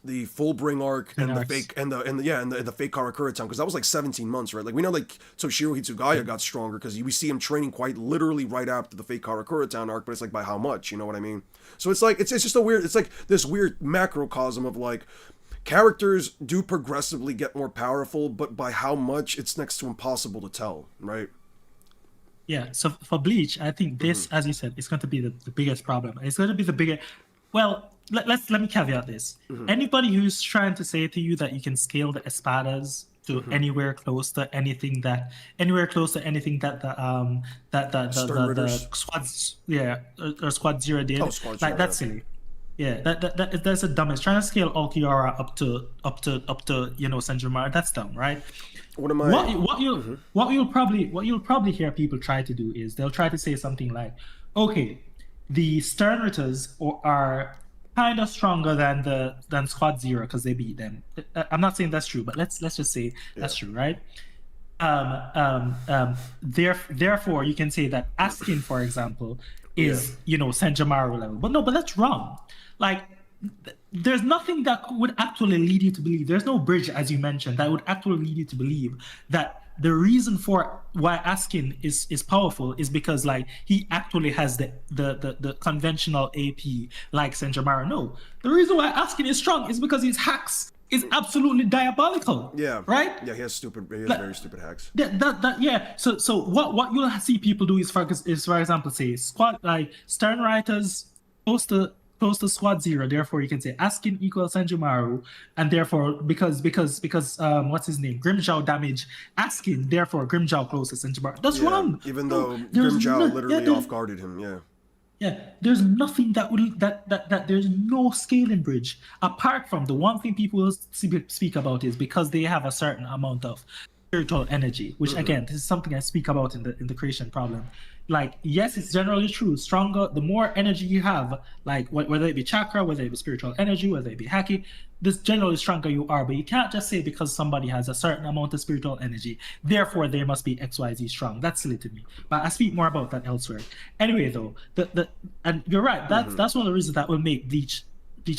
the full bring arc and the fake and the fake Karakura time? Because that was like 17 months, right? Like we know like Toshiro Hitsugaya got stronger because we see him training quite literally right after the fake Karakura town arc, but it's like by how much? You know what I mean? So it's like it's just a weird. It's like this weird macrocosm of like characters do progressively get more powerful, but by how much? It's next to impossible to tell, right? Yeah, so for Bleach, I think this, as you said, is going to be the biggest problem. It's going to be the biggest. Well, let me caveat this. Anybody who's trying to say to you that you can scale the espadas to anywhere close to anything that the squads, or Squad Zero did, like that's silly. Yeah, that's a dumb. It's trying to scale Ulquiorra up to you know Senjumaru. That's dumb, right? What you'll probably hear people try to do is they'll try to say something like, okay, the Sternritters are kind of stronger than Squad Zero because they beat them. I'm not saying that's true, but let's just say that's true, right? Therefore, you can say that Askin, for example, is you know Senjumaru level, but that's wrong. Like, there's nothing that would actually lead you to believe. There's no bridge, as you mentioned, that would actually lead you to believe that the reason for why Askin is powerful is because like he actually has the conventional AP like Senjumaru. No, the reason why Askin is strong is because his hacks is absolutely diabolical. Yeah. Right. Yeah, he has very stupid hacks. Yeah. So what you'll see people do is for example say squad like Stern writers close to Squad Zero, therefore you can say Askin equals Senjumaru, and therefore because what's his name, Grimjow damage Askin, therefore Grimjow close to Senjumaru. That's wrong. Even though Grimjow literally off-guarded him, Yeah, there's nothing that there's no scaling bridge apart from the one thing people will speak about is because they have a certain amount of spiritual energy, which again, this is something I speak about in the creation problem. Like, yes, it's generally true. Stronger, the more energy you have, like whether it be chakra, whether it be spiritual energy, whether it be haki, this generally stronger you are. But you can't just say because somebody has a certain amount of spiritual energy, therefore they must be XYZ strong. That's silly to me. But I speak more about that elsewhere. Anyway, though, and you're right. That's one of the reasons that will make Bleach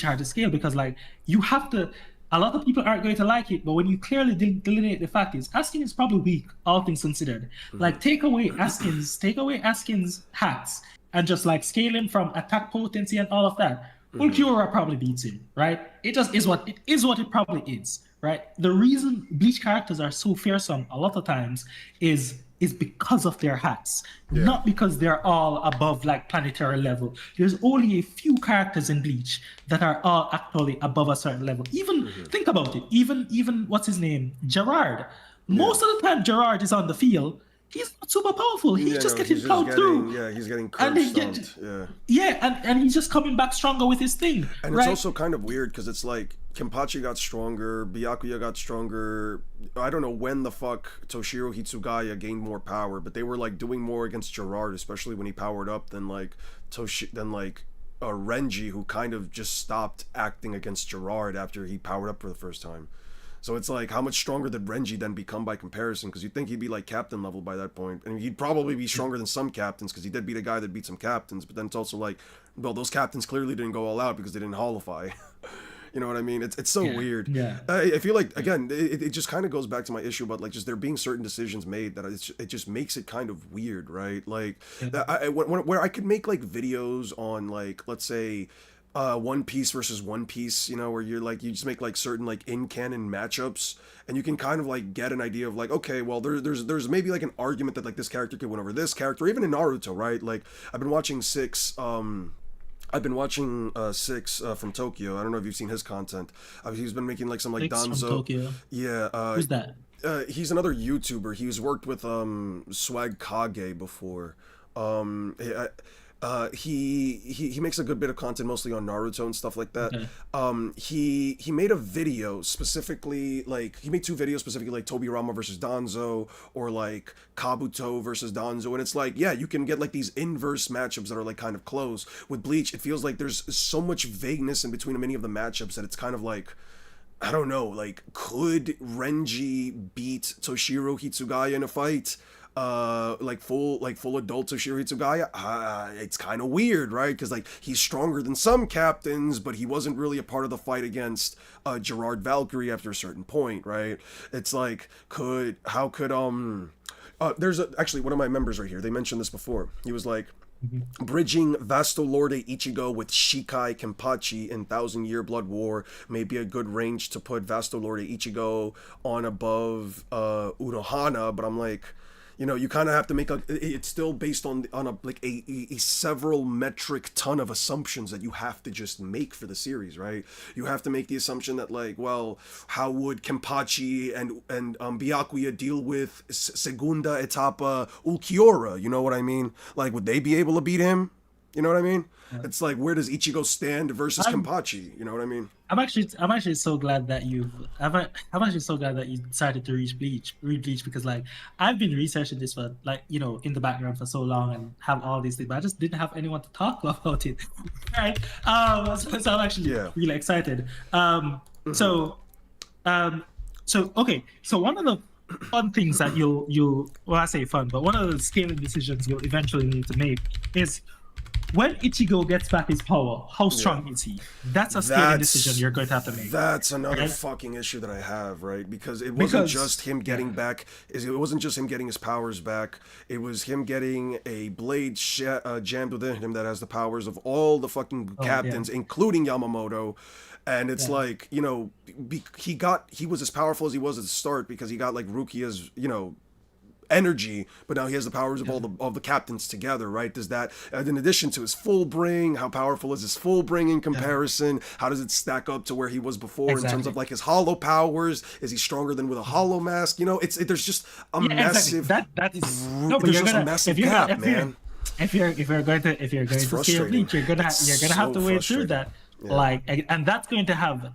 hard to scale, because like you have to. A lot of people aren't going to like it, but when you clearly delineate the fact is Askin is probably weak, all things considered. Like take away Askin's hacks and just like scale him from attack potency and all of that. Ulquiorra probably beats him, right? It just is what it probably is, right? The reason Bleach characters are so fearsome a lot of times is because of their hats, not because they're all above like planetary level. There's only a few characters in Bleach that are all actually above a certain level. Even think about it. Even what's his name, Gerard. Most of the time, Gerard is on the field. he's not super powerful. He's Yeah, just no, getting he's just plowed through, he's getting and curb he get stomped. Yeah. yeah, and he's just coming back stronger with his thing, And it's right? also kind of weird because it's like Kenpachi got stronger, Byakuya got stronger. I don't know when the fuck Toshiro Hitsugaya gained more power, but they were like doing more against Gerard, especially when he powered up, than like Renji, who kind of just stopped acting against Gerard after he powered up for the first time. So it's like, how much stronger did Renji then become by comparison? Because you'd think he'd be like captain level by that point. And he'd probably be stronger than some captains because he did beat a guy that beat some captains. But then it's also like, well, those captains clearly didn't go all out because they didn't holify. You know what I mean? It's so Yeah, weird. yeah, I feel like, again, it just kind of goes back to my issue about like just there being certain decisions made that it just makes it kind of weird, right? Like, yeah. where I could make like videos on like, let's say, One Piece versus One Piece, you know, where you're like, you just make like certain like in canon matchups, and you can kind of like get an idea of like, okay, well, there's maybe like an argument that like this character could win over this character, even in Naruto, right? Like, I've been watching Six from Tokyo. I don't know if you've seen his content. He's been making like some like Six from Danzo. Tokyo. Yeah, Who's that? he's another YouTuber. He's worked with Swag Kage before. Um, he makes a good bit of content mostly on Naruto and stuff like that. Okay. He made a video specifically, like he made two videos specifically, like Tobirama versus Danzo, or like Kabuto versus Danzo, and it's like, yeah, you can get like these inverse matchups that are like kind of close. With Bleach, it feels like there's so much vagueness in between many of the matchups that it's kind of like, I don't know, like, could Renji beat Toshiro Hitsugaya in a fight? Full adult Toshiro Hitsugaya? It's kind of weird, right? Because like he's stronger than some captains, but he wasn't really a part of the fight against Gerard Valkyrie after a certain point, right? It's like, actually one of my members right here. They mentioned this before. He was like, bridging Vastolorde Ichigo with Shikai Kenpachi in Thousand Year Blood War may be a good range to put Vastolorde Ichigo on above Unohana, but I'm like, you know, you kind of have to make it's still based on a several metric ton of assumptions that you have to just make for the series, right? You have to make the assumption that like, well, how would Kenpachi and Byakuya deal with Segunda Etapa Ulquiorra? You know what I mean? Like, would they be able to beat him? You know what I mean? Yeah. It's like, where does Ichigo stand versus I'm Kenpachi? You know what I mean? I'm actually so glad that I'm actually so glad that you decided to read Bleach, because like I've been researching this for like, you know, in the background for so long and have all these things, but I just didn't have anyone to talk about it. Right. So I'm actually Yeah. really excited. So okay. So one of the fun things that well, I say fun, but one of the scaling decisions you'll eventually need to make is, when Ichigo gets back his power, how strong is he? That's a scaling decision you're going to have to make. That's another right? fucking issue that I have, right? Because it wasn't just him getting back. It wasn't just him getting his powers back. It was him getting a blade jammed within him that has the powers of all the fucking captains, including Yamamoto. And it's like, you know, he was as powerful as he was at the start because he got like Rukia's, you know, energy, but now he has the powers of all the captains together, right? Does that, and in addition to his full bring, how powerful is his full bring in comparison? How does it stack up to where he was before in terms of like his hollow powers? Is he stronger than with a hollow mask? You know, there's just a massive that is no, but there's just a massive gap, man. If you're going to scale Bleach, you're gonna have to wade through that. Yeah. Like, and that's going to have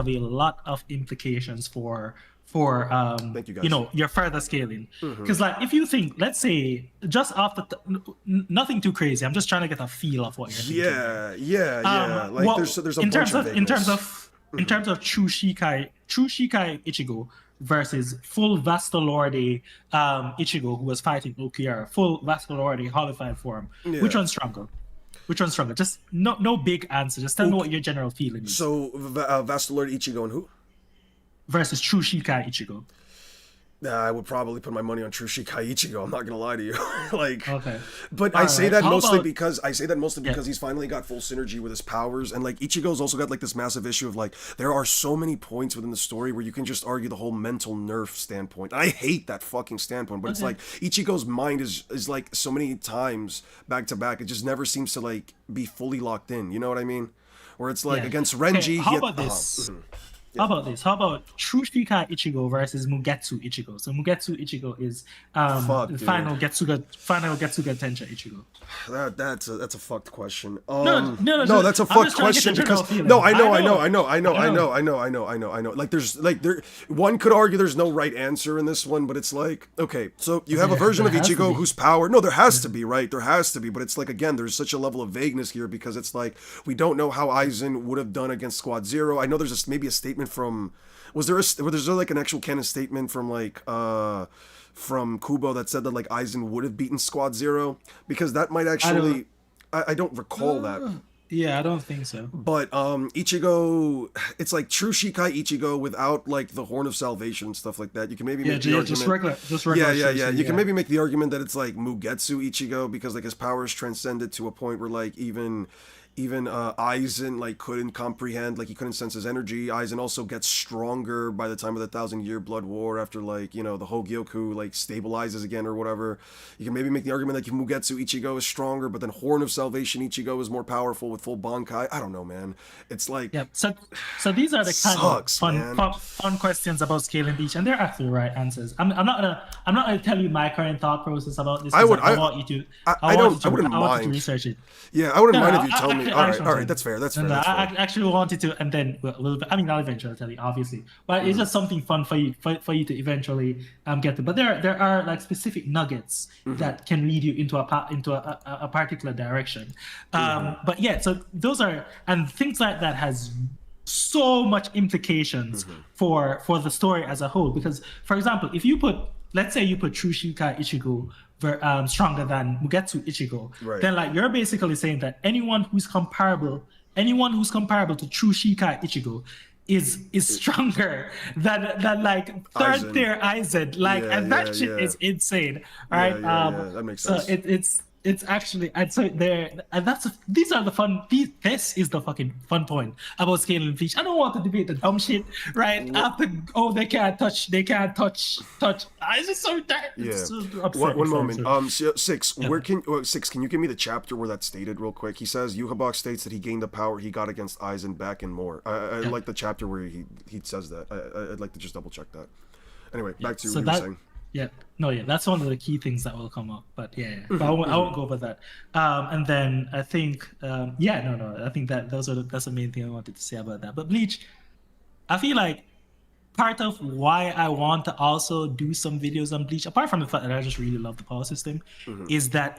a lot of implications for you know, your further scaling. Because like, if you think, let's say, just after nothing too crazy, I'm just trying to get a feel of what you're thinking. Yeah. Like, well, there's a bunch of in terms of true Shikai Ichigo versus full Vastolorde Ichigo, who was fighting Ulquiorra, full Vastolorde holified form. Yeah. Which one's stronger? Just no big answer. Just tell me what your general feeling is. So Vastolorde Ichigo and who? Versus True Shikai Ichigo. I would probably put my money on True Shikai Ichigo. I'm not gonna lie to you. Like, okay. But I say that mostly because he's finally got full synergy with his powers, and like Ichigo's also got like this massive issue of like, there are so many points within the story where you can just argue the whole mental nerf standpoint. I hate that fucking standpoint, but it's like Ichigo's mind is like so many times back to back. It just never seems to like be fully locked in. You know what I mean? Where it's like against Renji. How about this? How about this? How about Tsushika Ichigo versus Mugetsu Ichigo? So Mugetsu Ichigo is Fuck, the dude. final Getsuga Tensha Ichigo. That's a fucked question. No, That's a I'm fucked just trying to get question the general because feeling. no, I know. Like there's like there one could argue there's no right answer in this one, but it's like okay, so you have a version of There has to Ichigo be. whose power. No, there has to be, right? There has to be, but it's like again, there's such a level of vagueness here because it's like we don't know how Aizen would have done against Squad Zero. I know there's maybe a statement from was there like an actual canon statement from like from Kubo that said that like Aizen would have beaten Squad Zero because that might actually I don't recall that. Yeah, I don't think so. But Ichigo, it's like true Shikai Ichigo without like the Horn of Salvation and stuff like that. You can maybe make the argument. just regular. Yeah. You can maybe make the argument that it's like Mugetsu Ichigo because like his powers transcended to a point where like even Aizen like couldn't comprehend, like he couldn't sense his energy. Aizen also gets stronger by the time of the 1,000-year blood war after like the Hogyoku like stabilizes again or whatever. You can maybe make the argument that Mugetsu Ichigo is stronger, but then Horn of Salvation Ichigo is more powerful with full Bankai. I don't know, man. It's like So these are the kind sucks, of fun questions about scaling Bleach, and they're actually the right answers. I'm not gonna tell you my current thought process about this. I want you to. I wouldn't want mind you to research it. Yeah, I wouldn't mind if you tell me. All right, that's fair. I actually wanted to, and then a little bit. I mean, I'll eventually tell you, obviously, but it's just something fun for you to eventually get to. But there are like specific nuggets that can lead you into a particular direction. But yeah, so those are and things like that has so much implications for the story as a whole. Because, for example, if you let's say you put True Shikai Ichigo stronger than Mugetsu Ichigo, right, then like you're basically saying that anyone who's comparable to True Shikai Ichigo is stronger than like third tier Aizen, like, and that shit is insane, right? That makes sense. So it's actually, and so there, and this is the fucking fun point about scaling Bleach. I don't want to debate the dumb shit, right? After they can't touch. It's just so that. Yeah. So upsetting. One moment. Six. Where Six? Can you give me the chapter where that's stated real quick? He says Yuhabok states that he gained the power he got against Aizen back and more. I like the chapter where he says that. I'd like to just double check that. Anyway, back to what you were saying. That's one of the key things that will come up. But but I won't go over that. And then I think, I think that that's the main thing I wanted to say about that. But Bleach, I feel like part of why I want to also do some videos on Bleach, apart from the fact that I just really love the power system, is that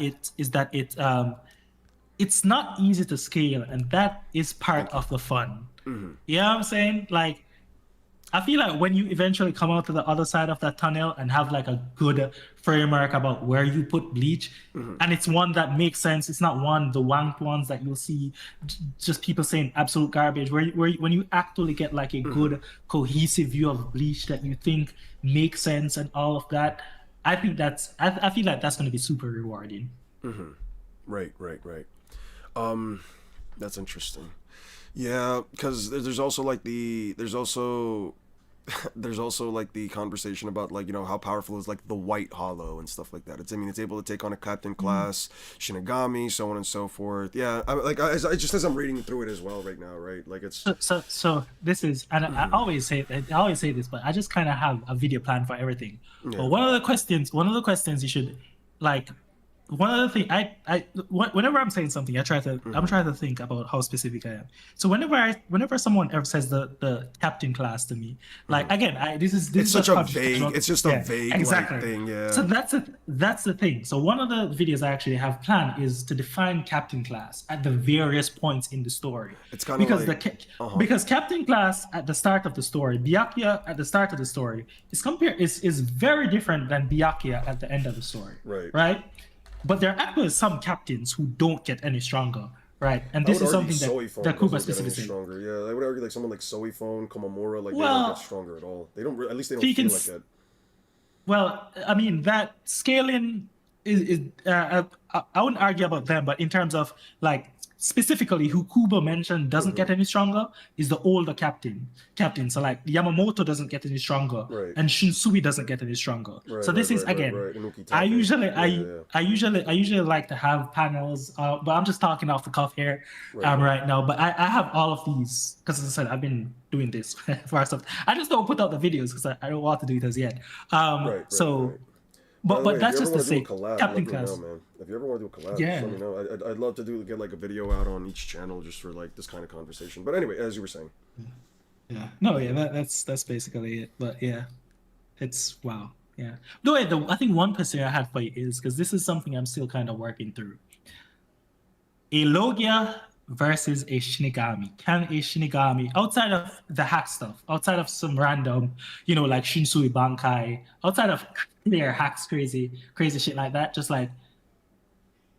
it's not easy to scale, and that is part of the fun. You know what I'm saying? Like, I feel like when you eventually come out to the other side of that tunnel and have like a good framework about where you put Bleach, and it's one that makes sense. It's not the wanked ones that you'll see just people saying absolute garbage. Where when you actually get like a good cohesive view of Bleach that you think makes sense and all of that, I think I feel like that's going to be super rewarding. Right. That's interesting. Yeah, because there's also like the conversation about like how powerful is like the White Hollow and stuff like that. It's able to take on a captain class, Shinigami, so on and so forth. Yeah, just as I'm reading through it as well right now, right? Like it's so this is, and I always say this, but I just kind of have a video plan for everything. Yeah. But one of the questions you should like. One other thing, whenever I'm saying something, I'm trying to think about how specific I am. So whenever someone ever says the captain class to me, like again, it's such a vague, it's just a vague like, thing, yeah. So that's the thing. So one of the videos I actually have planned is to define captain class at the various points in the story. It's kind of because captain class at the start of the story, Byakuya at the start of the story is very different than Byakuya at the end of the story. Right. But there are actually some captains who don't get any stronger, right? And this is something that Kuba specifically. Yeah, I would argue like someone like Soifone, Komamura, like they don't get stronger at all. They don't. At least they don't feel like that. Well, I mean that scaling is. I wouldn't argue about them, but in terms of like specifically who Kubo mentioned doesn't get any stronger is the older captain. So like Yamamoto doesn't get any stronger, Right. and Shinsui doesn't get any stronger. So this is again. Inuki I Take. usually Yeah. I usually like to have panels, but I'm just talking off the cuff here right now. But I have all of these because, as I said, I've been doing this for stuff. I just don't put out the videos because I don't want to do it as yet. But that's just to say, Captain Class. Man. If you ever want to do a collab, Yeah. just let me know. I'd love to get like a video out on each channel just for like this kind of conversation. But anyway, as you were saying. Yeah. No. Yeah. That's basically it. But yeah, it's wow. Yeah. No, wait, I think one question I had for you is because this is something I'm still kind of working through. A Logia versus a Shinigami. Can a Shinigami, outside of the hack stuff, outside of some random, like Shinsui Bankai, outside of clear hacks, crazy shit like that, just like,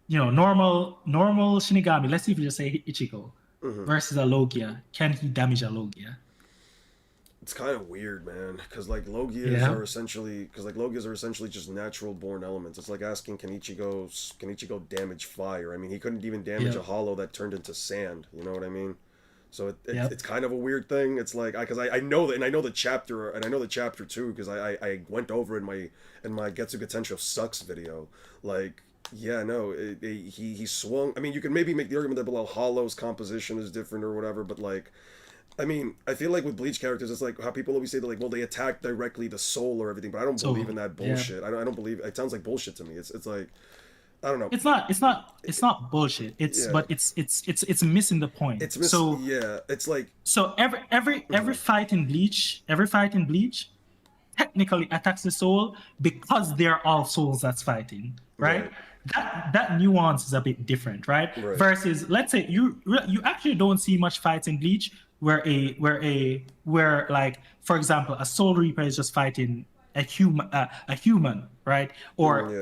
normal Shinigami, let's see if we just say Ichigo versus a Logia. Can he damage a Logia? It's kind of weird, man, because like Logias are essentially just natural born elements. It's like asking can Ichigo damage fire? I mean, he couldn't even damage a hollow that turned into sand. You know what I mean? So it's kind of a weird thing. It's like because I know that, and I know the chapter, and I know the chapter too because I went over in my Getsuga Tensho Sucks video. Like, yeah, no, he swung. I mean, you can maybe make the argument that below Hollow's composition is different or whatever, but like. I mean, I feel like with Bleach characters, it's like how people always say that, like, well, they attack directly the soul or everything, but I don't believe in that bullshit. I don't believe it. Sounds like bullshit to me. It's like, I don't know. It's not bullshit. But it's missing the point. It's like so every fight in Bleach, technically attacks the soul because they're all souls that's fighting, right? That nuance is a bit different, right? Versus, let's say you actually don't see much fights in Bleach where like, for example, a Soul Reaper is just fighting a human, right? Or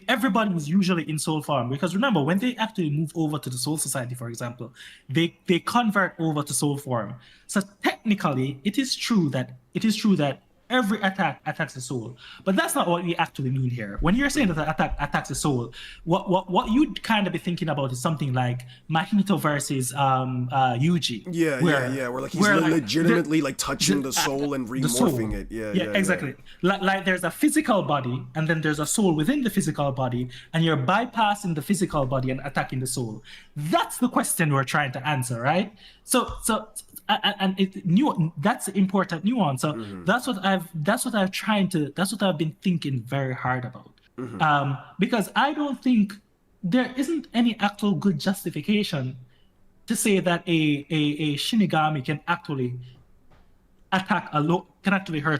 everybody is usually in soul form because remember when they actually move over to the Soul Society, for example, they convert over to soul form. So technically, it is true that every attack attacks the soul, but that's not what we actually mean here. When you're saying that the attack attacks the soul, what you'd kind of be thinking about is something like Mahito versus Yuji. Where like he's legitimately like touching the soul and remorphing it. Yeah, exactly. Like there's a physical body and then there's a soul within the physical body, and you're bypassing the physical body and attacking the soul. That's the question we're trying to answer, right? So that's the important nuance. So that's what I've been thinking very hard about. Because I don't think there isn't any actual good justification to say that a Shinigami can actually hurt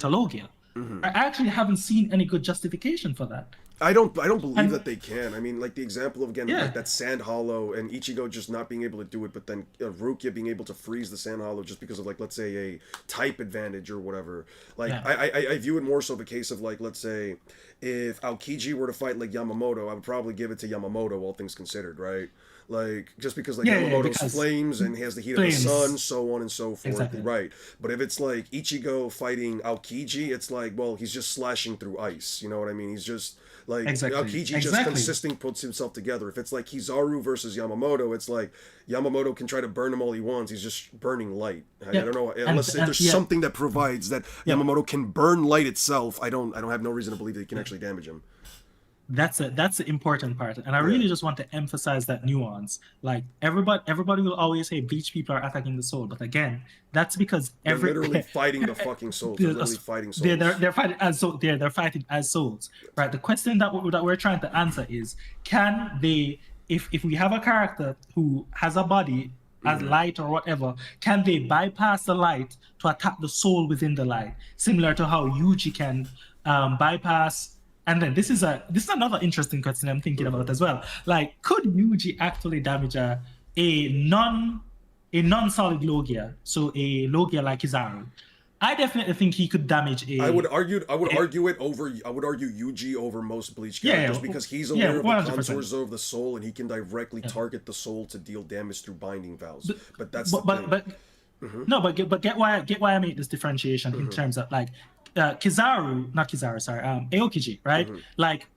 a Logia. I actually haven't seen any good justification for that. I don't believe that they can. I mean, like the example of like that Sand Hollow and Ichigo just not being able to do it, but then Rukia being able to freeze the Sand Hollow just because of like, let's say, a type advantage or whatever. Like I view it more so the case of like, let's say, if Aokiji were to fight like Yamamoto, I would probably give it to Yamamoto, all things considered, right? Like just because like Yamamoto's flames and he has the heat of the sun, so on and so forth, right? But if it's like Ichigo fighting Aokiji, it's like, well, he's just slashing through ice. You know what I mean? He's just like Aokiji just consisting puts himself together. If it's like Kizaru versus Yamamoto, it's like Yamamoto can try to burn him all he wants. He's just burning light. I don't know unless there's something that provides that Yamamoto can burn light itself. I don't have no reason to believe that he can actually damage him. That's the important part, and I really just want to emphasize that nuance. Like everybody will always say Bleach people are attacking the soul, but again, that's because they're literally fighting the fucking souls. They're literally fighting souls. They're fighting as souls. They're fighting as souls, right? The question that we're trying to answer is: can they, if we have a character who has a body as light or whatever, can they bypass the light to attack the soul within the light, similar to how Yuji can bypass? And then this is another interesting question I'm thinking about as well. Like, could Yuji actually damage a non-solid Logia, so a Logia like Kizaru? I definitely think he could damage a. I would argue Yuji over most Bleach characters because he's aware of the 100%. Contours of the soul and he can directly target the soul to deal damage through binding vows. But get why I made this differentiation in terms of like. Aokiji, right? Like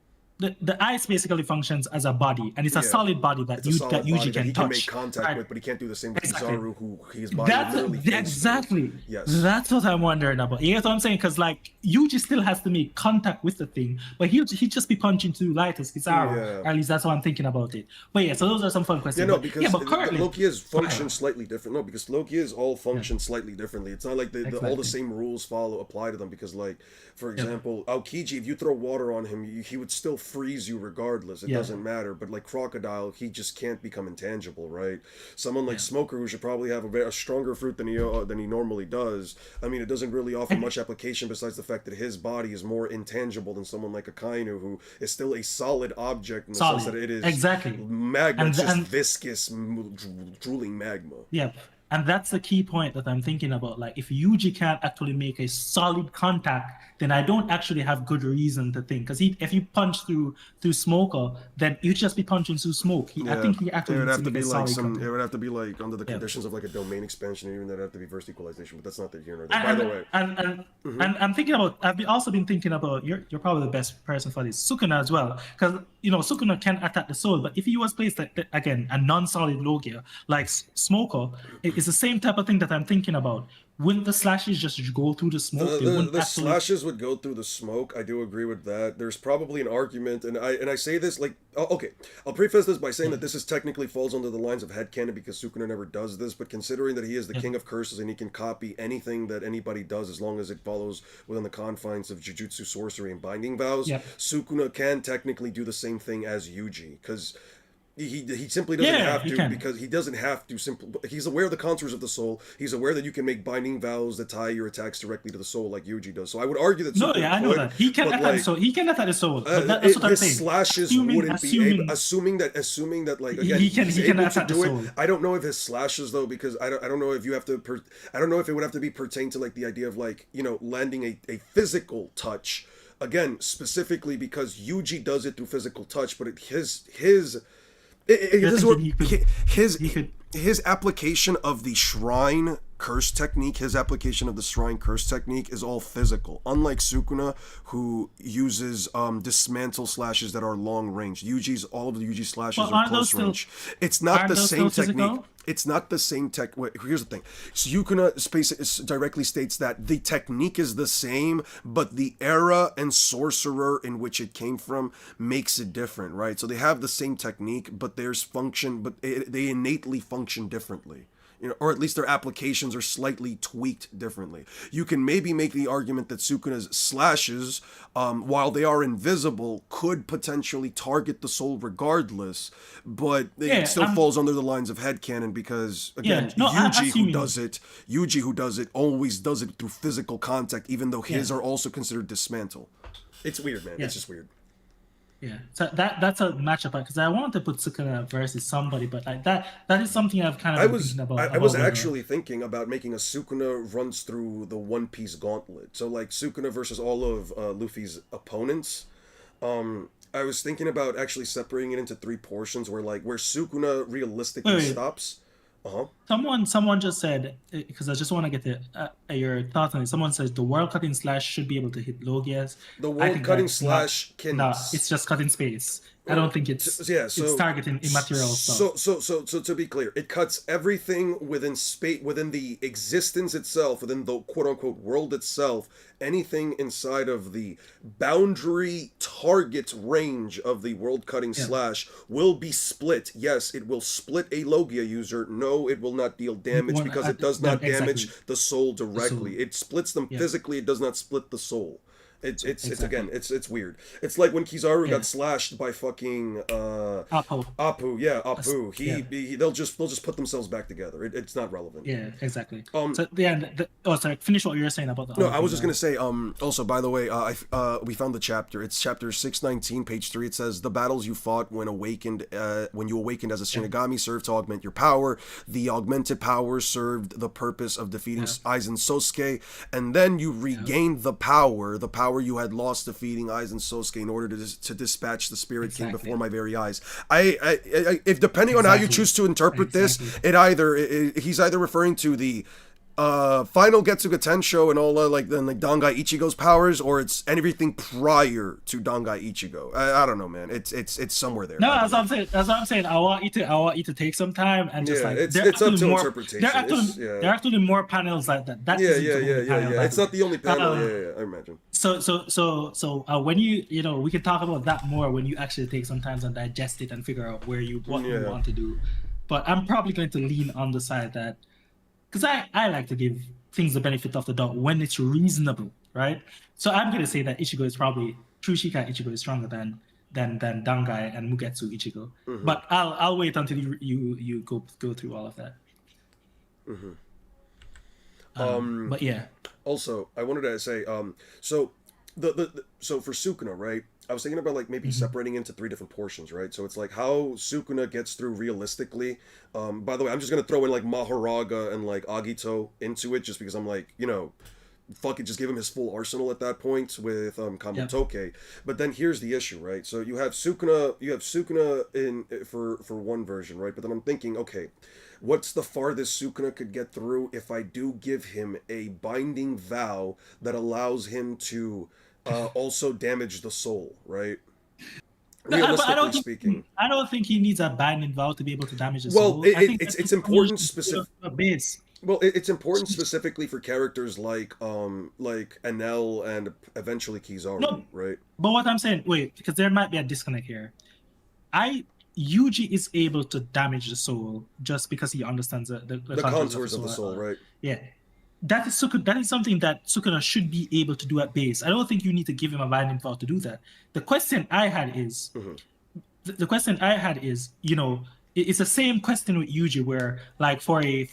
the ice basically functions as a body, and it's a Yeah. solid body that It's a solid Yuji body that he can can make touch. contact Right. with, but he can't do the same with Exactly. Kizaru, who his body would literally phase through. Exactly. Yes. That's what I'm wondering about. You get what I'm saying? Because like Yuji still has to make contact with the thing, but he'll just be punching too light as Kizaru. Yeah. Or at least that's how I'm thinking about it. But yeah, so those are some fun questions. Yeah, no, but, because yeah, but currently, Loki is functioned slightly different. No, because Loki is all functioned slightly differently. It's not like all the Exactly. same rules apply to them. Because, like, for example, Aokiji, if you throw water on him, he would still freeze you regardless. It doesn't matter. But like Crocodile, he just can't become intangible, right? Someone like Smoker, who should probably have a stronger fruit than he normally does. I mean, it doesn't really offer much application besides the fact that his body is more intangible than someone like Akainu, who is still a solid object in the sense that it is magma, it's just viscous, drooling magma. Yeah. And that's the key point that I'm thinking about. Like, if Yuji can't actually make a solid contact, then I don't actually have good reason to think. Because if you punch through Smoker, then you'd just be punching through smoke. I think he actually would needs have to to make be a like solid contact. it would have to be like under the conditions of like a domain expansion, or even that'd have to be verse equalization. But that's not the here nor there. By the way, and I'm thinking about. Also been thinking about. You're probably the best person for this, Sukuna as well, because Sukuna can attack the soul, but if he was placed again a non-solid Logia like Smoker, it's the same type of thing that I'm thinking about. Wouldn't the slashes just go through the smoke? The slashes would go through the smoke. I do agree with that. There's probably an argument, and I say this like, okay, I'll preface this by saying that this is technically falls under the lines of headcanon because Sukuna never does this, but considering that he is the king of curses and he can copy anything that anybody does as long as it follows within the confines of Jujutsu sorcery and binding vows, Sukuna can technically do the same thing as Yuji, because he simply doesn't have to, because he doesn't have to he's aware of the contours of the soul. He's aware that you can make binding vows that tie your attacks directly to the soul like Yuji does. So I would argue that I know that he can attack the soul. He can attack the soul. But that's what I'm saying. His slashes wouldn't be able, assuming that like again he can attack the soul. I don't know if his slashes though, because I don't know if you have to I don't know if it would have to be pertain to like the idea of like landing a physical touch again, specifically because Yuji does it through physical touch, but his application of the shrine curse technique, is all physical. Unlike Sukuna, who uses dismantle slashes that are long range. All of the Yuji slashes are close range. It's not the same technique. It's not the same tech. Wait, here's the thing. Sukuna directly states that the technique is the same, but the era and sorcerer in which it came from makes it different, right? So they have the same technique, but they innately function differently. Or at least their applications are slightly tweaked differently. You can maybe make the argument that Sukuna's slashes, while they are invisible, could potentially target the soul regardless, but it still falls under the lines of headcanon because, again, Yuji who does it always does it through physical contact, even though his are also considered dismantle. It's weird, man. It's just weird. Yeah, so that's a matchup because I wanted to put Sukuna versus somebody, but like that is something I've kind of been thinking about. I was actually thinking about making a Sukuna runs through the One Piece gauntlet. So like Sukuna versus all of Luffy's opponents. I was thinking about actually separating it into 3 portions where Sukuna realistically stops. Someone just said, because I just want to get your thoughts on it. Someone says the world cutting slash should be able to hit Logias. The world cutting slash can. No, it's just cutting space. I don't think it's targeting immaterial stuff. So to be clear, it cuts everything within space, within the existence itself, within the quote unquote world itself. Anything inside of the boundary target range of the world cutting slash will be split. Yes, it will split a Logia user. No, it will not deal damage because it does not damage the soul directly. It splits them physically. It does not split the soul. It's weird. It's like when Kizaru got slashed by fucking Apu. Yeah, Apu. They'll just put themselves back together. It's not relevant. Yeah, exactly. Sorry. Finish what you were saying about the. No, I was just gonna say. Also, by the way, we found the chapter. It's chapter 619, page 3. It says the battles you fought when you awakened as a Shinigami served to augment your power. The augmented power served the purpose of defeating Aizen Sosuke, and then you regained the power you had lost defeating Aizen Sosuke in order to dispatch the Spirit King before my very eyes. If depending on how you choose to interpret this, he's either referring to the Final Getsuga Tensho and all like then like Dangai Ichigo's powers, or it's everything prior to Dangai Ichigo. I don't know, man. It's somewhere there. No, that's what I'm saying. That's what I'm saying. I want you to take some time and just like it's there up to more, interpretation. there are actually more panels like that. That isn't the only panel, It's not the only panel. Um, I imagine. So when we can talk about that more when you actually take some time and digest it and figure out what you want to do. But I'm probably going to lean on the side that, because I like to give things the benefit of the doubt when it's reasonable, right? So I'm going to say that Ichigo is probably, true Shikai Ichigo is stronger than Dangai and Mugetsu Ichigo. Mm-hmm. But I'll wait until you go through all of that. Mm-hmm. But yeah. Also, I wanted to say, so so for Sukuna, right? I was thinking about like maybe separating into 3 different portions, right? So it's like how Sukuna gets through realistically. By the way, I'm just gonna throw in like Mahoraga and like Agito into it, just because I'm like, fuck it, just give him his full arsenal at that point with Kamotoke. Yep. But then here's the issue, right? So you have Sukuna in for one version, right? But then I'm thinking, okay, what's the farthest Sukuna could get through if I do give him a binding vow that allows him to also damage the soul, right? Realistically speaking, I don't think he needs a binding vow to be able to damage the soul. Well, it's important specific. Base. Well, it's important specifically for characters like Enel and eventually Kizaru, right? But what I'm saying, because there might be a disconnect here. Yuji is able to damage the soul just because he understands the contours of the soul, right? Yeah. That is something that Sukuna should be able to do at base. I don't think you need to give him a binding vow to do that. The question I had is, it's the same question with Yuji, where like for a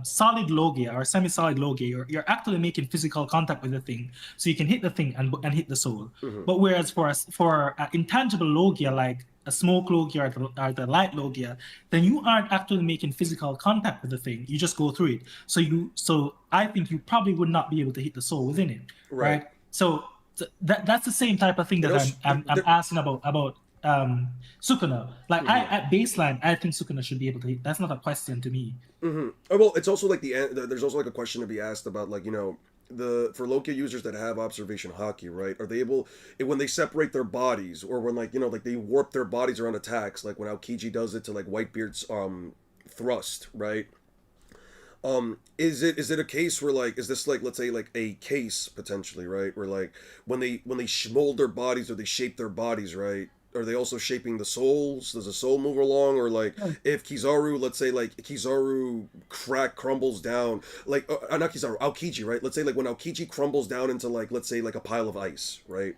solid Logia or semi-solid Logia, you're actually making physical contact with the thing, so you can hit the thing and hit the soul. But whereas for an intangible Logia like a smoke Logia or the light Logia, then you aren't actually making physical contact with the thing. You just go through it. So I think you probably would not be able to hit the soul within it, right? So that's the same type of thing that I'm asking about Sukuna. Like at baseline, I think Sukuna should be able to hit. That's not a question to me. Oh, well, it's also like there's also like a question to be asked about like for Lokia users that have observation haki, right? Are they able, when they separate their bodies, or when like like they warp their bodies around attacks, like when Aokiji does it to like Whitebeard's thrust, right? Is it a case where like, is this like, let's say like a case potentially, right? Where like when they mold their bodies or they shape their bodies, right? Are they also shaping the souls? Does the soul move along? Or like if Kizaru, let's say like Kizaru crumbles down, like not Kizaru, Aokiji, right? Let's say like when Aokiji crumbles down into like, let's say like a pile of ice, right?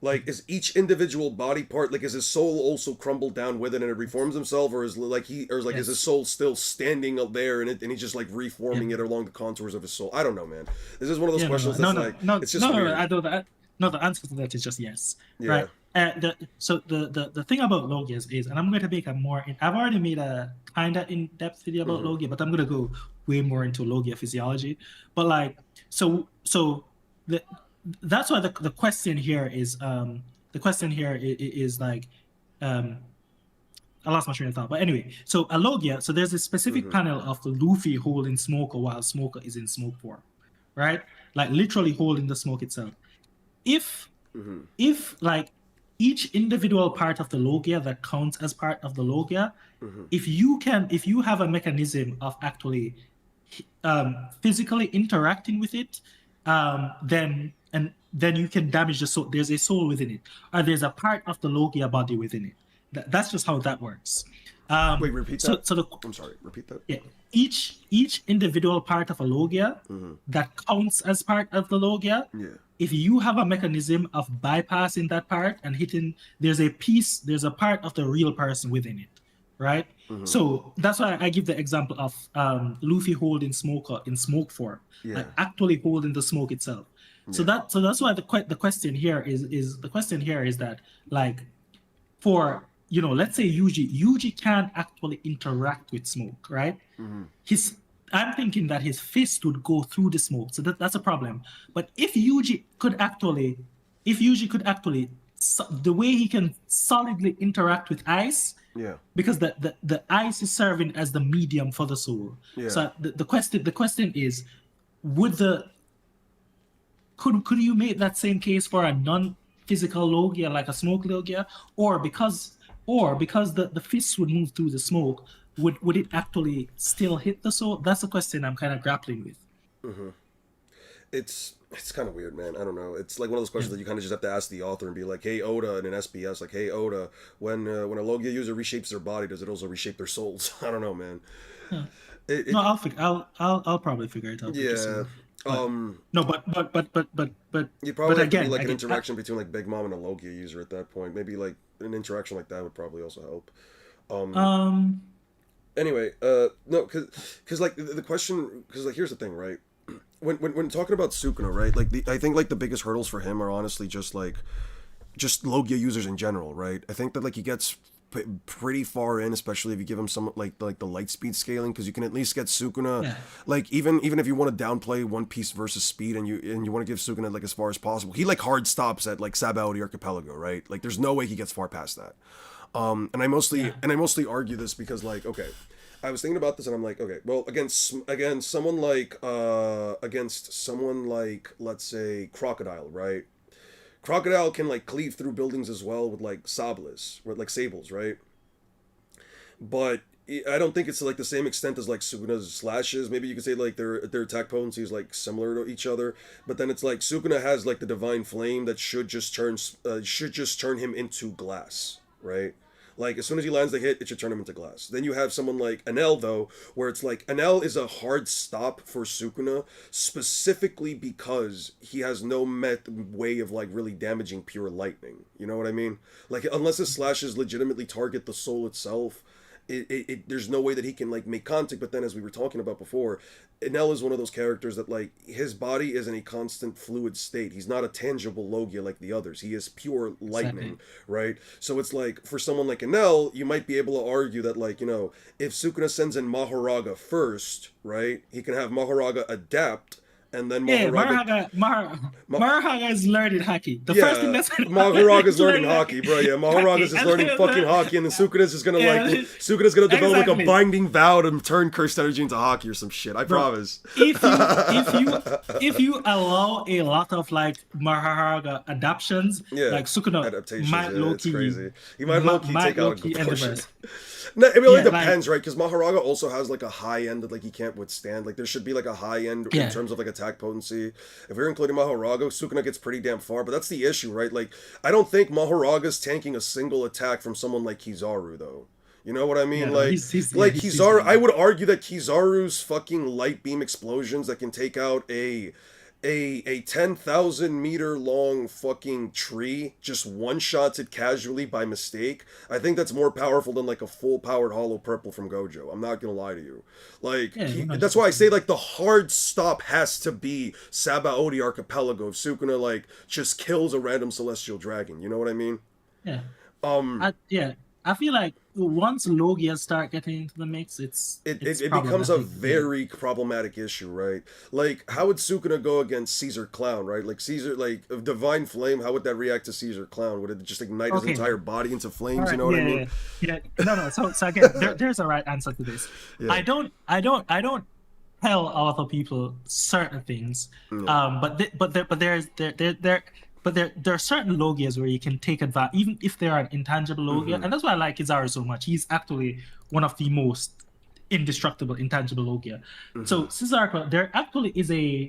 Like, is each individual body part, like, is his soul also crumbled down with it and it reforms himself, or is like is his soul still standing up there and he's just like reforming it along the contours of his soul? I don't know, man. This is one of those questions it's just weird. I don't. No, the answer to that is just yes. Yeah. Right. The thing about Logias is, and I'm going to make I've already made a kind of in-depth video about Logia, but I'm going to go way more into Logia physiology. But like, that's why the question here is like, I lost my train of thought. But anyway, so a Logia, so there's a specific panel of Luffy holding Smoker while Smoker is in smoke form, right? Like literally holding the smoke itself. If like each individual part of the Logia that counts as part of the Logia, if you have a mechanism of actually physically interacting with it, then you can damage the soul. There's a soul within it, or there's a part of the Logia body within it. That's just how that works. Wait, repeat that. I'm sorry, repeat that. Yeah, each individual part of a Logia that counts as part of the Logia. Yeah. If you have a mechanism of bypassing that part and hitting, there's a part of the real person within it, right? So that's why I give the example of Luffy holding Smoker in smoke form, like actually holding the smoke itself. So that's why the question here is that like, for let's say Yuji can't actually interact with smoke, right? I'm thinking that his fist would go through the smoke, so that's a problem. But if Yuji could actually, the way he can solidly interact with ice, Yeah. because the ice is serving as the medium for the soul. Yeah. So the question is, would the could you make that same case for a non-physical logia like a smoke logia, or because the fists would move through the smoke, would it actually still hit the soul? That's the question I'm kind of grappling with. It's kind of weird, man. I don't know. It's like one of those questions Yeah. that you kind of just have to ask the author and be like, "Hey Oda," in an SBS, like, "Hey Oda, when a Logia user reshapes their body, does it also reshape their souls?" I don't know, man. Yeah. It No, I'll probably figure it out pretty yeah. soon. But no, You but probably have to be again, like an interaction between like Big Mom and a Logia user at that point. Maybe like an interaction like that would probably also help. um, Anyway, no, cause like the question, cause like here's the thing, right? When talking about Sukuna, right? Like I think like the biggest hurdles for him are honestly just Logia users in general, right? I think that like he gets pretty far in, especially if you give him some like the light speed scaling, because you can at least get Sukuna, yeah, like even if you want to downplay One Piece versus speed and you want to give Sukuna like as far as possible, he like hard stops at like Sabaody Archipelago, right? Like there's no way he gets far past that. And yeah, I mostly argue this because like okay, I was thinking about this and I'm like okay, well against someone like let's say Crocodile, right? Crocodile can like cleave through buildings as well with like sables, with like sables, right? But I don't think it's to like the same extent as like Sukuna's slashes. Maybe you could say like their attack potency is like similar to each other, but then it's like Sukuna has like the divine flame that should just turn him into glass, right? Like as soon as he lands the hit, it should turn him into glass. Then you have someone like Enel though, where it's like Enel is a hard stop for Sukuna specifically because he has no way of like really damaging pure lightning. You know what I mean? Like unless his slashes legitimately target the soul itself, there's no way that he can like make contact. But then as we were talking about before, Enel is one of those characters that like his body is in a constant fluid state. He's not a tangible Logia like the others. He is pure lightning, exactly. right? So it's like for someone like Enel, you might be able to argue that like, you know, if Sukuna sends in Mahoraga first, right? He can have Mahoraga adapt and then Yeah, Mahoraga Mahoraga is learning hockey. The first thing yeah, that's gonna happen Mahoraga's is learning learning hockey, bro. Yeah, hockey, Mahoraga's just learning then, fucking hockey, and then Sukuna's just gonna like yeah, Sukuna's gonna develop like a exactly, binding vow to turn cursed energy into hockey or some shit. I bro. promise. If you allow a lot of like Mahoraga adaptions, Yeah, like Sukuna adaptations. might Yeah, low it's key crazy. You might low key take out a good end the portion. verse. No, it really Yeah, like depends, right? Because Mahoraga also has like a high end that like he can't withstand. Like there should be like a high end in yeah, terms of like attack potency. If you're including Mahoraga, Sukuna gets pretty damn far. But that's the issue, right? Like I don't think Mahoraga's tanking a single attack from someone like Kizaru though. You know what I yeah, mean? no, he's yeah, Like he's Kizaru, I doing would argue that Kizaru's fucking light beam explosions that can take out a 10,000 meter long fucking tree just one shots it casually by mistake. I think that's more powerful than like a full powered hollow purple from Gojo. I'm not gonna lie to you. Like yeah, that's why I 100%. say like the hard stop has to be Sabaody Archipelago if Sukuna like just kills a random celestial dragon. You know what I mean? Yeah. Um Yeah, I feel like once Logia start getting into the mix, it's it becomes a problematic. Yeah. very problematic issue, right? Like, how would Sukuna go against Caesar Clown, right? Like Caesar, like of Divine Flame, how would that react to Caesar Clown? Would it just ignite his Okay. entire body into All flames? You right. know what I Yeah. mean? Yeah. Yeah. No. No. So again, there's a right answer to this. Yeah, I don't tell a lot of people certain things. yeah, But there are certain logias where you can take advantage, even if they are an intangible logia, mm-hmm, and that's why I like Kizaru so much. He's actually one of the most indestructible intangible logia. mm-hmm, So Cesar, there actually is a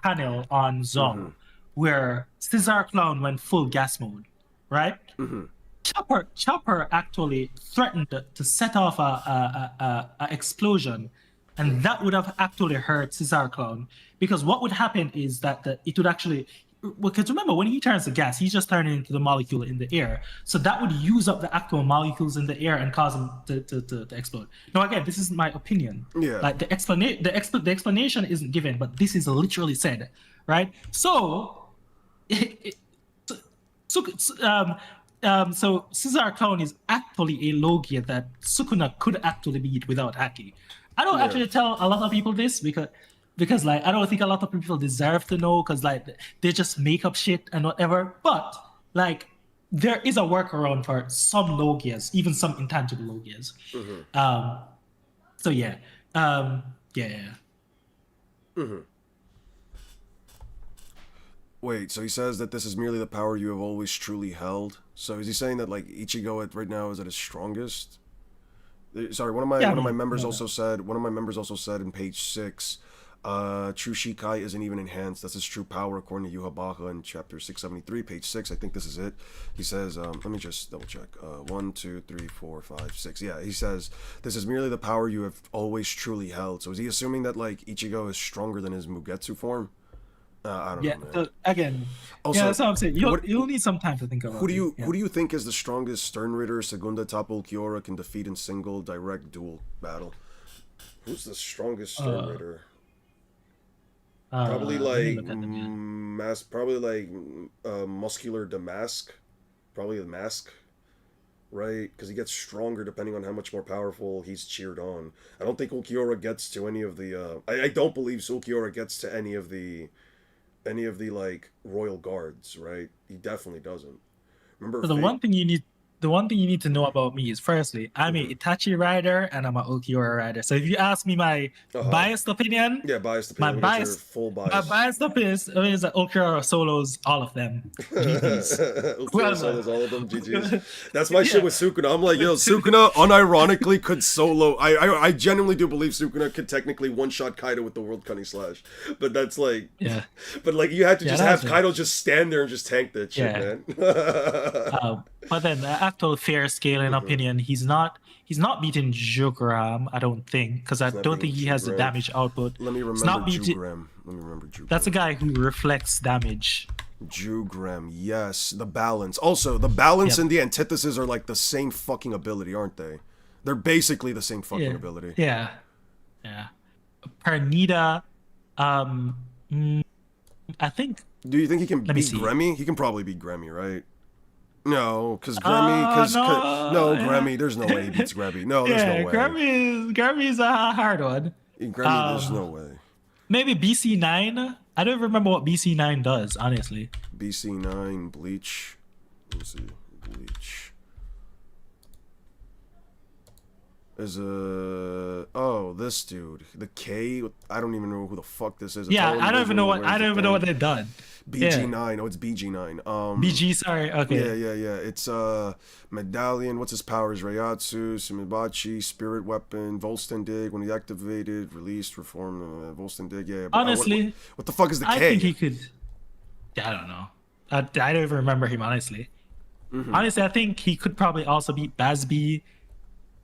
panel on mm-hmm, Zong where Cesar Clown went full gas mode, right? mm-hmm, Chopper actually threatened to set off a explosion, and that would have actually hurt Cesar Clown, because what would happen is that it would actually, because remember when he turns to gas, he's just turning into the molecule in the air, so that would use up the actual molecules in the air and cause them to explode. Now again, this is my opinion. yeah, Like the explanation isn't given, but this is literally said, right? So so, so Cesar Clown is actually a Logia that Sukuna could actually beat without Haki. I don't yeah, actually tell a lot of people this because like I don't think a lot of people deserve to know, because like they just make up shit and whatever. But like there is a workaround for some Logias, even some intangible Logias. Mm-hmm. Um, so yeah, um, yeah. Mm-hmm. Wait, so he says that this is merely the power you have always truly held. So is he saying that like Ichigo at right now is at his strongest? Sorry, Yeah, I one of my mean, members also said in page 6, true Shikai isn't even enhanced. That's his true power according to Yuhabaha in chapter 673, page 6. I think this is it. He says, let me just double check. 1, 2, 3, 4, 5, 6. Yeah, he says this is merely the power you have always truly held. So is he assuming that like Ichigo is stronger than his Mugetsu form? I don't yeah. know, man. So again, yeah, Also, that's what I'm saying. what You'll need some time to think about it. Yeah. who do you think is the strongest Stern Ritter Segunda Tapo Kiora can defeat in single direct duel battle? Who's the strongest Stern Uh, Ritter? Probably Let me like look at them again. probably like muscular Damask, probably the mask, right? Because he gets stronger depending on how much more powerful he's cheered on. I don't think Ulquiorra gets to any of the. I don't believe Ulquiorra gets to any of the like royal guards, right? He definitely doesn't. Remember So Fate? the one thing you need to know about me is firstly, I'm a Mm-hmm. Itachi rider and I'm a Ulquiorra rider. So if you ask me my Uh huh. biased opinion, Yeah, biased my opinion. Let me get your bias full my bias. biased opinion is that Ulquiorra solos all of them. GGs. Ulquiorra Well, solos all of them. GG's. That's my shit yeah. with Sukuna. I'm like, yo, Sukuna unironically could solo. I genuinely do believe Sukuna could technically one shot Kaido with the World Cunning Slash, but that's like, Yeah. but like you had to Yeah, just have that's it. Kaido just stand there and just tank that shit, Yeah. man. But then the actual fair scaling Mhm. opinion, he's not beating Jugram, I don't think, because I It's not don't being think he has the Jugram. damage output. Let me He's remember not beating. Jugram. Let me remember That's a Jugram. guy who reflects damage. Jugram, yes. The balance. Also, the balance Yep. and the antithesis are like the same fucking ability, aren't they? They're basically the same fucking Yeah. ability. Yeah. Yeah. Pernita, um, mm, I think. Do you think he can Let me beat see. Gremmy? He can probably beat Gremmy, right? No, because Gremmy, No. no, Yeah. Gremmy, there's no way he beats Gremmy. No, there's no Yeah. way. Grammy is a hard one. Gremmy, there's Um, no way. Maybe BC9. I don't remember what BC9 does, honestly. BC9, Bleach. Let's see. Bleach. Is a this dude, the K. I don't even know who the fuck this is. A Yeah, tall I don't even individual know who what wears I the don't even know what thing. they've done. Yeah. BG9. Oh, it's BG9. BG, sorry. Yeah, Okay. yeah, yeah. It's medallion. What's his powers? Rayatsu, Sumibachi, spirit weapon, Volsten dig. When he activated, released, reformed. Volsten dig. Yeah, but Honestly, what the fuck is the I think K? he could. Yeah, I don't know. I don't even remember him, honestly. Mm-hmm. Honestly, I think he could probably also beat Basby.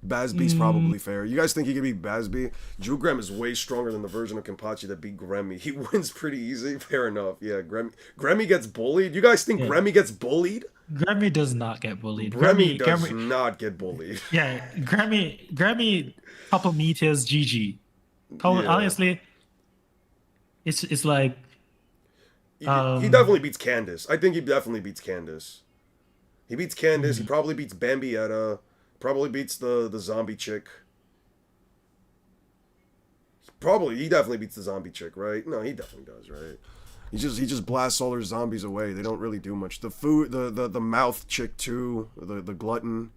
Basby's Mm, probably fair. You guys think he could beat Basby? Jugram is way stronger than the version of Kenpachi that beat Gremmy. He wins pretty easy. Fair enough. Yeah, Gremmy gets bullied. You guys think yeah. Gremmy gets bullied? Grammy does not get bullied. Gremmy does not get bullied. Yeah, Grammy, couple meters, GG. Yeah. Honestly, it's like, He definitely beats Candace. I think he definitely beats Candace. He beats Candace. He mm, probably beats Bambietta. Probably beats the zombie chick. Probably he definitely beats the zombie chick, right? No, he definitely does, right? He just blasts all their zombies away. They don't really do much. The food, the mouth chick too, the glutton.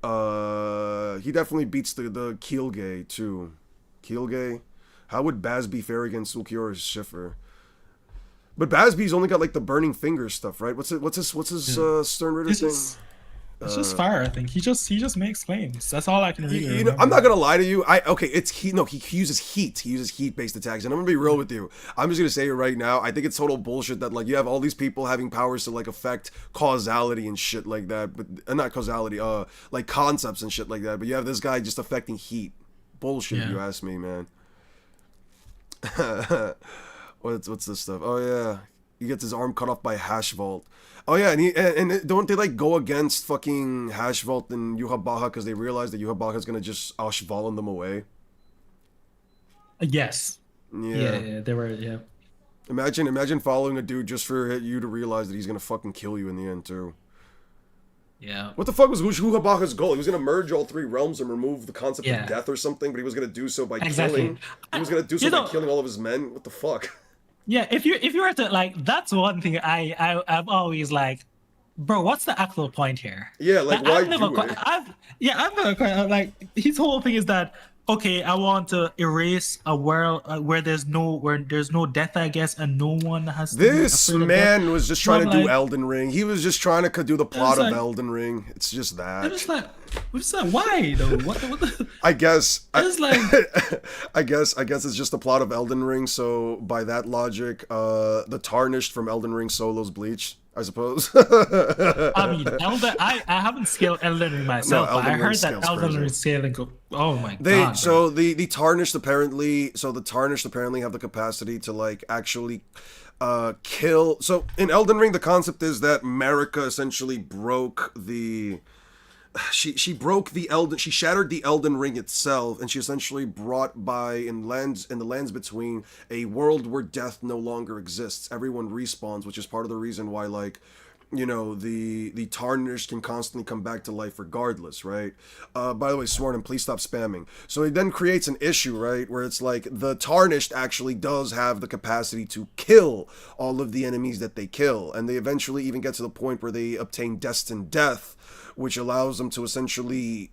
He definitely beats the Keelgay too. Keelgay. How would Basby fare against Ulquiorra's Schiffer? But Basby's only got like the burning fingers stuff, right? What's his yeah. Stern Ritter It's thing? just it's just fire. I think he just makes claims. That's all I can really You know, I'm not remember. gonna lie to you. It's he. No, he uses heat. He uses heat-based attacks, and I'm gonna be real with you. I'm just gonna say it right now. I think it's total bullshit that like you have all these people having powers to like affect causality and shit like that, but not causality, like concepts and shit like that. But you have this guy just affecting heat. Bullshit, if Yeah. you ask me, man. What's this stuff? Oh yeah, he gets his arm cut off by Hash Vault. Oh yeah, and don't they like go against fucking Hash Vault and Yuhabaha because they realize that Yuhabaha is gonna just Ashvalan them away? Yes. Yeah. Yeah. They were. Yeah. Imagine following a dude just for you to realize that he's gonna fucking kill you in the end too. Yeah. What the fuck was Yuhabaha's goal? He was gonna merge all three realms and remove the concept of Yeah. death or something, but he was gonna do so by Exactly. killing. He was gonna do so You by know. killing all of his men. What the fuck? Yeah. If you were to like, that's one thing I've always like bro, what's the actual point here? Yeah, like Like, why I've never, do it? I've never like his whole thing is that okay, I want to erase a world where there's no death, I guess, and no one has to be This afraid of death. man was just So trying I'm to do like, Elden Ring. He was just trying to do the it was plot of like, Elden Ring. It's just it that. was like, why though? What the? I guess. It's like, I guess it's just the plot of Elden Ring. So by that logic, the tarnished from Elden Ring Solo's Bleach, I suppose. I mean, I haven't scaled Elden Ring No, myself, but I Elden Ring heard that scale's Elden crazy. Ring scaling go. Oh my They god, bro. so the tarnished apparently have the capacity to like actually kill. So in Elden Ring the concept is that Marika essentially broke the she broke the Elden she shattered the Elden Ring itself, and she essentially brought by in the lands between a world where death no longer exists. Everyone respawns, which is part of the reason why like the tarnished can constantly come back to life regardless, right? By the way, Sworn, please stop spamming. So it then creates an issue, right, where it's like the tarnished actually does have the capacity to kill all of the enemies that they kill, and they eventually even get to the point where they obtain destined death, which allows them to essentially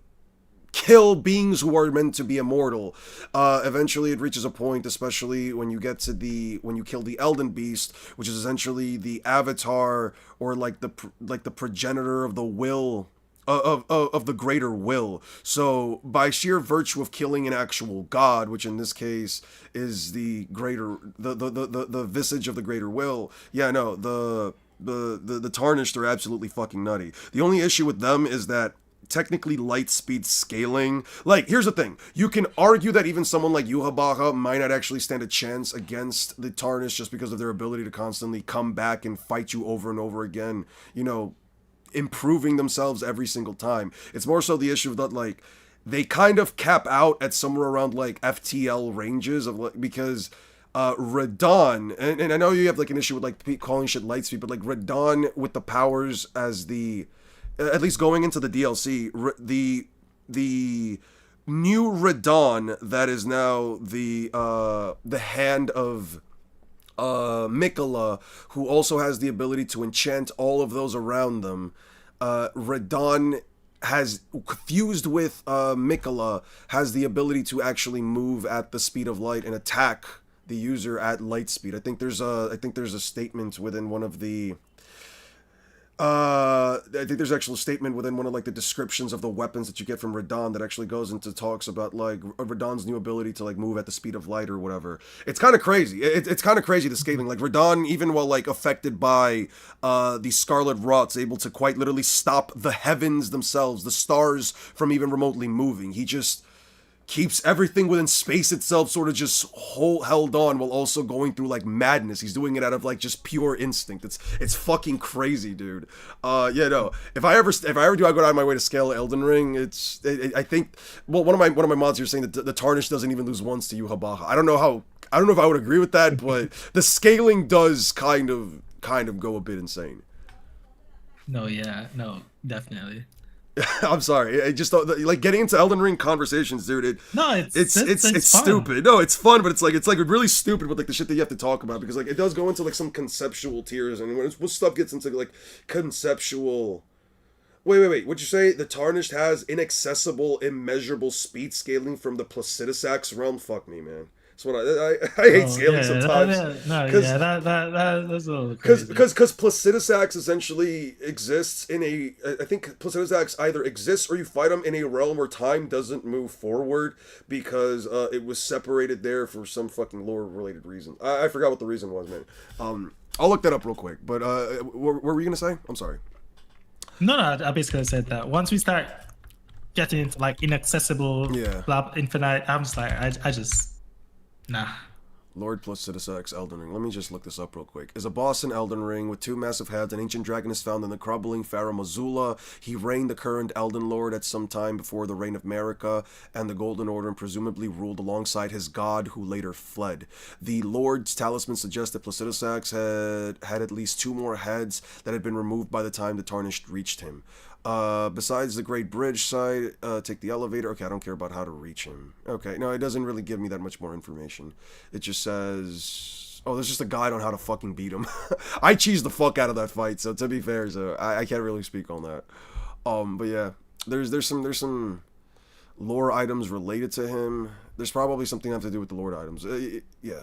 kill beings who are meant to be immortal. Eventually, it reaches a point, especially when you get to when you kill the Elden Beast, which is essentially the avatar or like the progenitor of the will. Of the greater will. So by sheer virtue of killing an actual god, which in this case is the greater the visage of the greater will, yeah, no, the tarnished are absolutely fucking nutty. The only issue with them is that technically light speed scaling. Like, here's the thing. You can argue that even someone like Yuhabaha might not actually stand a chance against the Tarnished just because of their ability to constantly come back and fight you over and over again, improving themselves every single time. It's more so the issue that, like, they kind of cap out at somewhere around, like, FTL ranges of, like, because Radon, and I know you have, like, an issue with, like, calling shit light speed, but, like, Radon with the powers as the at least going into the DLC, the new Radon that is now the hand of Mikola, who also has the ability to enchant all of those around them. Radon has fused with Mikola, has the ability to actually move at the speed of light and attack the user at light speed. I think there's a statement within one of the I think there's actually a statement within one of like the descriptions of the weapons that you get from Radon that actually goes into talks about like Radon's new ability to like move at the speed of light or whatever. It's kind of crazy. It's kind of crazy the scaling. Like Radon, even while like affected by the Scarlet Rot's able to quite literally stop the heavens themselves, the stars from even remotely moving. He just keeps everything within space itself sort of just held on while also going through like madness. He's doing it out of like just pure instinct. It's fucking crazy, dude. Yeah, no. If I ever do I go out of my way to scale Elden Ring, I think well one of my mods here saying that the Tarnish doesn't even lose once to Yuhabaha. I don't know if I would agree with that, but the scaling does kind of go a bit insane. No, yeah, no, definitely. I'm sorry. I just thought that, like getting into Elden Ring conversations, dude. No, It's fun. stupid. No, it's fun, but it's like really stupid with like the shit that you have to talk about because like it does go into like some conceptual tiers, and when stuff gets into like conceptual. Wait. What'd you say? The Tarnished has inaccessible, immeasurable speed scaling from the Placidusax realm. Fuck me, man. That's what I hate Oh scaling yeah, sometimes. no, Because yeah, that's a little crazy. because Placidusax essentially exists in I think Placidusax either exists or you fight him in a realm where time doesn't move forward because it was separated there for some fucking lore related reason. I forgot what the reason was, man. I'll look that up real quick. But what were you gonna say? I'm sorry. No, I basically said that once we start getting into like inaccessible, Yeah. blah, infinite, I'm just like, I just, nah. Lord Placidusax Elden Ring. Let me just look this up real quick. Is a boss in Elden Ring with two massive heads. An ancient dragon is found in the crumbling Pharaoh Mazula. He reigned the current Elden Lord at some time before the reign of Marika and the Golden Order, and presumably ruled alongside his god, who later fled. The Lord's talisman suggests that Placidusax had at least two more heads that had been removed by the time the Tarnished reached him. Besides the Great Bridge side, take the elevator. Okay, I don't care about how to reach him. Okay, no, it doesn't really give me that much more information. It just says Oh, there's just a guide on how to fucking beat him. I cheesed the fuck out of that fight, so to be fair, so I can't really speak on that. But yeah, there's some lore items related to him. There's probably something to have to do with the lore items. Yeah.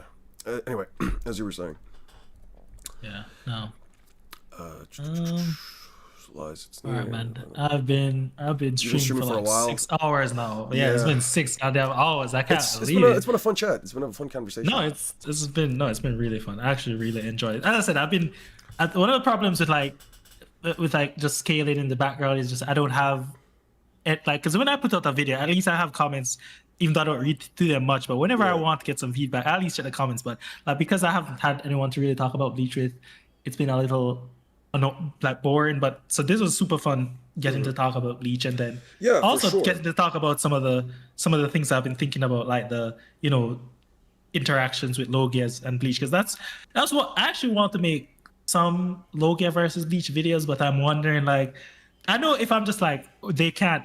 Anyway, as you were saying. Yeah. No. Lies. It's All right, man. I've been streaming for like a while? 6 hours now. Yeah, it's been 6 goddamn hours. I can't believe it's been a fun chat. It's been a fun conversation. No, it's been really fun. I actually really enjoyed it. As I said, one of the problems with just scaling in the background is just I don't have it, like, because when I put out a video, at least I have comments, even though I don't read through them much. But whenever I want to get some feedback, I at least check the comments. But like, because I haven't had anyone to really talk about Bleach with, it's been a little like boring. But so this was super fun getting to talk about Bleach, and then also getting to talk about some of the things I've been thinking about, like the interactions with Logia and Bleach, because that's what I actually want to make some Logia versus Bleach videos. But I'm wondering, like, I know if I'm just like, they can't,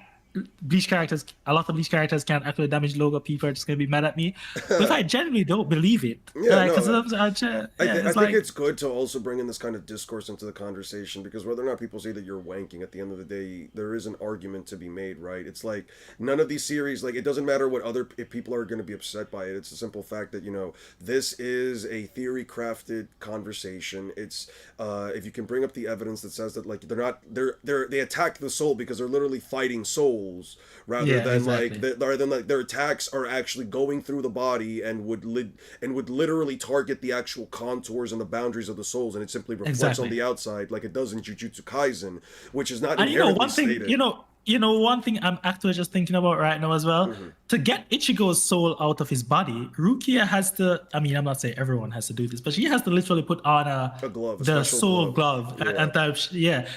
Bleach characters, a lot of Bleach characters can't actually damage Logo, people are just gonna be mad at me. But if I genuinely don't believe it, I think it's good to also bring in this kind of discourse into the conversation, because whether or not people say that you're wanking, at the end of the day, there is an argument to be made, right? It's like, none of these series, like, it doesn't matter what if people are going to be upset by it. It's a simple fact that, this is a theory crafted conversation. It's if you can bring up the evidence that says that, like, they attack the soul because they're literally fighting souls, rather than their attacks are actually going through the body and would literally target the actual contours and the boundaries of the souls, and it simply reflects on the outside, like it does in Jujutsu Kaisen, which is not inherently stated. One thing I'm actually just thinking about right now as well, to get Ichigo's soul out of his body, Rukia has to, I mean, I'm not saying everyone has to do this, but she has to literally put on a glove, the soul glove.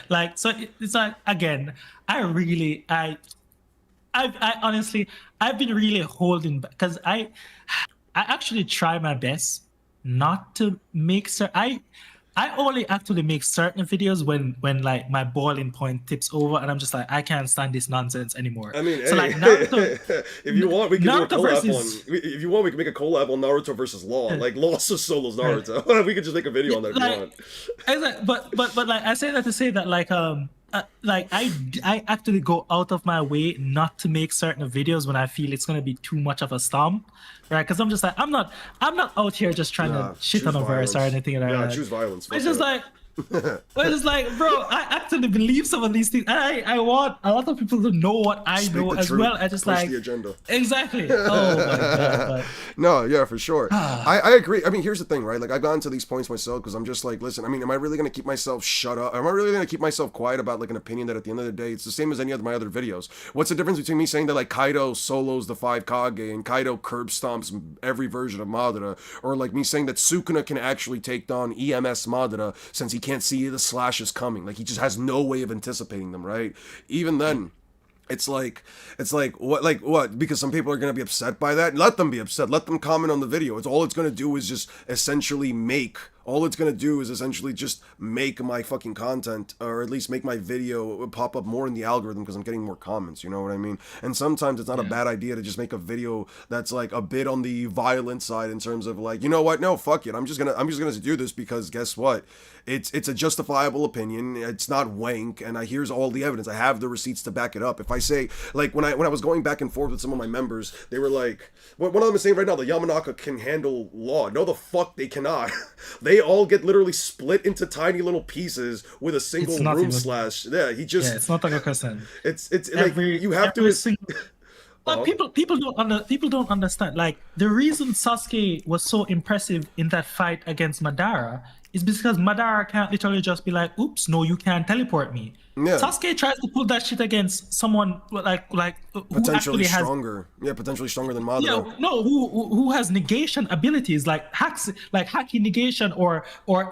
Like, so it's like, again, I honestly, I've been really holding back, because I actually try my best not to make I only actually make certain videos when like my boiling point tips over, and I'm just like, I can't stand this nonsense anymore. I mean, so like, Naruto, if you want, we can do a collab if you want, we can make a collab on Naruto versus Law. Like, Law solos Naruto. We could just make a video on that if you want. But like, I say that to say that, like, I actually go out of my way not to make certain videos when I feel it's gonna be too much of a stomp, right? Because I'm just like, I'm not out here just trying to shit on a verse or anything like that. Choose violence. It's just like, bro, I actually believe some of these things. I want a lot of people to know what I know as well. I just push the agenda. Exactly. Oh my god. No, yeah, for sure. I agree. I mean, here's the thing, right? Like, I've gotten to these points myself, because I'm just like, listen, I mean, am I really gonna keep myself shut up? Am I really gonna keep myself quiet about, like, an opinion that at the end of the day, it's the same as any of my other videos? What's the difference between me saying that, like, Kaido solos the 5 Kage and Kaido curb stomps every version of Madara, or like me saying that Sukuna can actually take down EMS Madara since he can't see the slashes coming? Like, he just has no way of anticipating them, right? Even then, it's like what? Because some people are gonna be upset by that. Let them be upset. Let them comment on the video. It's gonna do is just essentially make. All it's gonna do is essentially just make my fucking content, or at least make my video pop up more in the algorithm, because I'm getting more comments. You know what I mean? And sometimes it's not a bad idea to just make a video that's like a bit on the violent side, in terms of like, you know what? No, fuck it. I'm just gonna do this because guess what? It's a justifiable opinion. It's not wank, and here's all the evidence. I have the receipts to back it up. If I say, like, when I was going back and forth with some of my members, they were like, one of them is saying right now, the Yamanaka can handle Law. No, the fuck they cannot. They all get literally split into tiny little pieces with a single room slash. Yeah, he just. Yeah, it's not like a person. It's like, you have to. But people don't understand. Like, the reason Sasuke was so impressive in that fight against Madara is because Madara can't literally just be like, "Oops, no, you can't teleport me." Yeah. Sasuke tries to pull that shit against someone like who potentially stronger. Potentially stronger than Madara. Yeah, no, who has negation abilities, like hacks, like hacking negation or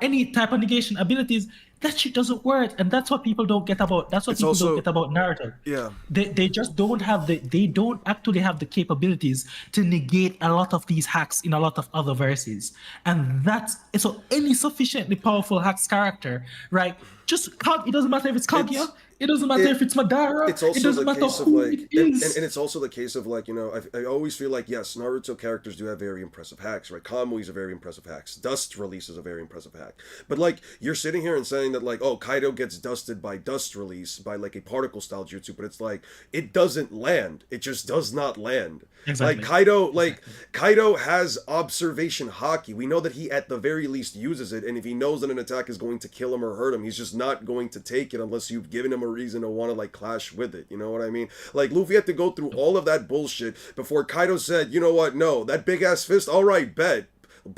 any type of negation abilities. That shit doesn't work, and that's what people don't get about. That's what people don't get about Naruto. Yeah, they just don't have they don't actually have the capabilities to negate a lot of these hacks in a lot of other verses, and that's so any sufficiently powerful hacks character, right? Just it doesn't matter if it's Kaguya. It doesn't matter if it's Madara. It's It also doesn't the matter case of who like, it and is. it's also the case of like, I always feel like, yes, Naruto characters do have very impressive hacks, right? Kamui's a very impressive hack. Dust release is a very impressive hack. But like, you're sitting here and saying that like, oh, Kaido gets dusted by dust release, by like a particle style jutsu, but it's like, it doesn't land. It just does not land. Exactly. Like Exactly. Kaido has observation haki. We know that he at the very least uses it, and if he knows that an attack is going to kill him or hurt him, he's just not going to take it unless you've given him a reason to want to like clash with it. You know what I mean? Like Luffy had to go through all of that bullshit before Kaido said, you know what? No, that big ass fist. All right, bet.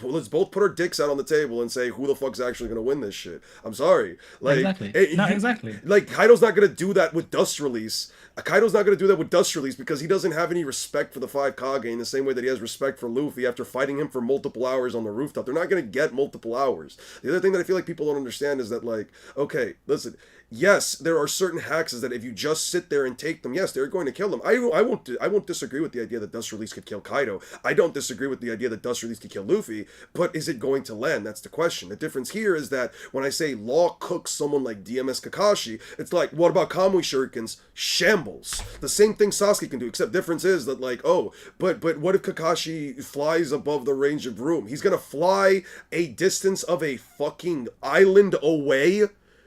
Let's both put our dicks out on the table and say who the fuck's actually gonna win this shit. I'm sorry, like Exactly. No, exactly. like Kaido's not gonna do that with Dust Release. Kaido's not gonna do that with Dust Release because he doesn't have any respect for the Five Kage in the same way that he has respect for Luffy after fighting him for multiple hours on the rooftop. They're not gonna get multiple hours. The other thing that I feel like people don't understand is that like, okay, listen. Yes, there are certain hacks that if you just sit there and take them, yes, they're going to kill them. I won't disagree with the idea that Dust Release could kill Kaido. I don't disagree with the idea that Dust Release could kill Luffy, but is it going to land? That's the question. The difference here is that when I say Law cooks someone like DMS Kakashi, it's like, what about Kamui Shurikens? Shambles. The same thing Sasuke can do, except difference is that like, oh, but what if Kakashi flies above the range of room? He's gonna fly a distance of a fucking island away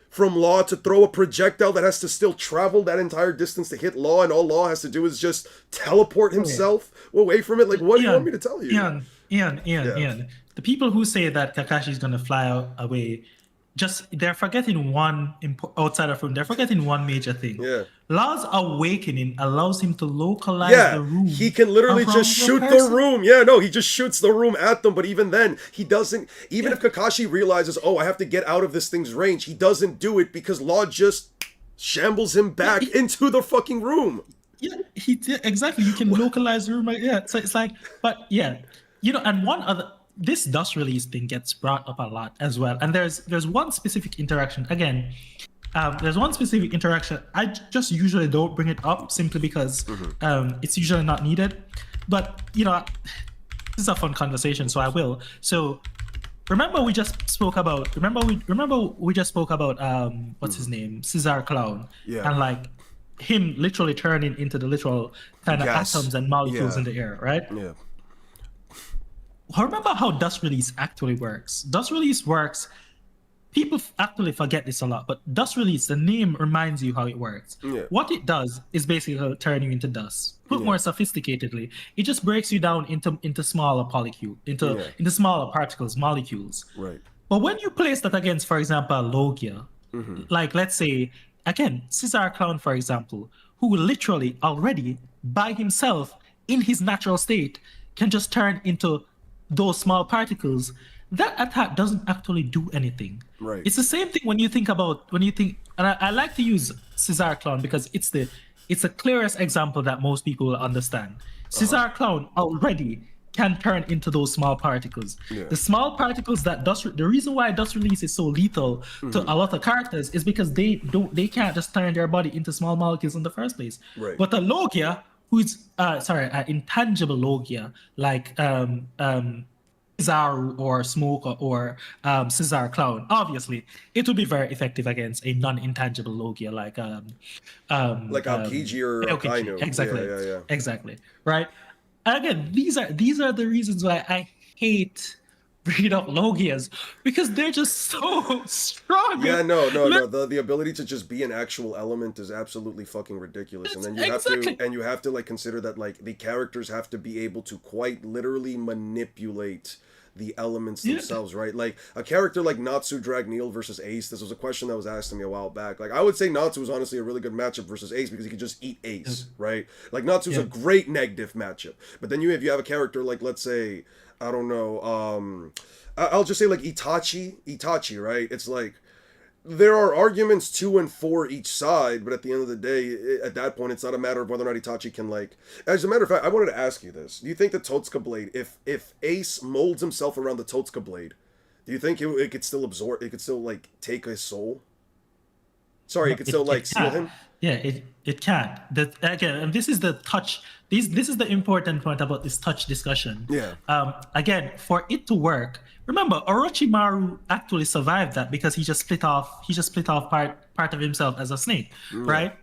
from Law to throw a projectile that has to still travel that entire distance to hit Law, and all Law has to do is just teleport himself away from it. Like, what do you want me to tell you? Ian. The people who say that Kakashi is gonna fly away, they're forgetting one outside of room. They're forgetting one major thing. Yeah. Law's awakening allows him to localize the room. He can literally just shoot the room. Yeah, no, he just shoots the room at them. But even then, he doesn't. Even if Kakashi realizes, oh, I have to get out of this thing's range, he doesn't do it because Law just shambles him back into the fucking room. Yeah, he did exactly. You can localize the room. Yeah, so it's like, but yeah, and one other. This dust release thing gets brought up a lot as well, and there's one specific interaction. Again, there's one specific interaction. I just usually don't bring it up simply because it's usually not needed. But this is a fun conversation, so I will. So remember we just spoke about what's his name, Caesar Clown, and like him literally turning into the literal kind of atoms and molecules in the air, right? Yeah. Remember how dust release actually works. Dust release works. People actually forget this a lot, but dust release, the name reminds you how it works. Yeah. What it does is basically turn you into dust. Put more sophisticatedly, it just breaks you down into smaller into smaller particles, molecules. Right. But when you place that against, for example, Logia, like let's say again, Caesar Clown, for example, who literally already by himself in his natural state can just turn into those small particles, that attack doesn't actually do anything. Right. It's the same thing when you think, and I like to use Caesar Clown because it's the clearest example that most people will understand. Caesar Clown already can turn into those small particles. Yeah. The small particles that the reason why dust release is so lethal to a lot of characters is because they can't just turn their body into small molecules in the first place. Right. But the Logia, who's intangible Logia, like Kizaru or Smoke or Caesar Clown, obviously it would be very effective against a non-intangible Logia like Aokiji or Akainu. Exactly. Yeah. Exactly. Right. And again, these are the reasons why I hate breed up Logias, because they're just so strong. Yeah, no. The ability to just be an actual element is absolutely fucking ridiculous. And then you have to like consider that like the characters have to be able to quite literally manipulate the elements themselves, right? Like a character like Natsu Dragneel versus Ace, this was a question that was asked to me a while back. Like I would say Natsu was honestly a really good matchup versus Ace because he could just eat Ace, right? Like Natsu's a great negative matchup. But then if you have a character like, let's say, I don't know, I'll just say like Itachi, right? It's like there are arguments to and for each side, but at the end of the day, at that point, it's not a matter of whether or not Itachi can like. As a matter of fact, I wanted to ask you this: do you think the Totsuka blade, if Ace molds himself around the Totsuka blade, do you think it could still absorb? It could still like take his soul? Sorry, you No, could still like it seal can't. him. Yeah, it can't. That again, and this is the touch. This is the important point about this touch discussion. Yeah. Again, for it to work, remember Orochimaru actually survived that because he just split off part of himself as a snake, Yeah. right?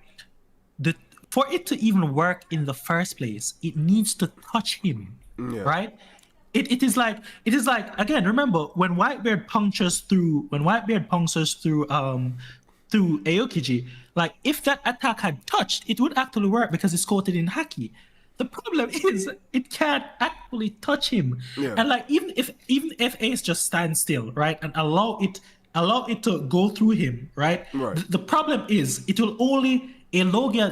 The For it to even work in the first place, it needs to touch him, Yeah. right? It is like again. Remember when Whitebeard punctures through Aokiji, like if that attack had touched, it would actually work because it's coated in haki. The problem is it can't actually touch him, Yeah. and like even if Ace just stands still, right, and allow it to go through him, right? Right. The problem is it will only a Logia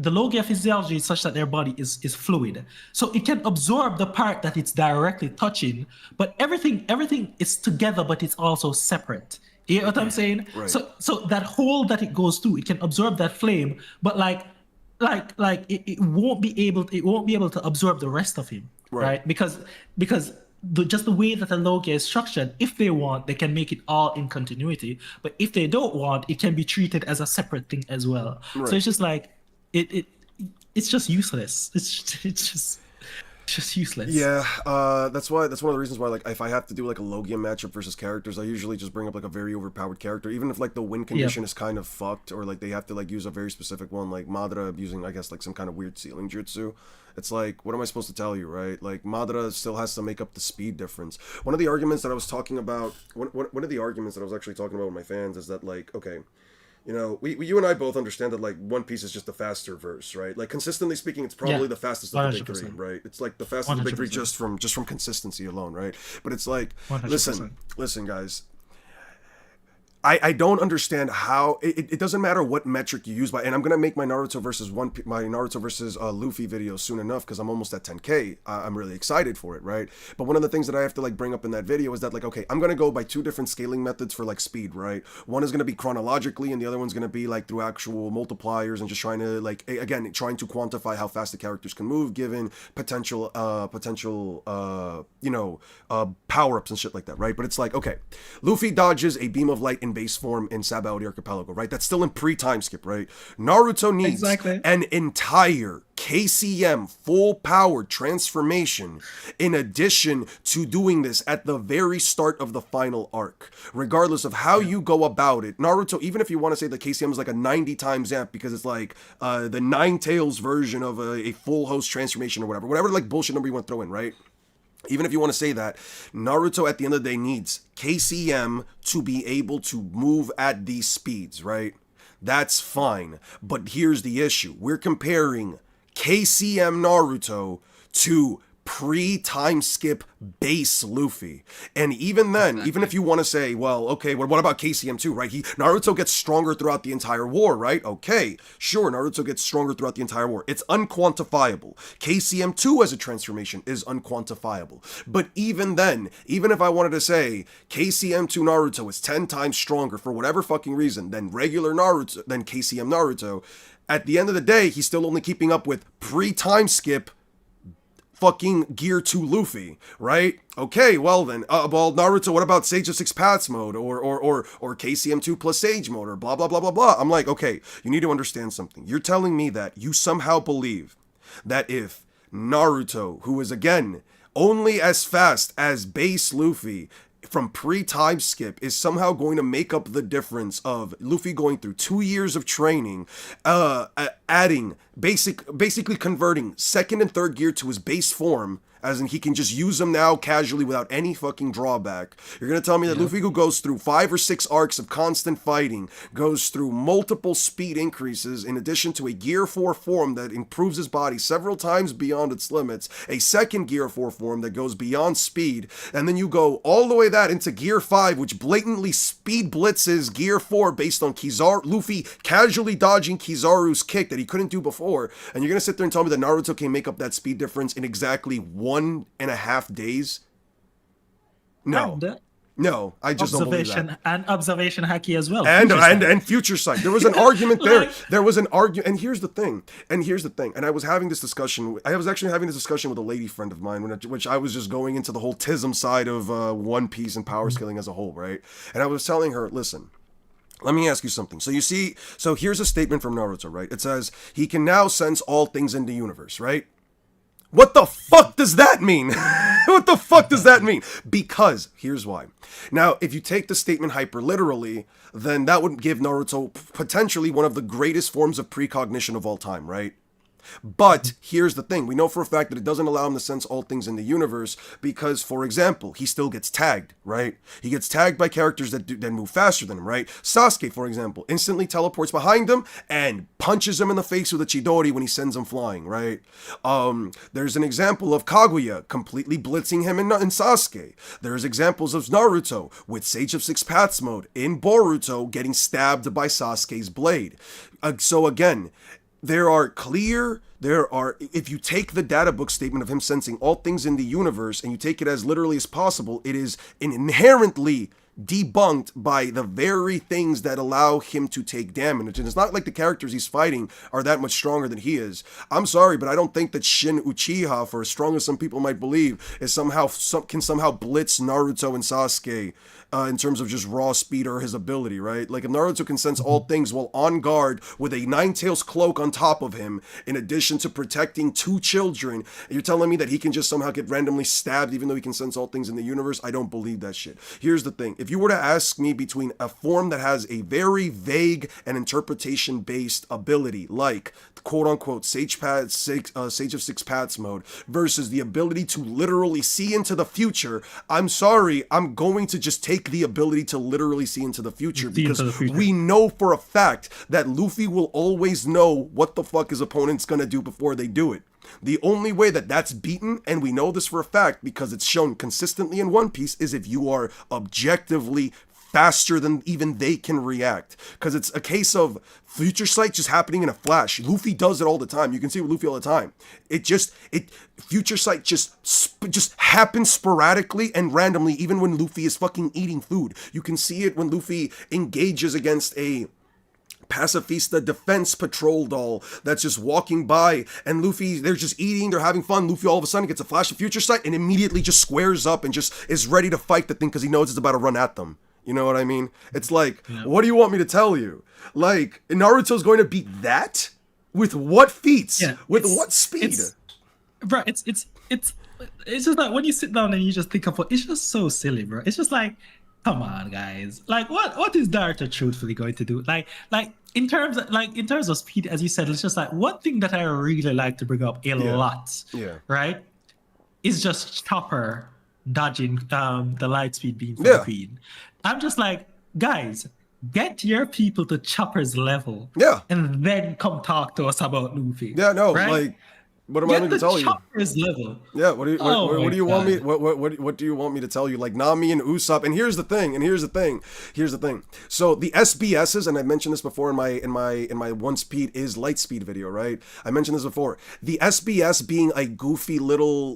the Logia physiology is such that their body is fluid, so it can absorb the part that it's directly touching, but everything is together, but it's also separate. You know what I'm saying? Right. So that hole that it goes through, it can absorb that flame, but it won't be able to absorb the rest of him, Right. right? Because just the way that the Logia is structured, if they want, they can make it all in continuity. But if they don't want, it can be treated as a separate thing as well. Right. So it's just like it's just useless. It's just useless. Yeah, that's one of the reasons why, like, if I have to do like a Logia matchup versus characters, I usually just bring up like a very overpowered character, even if like the win condition is kind of fucked, or like they have to like use a very specific one, like Madara using, I guess, like some kind of weird sealing jutsu. It's like, what am I supposed to tell you, right? Like, Madara still has to make up the speed difference. One of the arguments that I was talking about, one of the arguments that I was actually talking about with my fans is that, like, okay, you know, you and I both understand that, like, One Piece is just the faster verse, right? Like, consistently speaking, it's probably the fastest of the big three, 100%. right? It's like the fastest of the big three 100%. just from consistency alone, right? But it's like, 100%. listen, guys. I don't understand how it doesn't matter what metric you use by, and I'm gonna make my Naruto versus Luffy video soon enough because I'm almost at 10K. I'm really excited for it, right? But one of the things that I have to like bring up in that video is that, like, okay, I'm gonna go by two different scaling methods for like speed, right? One is gonna be chronologically, and the other one's gonna be like through actual multipliers and just trying to like trying to quantify how fast the characters can move given potential power ups and shit like that, right? But it's like, okay, Luffy dodges a beam of light in base form in Sabaody Archipelago, right? That's still in pre-time skip, right? Naruto needs an entire KCM full power transformation in addition to doing this at the very start of the final arc. Regardless of how you go about it, Naruto, even if you want to say the KCM is like a 90 times amp because it's like the Nine Tails version of a full host transformation or whatever like bullshit number you want to throw in, right? Even if you want to say that, Naruto at the end of the day needs KCM to be able to move at these speeds, right? That's fine. But here's the issue. We're comparing KCM Naruto to pre-time skip base Luffy. And even then, even if you want to say, well, okay, what about KCM2, right? Naruto gets stronger throughout the entire war, right? Okay, sure, Naruto gets stronger throughout the entire war. It's unquantifiable. KCM2 as a transformation is unquantifiable. But even then, even if I wanted to say KCM2 Naruto is 10 times stronger for whatever fucking reason than regular Naruto, than KCM Naruto, at the end of the day, he's still only keeping up with pre-time skip fucking Gear 2 Luffy, right? Okay, well then, Naruto, what about Sage of Six Paths mode, or KCM2 plus Sage mode, or blah, blah, blah, blah, blah. I'm like, okay, you need to understand something. You're telling me that you somehow believe that if Naruto, who is, again, only as fast as base Luffy from pre-time skip, is somehow going to make up the difference of Luffy going through 2 years of training, adding, basically converting second and third gear to his base form, as in he can just use them now casually without any fucking drawback. You're gonna tell me that Luffy, who goes through 5 or 6 arcs of constant fighting, goes through multiple speed increases in addition to a Gear 4 form that improves his body several times beyond its limits, a second Gear 4 form that goes beyond speed, and then you go all the way that into Gear 5, which blatantly speed blitzes Gear 4 based on Luffy casually dodging Kizaru's kick that he couldn't do before, and you're gonna sit there and tell me that Naruto can make up that speed difference in exactly 1.5 days? No. No, I just don't believe that. And observation haki as well. And future sight. There was an argument there. There was an argument. And here's the thing. And I was having this discussion. I was actually having this discussion with a lady friend of mine, which I was just going into the whole tism side of One Piece and power scaling as a whole, right? And I was telling her, listen, Let me ask you something. So you see, so here's a statement from Naruto, right? It says he can now sense all things in the universe, right? What the fuck does that mean? What the fuck does that mean? Because here's why. Now, if you take the statement hyper literally, then that would give Naruto potentially one of the greatest forms of precognition of all time, right? But here's the thing. We know for a fact that it doesn't allow him to sense all things in the universe because, for example, he still gets tagged, right? He gets tagged by characters that move faster than him, right? Sasuke, for example, instantly teleports behind him and punches him in the face with a Chidori when he sends him flying, right? There's an example of Kaguya completely blitzing him in Sasuke. There's examples of Naruto with Sage of Six Paths mode in Boruto getting stabbed by Sasuke's blade. So again, if you take the data book statement of him sensing all things in the universe and you take it as literally as possible, it is inherently debunked by the very things that allow him to take damage. And it's not like the characters he's fighting are that much stronger than he is. I'm sorry, but I don't think that Shin Uchiha, for as strong as some people might believe, can somehow blitz Naruto and Sasuke in terms of just raw speed or his ability, right? Like if Naruto can sense all things while on guard with a Nine-Tails cloak on top of him, in addition to protecting two children, you're telling me that he can just somehow get randomly stabbed even though he can sense all things in the universe? I don't believe that shit. Here's the thing. If you were to ask me between a form that has a very vague and interpretation-based ability, like quote-unquote Sage of Six Paths mode, versus the ability to literally see into the future, I'm sorry, I'm going to just take the ability to literally see into the future because we know for a fact that Luffy will always know what the fuck his opponent's gonna do before they do it. The only way that that's beaten, and we know this for a fact because it's shown consistently in One Piece, is if you are objectively faster than even they can react. Because it's a case of future sight just happening in a flash. Luffy does it all the time. You can see with Luffy all the time. Future sight just happens sporadically and randomly, even when Luffy is fucking eating food. You can see it when Luffy engages against a pacifista defense patrol doll that's just walking by, and Luffy, they're just eating, they're having fun. Luffy all of a sudden gets a flash of future sight and immediately just squares up and just is ready to fight the thing because he knows it's about to run at them. You know what I mean? It's like, What do you want me to tell you? Like, Naruto's going to beat that? With what feats? Yeah, with what speed? Bro, it's just like when you sit down and you just think of what, it's just so silly, bro. It's just like, come on, guys. Like, what is Naruto truthfully going to do? Like in terms of speed, as you said, it's just like one thing that I really like to bring up a lot, right, is just Chopper dodging the light speed beam from the Queen. I'm just like, guys, get your people to Chopper's level, and then come talk to us about Luffy. Yeah, no, right? Like, what am I going to tell you? Chopper's level. Yeah, what do you want me? What do you want me to tell you? Like Nami and Usopp. And here's the thing. So the SBSs, and I mentioned this before in my one speed is light speed video, right? I mentioned this before. The SBS being a goofy little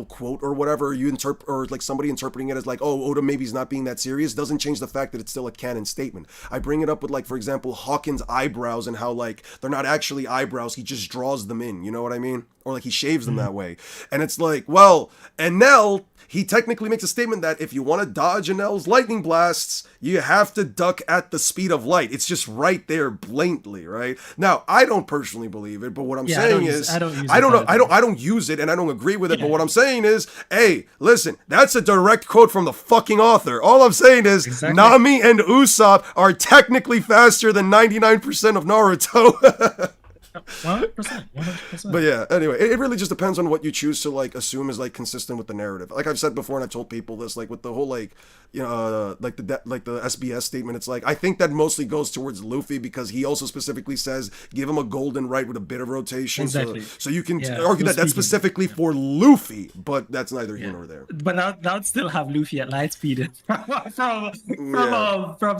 quote or whatever you interpret, or like somebody interpreting it as like, oh, Oda maybe is not being that serious, doesn't change the fact that it's still a canon statement. I bring it up with, like, for example, Hawkins' eyebrows and how, like, they're not actually eyebrows. He just draws them in. You know what I mean? Or like he shaves them that way. And it's like, well, Enel, he technically makes a statement that if you want to dodge Enel's lightning blasts, you have to duck at the speed of light. It's just right there blatantly, right? Now, I don't personally believe it, but what I'm saying is I don't use it and I don't agree with it, but what I'm saying is, hey, listen, that's a direct quote from the fucking author. All I'm saying is Nami and Usopp are technically faster than 99% of Naruto. 100%. But yeah, anyway, it really just depends on what you choose to like assume is like consistent with the narrative. Like I've said before, and I've told people this, like with the whole like, you know, like the SBS statement, it's like I think that mostly goes towards Luffy because he also specifically says give him a golden right with a bit of rotation. Exactly. So you can argue that that's specifically for Luffy, but that's neither here nor there. But I'd still have Luffy at light speed from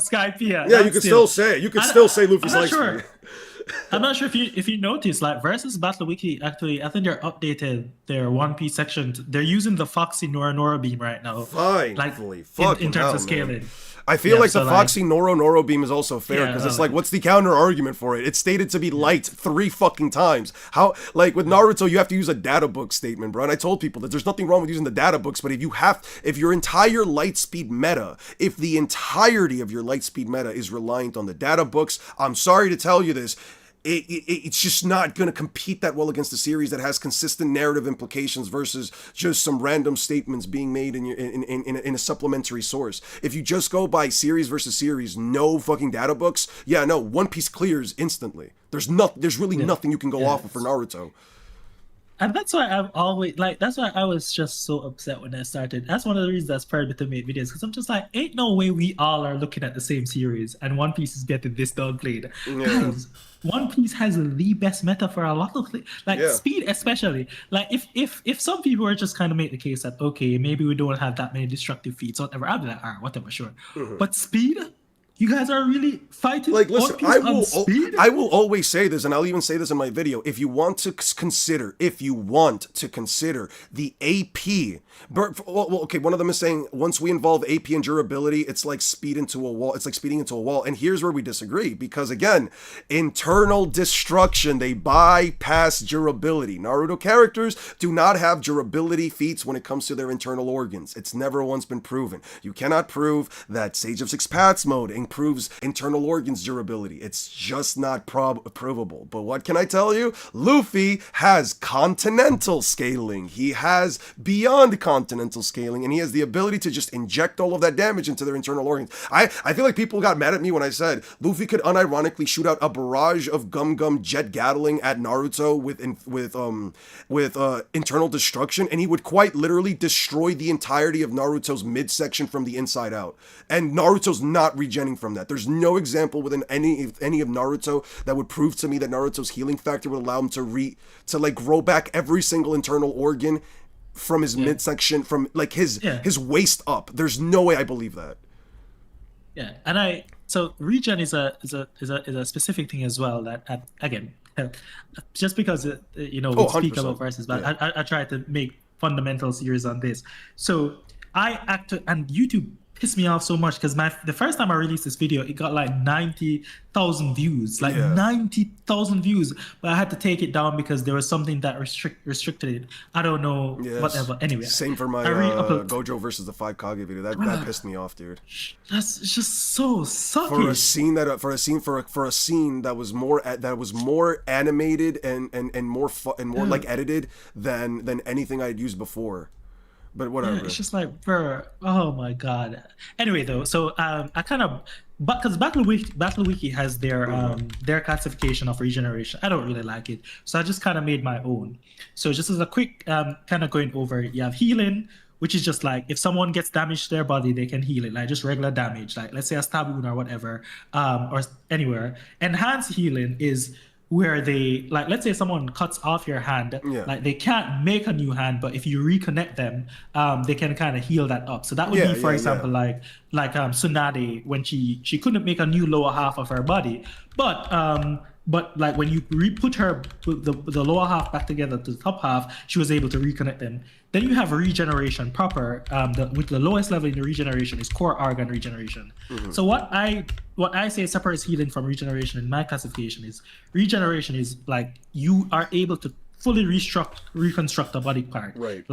Skypiea. Yeah, you could still say Luffy's light speed. I'm not sure if you noticed, like versus Battle Wiki, actually, I think they're updated their One Piece section. They're using the Foxy Nora beam right now. Finally, like in terms of scaling. I feel Yeah, like so the Foxy Noro beam is also fair Yeah, because it's like, what's the counter argument for it? It's stated to be light 3 fucking times. How, like with Naruto, you have to use a data book statement, bro. And I told people that there's nothing wrong with using the data books, but if your entire light speed meta, if the entirety of your light speed meta is reliant on the data books, I'm sorry to tell you this, it's just not going to compete that well against a series that has consistent narrative implications versus just some random statements being made in a supplementary source. If you just go by series versus series, no fucking data books, yeah, no, One Piece clears instantly. There's really nothing you can go off of for Naruto. And that's why I've always like. That's why I was just so upset when I started. That's one of the reasons that spurred me to make videos because I'm just like, ain't no way we all are looking at the same series and One Piece is getting this downplayed. Yeah. Guys, One Piece has the best meta for a lot of speed, especially. Like if some people were just kind of make the case that okay, maybe we don't have that many destructive feats, whatever. I'll be like, alright, whatever, sure. But speed. You guys are really fighting. Like, listen, I will always say this, and I'll even say this in my video. If you want to consider the AP, okay, one of them is saying once we involve AP and durability, it's like speed into a wall. It's like speeding into a wall. And here's where we disagree, because again, internal destruction, they bypass durability. Naruto characters do not have durability feats when it comes to their internal organs. It's never once been proven. You cannot prove that Sage of Six Paths mode improves internal organs durability. It's just not provable. But what can I tell you? Luffy has continental scaling. He has beyond continental scaling, and he has the ability to just inject all of that damage into their internal organs. I feel like people got mad at me when I said Luffy could unironically shoot out a barrage of Gum jet Gatling at Naruto with internal destruction, and he would quite literally destroy the entirety of Naruto's midsection from the inside out. And Naruto's not regenerating from that. There's no example within any of Naruto that would prove to me that Naruto's healing factor would allow him to like grow back every single internal organ from his midsection, from like his waist up. There's no way I believe that. Yeah, and so regen is a specific thing as well that again, just because we speak about verses, but I try to make fundamental series on this. So and YouTube pissed me off so much because the first time I released this video, it got like 90,000 views, 90,000 views. But I had to take it down because there was something that restricted it. I don't know, whatever. Anyway, same for my Gojo versus the 5 Kage video. That pissed me off, dude. That's just so sucky. For a scene that was more animated and more like edited than anything I had used before. But whatever. Yeah, it's just like, bro, oh my god. Anyway, though, so I kind of, because Battle Wiki has their classification of regeneration. I don't really like it, so I just kind of made my own. So just as a quick kind of going over, you have healing, which is just like if someone gets damage to their body, they can heal it, like just regular damage, like let's say a stab wound or whatever, or anywhere. Enhanced healing is where they, like, let's say someone cuts off your hand, like they can't make a new hand, but if you reconnect them, they can kind of heal that up. So that would be, for example, like Tsunade, when she couldn't make a new lower half of her body, but like when you put her the lower half back together to the top half, she was able to reconnect them. Then you have regeneration proper. With the lowest level in the regeneration is core organ regeneration. So what I say separates healing from regeneration in my classification is regeneration is like you are able to fully reconstruct a body part, right?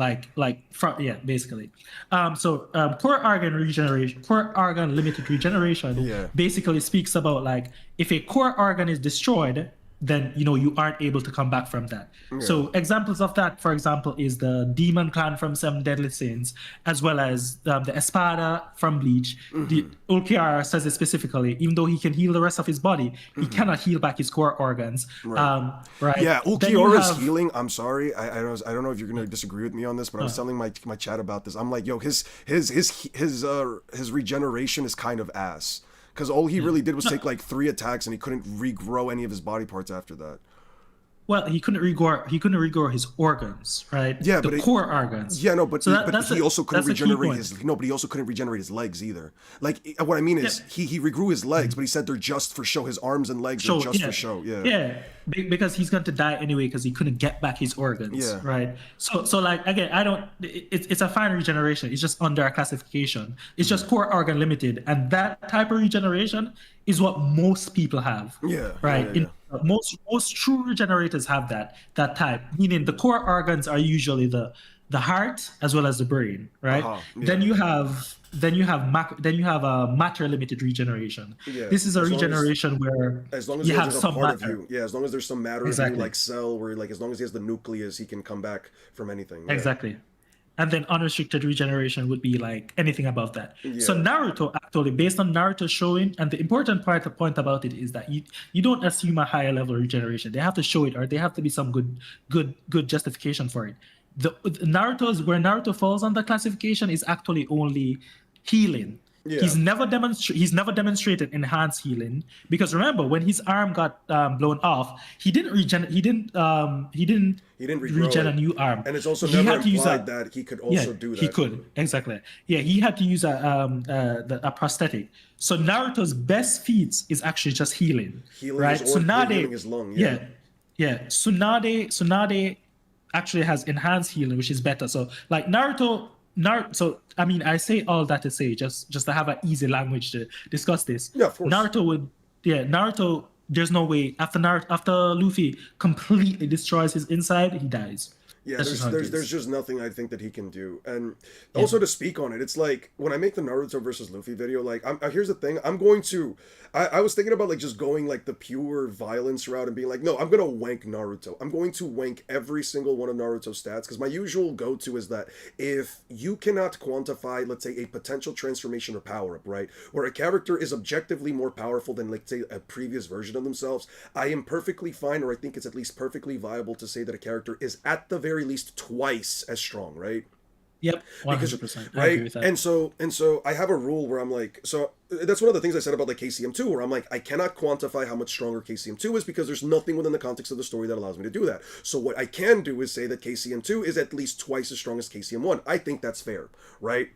Basically. Core organ limited regeneration basically speaks about like if a core organ is destroyed, then you aren't able to come back from that. So examples of that, for example, is the Demon Clan from Seven Deadly Sins, as well as the Espada from Bleach. The Ulquiorra says it specifically, even though he can heal the rest of his body, he cannot heal back his core organs. Right. Yeah, Ulquiorra's healing. I'm sorry, I don't know if you're gonna disagree with me on this, but I was telling my chat about this. I'm like, yo, his regeneration is kind of ass. Because all he really did was take like 3 attacks, and he couldn't regrow any of his body parts after that. Well, he couldn't regrow his organs, right? Yeah, the core organs. Yeah, no, but he also couldn't regenerate his legs either. Like what I mean is he regrew his legs, but he said they're just for show. His arms and legs are just for show. Yeah. because he's going to die anyway because he couldn't get back his organs, Yeah. right? So like again, I don't. It's a fine regeneration. It's just under a classification. It's just core organ limited, and that type of regeneration is what most people have, Yeah. right? Yeah. Yeah. Most true regenerators have that type, meaning the core organs are usually the heart as well as the brain, right? Yeah. Then you have a matter limited regeneration. Yeah. This is a As long as regeneration where as long as you have there's a some part of matter. you, yeah, as long as there's some matter of you, Exactly. like cell, where like as long as he has the nucleus, he can come back from anything. Yeah. Exactly. And then unrestricted regeneration would be like anything above that. So Yeah. Naruto actually, based on Naruto showing, and the important point about it is that you don't assume a higher level of regeneration. They have to show it, or they have to be some good justification for it. Where Naruto falls on the classification is actually only healing. Yeah. He's never demonstrated enhanced healing, because remember when his arm got blown off, he didn't regrow regen it. a new arm, And it's also he never had to use implied that he could also do that. He could, exactly. Yeah, he had to use a prosthetic. So Naruto's best feats is actually just healing, Healing right? his organ, healing his lung. Yeah. Yeah. Tsunade actually has enhanced healing, which is better. So like Naruto. So I mean, I say all that to say just to have an easy language to discuss this. Yeah, of course. Naruto. There's no way after Luffy completely destroys his inside, he dies. Yeah, That's just how it is. there's just nothing I think that he can do. And also to speak on it, it's like when I make the Naruto versus Luffy video, like here's the thing, I was thinking about like just going like the pure violence route and being like, no, I'm gonna wank Naruto. I'm going to wank every single one of Naruto's stats, because my usual go-to is that if you cannot quantify, let's say, a potential transformation or power-up, right, where a character is objectively more powerful than, like, say, a previous version of themselves, I am perfectly fine, or I think it's at least perfectly viable to say that a character is at the very least twice as strong, right? Yep, 100%. Because, I agree right? with that. And so I have a rule where I'm like, so that's one of the things I said about like KCM2, where I'm like, I cannot quantify how much stronger KCM2 is because there's nothing within the context of the story that allows me to do that. So what I can do is say that KCM2 is at least twice as strong as KCM1. I think that's fair, right?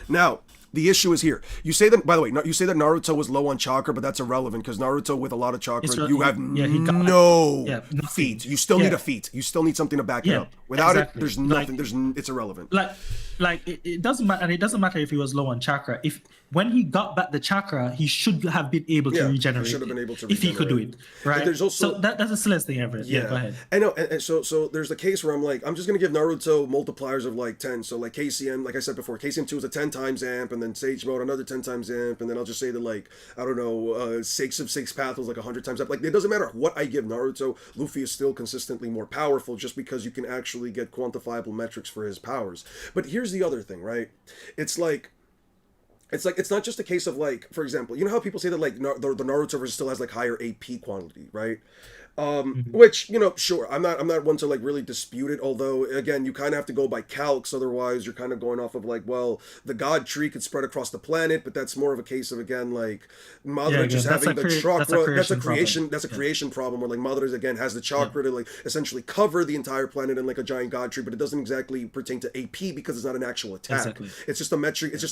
Now, the issue is here. You say that, by the way, you say that Naruto was low on chakra, but that's irrelevant because Naruto with a lot of chakra, you have no feat. You still need a feat. You still need something to back it up. Without it, there's nothing. It's irrelevant. It doesn't matter, and it doesn't matter if he was low on chakra. If when he got back the chakra, he should have been able to regenerate. He should have been able to if he could do it, right? But there's also that's the silliest thing ever. Yeah, go ahead. I know, and so there's the case where I'm like, I'm just gonna give Naruto multipliers of like 10. So like KCM, like I said before, KCM2 is a 10 times amp, and then Sage Mode another 10 times amp, and then I'll just say that like I don't know, 6 of 6 Path was like 100 times amp. Like it doesn't matter what I give Naruto, Luffy is still consistently more powerful just because you can actually get quantifiable metrics for his powers. But here's the other thing, right? It's not just a case of like, for example, you know how people say that like the Naruto version still has like higher AP quantity, right? Which, you know, sure, I'm not one to like really dispute it, although again, you kind of have to go by calcs, otherwise you're kind of going off of like, well, the god tree could spread across the planet, but that's more of a case of, again, like Madara just having the chakra. That's a creation problem where like Madara again has the chakra to like essentially cover the entire planet in like a giant god tree, but it doesn't exactly pertain to AP because it's not an actual attack. Exactly. It's just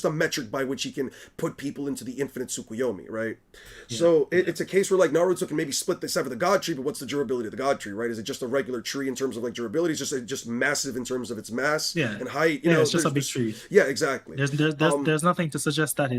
a metric by which he can put people into the infinite Tsukuyomi, right? So it's a case where like Naruto can maybe sever the god tree, but what's the durability of the god tree, right? Is it just a regular tree in terms of like durability? It's just massive in terms of its mass and height. You know, it's just a big tree. Yeah, exactly. There's nothing to suggest that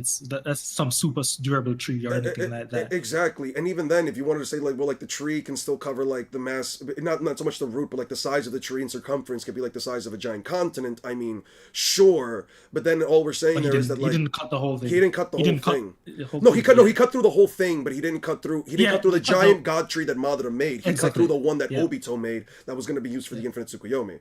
that's some super durable tree or anything like that. Exactly. And even then, if you wanted to say like, well, like the tree can still cover like the mass, not so much the root, but like the size of the tree in circumference could be like the size of a giant continent. I mean, sure, but then all we're saying there is that like he didn't cut the whole thing. He didn't cut the whole thing. He cut through the whole thing, but he didn't cut through the giant god tree that Madara made. He cut through the one that Obito made that was going to be used for the infinite Tsukuyomi.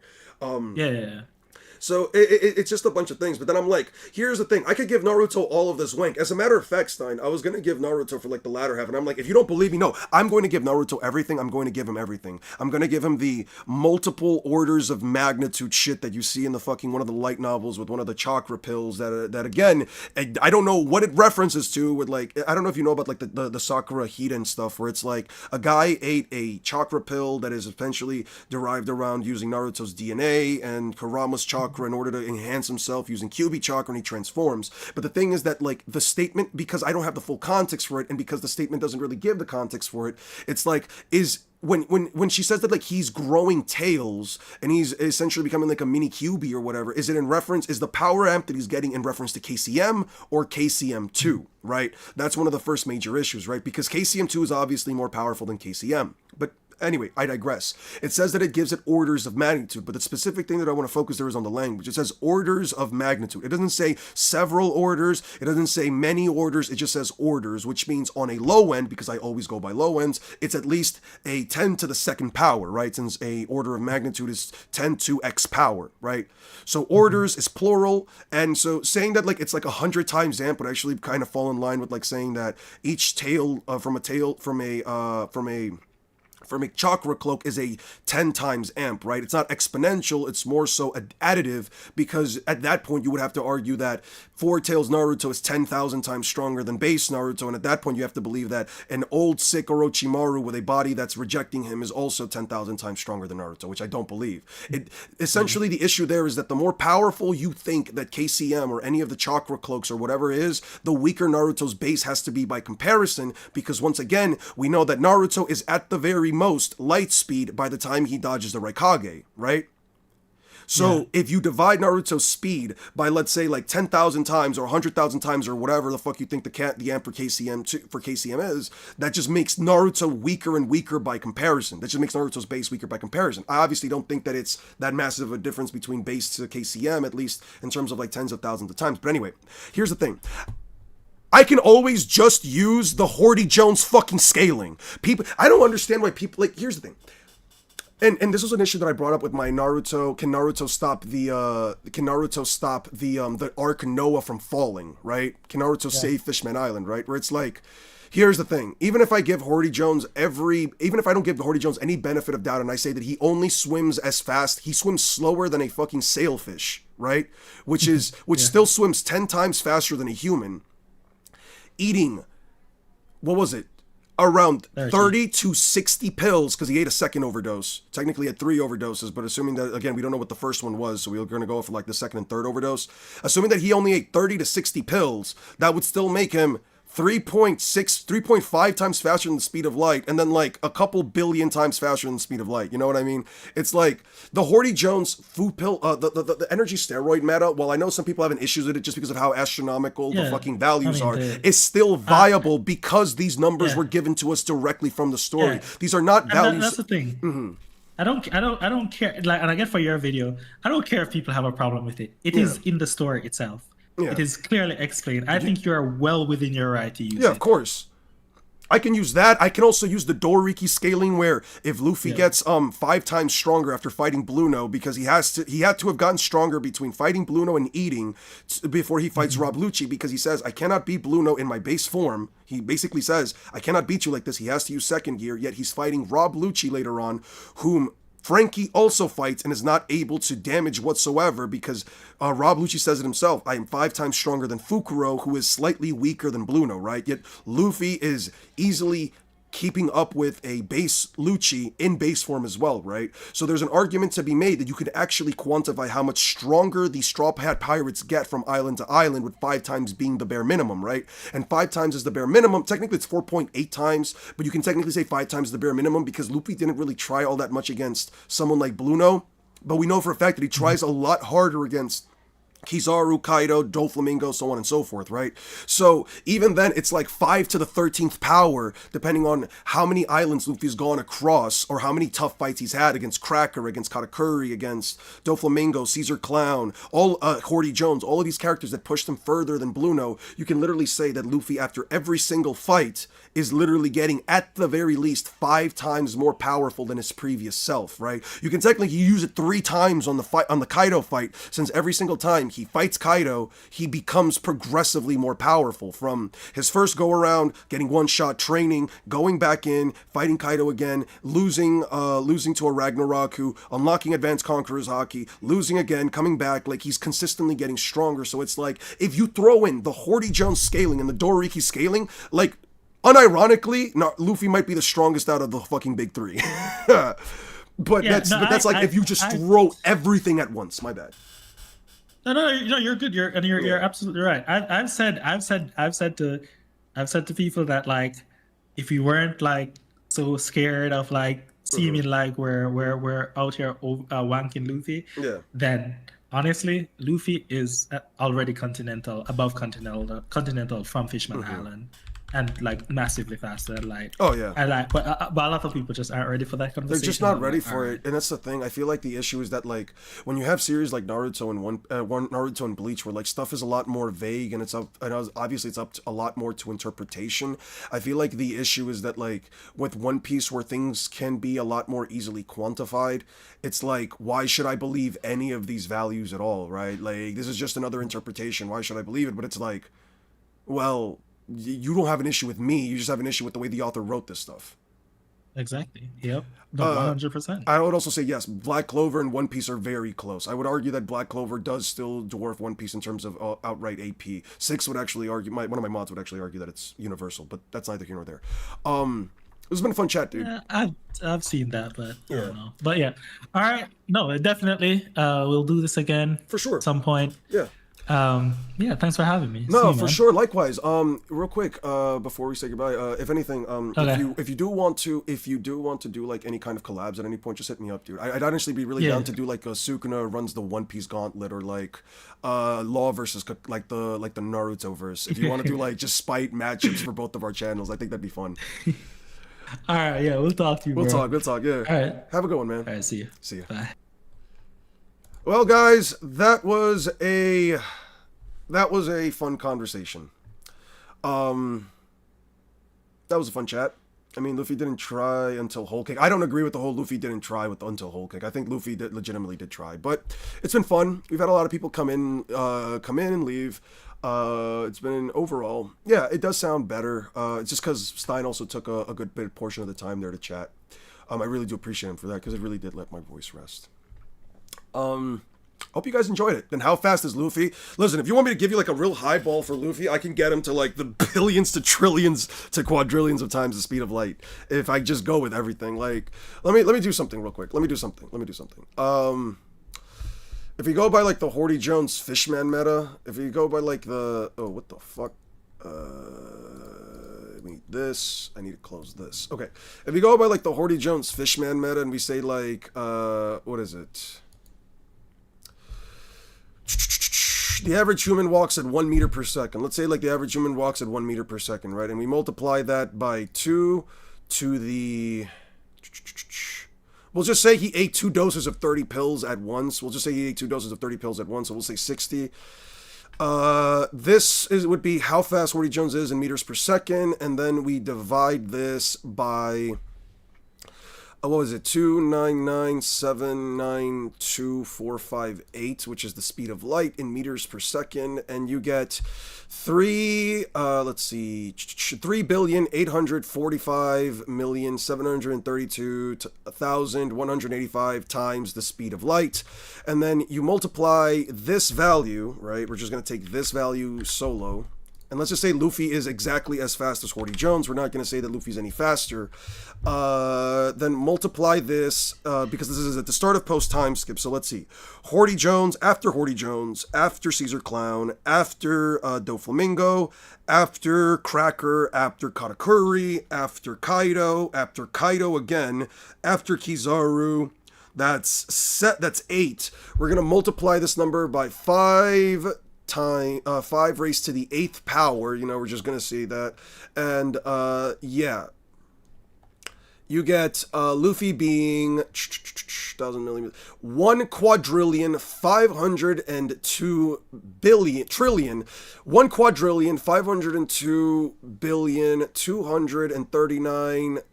So it's just a bunch of things. But then I'm like, here's the thing. I could give Naruto all of this wank. As a matter of fact, Stein, I was going to give Naruto for like the latter half. And I'm like, if you don't believe me, no, I'm going to give Naruto everything. I'm going to give him everything. I'm going to give him the multiple orders of magnitude shit that you see in the fucking one of the light novels with one of the chakra pills that again, I don't know what it references to with like, I don't know if you know about like the Sakura Hiden stuff where it's like a guy ate a chakra pill that is essentially derived around using Naruto's DNA and Kurama's chakra in order to enhance himself using QB chakra, and he transforms. But the thing is that like the statement, because I don't have the full context for it and because the statement doesn't really give the context for it, it's like, is when she says that like he's growing tails and he's essentially becoming like a mini QB or whatever, is it in reference, is the power amp that he's getting in reference to KCM or KCM2, right? That's one of the first major issues, right? Because KCM2 is obviously more powerful than KCM. But anyway, I digress. It says that it gives it orders of magnitude, but the specific thing that I want to focus there is on the language. It says orders of magnitude. It doesn't say several orders. It doesn't say many orders. It just says orders, which means on a low end, because I always go by low ends, it's at least a 10 to the second power, right? Since a order of magnitude is 10 to x power, right? So orders is plural, and so saying that like it's like 100 times amp would actually kind of fall in line with like saying that each tail from a chakra cloak is a 10 times amp, right? It's not exponential, it's more so additive, because at that point you would have to argue that Four Tails Naruto is 10,000 times stronger than base Naruto, and at that point you have to believe that an old sick Orochimaru with a body that's rejecting him is also 10,000 times stronger than Naruto, which I don't believe. Essentially the issue there is that the more powerful you think that KCM or any of the chakra cloaks or whatever is, the weaker Naruto's base has to be by comparison, because once again, we know that Naruto is at the very most light speed by the time he dodges the Raikage, right? So if you divide Naruto's speed by, let's say, like 10,000 times or 100,000 times or whatever the fuck you think the amp for KCM is, that just makes Naruto weaker and weaker by comparison. That just makes Naruto's base weaker by comparison. I obviously don't think that it's that massive of a difference between base to KCM, at least in terms of like tens of thousands of times. But anyway, here's the thing. I can always just use the Horty Jones fucking scaling. I don't understand why people, like, here's the thing. And this was an issue that I brought up with my Naruto. Can Naruto stop the Arc Noah from falling, right? Can Naruto save Fishman Island, right? Where it's like, here's the thing. Even if I don't give Horty Jones any benefit of doubt and I say that he only swims as fast, he swims slower than a fucking sailfish, right? Which still swims 10 times faster than a human. Eating, what was it? Around 30 to 60 pills, because he ate a second overdose. Technically he had 3 overdoses, but assuming that, again, we don't know what the first one was, so we're going to go for like the second and third overdose. Assuming that he only ate 30 to 60 pills, that would still make him 3.5 times faster than the speed of light, and then like a couple billion times faster than the speed of light. You know what I mean? It's like the Horty Jones food pill, the energy steroid meta, while I know some people having issues with it just because of how astronomical the fucking values are, is still viable because these numbers were given to us directly from the story. These are not values. That's the thing. Mm-hmm. I don't care. Like, and I get for your video, I don't care if people have a problem with it. It is in the story itself. Yeah. It is clearly explained. I think you are well within your right to use it. Yeah, of course. I can use that. I can also use the Doriki scaling, where if Luffy gets 5 times stronger after fighting Bluno, because he had to have gotten stronger between fighting Bluno and eating before he fights Rob Lucci, because he says, I cannot beat Bluno in my base form. He basically says, I cannot beat you like this. He has to use second gear, yet he's fighting Rob Lucci later on, whom Frankie also fights and is not able to damage whatsoever, because Rob Lucci says it himself, I am 5 times stronger than Fukuro, who is slightly weaker than Bluno, right? Yet Luffy is easily keeping up with a base Lucci in base form as well, right? So there's an argument to be made that you could actually quantify how much stronger the Straw Hat Pirates get from island to island, with 5 times being the bare minimum, right? And 5 times is the bare minimum. Technically it's 4.8 times, but you can technically say 5 times is the bare minimum, because Luffy didn't really try all that much against someone like Bluno, but we know for a fact that he tries a lot harder against Kizaru, Kaido, Doflamingo, so on and so forth, right? So even then, it's like 5 to the 13th power, depending on how many islands Luffy's gone across, or how many tough fights he's had against Cracker, against Katakuri, against Doflamingo, Caesar Clown, all Horty Jones, all of these characters that pushed him further than Bluno. You can literally say that Luffy, after every single fight, is literally getting, at the very least, 5 times more powerful than his previous self, right? You can technically use it 3 times on the Kaido fight, since every single time he fights Kaido, he becomes progressively more powerful. From his first go around, getting one shot, training, going back in, fighting Kaido again, losing to a Ragnaroku, unlocking Advanced Conqueror's Haki, losing again, coming back. Like, he's consistently getting stronger. So it's like, if you throw in the Horty Jones scaling and the Doriki scaling, like, unironically, Luffy might be the strongest out of the fucking big 3. But that's like if you just throw everything at once. My bad. No, you're good. You're absolutely right. I've said to people that, like, if you weren't like so scared of like seeming like we're out here wanking Luffy, Yeah. then honestly, Luffy is already continental from Fishman Island, and like massively faster. Like, Oh yeah. but a lot of people just aren't ready for that They're just conversation. not I'm ready like, for alright. it, and that's the thing. I feel like the issue is that like when you have series like Naruto and Naruto and Bleach, where like stuff is a lot more vague and obviously it's up to a lot more to interpretation. I feel like the issue is that like with One Piece, where things can be a lot more easily quantified, it's like why should I believe any of these values at all, right? Like this is just another interpretation. Why should I believe it? But it's like, well, you don't have an issue with me. You just have an issue with the way the author wrote this stuff. Exactly. Yep. No, 100%. I would also say yes, Black Clover and One Piece are very close. I would argue that Black Clover does still dwarf One Piece in terms of outright AP. Six would actually argue, one of my mods would actually argue that it's universal, but that's neither here nor there. This has been a fun chat, dude. Yeah, I've seen that, but I don't know. But yeah, all right. No, definitely. We'll do this again For sure. at some point. Yeah. Yeah. Thanks for having me. No, See you, for man. sure. Likewise. Real quick, before we say goodbye, if anything, Okay. if you do want to do like any kind of collabs at any point, just hit me up, dude. I'd honestly be really down to do like a Sukuna runs the One Piece gauntlet, or like Law versus like the Naruto verse. If you want to do like just spite matchups for both of our channels, I think that'd be fun. All right. Yeah, we'll talk to you. We'll bro. talk. Yeah. All right. Have a good one, man. All right. See you. See ya. Bye. Well, guys, that was a fun conversation. That was a fun chat. I mean, Luffy didn't try until Whole Cake. I don't agree with the whole Luffy didn't try with until Whole Cake. I think Luffy legitimately did try, but it's been fun. We've had a lot of people come in and leave. It's been overall, yeah, it does sound better. It's just because Stein also took a good bit portion of the time there to chat. I really do appreciate him for that, because it really did let my voice rest. Hope you guys enjoyed it. And how fast is Luffy? Listen, if you want me to give you like a real high ball for Luffy, I can get him to like the billions to trillions to quadrillions of times the speed of light if I just go with everything. Like, let me do something real quick. Let me do something. If you go by like the Horty Jones Fishman meta, if you go by like the what the fuck? I need this. I need to close this. Okay. If you go by like the Horty Jones Fishman meta, and we say like what is it? The average human walks at 1 meter per second. Let's say like the average human walks at 1 meter per second, right? And we multiply that by 2 to the... We'll just say he ate 2 doses of 30 pills at once. We'll just say he ate 2 doses of 30 pills at once, so we'll say 60. Would be how fast Horty Jones is in meters per second, and then we divide this by... what was it? 299792458, which is the speed of light in meters per second, and you get 3,845,732,185 times the speed of light, and then you multiply this value, right? We're just going to take this value solo. And let's just say Luffy is exactly as fast as Horty Jones. We're not going to say that Luffy's any faster. Then multiply this, because this is at the start of post-time skip. So let's see. Horty Jones, after Caesar Clown, after Doflamingo, after Cracker, after Katakuri, after Kaido again, after Kizaru. That's 8. We're going to multiply this number by 5 raised to the 8th power, we're just gonna see that, and yeah, you get Luffy being 1,000 millimeters, 1,502,239,239,239,239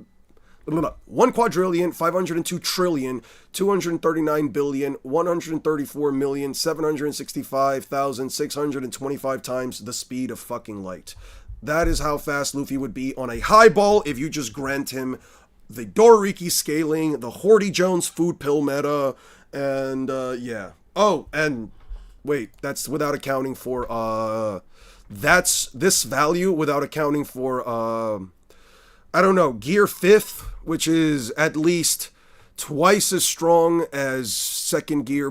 1,502,139,134,765,625 times the speed of fucking light. That is how fast Luffy would be on a high ball if you just grant him the Doriki scaling, the Horty Jones food pill meta, and yeah. Oh, and wait, that's without accounting for that's this value without accounting for I don't know, Gear 5th, which is at least twice as strong as second gear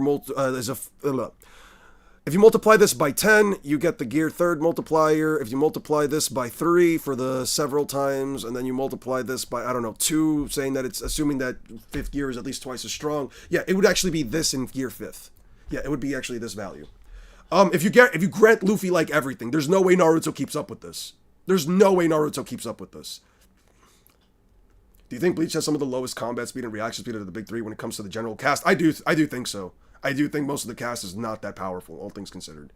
If you multiply this by 10, you get the gear third multiplier. If you multiply this by 3 for the several times, and then you multiply this by, I don't know, 2, saying that it's assuming that fifth gear is at least twice as strong. Yeah, it would actually be this in gear fifth. Yeah, it would be actually this value. If you grant Luffy like everything, there's no way Naruto keeps up with this. There's no way Naruto keeps up with this. Do you think Bleach has some of the lowest combat speed and reaction speed of the big three when it comes to the general cast? I do think so. I do think most of the cast is not that powerful, all things considered.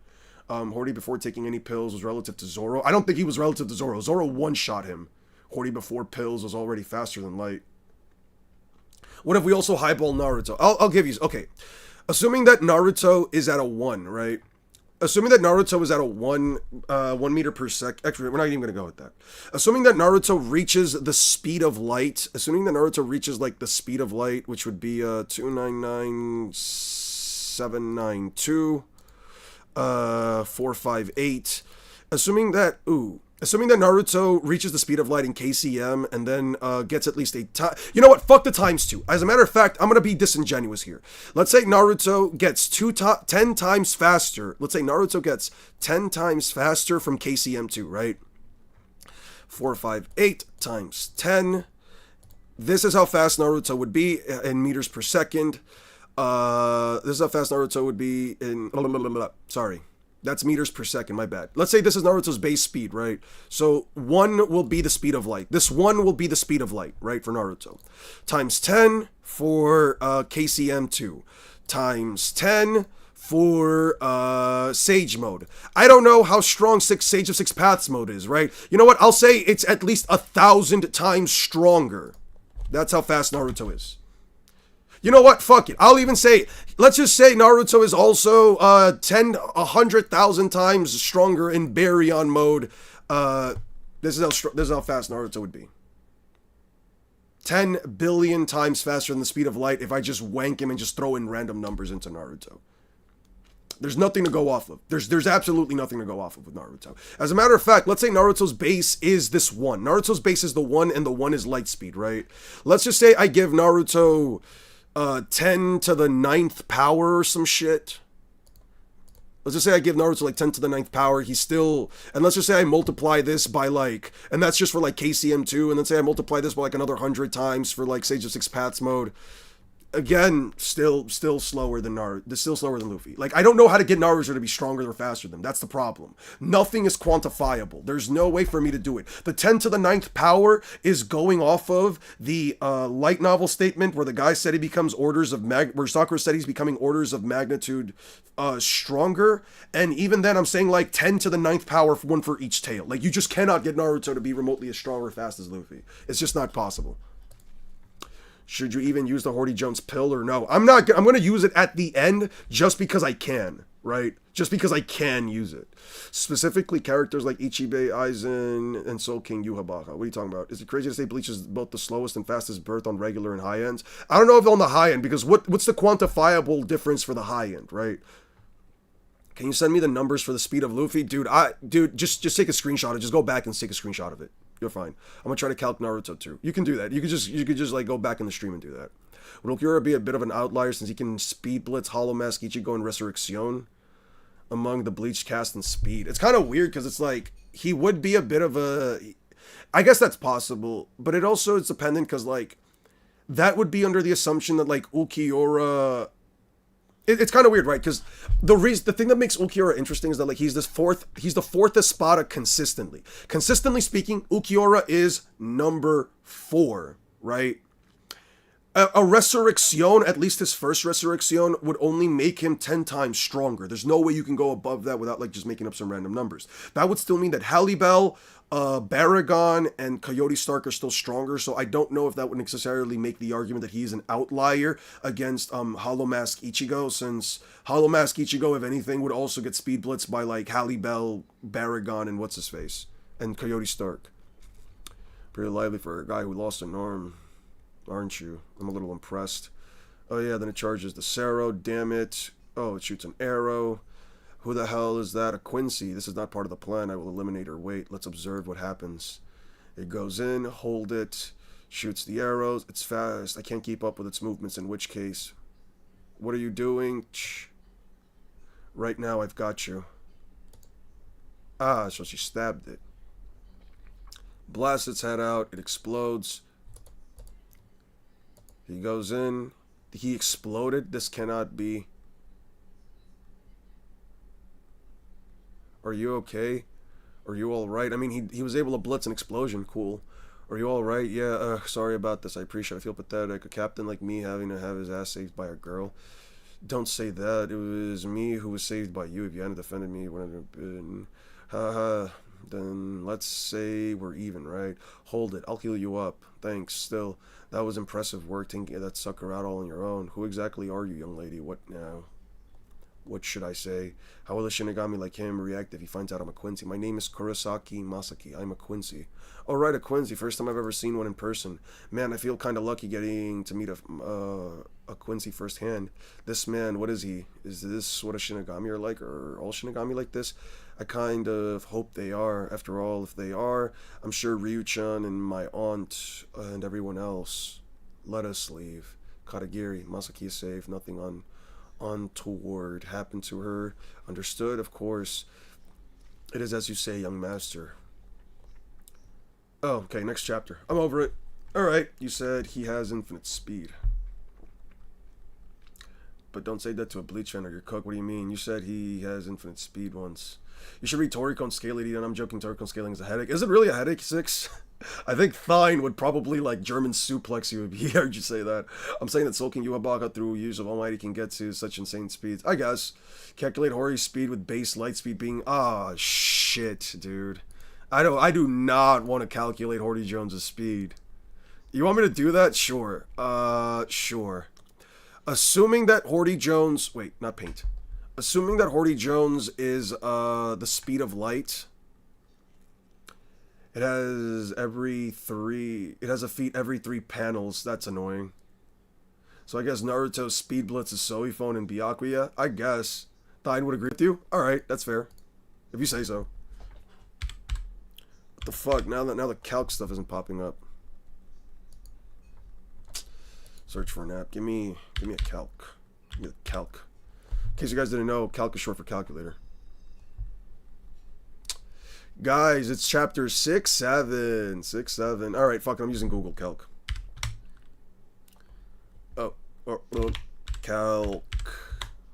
Horty, before taking any pills, was relative to Zoro. I don't think he was relative to Zoro. Zoro one-shot him. Horty, before pills, was already faster than light. What if we also highball Naruto? I'll give you... Okay. Assuming that Naruto is at a 1, right? Assuming that Naruto is at a 1 meter per sec... Actually, we're not even going to go with that. Assuming that Naruto reaches the speed of light... Assuming that Naruto reaches, like, the speed of light, which would be 299.792, 458. Assuming that Naruto reaches the speed of light in KCM and then gets at least a time... You know what? Fuck the times 2. As a matter of fact, I'm going to be disingenuous here. Let's say Naruto gets 10 times faster. Let's say Naruto gets 10 times faster from KCM2, right? 458 times 10. This is how fast Naruto would be in meters per second. This is how fast Naruto would be in... Sorry. That's meters per second, my bad. Let's say this is Naruto's base speed, right? So 1 will be the speed of light. This 1 will be the speed of light, right, for Naruto. Times 10 for KCM2. Times 10 for Sage mode. I don't know how strong Sage of Six Paths mode is, right? You know what? I'll say it's at least 1,000 times stronger. That's how fast Naruto is. You know what? Fuck it. I'll even say, let's just say Naruto is also 100,000 times stronger in Baryon mode. This is how fast Naruto would be. 10 billion times faster than the speed of light if I just wank him and just throw in random numbers into Naruto. There's nothing to go off of. There's absolutely nothing to go off of with Naruto. As a matter of fact, let's say Naruto's base is this 1. Naruto's base is the 1 and the 1 is light speed, right? Let's just say I give Naruto 10 to the 9th power or some shit. Let's just say I give Naruto like 10 to the 9th power. He's still... And let's just say I multiply this by like... And that's just for like KCM2. And then say I multiply this by like another 100 times for like Sage of Six Paths mode. Again, still slower than Naruto. Still slower than Luffy. Like, I don't know how to get Naruto to be stronger or faster than him. That's the problem. Nothing is quantifiable. There's no way for me to do it. The 10 to the 9th power is going off of the light novel statement where the guy said he becomes where Sakura said he's becoming orders of magnitude stronger. And even then, I'm saying like 10 to the 9th power, 1 for each tail. Like, you just cannot get Naruto to be remotely as strong or fast as Luffy. It's just not possible. Should you even use the Horty Jones pill or no? I'm not. I'm going to use it at the end just because I can, right? Just because I can use it. Specifically, characters like Ichibei, Aizen, and Soul King Yuhabaka. What are you talking about? Is it crazy to say Bleach is both the slowest and fastest birth on regular and high ends? I don't know if on the high end, because what's the quantifiable difference for the high end, right? Can you send me the numbers for the speed of Luffy? Dude, just take a screenshot and just go back and take a screenshot of it. You're fine. I'm gonna try to calc Naruto too. You can do that. You could just like go back in the stream and do that. Would Okura be a bit of an outlier since he can speed blitz, Hollow Mask, Ichigo, and Resurrection among the Bleach cast and speed? It's kind of weird because it's like he would be a bit of a... I guess that's possible, but it also is dependent because like that would be under the assumption that like Ukiura... It's kind of weird, right? Because the thing that makes Ukiura interesting is that like he's the fourth Espada consistently. Consistently speaking, Ukiura is number 4, right? A Resurrection, at least his first Resurrection, would only make him 10 times stronger. There's no way you can go above that without like just making up some random numbers. That would still mean that Halle Bell, Baragon, and Coyote Stark are still stronger, so I don't know if that would necessarily make the argument that he's an outlier against Hollow Mask Ichigo, since Hollow Mask Ichigo, if anything, would also get speed blitzed by like Halle Bell, Baragon, and what's-his-face, and Coyote Stark. Pretty lively for a guy who lost an arm, aren't you? I'm a little impressed. Oh yeah, then it charges the Sero, damn it. Oh, it shoots an arrow. Who the hell is that? A Quincy. This is not part of the plan. I will eliminate her. Wait, let's observe what happens. It goes in, hold it, shoots the arrows. It's fast. I can't keep up with its movements, in which case. What are you doing? Right now, I've got you. Ah, so she stabbed it. Blasts its head out. It explodes. He goes in. He exploded. This cannot be. Are you okay? Are you alright? I mean, he was able to blitz an explosion. Cool. Are you alright? Yeah, sorry about this. I appreciate it. I feel pathetic. A captain like me having to have his ass saved by a girl. Don't say that. It was me who was saved by you. If you hadn't defended me, it wouldn't have been. Haha. Then let's say we're even, right? Hold it. I'll heal you up. Thanks. Still, that was impressive work taking that sucker out all on your own. Who exactly are you, young lady? What now? What should I say? How will a Shinigami like him react if he finds out I'm a Quincy? My name is Kurosaki Masaki. I'm a Quincy. Oh, right, a Quincy. First time I've ever seen one in person. Man, I feel kind of lucky getting to meet a Quincy firsthand. This man, what is he? Is this what a Shinigami are like? Or all Shinigami like this? I kind of hope they are. After all, if they are, I'm sure Ryu-chan and my aunt and everyone else let us leave. Katagiri, Masaki is safe. Nothing untoward happened to her. Understood, of course. It is as you say, young master. Oh, okay, next chapter. I'm over it. Alright, you said he has infinite speed. But don't say that to a bleach fan or your cook. What do you mean? You said he has infinite speed once. You should read Toriko scaling, and I'm joking, Toriko scaling is a headache. Is it really a headache, 6? I think Thine would probably, like, German suplex you if he heard you say that. I'm saying that soaking Yuabaka through use of Almighty can get to such insane speeds. I guess. Calculate Hori's speed with base light speed being... Ah, shit, dude. I do not want to calculate Hori Jones' speed. You want me to do that? Sure. Sure. Assuming that Hori Jones... Wait, not paint. Assuming that Hori Jones is, the speed of light... It has a feat every 3 panels. That's annoying. So I guess Naruto's Speed Blitz is Soifone and Byakuya? I guess. Thine would agree with you? Alright, that's fair. If you say so. What the fuck? Now the calc stuff isn't popping up. Search for an app. Give me a calc. Give me a calc. In case you guys didn't know, calc is short for calculator. Guys, it's chapter 6, 7. 6, 7. Alright, fuck it, I'm using Google Calc. Calc.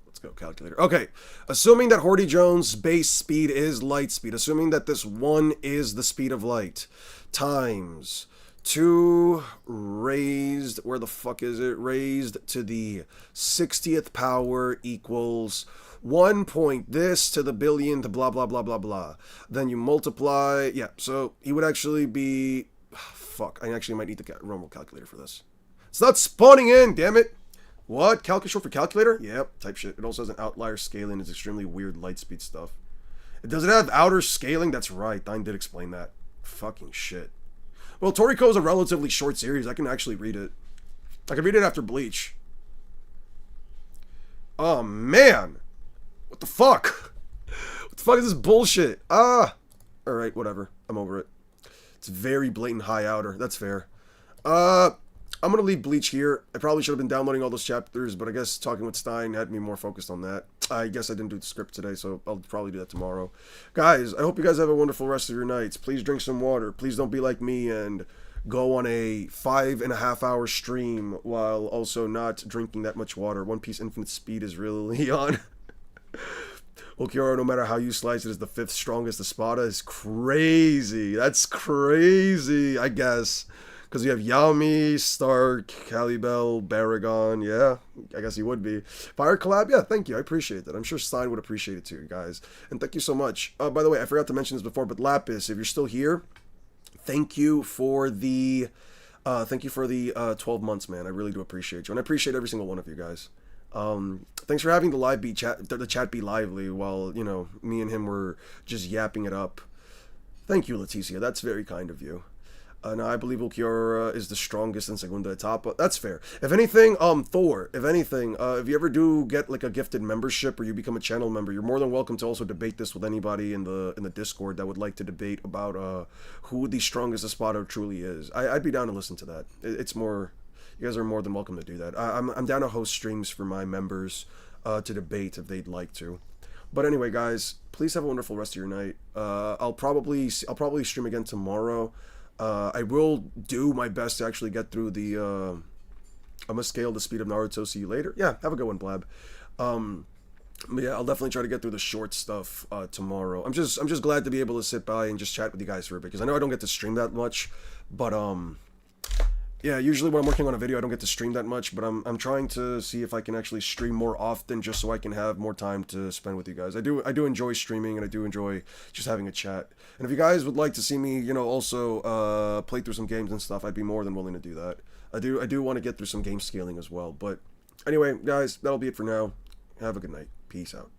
Let's go, calculator. Okay, assuming that Hori Jones' base speed is light speed, assuming that this 1 is the speed of light, times 2 raised, where the fuck is it? Raised to the 60th power equals 1 point this to the billion to blah blah blah blah blah. Then you multiply, yeah, so he would actually be, fuck, I actually might need the Romo calculator for this. It's not spawning in, damn it. What? Calc is short for calculator? Yep, type shit. It also has an outlier scaling. It's extremely weird light speed stuff. Does it have outer scaling? That's right, Dine did explain that. Fucking shit. Well, Toriko is a relatively short series. I can actually read it. I can read it after Bleach. Oh, man. What the fuck? What the fuck is this bullshit? Ah! Alright, whatever. I'm over it. It's very blatant high outer. That's fair. I'm gonna leave Bleach here. I probably should have been downloading all those chapters, but I guess talking with Stein had me more focused on that. I guess I didn't do the script today, so I'll probably do that tomorrow. Guys, I hope you guys have a wonderful rest of your nights. Please drink some water. Please don't be like me and go on a 5.5 hour stream while also not drinking that much water. One Piece Infinite Speed is really on. Ulquiorra, no matter how you slice it, is the 5th strongest. Espada is crazy. That's crazy, I guess. Because you have Yami, Stark, Calibel, Baragon. Yeah, I guess he would be. Fire Collab? Yeah, thank you. I appreciate that. I'm sure Stein would appreciate it too, guys. And thank you so much. By the way, I forgot to mention this before, but Lapis, if you're still here, thank you for the 12 months, man. I really do appreciate you. And I appreciate every single one of you guys. Thanks for having the chat be lively while, you know, me and him were just yapping it up. Thank you, Leticia. That's very kind of you. Now, I believe Ulquiorra is the strongest in Segunda Etapa. That's fair. If anything, Thor, if anything, if you ever do get, like, a gifted membership or you become a channel member, you're more than welcome to also debate this with anybody in the Discord that would like to debate about who the strongest Espada truly is. I'd be down to listen to that. It's more... You guys are more than welcome to do that. I'm down to host streams for my members to debate if they'd like to. But anyway, guys, please have a wonderful rest of your night. I'll probably stream again tomorrow. I will do my best to actually get through the. I'm gonna scale the speed of Naruto. See you later. Yeah, have a good one, Blab. But yeah, I'll definitely try to get through the short stuff tomorrow. I'm just glad to be able to sit by and just chat with you guys for a bit, because I know I don't get to stream that much, but yeah, usually when I'm working on a video I don't get to stream that much, but I'm trying to see if I can actually stream more often, just so I can have more time to spend with you guys. I do enjoy streaming, and I do enjoy just having a chat. And if you guys would like to see me, you know, also play through some games and stuff, I'd be more than willing to do that. I do want to get through some game scaling as well. But anyway, guys, that'll be it for now. Have a good night. Peace out.